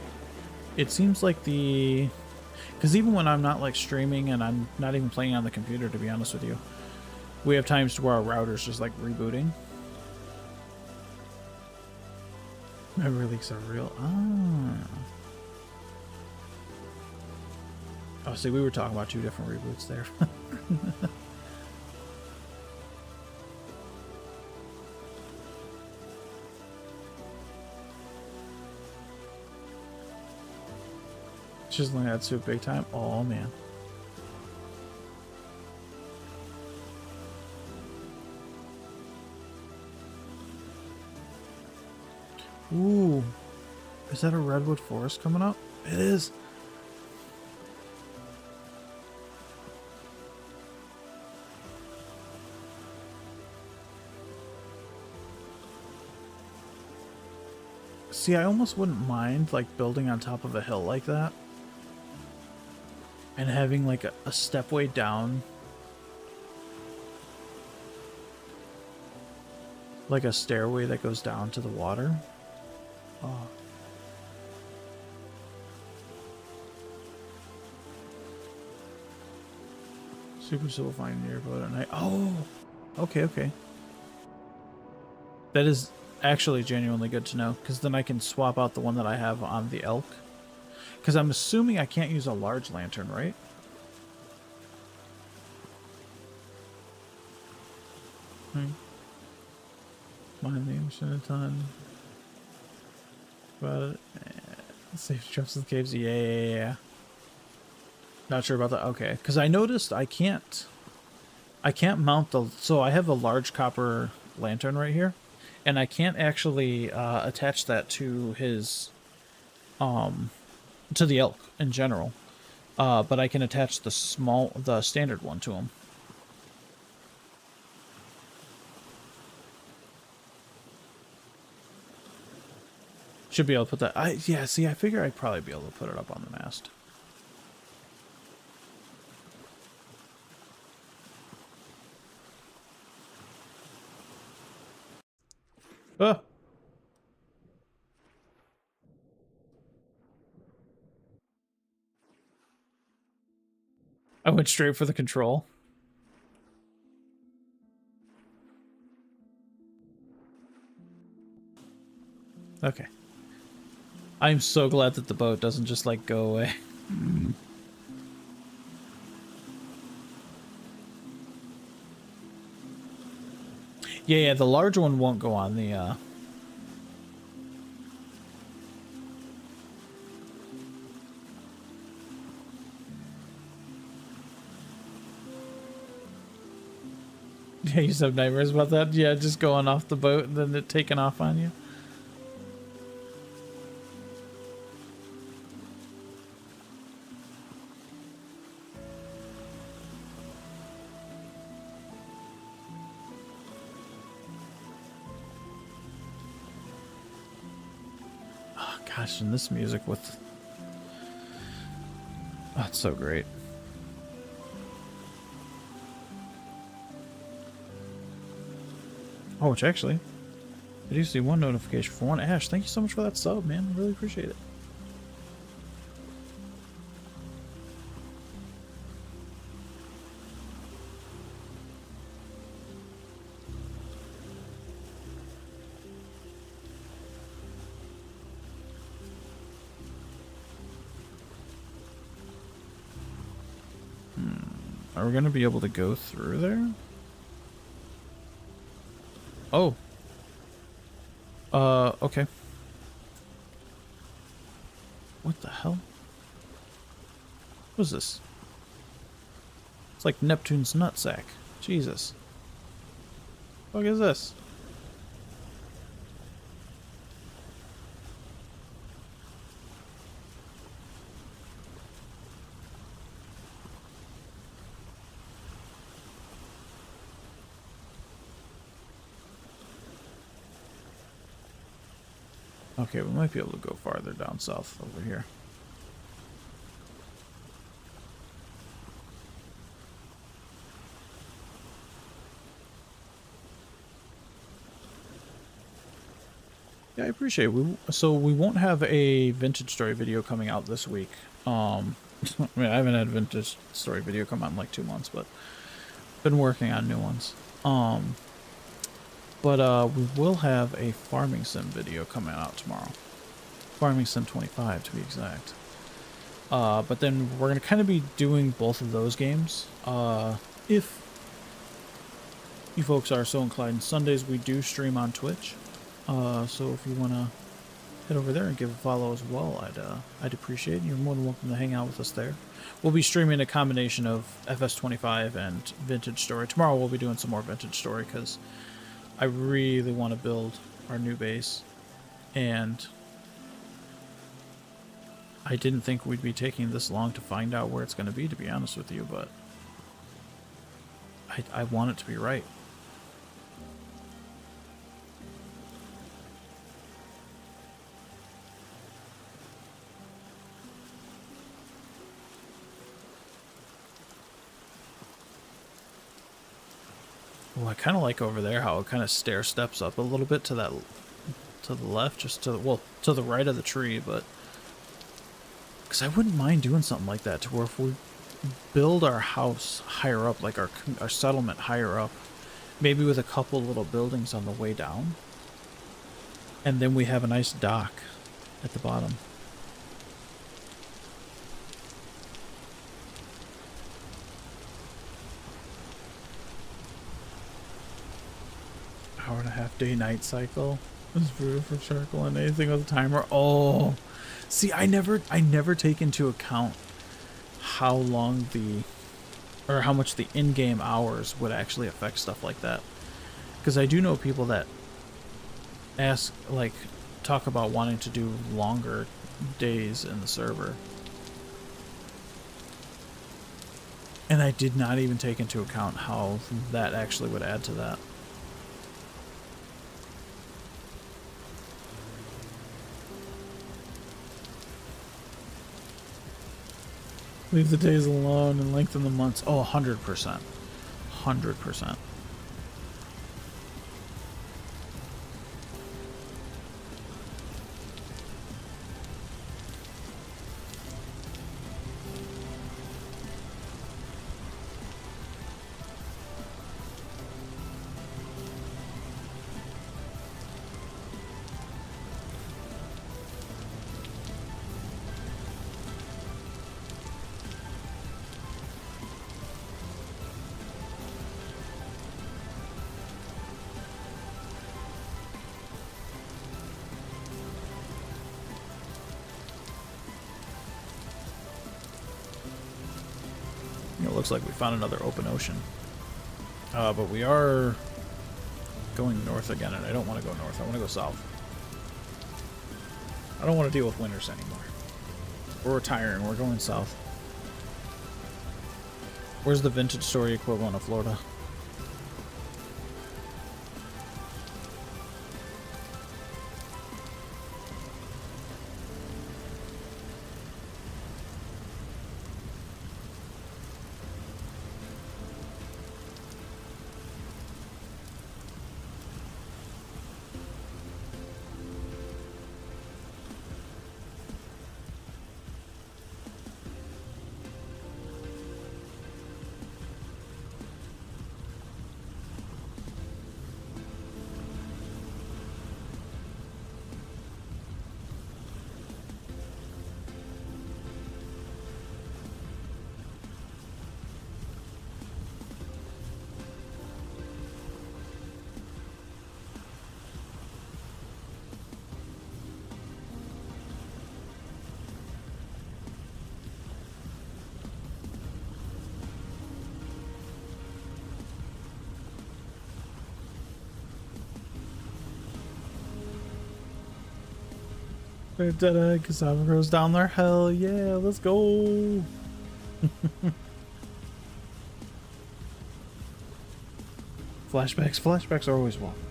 It seems like because even when I'm not like streaming and I'm not even playing on the computer, to be honest with you, we have times to where our router's just like rebooting. Memory leaks are real. Oh, see, we were talking about 2 different reboots there. Chiseling that soup big time. Oh man. Ooh. Is that a redwood forest coming up? It is. See, I almost wouldn't mind like building on top of a hill like that. And having like a stepway down. Like a stairway that goes down to the water. Oh. Super simplifying your boat at night. Oh! Okay, okay. That is actually genuinely good to know, because then I can swap out the one that I have on the elk. Because I'm assuming I can't use a large lantern, right? Mind the ocean a ton. But safe trips to the caves. Yeah. Not sure about that. Okay, because I noticed I can't mount the. So I have a large copper lantern right here, and I can't actually attach that to his to the elk in general, but I can attach the standard one to him. Should be able to put that. Yeah. See, I figure I'd probably be able to put it up on the mast. Ah. I went straight for the control. Okay. I'm so glad that the boat doesn't just like go away. Yeah, the large one won't go on the Yeah, you used to have nightmares about that? Yeah, just going off the boat and then it taking off on you. Oh gosh, and this music with... Oh, it's so great. Oh, which actually, I do see one notification for one. Ash, thank you so much for that sub, man. I really appreciate it. Are we going to be able to go through there? Oh. Okay. What the hell? What is this? It's like Neptune's nutsack. Jesus. What is this? Okay, we might be able to go farther down south over here. Yeah, I appreciate it. So we won't have a vintage story video coming out this week. I mean, I haven't had a vintage story video come out in like 2 months, but been working on new ones. But we will have a farming sim video coming out tomorrow. Farming sim 25 to be exact. But then we're gonna kind of be doing both of those games. If you folks are so inclined, Sundays we do stream on Twitch. So if you wanna head over there and give a follow as well, I'd appreciate it. You're more than welcome to hang out with us there. We'll be streaming a combination of FS25 and Vintage Story. Tomorrow we'll be doing some more Vintage Story because I really want to build our new base, and I didn't think we'd be taking this long to find out where it's going to be honest with you, but I want it to be right. Oh, I kind of like over there how it kind of stair steps up a little bit to that, to the left, just to, well, to the right of the tree, but because I wouldn't mind doing something like that to where if we build our house higher up, like our settlement higher up, maybe with a couple little buildings on the way down, and then we have a nice dock at the bottom. Hour-and-a-half day night cycle is brutal for charcoal and anything with a timer. Oh, see, I never take into account how long or how much the in-game hours would actually affect stuff like that, because I do know people that talk about wanting to do longer days in the server, and I did not even take into account how that actually would add to that. Leave the days alone and lengthen the months. Oh, 100%. 100%. It looks like we found another open ocean. But we are going north again, and I don't want to go north. I want to go south. I don't want to deal with winters anymore. We're retiring. We're going south. Where's the Vintage Story equivalent of Florida? Dead cassava grows down there. Hell yeah, let's go. Flashbacks are always welcome.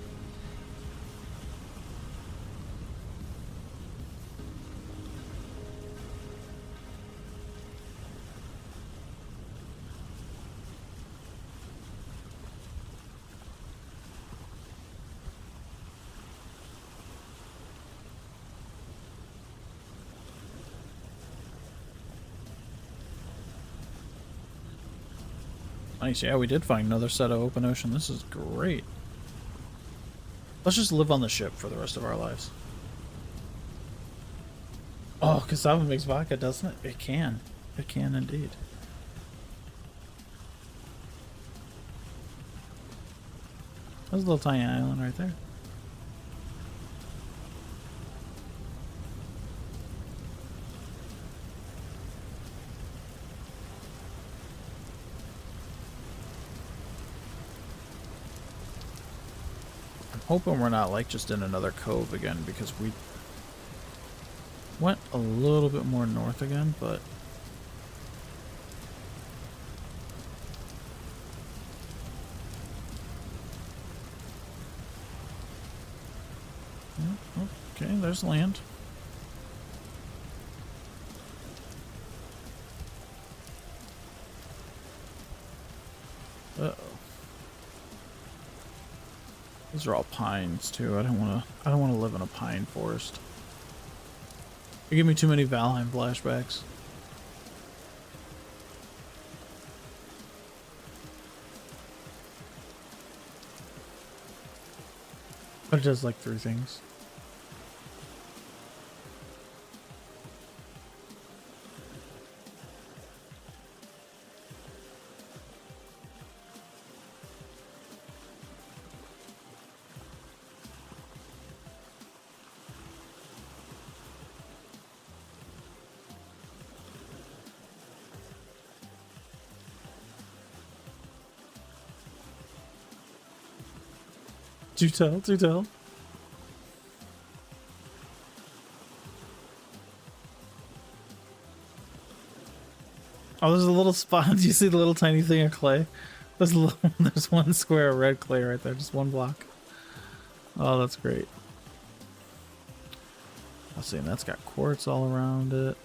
Nice. Yeah, we did find another set of open ocean. This is great. Let's just live on the ship for the rest of our lives. Oh, cassava makes vodka, doesn't it? It can. It can indeed. There's a little tiny island right there. I'm hoping we're not like just in another cove again, because we went a little bit more north again, but okay, there's land. Uh-oh. These are all pines too. I don't want to live in a pine forest. You give me too many Valheim flashbacks. But it does like 3 things. Do tell, do tell. Oh, there's a little spot. Do you see the little tiny thing of clay? There's a little, there's 1 square of red clay right there, just 1 block. Oh, that's great. Let's see, and that's got quartz all around it.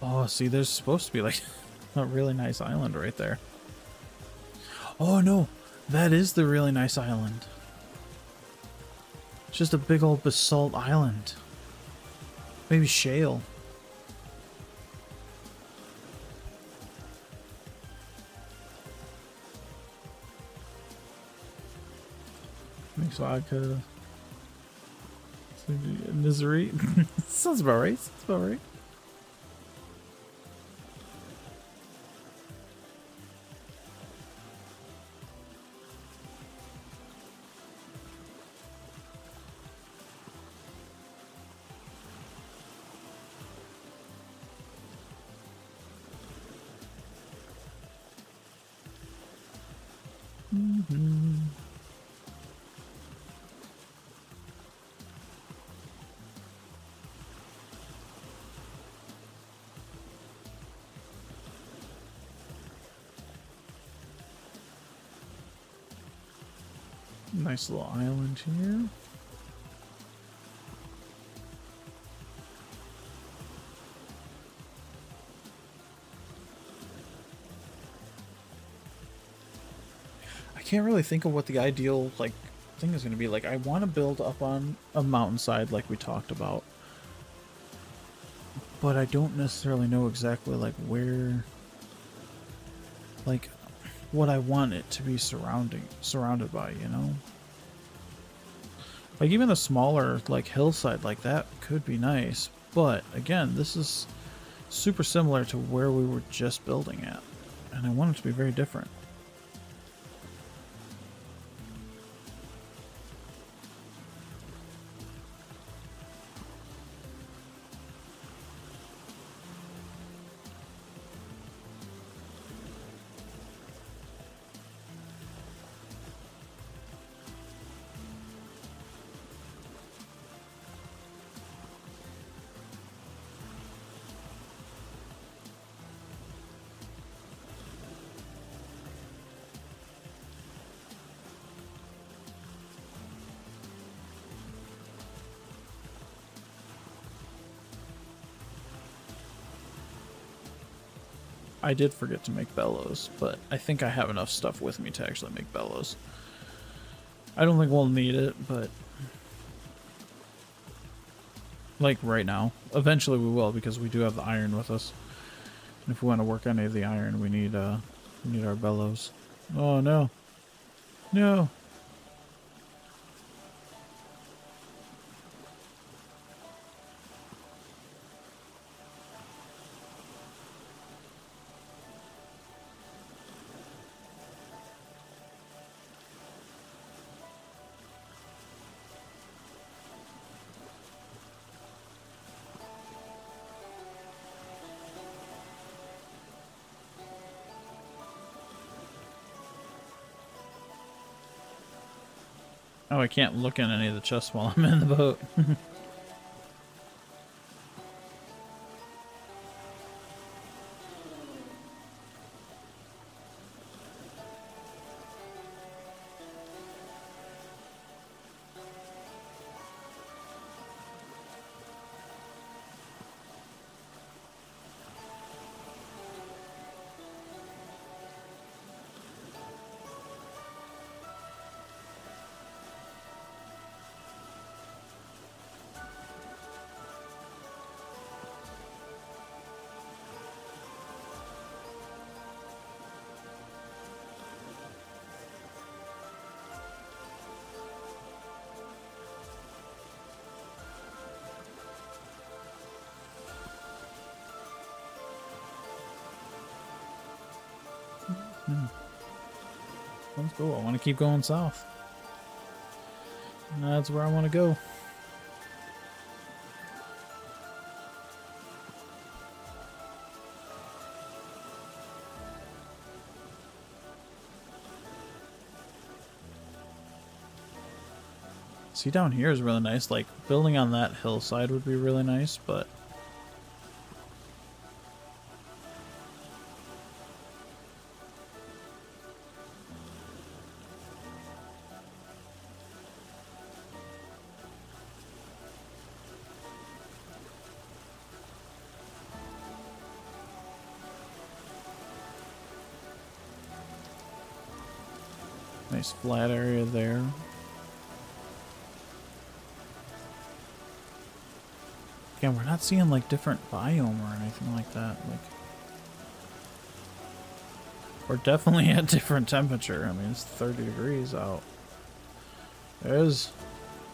Oh, see, there's supposed to be like a really nice island right there. Oh no, that is the really nice island. It's just a big old basalt island. Maybe shale. Makes vodka. Misery. Sounds about right. Sounds about right. Nice little island here. I can't really think of what the ideal like thing is going to be. Like, I want to build up on a mountainside like we talked about, but I don't necessarily know exactly like where, like what I want it to be surrounded by, you know? Like even a smaller like hillside like that could be nice, but again, this is super similar to where we were just building at, and I want it to be very different. I did forget to make bellows, but I think I have enough stuff with me to actually make bellows. I don't think we'll need it, but like right now. Eventually we will, because we do have the iron with us. And if we want to work any of the iron, we need our bellows. Oh no. No. Oh, I can't look in any of the chests while I'm in the boat. Let's go. I want to keep going south. That's where I want to go. See, down here is really nice. Like, building on that hillside would be really nice, but nice flat area there. Again, we're not seeing like different biome or anything like that. Like, we're definitely at different temperature. I mean, it's 30 degrees out. There's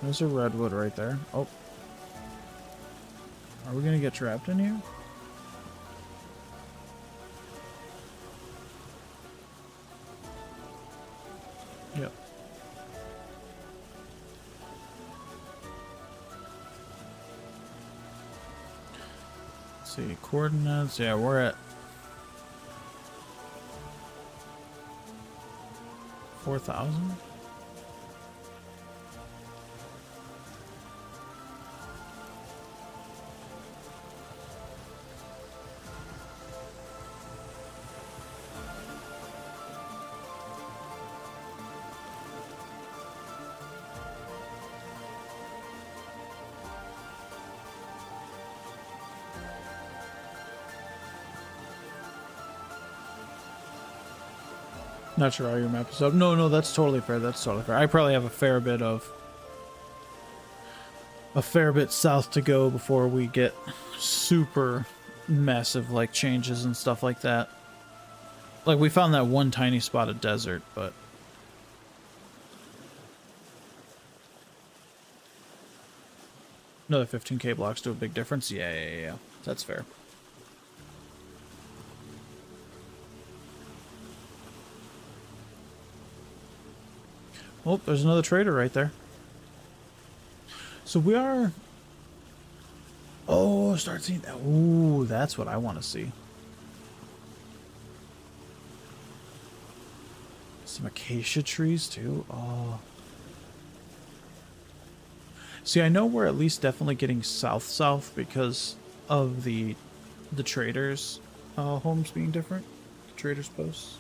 a redwood right there. Oh, are we gonna get trapped in here? Yep. Let's see, coordinates. Yeah, we're at 4,000. Not sure how your map is up. No, that's totally fair. That's totally fair. I probably have a fair bit south to go before we get super massive like changes and stuff like that. Like, we found that one tiny spot of desert, but another 15k blocks do a big difference. Yeah. That's fair. Oh, there's another trader right there. So we are... Oh, start seeing that. Ooh, that's what I want to see. Some acacia trees too. Oh. See, I know we're at least definitely getting south because of the traders' homes being different. The traders' posts.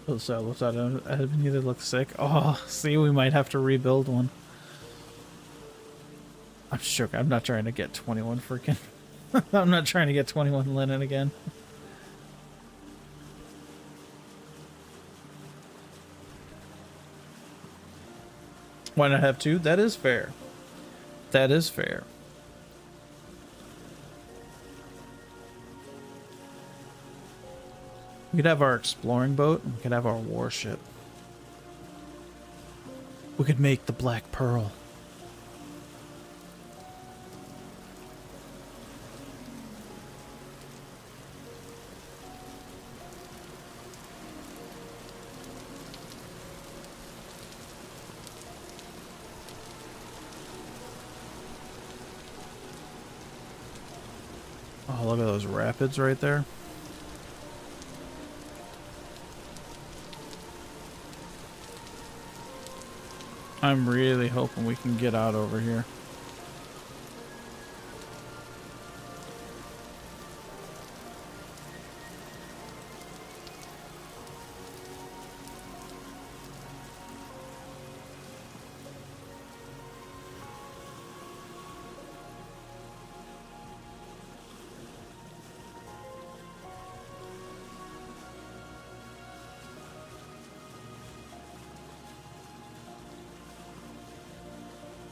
Those silos out of either look sick. Oh, see, we might have to rebuild one. I'm sure. I'm not trying to get 21 freaking. I'm not trying to get 21 linen again. Why not have two? That is fair. That is fair. We could have our exploring boat, and we could have our warship. We could make the Black Pearl. Oh, look at those rapids right there. I'm really hoping we can get out over here.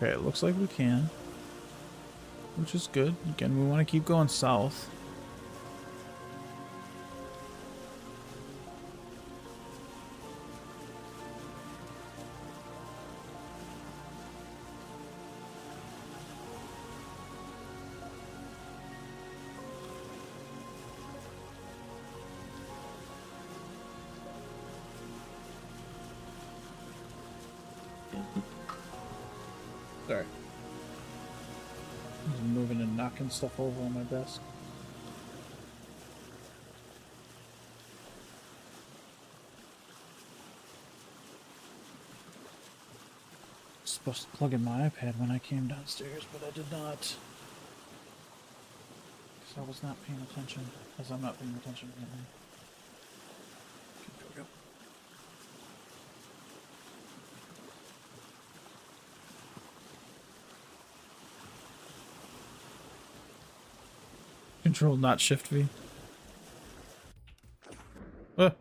Okay, it looks like we can, which is good. Again, we want to keep going south. Sorry. I'm moving and knocking stuff over on my desk. Supposed to plug in my iPad when I came downstairs, but I did not. Because I was not paying attention. As I'm not paying attention right now. Okay, there we go. Control, not Shift V. Ah.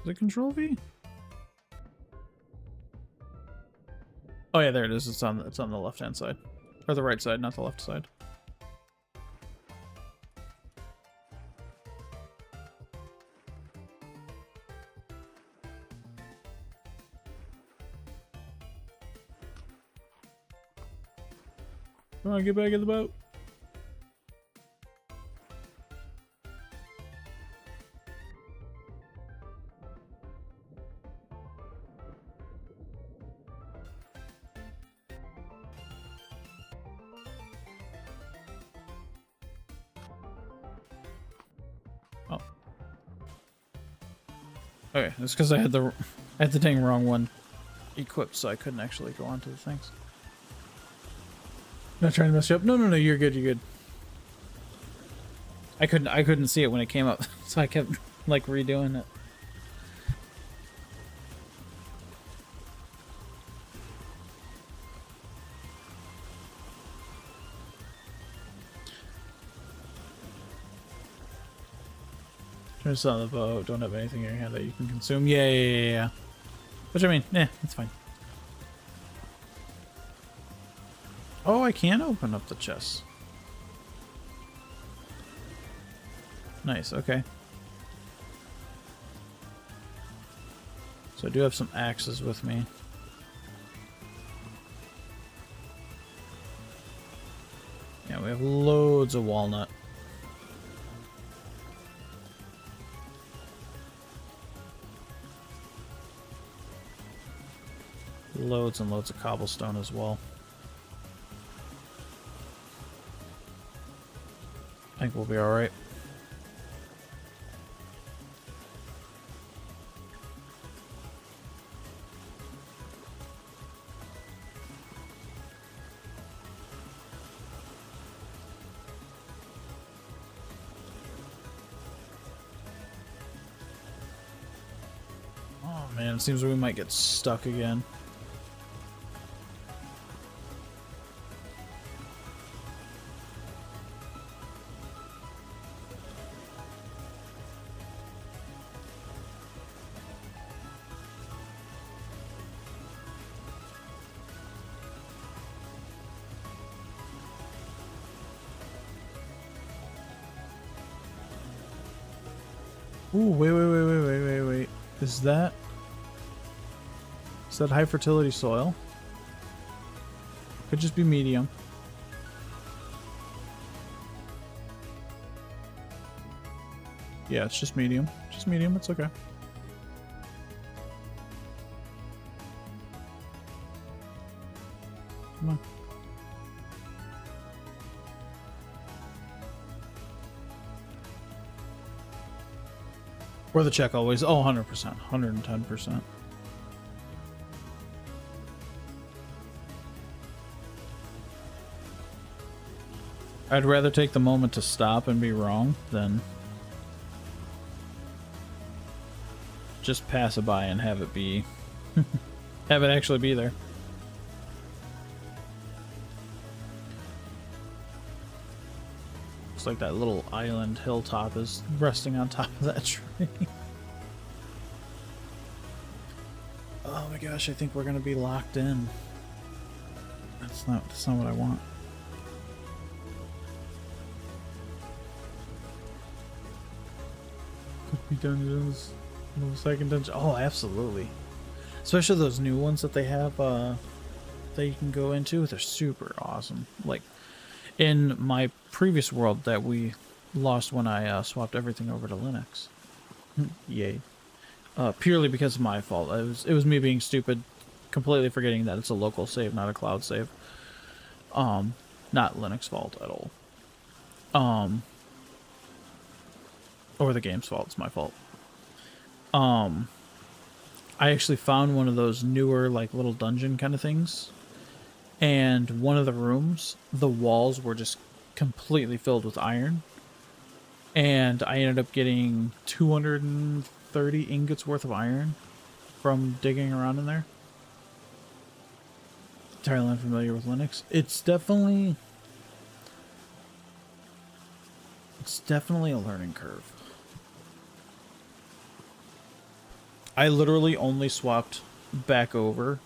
Is it Control V? Oh yeah, there it is. It's on the left hand side, or the right side, not the left side. Come on, get back in the boat. Oh. Okay, it's because I had the dang wrong one equipped, so I couldn't actually go onto the things. Not trying to mess you up. No, you're good, you're good. I couldn't see it when it came up, so I kept like redoing it. Turn this on the boat. Don't have anything in your hand that you can consume. Yeah. Which I mean, it's fine. Oh, I can open up the chest. Nice, okay. So I do have some axes with me. Yeah, we have loads of walnut. Loads and loads of cobblestone as well. I think we'll be alright. Oh man, it seems we might get stuck again. Ooh, wait. Is that high fertility soil? Could just be medium. Yeah, it's just medium. Just medium, it's okay. Come on. Or the check always. Oh, 100%. 110%. I'd rather take the moment to stop and be wrong than just pass it by and have it be... have it actually be there. Like that little island hilltop is resting on top of that tree. Oh my gosh, I think we're gonna be locked in. That's not what I want. Could be dungeons. No second dungeon. Oh, absolutely. Especially those new ones that they have that you can go into. They're super awesome. Like in my previous world that we lost when I swapped everything over to Linux. Yay. Purely because of my fault. It was me being stupid, completely forgetting that it's a local save, not a cloud save. Not Linux fault at all. Or the game's fault, it's my fault. I actually found one of those newer, like, little dungeon kind of things. And one of the rooms, the walls were just completely filled with iron. And I ended up getting 230 ingots worth of iron from digging around in there. Entirely unfamiliar with Linux. It's definitely a learning curve. I literally only swapped back over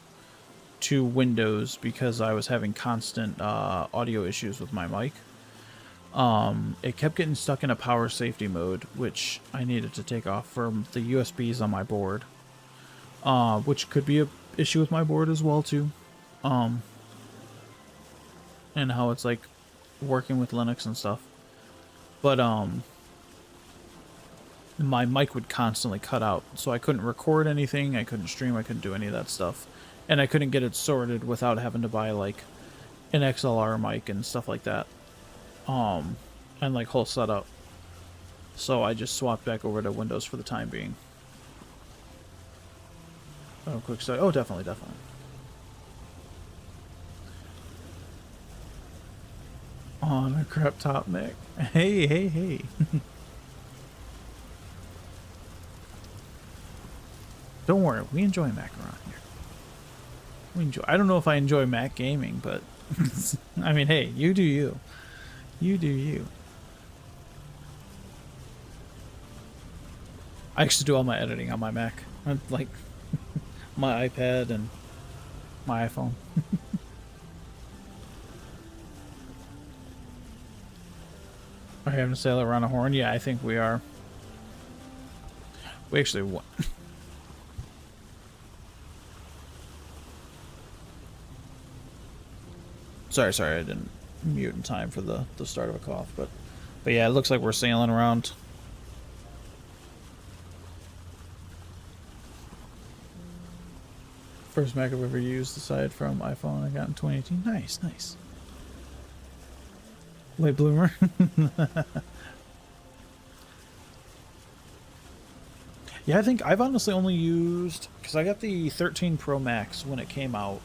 to Windows because I was having constant audio issues with my mic. It kept getting stuck in a power safety mode, which I needed to take off from the USBs on my board, which could be a issue with my board as well too, and how it's like working with Linux and stuff. But my mic would constantly cut out, so I couldn't record anything, I couldn't stream, I couldn't do any of that stuff. And I couldn't get it sorted without having to buy like an XLR mic and stuff like that. And like whole setup. So I just swapped back over to Windows for the time being. Oh, quick start. Oh, definitely. On a crap top Mick. Hey. Don't worry, we enjoy Mac around here. I don't know if I enjoy Mac gaming, but I mean, hey, you do you. You do you. I actually do all my editing on my Mac. Like my iPad and my iPhone. Are you having to sail around a horn? Yeah, I think we are. We actually won. Sorry, I didn't mute in time for the start of a cough, but yeah, it looks like we're sailing around. First Mac I've ever used aside from iPhone I got in 2018. Nice. Late bloomer. Yeah, I think I've honestly only used, because I got the 13 Pro Max when it came out.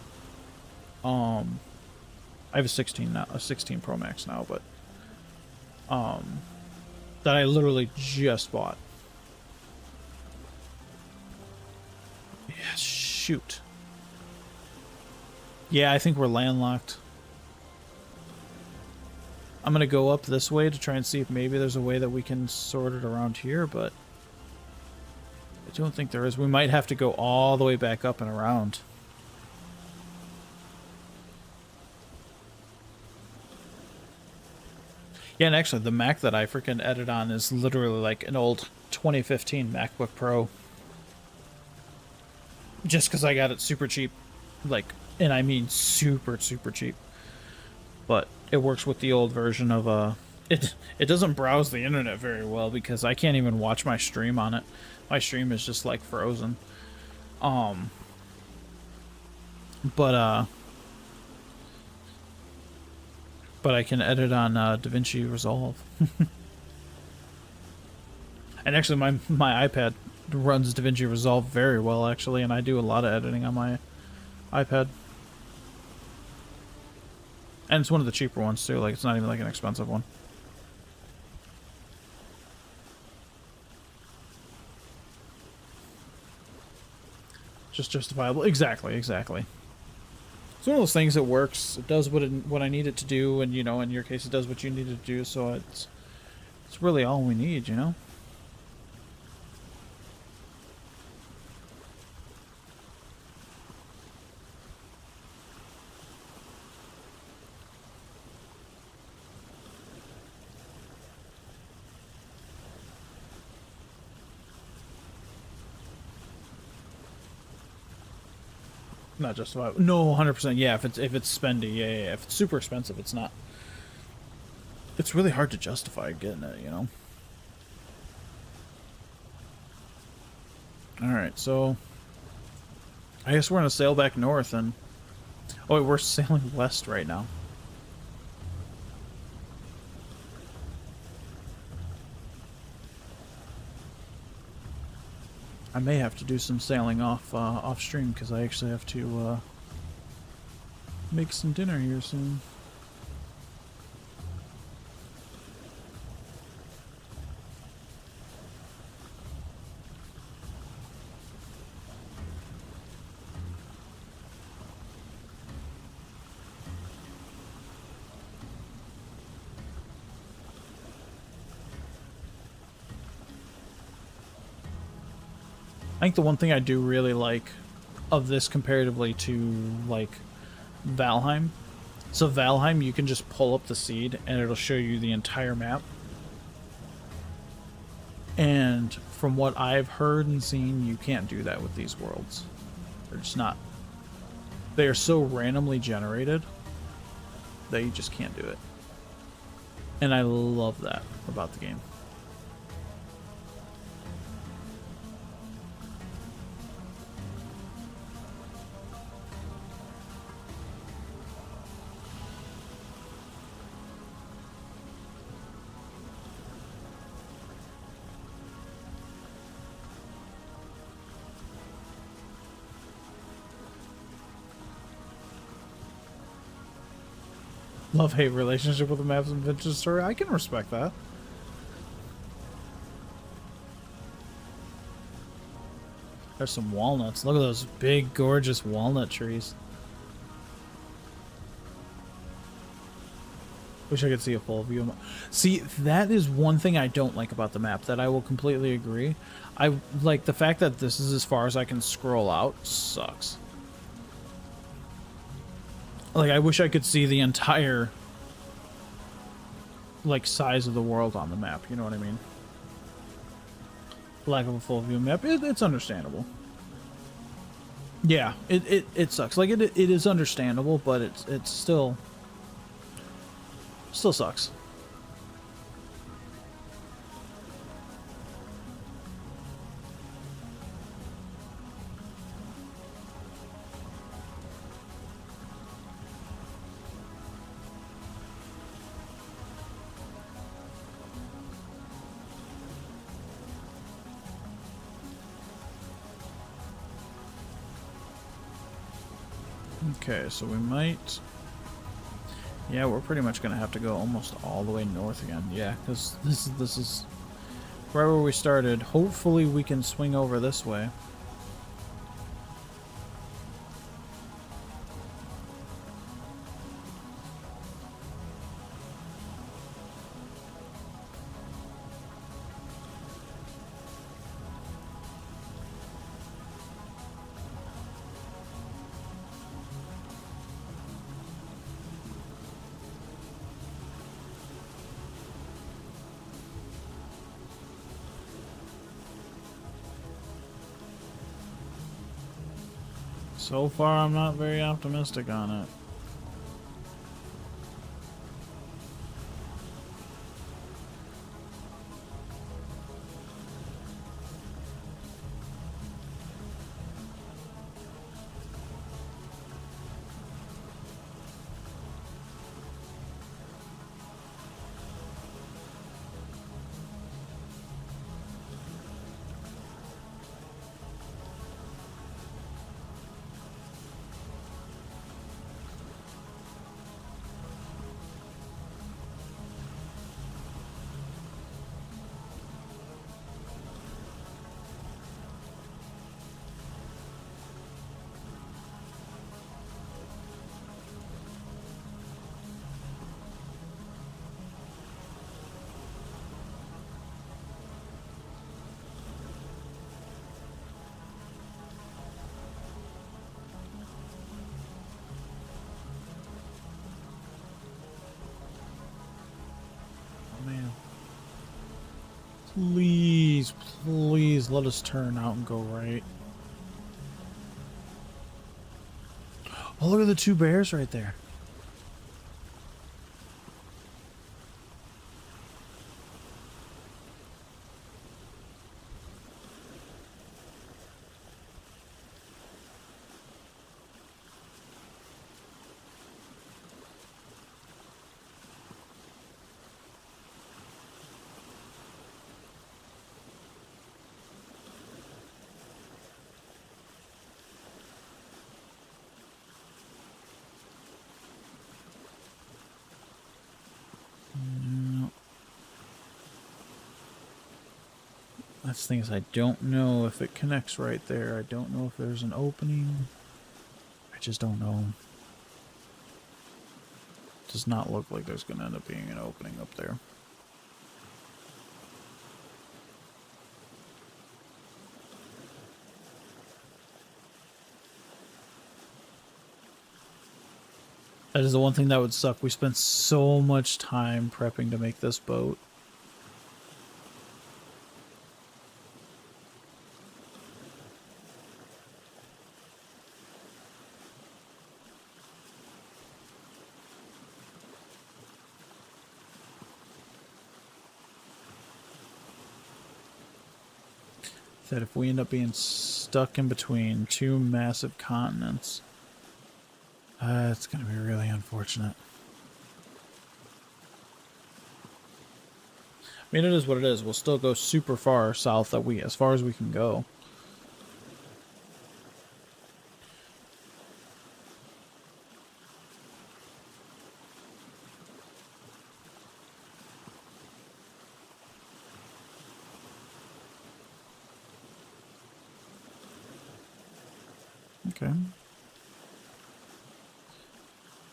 I have a 16 now, a 16 Pro Max now, but that I literally just bought. shoot. Yeah, I think we're landlocked. I'm going to go up this way to try and see if maybe there's a way that we can sort it around here, but I don't think there is. We might have to go all the way back up and around. Yeah, and actually the Mac that I freaking edit on is literally like an old 2015 MacBook Pro. Just because I got it super cheap. Like, and I mean super, super cheap. But it works with the old version of it doesn't browse the internet very well because I can't even watch my stream on it. My stream is just like frozen. But I can edit on DaVinci Resolve. And actually my iPad runs DaVinci Resolve very well actually, and I do a lot of editing on my iPad. And it's one of the cheaper ones too, like it's not even like an expensive one. Just justifiable. Exactly, exactly. It's one of those things that works. It does what I need it to do, and you know, in your case, it does what you need it to do. So it's really all we need, you know. Not justifiable. No, 100%. Yeah, if it's spendy, yeah. If it's super expensive, it's not. It's really hard to justify getting it, you know. All right, so I guess we're gonna sail back north and. Oh, wait, we're sailing west right now. I may have to do some sailing off stream because I actually have to make some dinner here soon. I think the one thing I do really like of this comparatively to like Valheim. So Valheim, you can just pull up the seed and it'll show you the entire map. And from what I've heard and seen, you can't do that with these worlds. They're just not. They are so randomly generated that you just can't do it. And I love that about the game. Love-hate relationship with the maps and vintage story. I can respect that. There's some walnuts. Look at those big, gorgeous walnut trees. Wish I could see a full view. See, that is one thing I don't like about the map. That I will completely agree. I like the fact that this is as far as I can scroll out. Sucks. Like, I wish I could see the entire, like, size of the world on the map, you know what I mean? Lack of a full view map, it's understandable. Yeah, it sucks. Like, it is understandable, but it's still sucks. Okay, so we might... Yeah, we're pretty much going to have to go almost all the way north again. Yeah, because this is right where we started. Hopefully we can swing over this way. So far, I'm not very optimistic on it. Man. Please, please let us turn out and go right. Oh, look at the two bears right there. That's the thing is I don't know if it connects right there. I don't know if there's an opening. I just don't know. Does not look like there's going to end up being an opening up there. That is the one thing that would suck. We spent so much time prepping to make this boat. That if we end up being stuck in between two massive continents, it's going to be really unfortunate. I mean, it is what it is. We'll still go super far south as far as we can go. Okay.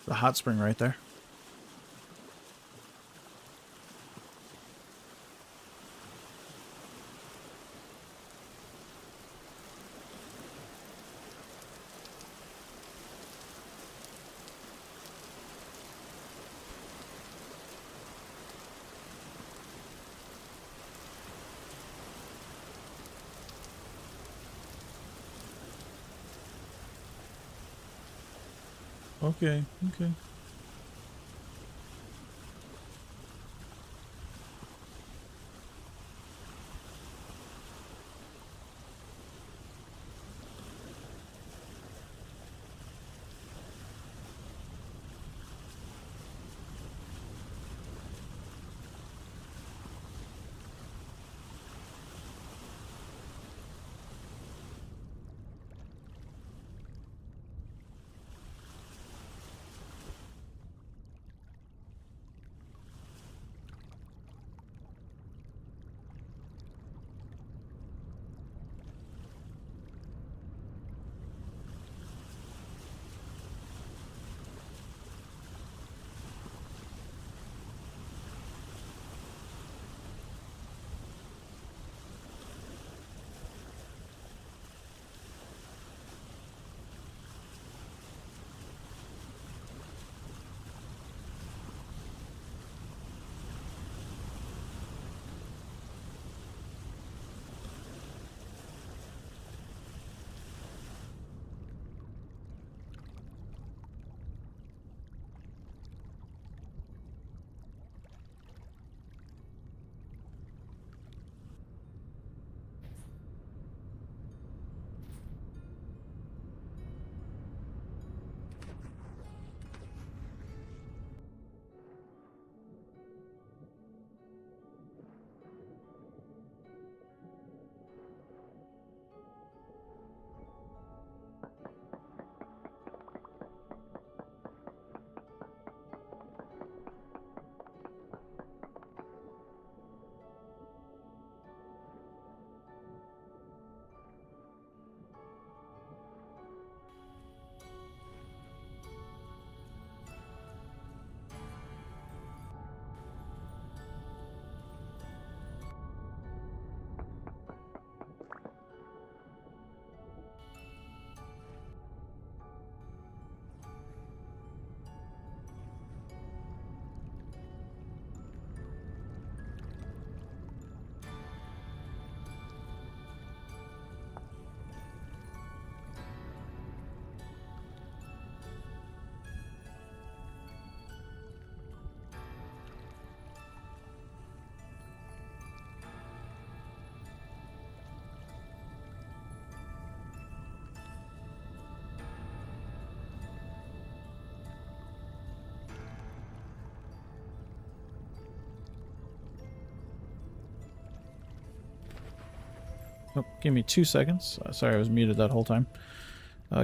The hot spring right there. Okay, okay. Oh, give me 2 seconds. Sorry, I was muted that whole time.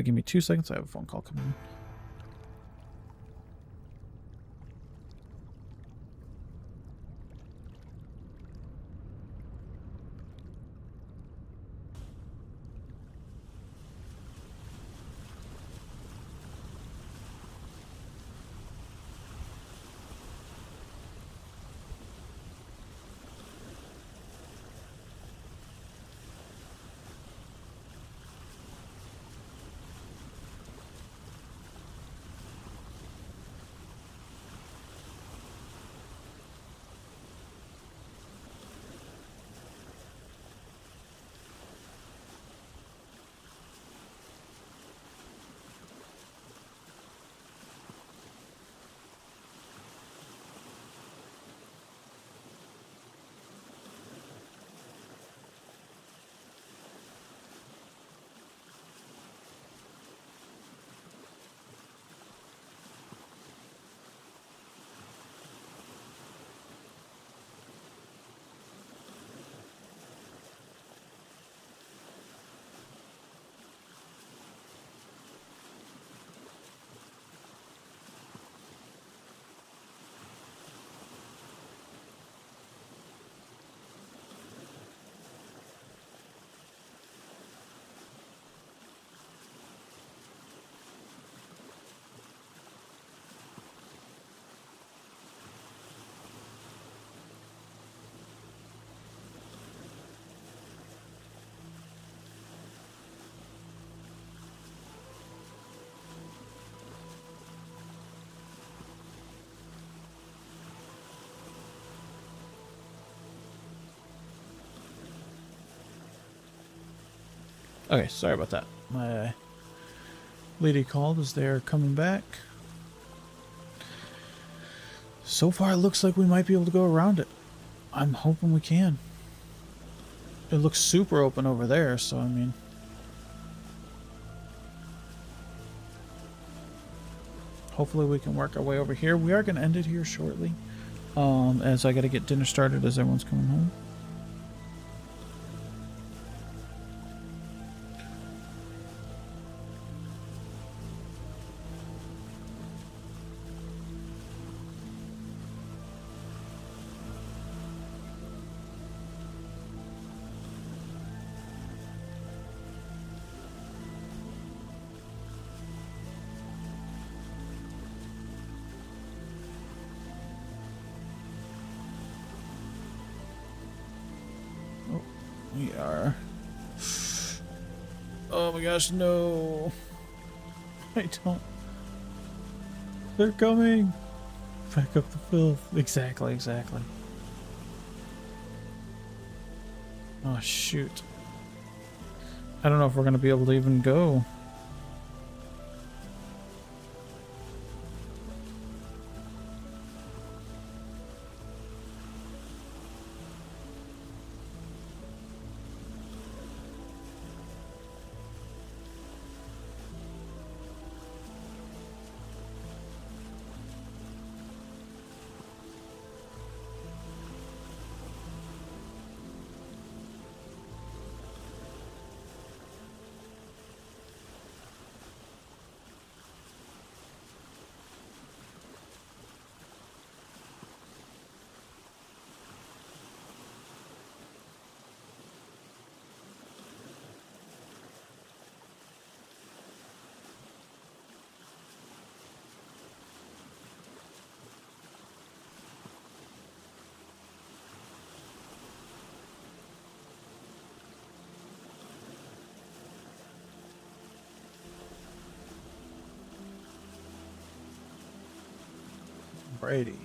Give me 2 seconds. I have a phone call coming in. Okay, sorry about that. My lady called as they're coming back. So far, it looks like we might be able to go around it. I'm hoping we can. It looks super open over there, so I mean... hopefully we can work our way over here. We are going to end it here shortly, as I got to get dinner started as everyone's coming home. We are... oh my gosh, no. I don't... they're coming. Back up the filth. Exactly, exactly. Oh, shoot. I don't know if we're going to be able to even go. Brady.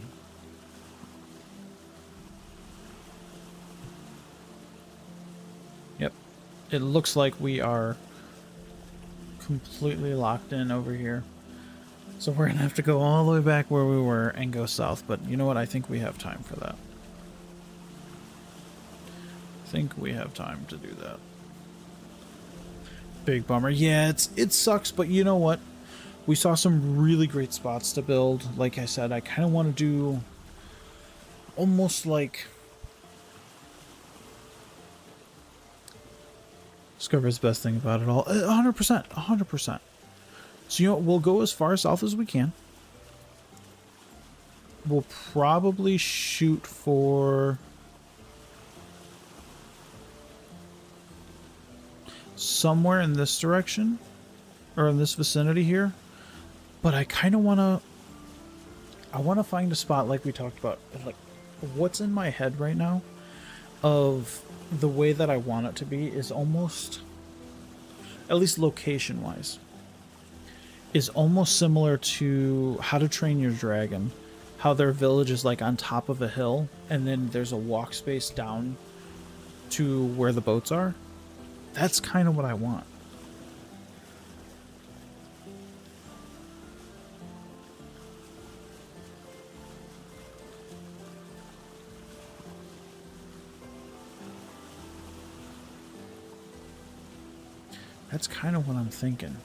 Yep. It looks like we are completely locked in over here. So we're going to have to go all the way back where we were and go south. But you know what? I think we have time for that. I think we have time to do that. Big bummer. Yeah, it sucks, but you know what? We saw some really great spots to build. Like I said, I kind of want to do almost like Discover is the best thing about it all. 100%, 100%. So, you know, we'll go as far south as we can. We'll probably shoot for somewhere in this direction, or in this vicinity here. But I kind of want to... I want to find a spot like we talked about. Like, what's in my head right now of the way that I want it to be is almost, at least location-wise, is almost similar to How to Train Your Dragon. How their village is like on top of a hill, and then there's a walk space down to where the boats are. That's kind of what I want. That's kind of what I'm thinking.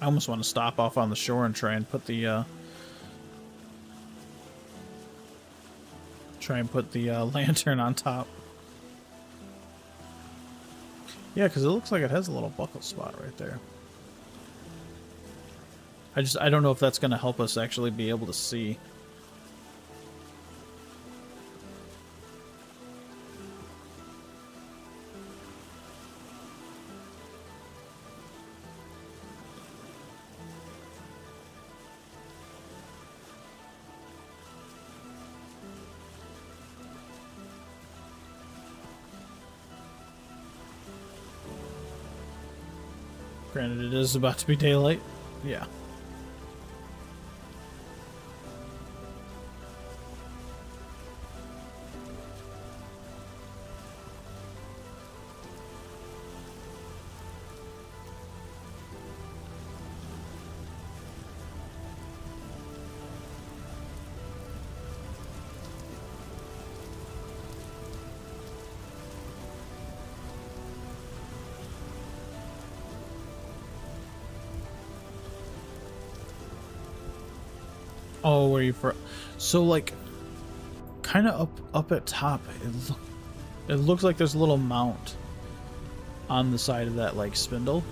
I almost want to stop off on the shore and try and put the lantern on top. Yeah, because it looks like it has a little buckle spot right there. I don't know if that's going to help us actually be able to see. Granted, it is about to be daylight. Yeah. Oh, where you for? So like, kind of up at top, it looks like there's a little mount on the side of that like spindle.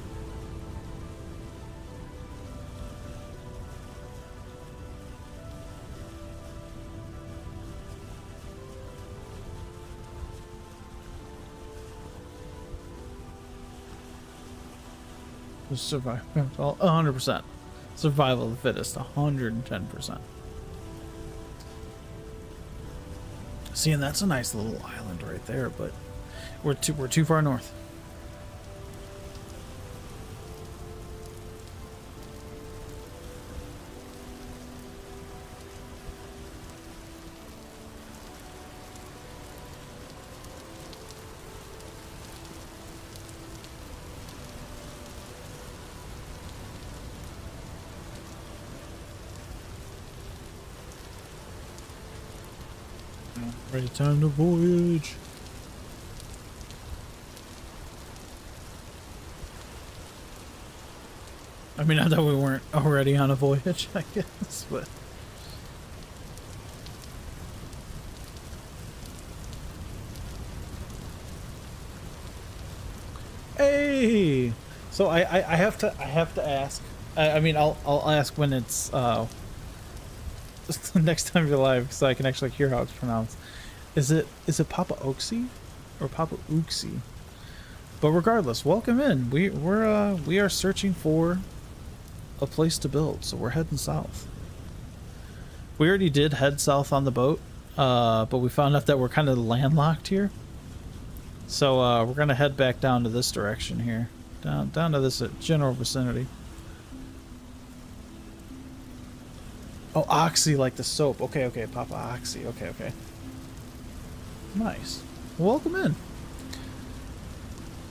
Survival, 100%. Survival of the fittest, 110%. See, and that's a nice little island right there, but we're too far north. Ready, time to voyage. I mean, not that we weren't already on a voyage, I guess, but... Hey! So I have to ask. I mean, I'll ask when it's the next time you're live, so I can actually hear how it's pronounced. Is it Papa Oxy or Papa Ooksy? But regardless, welcome in. We are searching for a place to build, so we're heading south. We already did head south on the boat, but we found out that we're kind of landlocked here. So we're gonna head back down to this direction here, down to this general vicinity. Oh, Oxy, like the soap. Okay, Papa Oxy. Okay. Nice. Welcome in.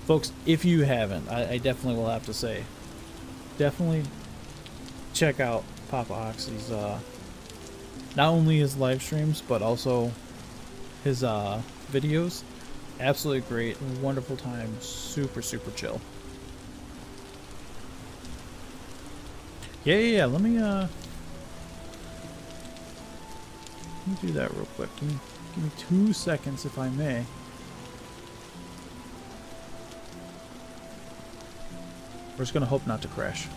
Folks, if you haven't, I definitely will have to say, definitely check out Papa Oxy's, not only his live streams, but also his videos. Absolutely great, wonderful time, super chill. Yeah. Let me do that real quick. Give me 2 seconds, if I may. We're just gonna hope not to crash.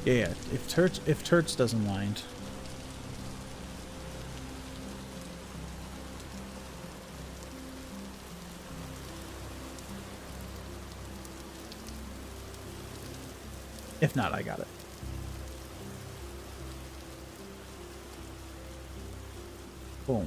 Yeah. If Turts doesn't mind. If not, I got it. Boom.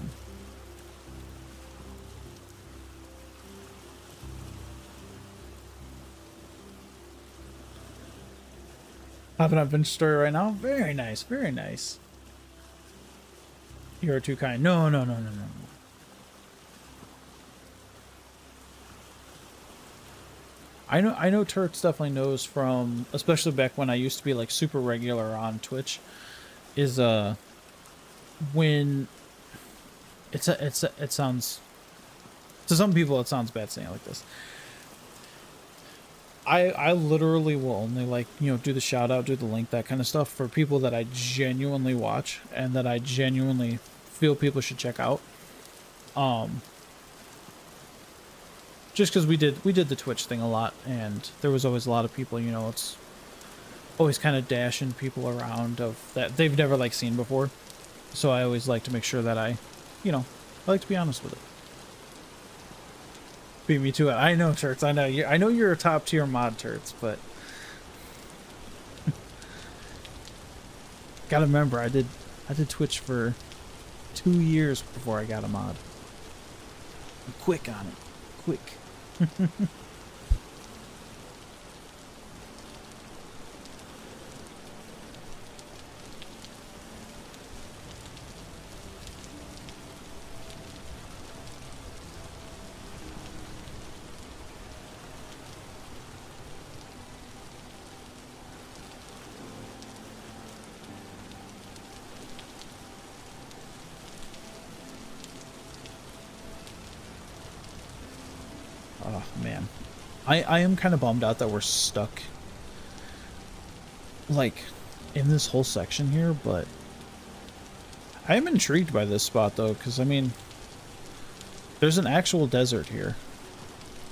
Popping up in story right now. Very nice. Very nice. You are too kind. No. I know Turks definitely knows from, especially back when I used to be like super regular on Twitch, is when it sounds, to some people it sounds bad saying it like this. I literally will only, like, you know, do the shout out, do the link, that kind of stuff for people that I genuinely watch and that I genuinely feel people should check out. Just because we did the Twitch thing a lot, and there was always a lot of people, you know, it's always kind of dashing people around of that they've never like seen before. So I always like to make sure that I like to be honest with it. Beat me to it. I know, Turts. I know you. I know you're a top tier mod, Turts, but gotta remember, I did Twitch for 2 years before I got a mod. I'm quick on it. Quick. Oh, man. I am kind of bummed out that we're stuck, like, in this whole section here, but I am intrigued by this spot, though, because, I mean, there's an actual desert here,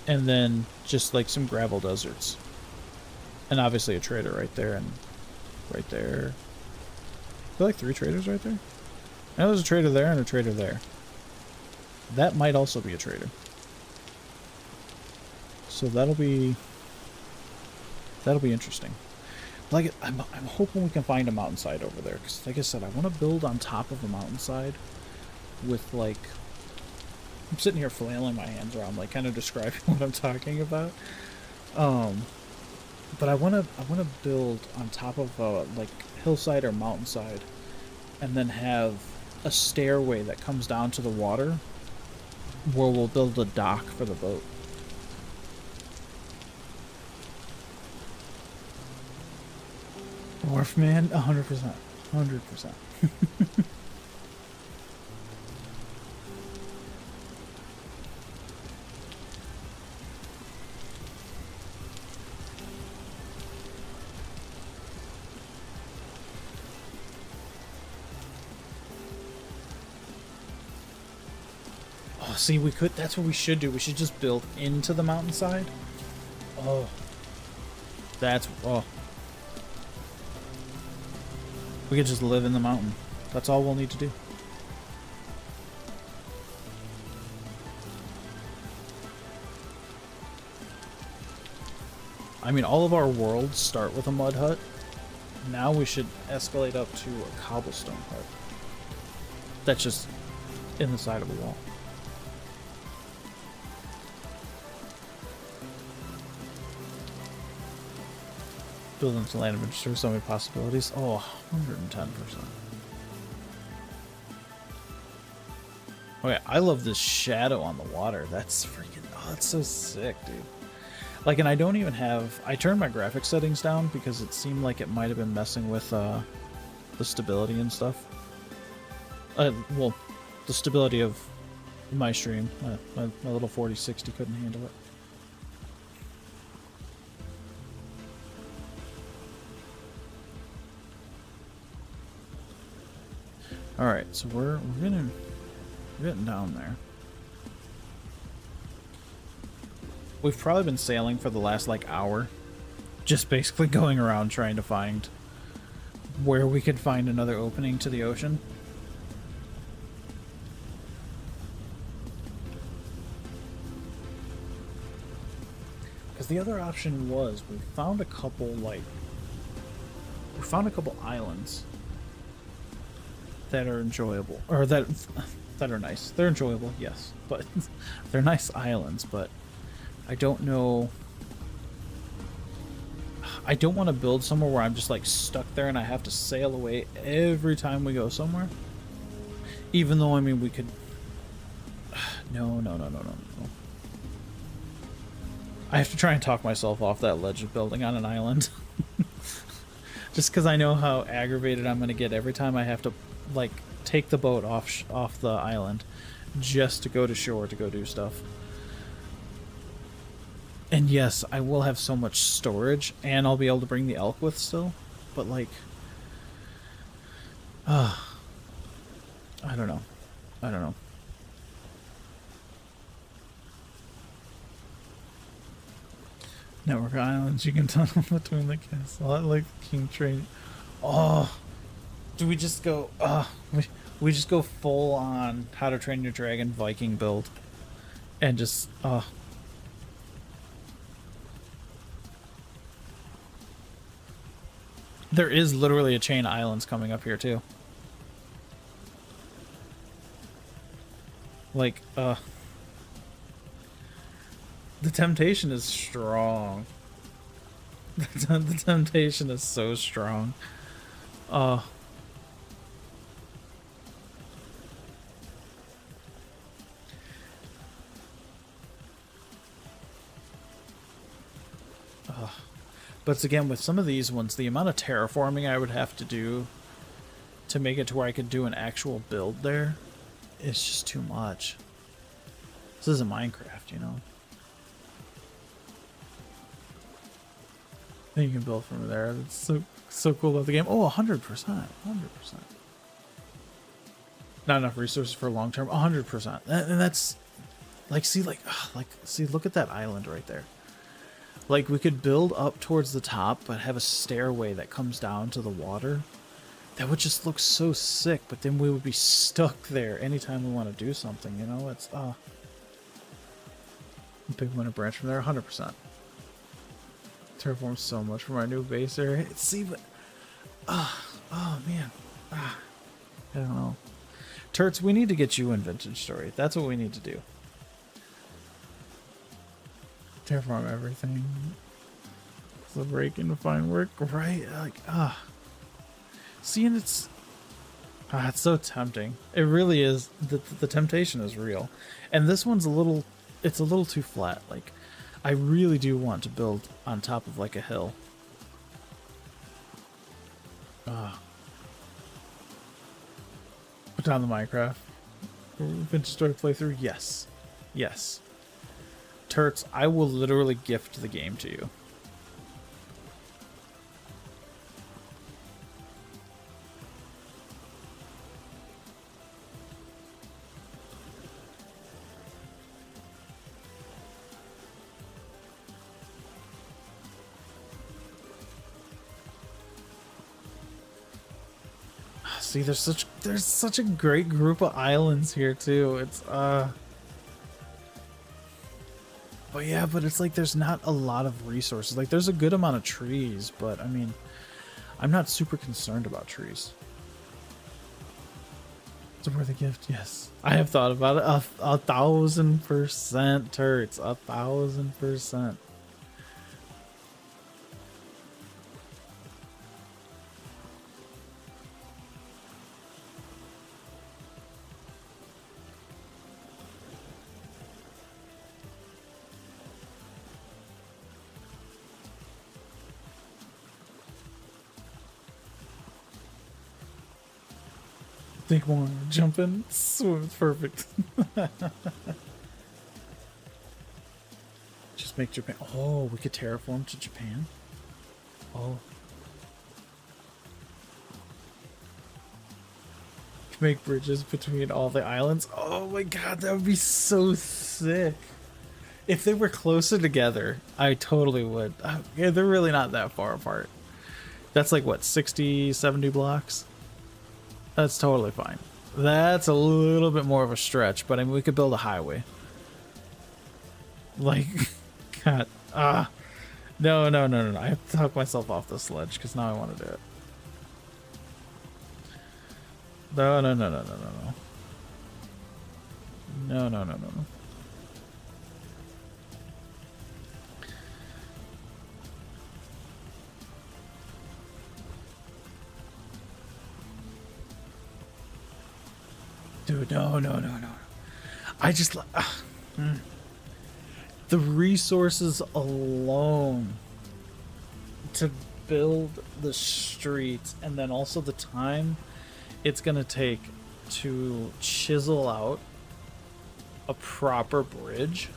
and then just, like, some gravel deserts. And obviously a trader right there, and right there. I feel like 3 traders right there. I know there's a trader there and a trader there. That might also be a trader. So that'll be interesting. Like, I'm hoping we can find a mountainside over there, because like I said, I want to build on top of a mountainside with, like, I'm sitting here flailing my hands around, like, kind of describing what I'm talking about. But I want to build on top of a, like, hillside or mountainside, and then have a stairway that comes down to the water, where we'll build a dock for the boat. Wharf man, 100%. 100%. Oh, see, we could, that's what we should do. We should just build into the mountainside. Oh. Oh. We could just live in the mountain. That's all we'll need to do. I mean, all of our worlds start with a mud hut. Now we should escalate up to a cobblestone hut. That's just in the side of a wall. Build into land adventure, there's so many possibilities. Oh, 110%. Okay, I love this shadow on the water. That's freaking, oh, that's so sick, dude. Like, and I don't even have, I turned my graphics settings down because it seemed like it might have been messing with the stability and stuff. Well, the stability of my stream. My little 4060 couldn't handle it. All right, so we're getting down there. We've probably been sailing for the last like hour, just basically going around trying to find where we could find another opening to the ocean. Because the other option was we found a couple islands that are enjoyable, or that are nice. They're enjoyable, yes, but they're nice islands. But I don't know. I don't want to build somewhere where I'm just like stuck there and I have to sail away every time we go somewhere. Even though, I mean, we could. No. I have to try and talk myself off that ledge of building on an island. Just because I know how aggravated I'm going to get every time I have to, like, take the boat off the island just to go to shore to go do stuff. And yes, I will have so much storage, and I'll be able to bring the elk with still. But, like, I don't know. Network islands, you can tunnel between the castle. I like King Train. Oh, do we just go? We just go full on How to Train Your Dragon Viking build, and just There is literally a chain of islands coming up here too. Like the temptation is strong. The temptation is so strong. But again, with some of these ones, the amount of terraforming I would have to do to make it to where I could do an actual build there is just too much. This isn't Minecraft, you know? Then you can build from there. That's so cool about the game. Oh, 100%. 100%. Not enough resources for long term. 100%. And that's like, see, see, look at that island right there. Like, we could build up towards the top, but have a stairway that comes down to the water. That would just look so sick, but then we would be stuck there anytime we want to do something, you know? It's, big winter branch from there, 100%. Terraform so much for my new base area. See, but, oh, man. I don't know. Turts, we need to get you in Vintage Story. That's what we need to do. Terraform everything. So break into fine work, right? Like, see, and it's so tempting. It really is. The temptation is real, and this one's it's a little too flat. Like, I really do want to build on top of like a hill. Put down the Minecraft Vintage Story playthrough. Yes. Turts, I will literally gift the game to you. See, there's such a great group of islands here too. It's But yeah, but it's like there's not a lot of resources. Like, there's a good amount of trees, but I mean, I'm not super concerned about trees. It's a worthy gift, yes. I have thought about it 1,000%, Turts. 1,000%. Think more, jump in, swim, it's perfect. Just make Japan. Oh, we could terraform to Japan. Oh, make bridges between all the islands. Oh my god, that would be so sick. If they were closer together, I totally would. Yeah, they're really not that far apart. That's like, what, 60, 70 blocks? That's totally fine. That's a little bit more of a stretch, but I mean, we could build a highway. Like, God, no. I have to talk myself off the sledge because now I want to do it. No. No. Dude, no. I just the resources alone to build the streets, and then also the time it's gonna take to chisel out a proper bridge.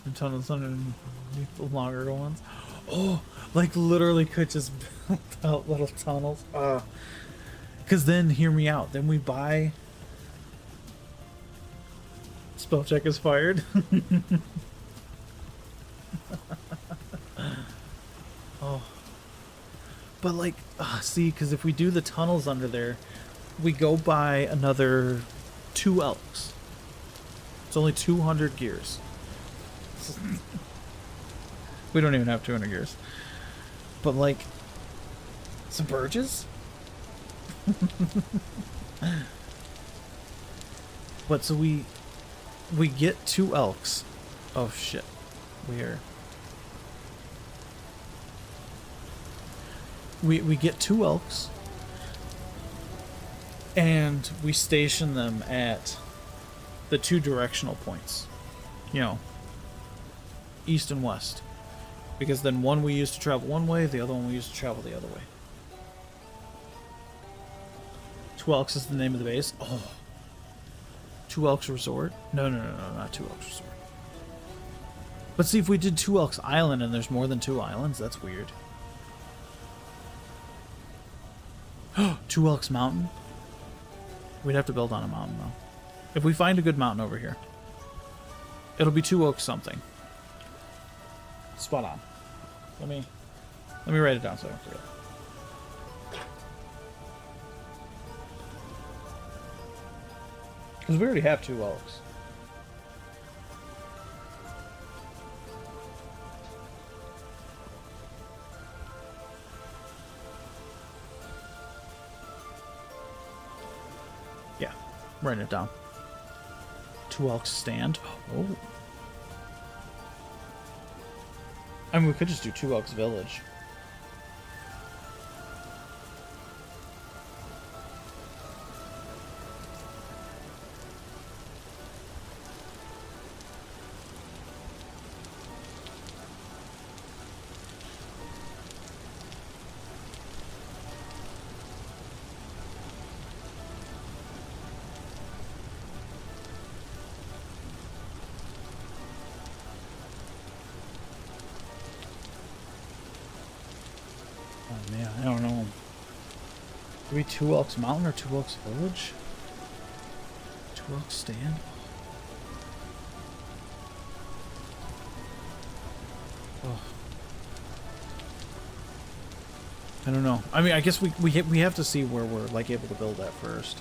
And tunnels underneath the longer ones. Oh, like literally could just build out little tunnels. Because then, hear me out. Then we buy. Spell check is fired. Oh. But like, see, because if we do the tunnels under there, we go buy another 2 elks. It's only 200 gears. We don't even have 200 gears. But like, some birches? But so we get 2 elks. Oh shit. We get 2 elks. And we station them at the 2 directional points. You know, east and west. Because then one we use to travel one way, the other one we use to travel the other way. 2 Elks is the name of the base. Oh. 2 Elks Resort? No, not 2 Elks Resort. But see, if we did 2 Elks Island and there's more than 2 islands, that's weird. 2 Elks Mountain? We'd have to build on a mountain, though. If we find a good mountain over here, it'll be 2 Oaks something. Spot on. Let me write it down so I don't forget. Because we already have 2 elks. Yeah, writing it down. 2 elks stand. Oh. I mean, we could just do 2 Elks Village. Man, I don't know. Do we 2 Elks Mountain or 2 Elks Village? 2 Elks Stand? Oh. I don't know. I mean, I guess we have to see where we're like able to build that first.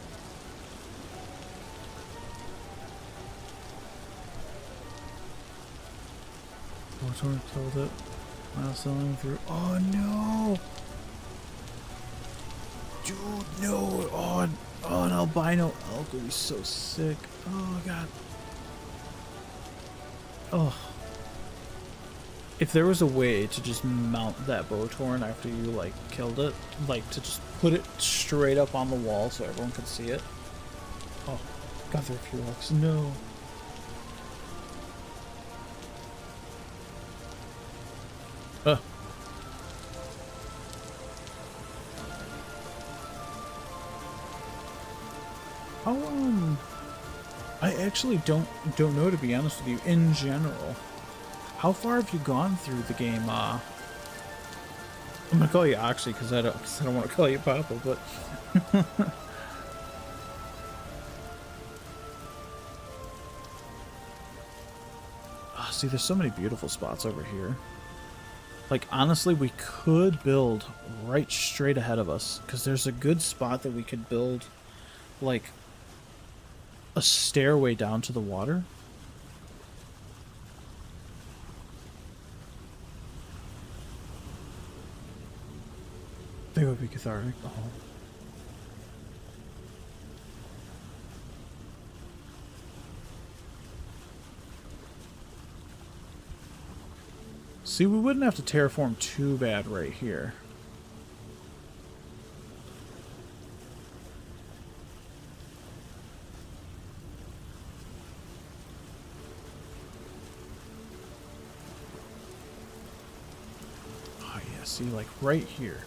Motor killed it. Milestone through. Oh no! Dude, no! Oh, an albino elk would be so sick. Oh god. Oh. If there was a way to just mount that Bowtorn after you like killed it, like to just put it straight up on the wall so everyone could see it. Oh, got there a few elks. No. I actually don't know, to be honest with you, in general. How far have you gone through the game? I'm gonna call you Oxy because I don't want to call you Papa, but oh, see, there's so many beautiful spots over here. Like, honestly, we could build right straight ahead of us because there's a good spot that we could build, like, a stairway down to the water. I think it would be cathartic. Oh. See, we wouldn't have to terraform too bad right here. Oh yeah, see, like right here.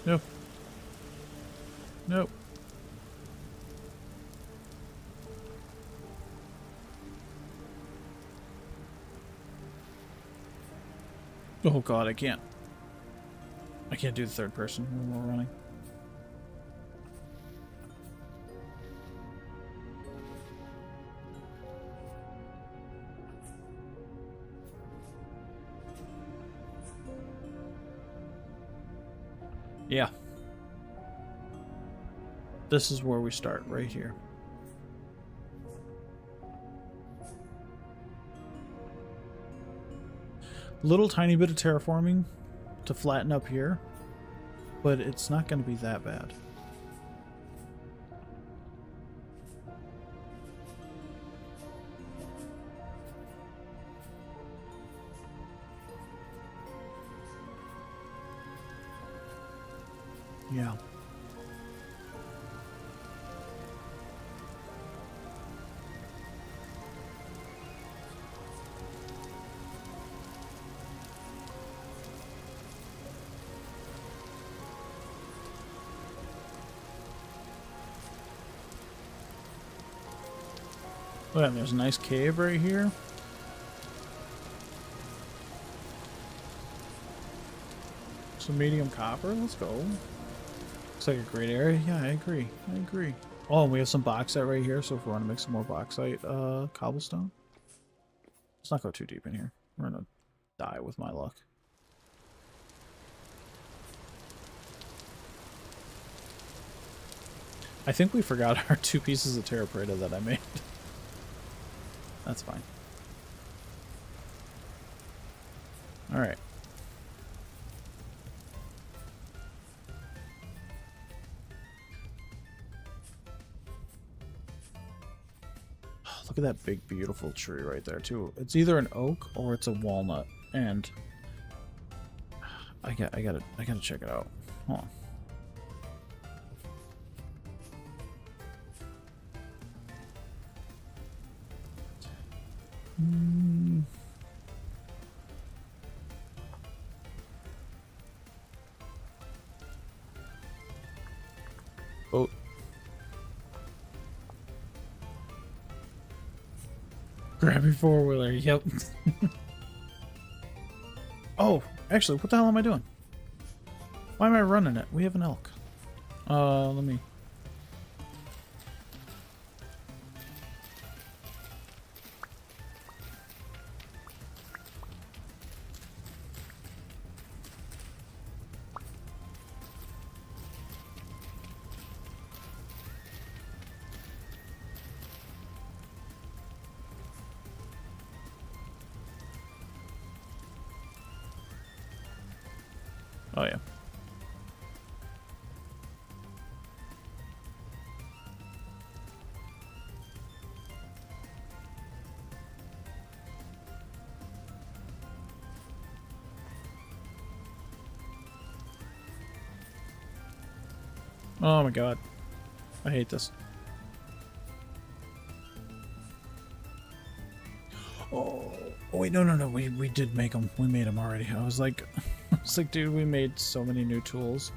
Nope. Nope. Oh god, I can't do the third person when we're running. Yeah. This is where we start, right here. Little tiny bit of terraforming to flatten up here, but it's not going to be that bad. Yeah. Oh, and there's a nice cave right here. Some medium copper. Let's go. Looks like a great area. Yeah, I agree. I agree. Oh, and we have some bauxite right here, so if we want to make some more bauxite cobblestone. Let's not go too deep in here. We're gonna die with my luck. I think we forgot our 2 pieces of terra preta that I made. That's fine. Alright. Look at that big, beautiful tree right there, too. It's either an oak or it's a walnut, and I gotta check it out. Hold on. Oh. Grab your four-wheeler, yep. Oh, actually, what the hell am I doing? Why am I running it? We have an elk. Let me... Oh, yeah. Oh my god. I hate this. Oh, wait, no. We did make them. We made them already. I was like, dude, we made so many new tools.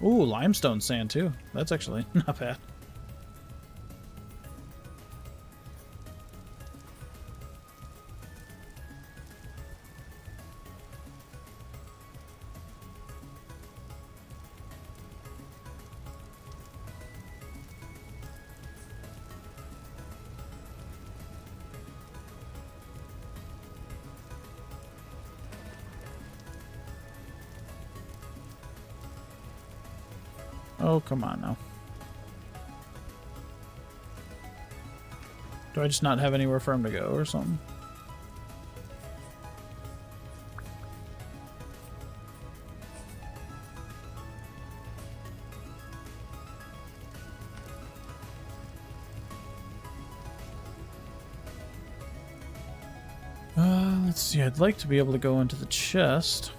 Ooh, limestone sand too. That's actually not bad. Oh, come on now. Do I just not have anywhere for him to go or something? Let's see. I'd like to be able to go into the chest.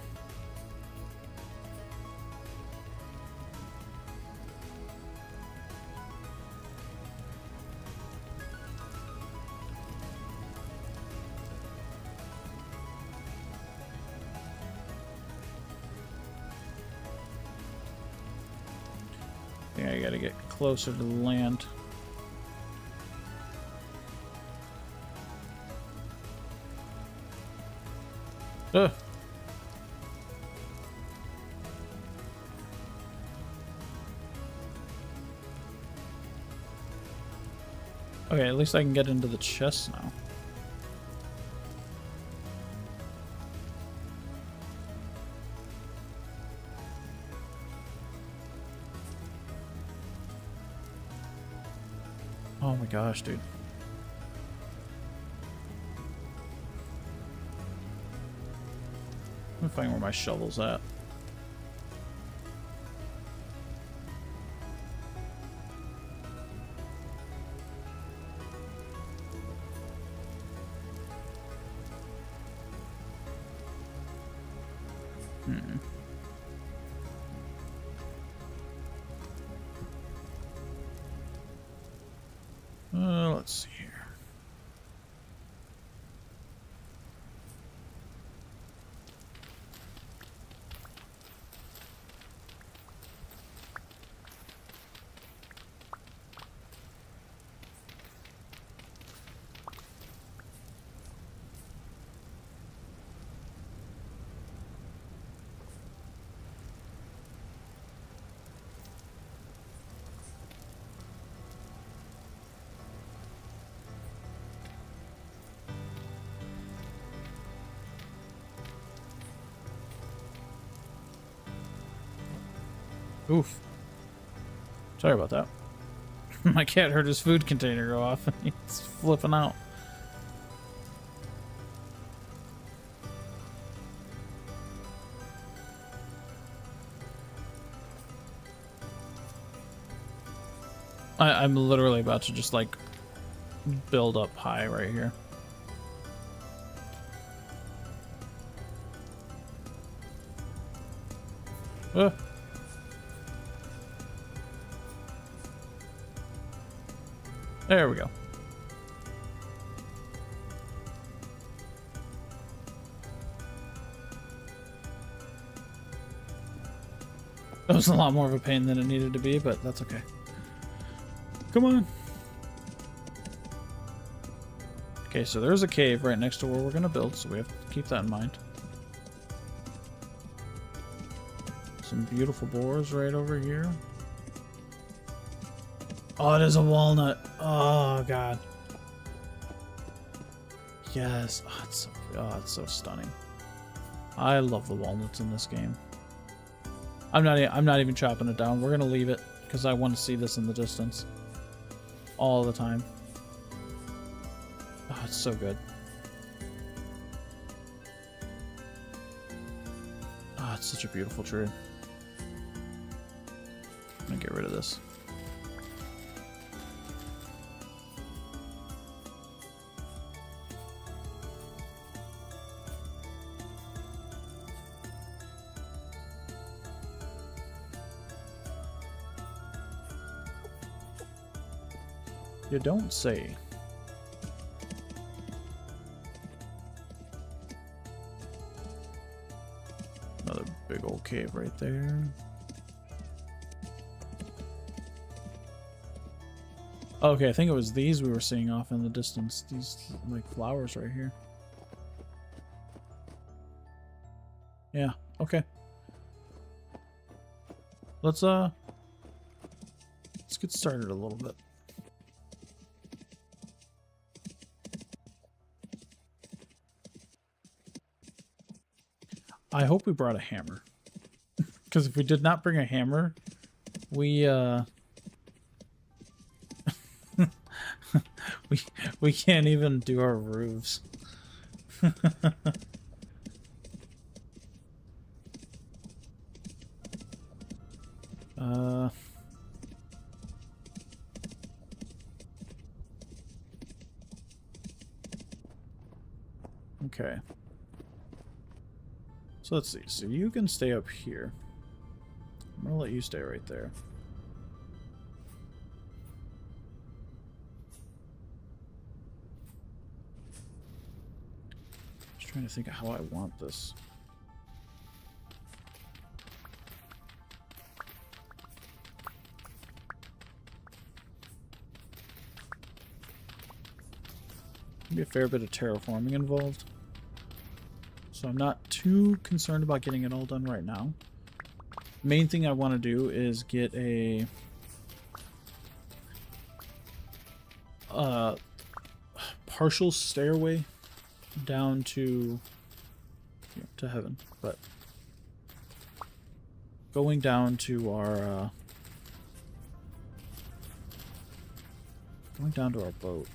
I gotta get closer to the land. Ugh. Okay, at least I can get into the chest now. Oh my gosh, dude. Let me find where my shovel's at. Let's see here. Oof. Sorry about that. My cat heard his food container go off and he's flipping out. I'm literally about to just like build up high right here. There we go. That was a lot more of a pain than it needed to be, but that's okay. Come on. Okay, so there's a cave right next to where we're going to build, so we have to keep that in mind. Some beautiful boars right over here. Oh, it is a walnut. Oh, God. Yes. Oh, it's so stunning. I love the walnuts in this game. I'm not even chopping it down. We're going to leave it because I want to see this in the distance all the time. Oh, it's so good. Oh, it's such a beautiful tree. I'm going to get rid of this. You don't say. Another big old cave right there. Okay, I think it was these we were seeing off in the distance. These, like, flowers right here. Yeah, okay. Let's get started a little bit. I hope we brought a hammer. Because if we did not bring a hammer, we we can't even do our roofs. Okay. So let's see. So you can stay up here. I'm gonna let you stay right there. Just trying to think of how I want this. Be a fair bit of terraforming involved. So I'm not too concerned about getting it all done right now. Main thing I want to do is get a partial stairway down to heaven, but going down to our boat.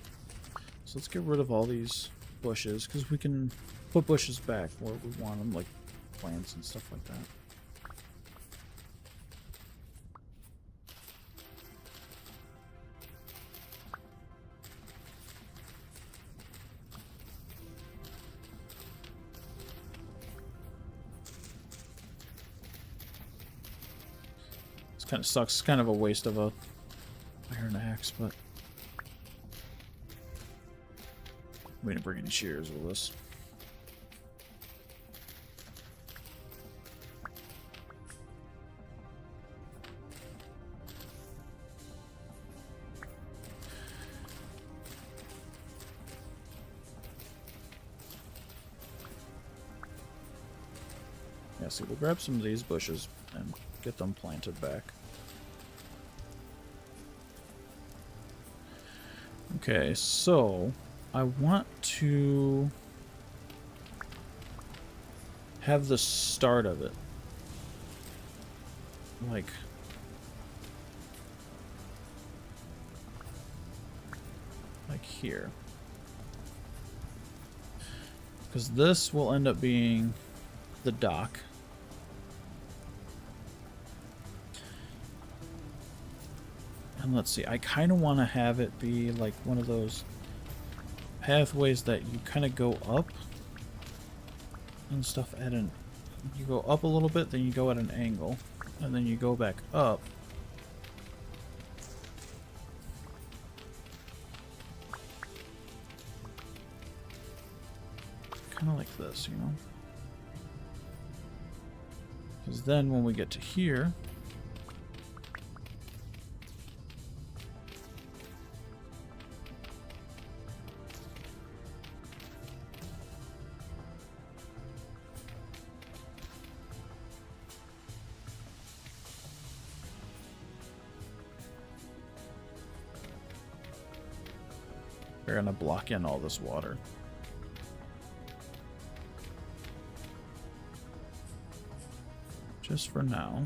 So let's get rid of all these bushes, because we can put bushes back where we want them, like plants and stuff like that. This kind of sucks. It's kind of a waste of a iron axe, but we didn't bring any shears with us. Yeah, see, we'll grab some of these bushes and get them planted back. Okay, so I want to have the start of it like here, because this will end up being the dock. And let's see, I kind of want to have it be like one of those pathways that you kind of go up and stuff at an... You go up a little bit, then you go at an angle, and then you go back up. Kind of like this, you know? Because then when we get to here... We're gonna block in all this water. Just for now.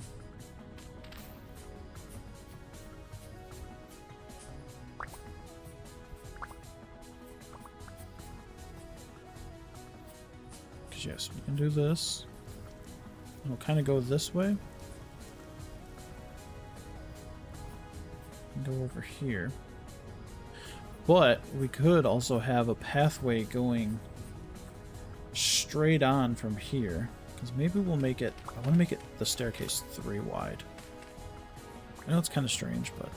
Because yes, we can do this. We'll kind of go this way. And go over here. But we could also have a pathway going straight on from here. Because maybe we'll make it... I want to make it the staircase 3 wide. I know it's kind of strange, but...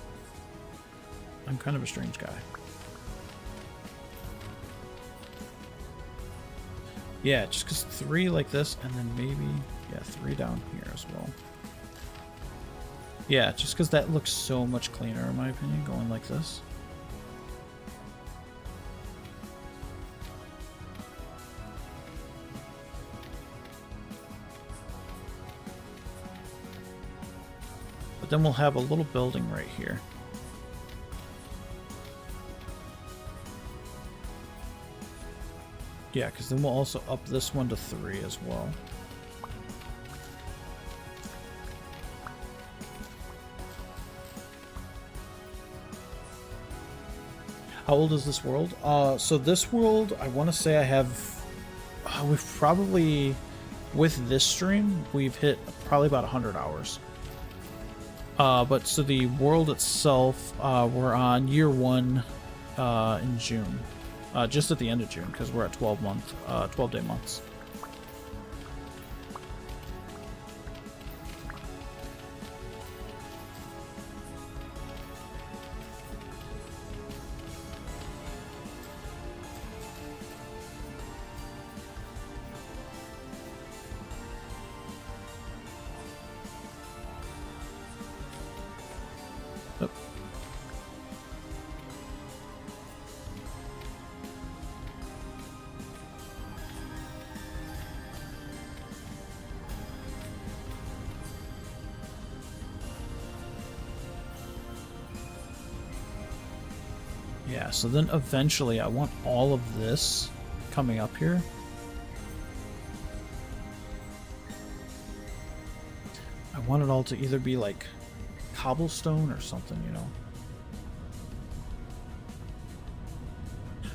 I'm kind of a strange guy. Yeah, just because 3 like this, and then maybe, yeah, 3 down here as well. Yeah, just because that looks so much cleaner in my opinion, going like this. But then we'll have a little building right here. Yeah, because then we'll also up this one to 3 as well. How old is this world? So this world, I want to say I have... we've probably... With this stream, we've hit probably about 100 hours. But so the world itself, we're on year 1 in June. Just at the end of June, because we're at 12-day months. Yep. Yeah, so then eventually I want all of this coming up here. I want it all to either be like cobblestone or something, you know.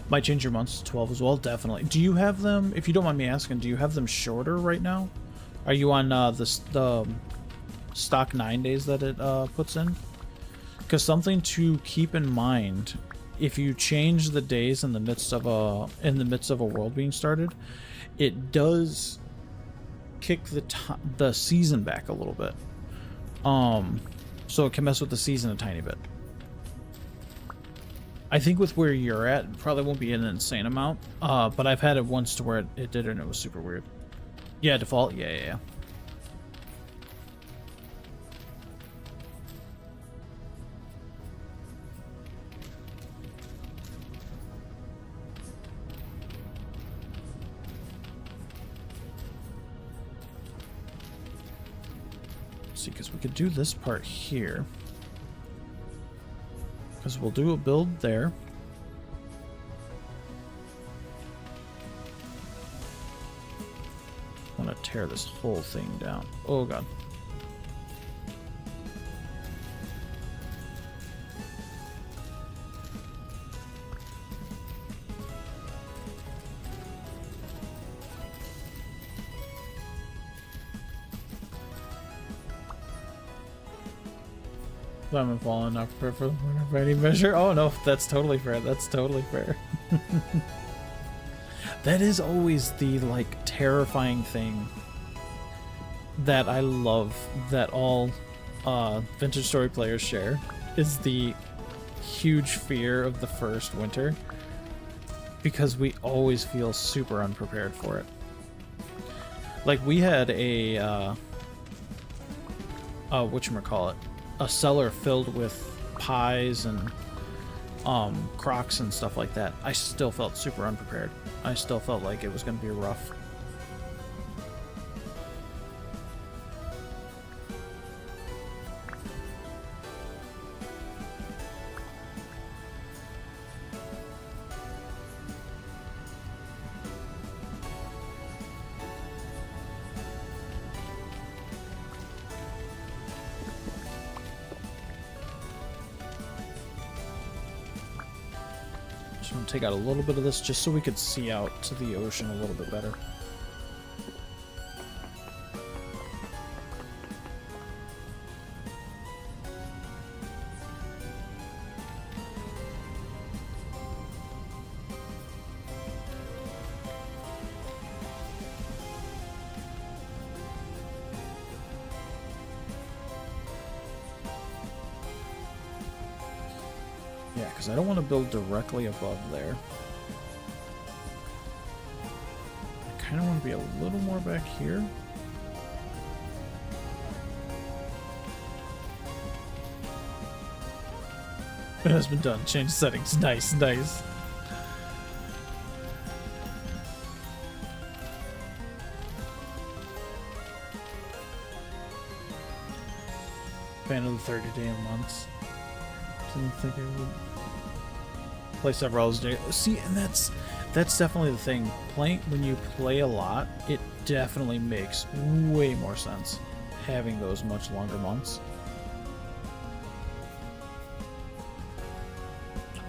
Might change your months to 12 as well, definitely. Do you have them, if you don't mind me asking, do you have them shorter right now? Are you on the stock 9 days that it puts in? Because something to keep in mind, if you change the days in the midst of a world being started, it does kick the season back a little bit. So it can mess with the season a tiny bit. I think with where you're at, it probably won't be an insane amount. But I've had it once to where it did, and it was super weird. Yeah, default. Yeah. See, because we could do this part here, because we'll do a build there. I want to tear this whole thing down. Oh god. I'm falling off for the by any measure. Oh no, that's totally fair. That's totally fair. That is always the like terrifying thing that I love that all Vintage Story players share, is the huge fear of the first winter, because we always feel super unprepared for it. Like we had a whatchamacallit, a cellar filled with pies and crocs and stuff like that. I still felt super unprepared. I still felt like it was going to be rough. Just want to take out a little bit of this just so we could see out to the ocean a little bit better. Yeah, because I don't want to build directly above there. I kind of want to be a little more back here. It has been done. Change settings. Nice, nice. Fan of the 30-day months. Didn't think I would play several hours a day. See, and that's definitely the thing. Playing when you play a lot, it definitely makes way more sense having those much longer months.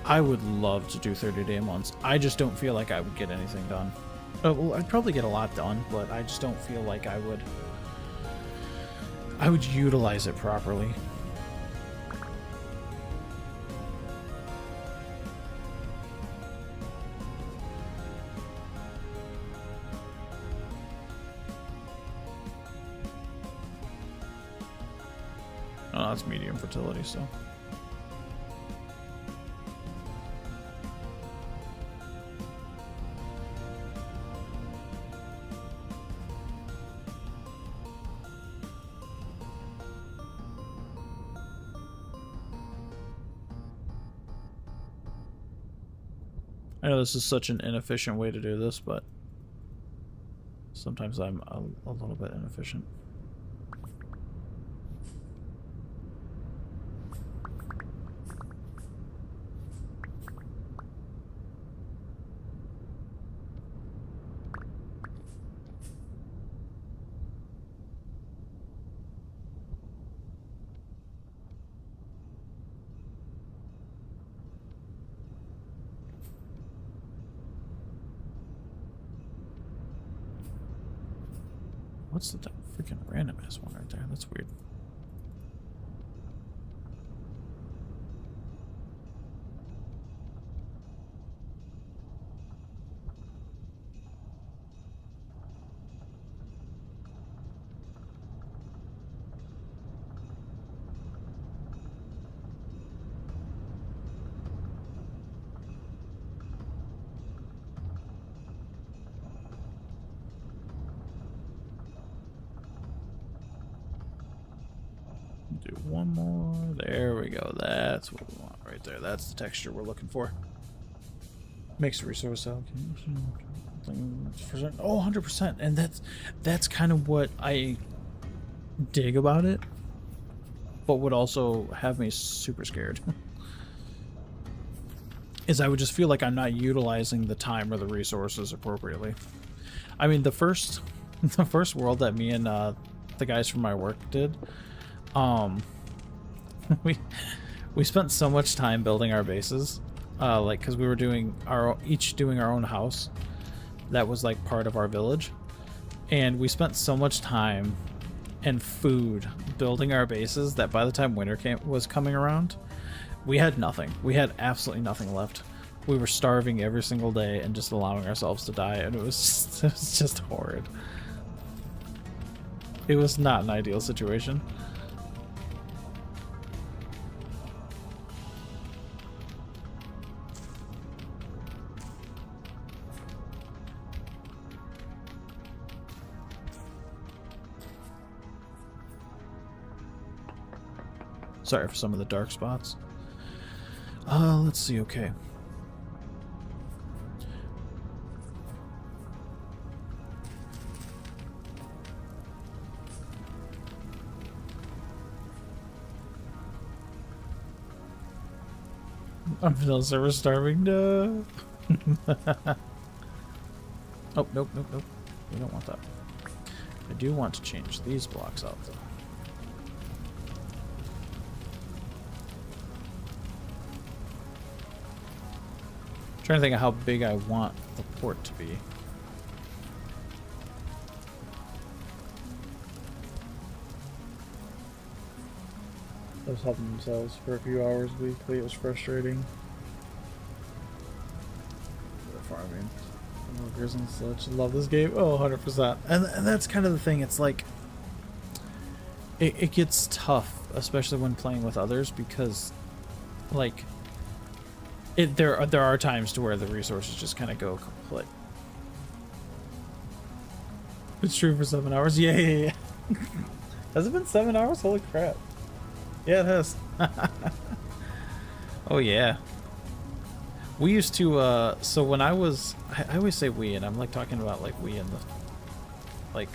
I would love to do 30-day months. I just don't feel like I would get anything done. Well, I'd probably get a lot done, but I just don't feel like I would utilize it properly. Oh, that's medium fertility, so. I know this is such an inefficient way to do this, but sometimes I'm a little bit inefficient. What's the freaking random ass one right there? That's weird. Do one more. There we go. That's what we want right there. That's the texture we're looking for. Makes the resource allocation. Oh, 100%. And that's kind of what I dig about it, but would also have me super scared. Is I would just feel like I'm not utilizing the time or the resources appropriately. I mean, the first world that me and the guys from my work did, we spent so much time building our bases, like because we were each doing our own house that was like part of our village, and we spent so much time and food building our bases that by the time winter was coming around, we had nothing. We had absolutely nothing left. We were starving every single day and just allowing ourselves to die, and it was just horrid. It was not an ideal situation. Sorry for some of the dark spots. Let's see, okay. I'm still server starving. No. Oh, nope. We don't want that. I do want to change these blocks out, though. Trying to think of how big I want the port to be. Those helping themselves for a few hours weekly. It was frustrating. Farming, workers and such. Love this game. Oh, 100%. And that's kind of the thing. It's like it gets tough, especially when playing with others, because like there are times to where the resources just kind of go complete. It's true for 7 hours. Yeah. Has it been 7 hours? Holy crap! Yeah, it has. Oh yeah. We used to. So when I was, I always say we, and I'm like talking about like we in the like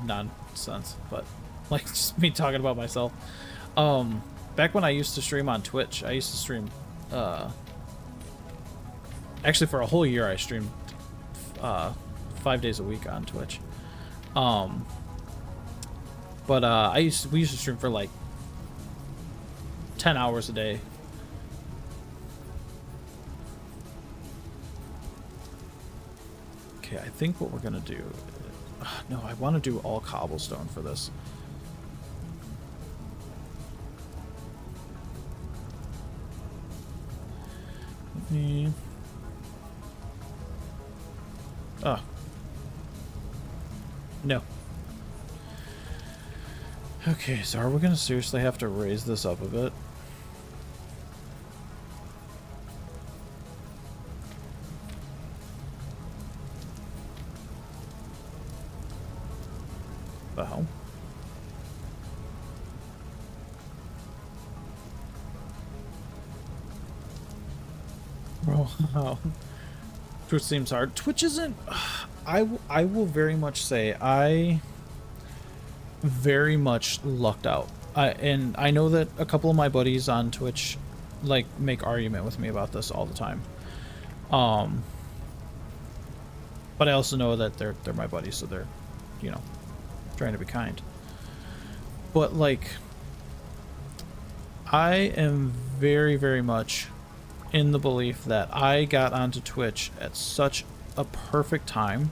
nonsense, but like just me talking about myself. Back when I used to stream on Twitch, I used to stream. Actually, for a whole year, I streamed 5 days a week on Twitch. But we used to stream for like 10 hours a day. Okay, I think what we're gonna do. No, I want to do all cobblestone for this. Let me. Oh. No. Okay, so are we gonna seriously have to raise this up a bit? The hell? Bro, Twitch seems hard. Twitch isn't. I will very much say I very much lucked out. And I know that a couple of my buddies on Twitch like make argument with me about this all the time. But I also know that they're my buddies, so they're, you know, trying to be kind. But like, I am very, very much in the belief that I got onto Twitch at such a perfect time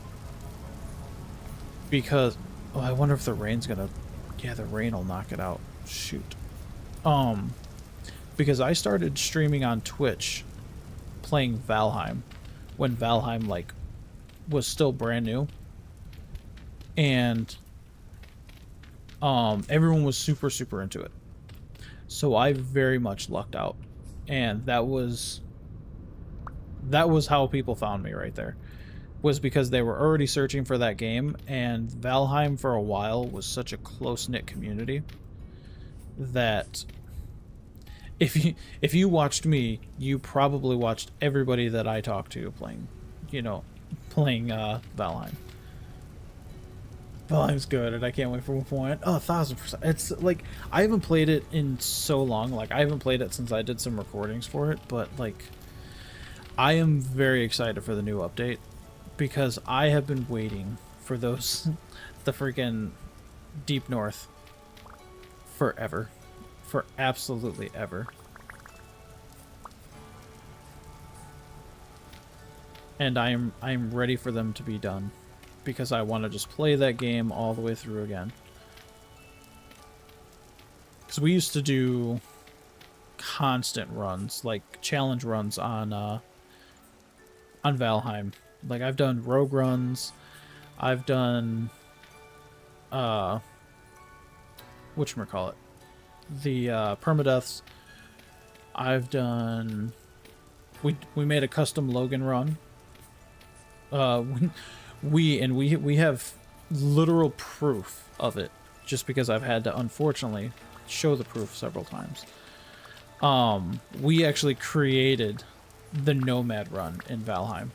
because, oh, I wonder if the rain's gonna, yeah, the rain will knock it out. Shoot. Because I started streaming on Twitch playing Valheim when Valheim like was still brand new, and everyone was super into it. So I very much lucked out, and that was how people found me right there, was because they were already searching for that game, and Valheim for a while was such a close-knit community that if you watched me, you probably watched everybody that I talked to playing Valheim. Valheim's good, and I can't wait for 1.0. Oh, 1000%. It's like, I haven't played it in so long. Like, I haven't played it since I did some recordings for it, but like, I am very excited for the new update because I have been waiting for those the freaking Deep North forever. For absolutely ever. And I'm ready for them to be done because I want to just play that game all the way through again. Because we used to do constant runs, like challenge runs on Valheim. Like, I've done rogue runs, I've done whatchamacallit, the permadeaths. I've done, we made a custom Logan run. We have literal proof of it, just because I've had to unfortunately show the proof several times. We actually created the Nomad run in Valheim.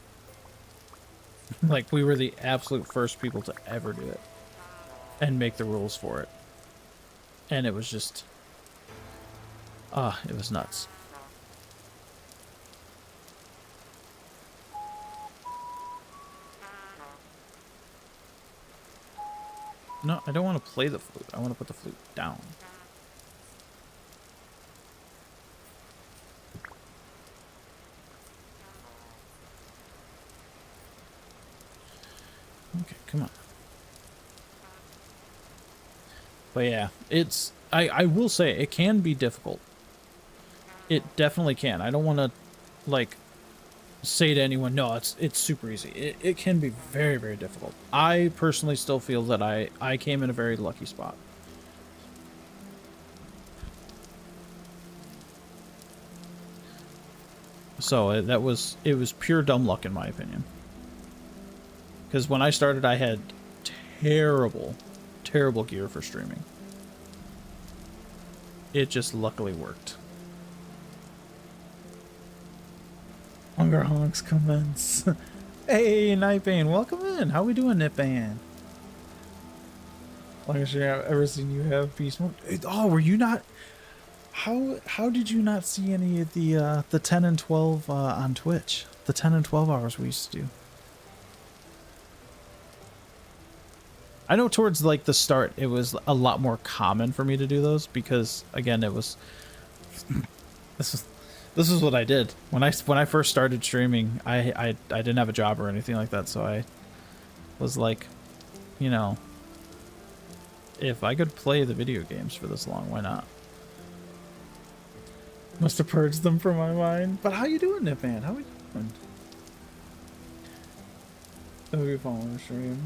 Like, we were the absolute first people to ever do it and make the rules for it. And it was just, it was nuts. No, I don't want to play the flute. I want to put the flute down. Okay, come on. But yeah, it's, I will say it can be difficult. It definitely can. I don't want to like say to anyone, no, it's super easy. It can be very, very difficult. I personally still feel that I came in a very lucky spot. So it was pure dumb luck in my opinion. Because when I started, I had terrible gear for streaming. It just luckily worked. Hunger honks commence. Hey, Nightbane, welcome in. How we doing, Nitbane? Longest stream I've ever seen you have beast mode. Oh, were you not? How did you not see any of the 10 and 12 on Twitch? The 10 and 12 hours we used to do. I know towards like the start, it was a lot more common for me to do those because again, it was this is what I did when I first started streaming. I didn't have a job or anything like that, so I was like, you know, if I could play the video games for this long, why not? Must have purged them from my mind. But how you doing, Nipman? How we doing? That would be following the stream.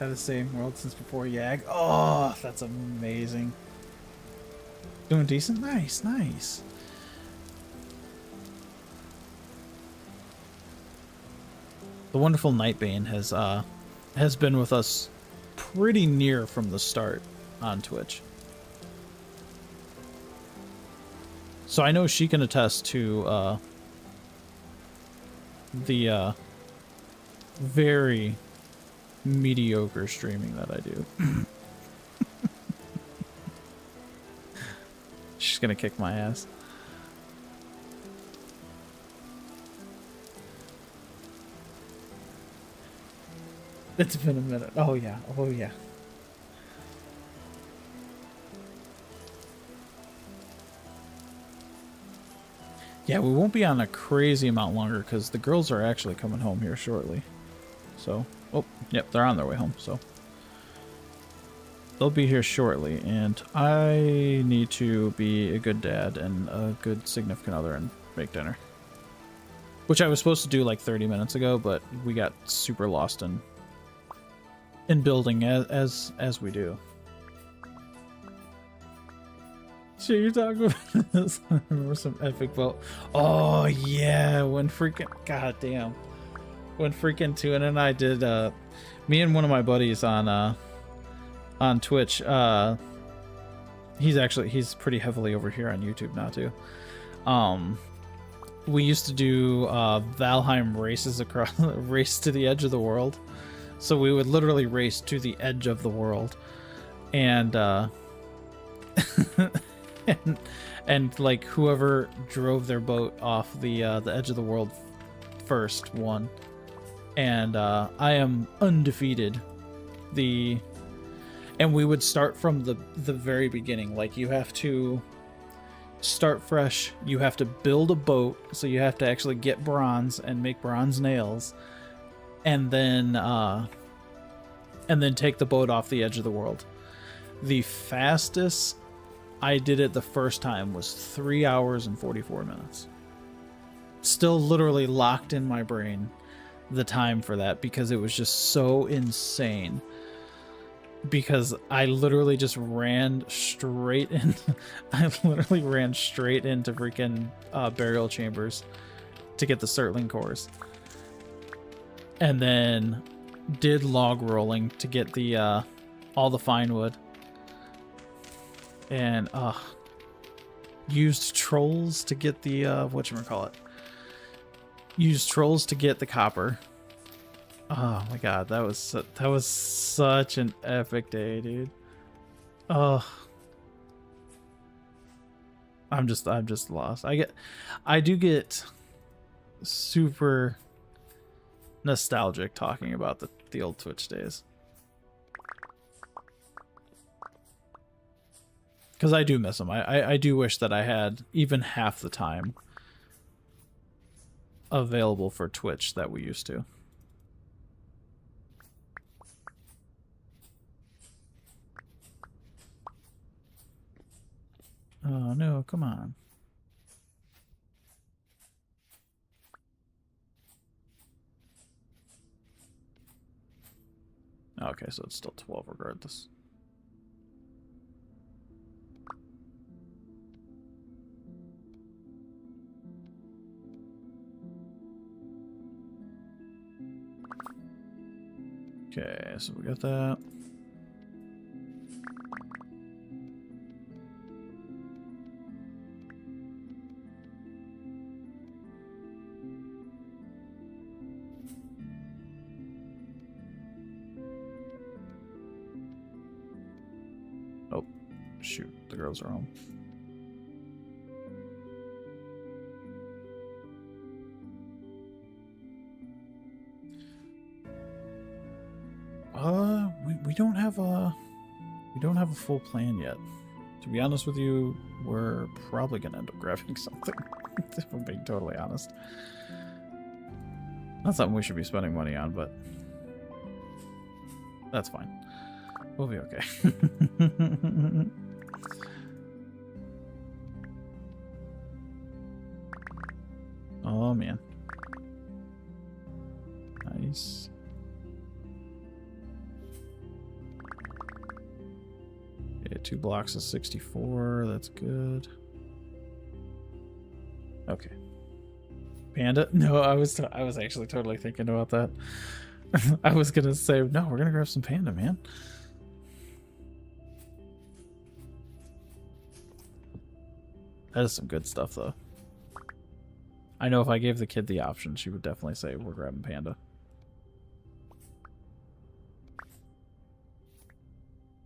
Had the same world since before Yag. Oh, that's amazing. Doing decent? Nice, nice. The wonderful Nightbane has been with us pretty near from the start on Twitch. So I know she can attest to the very mediocre streaming that I do. She's gonna kick my ass. It's been a minute. Oh yeah, oh yeah. Yeah, we won't be on a crazy amount longer because the girls are actually coming home here shortly. So, oh, yep, they're on their way home, so. They'll be here shortly, and I need to be a good dad and a good significant other and make dinner. Which I was supposed to do like 30 minutes ago, but we got super lost in building as we do. So you're talking about this? I remember some epic boat. Oh yeah, when freaking goddamn, when freaking Tuna and I did me and one of my buddies on Twitch. He's pretty heavily over here on YouTube now too. We used to do Valheim races across race to the edge of the world. So we would literally race to the edge of the world, and and like whoever drove their boat off the edge of the world first won. And I am undefeated. And we would start from the very beginning. Like you have to start fresh. You have to build a boat, so you have to actually get bronze and make bronze nails, and then take the boat off the edge of the world. The fastest I did it the first time was 3 hours and 44 minutes. Still literally locked in my brain the time for that because it was just so insane. Because I literally just ran straight in. I literally ran straight into freaking burial chambers to get the Surtling cores, and then did log rolling to get the all the fine wood, and used trolls to get the whatchamacallit. Used trolls to get the copper. Oh my god, that was such an epic day, dude. Oh, I'm just lost. I do get super nostalgic talking about the old Twitch days, because I do miss them. I do wish that I had even half the time available for Twitch that we used to. Oh no, come on. Okay, so it's still 12 regardless. Okay, so we got that. Oh, shoot, the girls are home. We don't have a full plan yet. To be honest with you, we're probably gonna end up grabbing something. If I'm being totally honest. Not something we should be spending money on, but that's fine. We'll be okay. Oh man. Nice. Yeah, 2 blocks of 64. That's good. Okay. Panda? No, I was actually totally thinking about that. I was gonna say, no, we're gonna grab some panda, man. That is some good stuff, though. I know if I gave the kid the option, she would definitely say we're grabbing panda.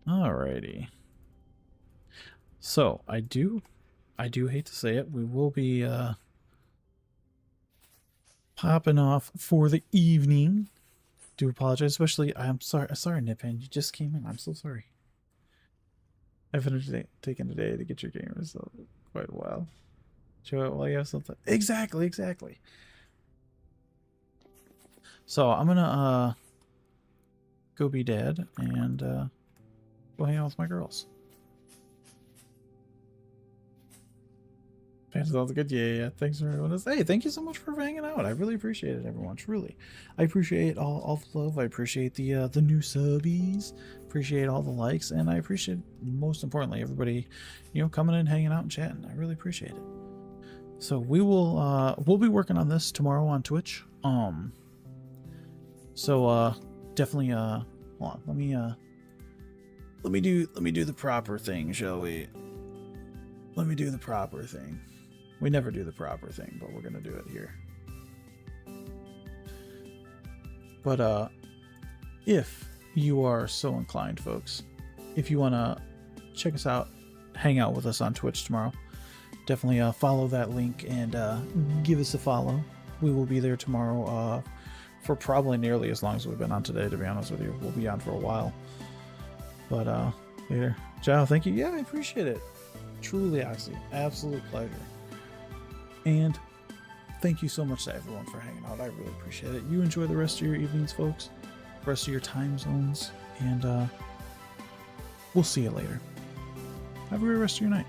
Alrighty. So I do hate to say it, we will be popping off for the evening. Do apologize, especially I'm sorry, Nippin, you just came in. I'm so sorry. I've been taking a day to get your game result quite a while. Show it while you have something. Exactly. So I'm gonna go be dad and go hang out with my girls. Sounds good. Yeah. Thanks for everyone. Hey, thank you so much for hanging out. I really appreciate it, everyone. Truly, I appreciate all the love. I appreciate the new subbies. Appreciate all the likes, and I appreciate most importantly everybody, coming in, hanging out, and chatting. I really appreciate it. So we'll be working on this tomorrow on Twitch. So definitely hold on. Let me do the proper thing, shall we? Let me do the proper thing. We never do the proper thing, but we're gonna do it here. But if you are so inclined, folks, if you wanna check us out, hang out with us on Twitch tomorrow, definitely follow that link and give us a follow. We will be there tomorrow for probably nearly as long as we've been on today, to be honest with you. We'll be on for a while. But later. Ciao, thank you. Yeah, I appreciate it. Truly, Oxy. Absolute pleasure. And thank you so much to everyone for hanging out. I really appreciate it. You enjoy the rest of your evenings, folks. Rest of your time zones. And we'll see you later. Have a great rest of your night.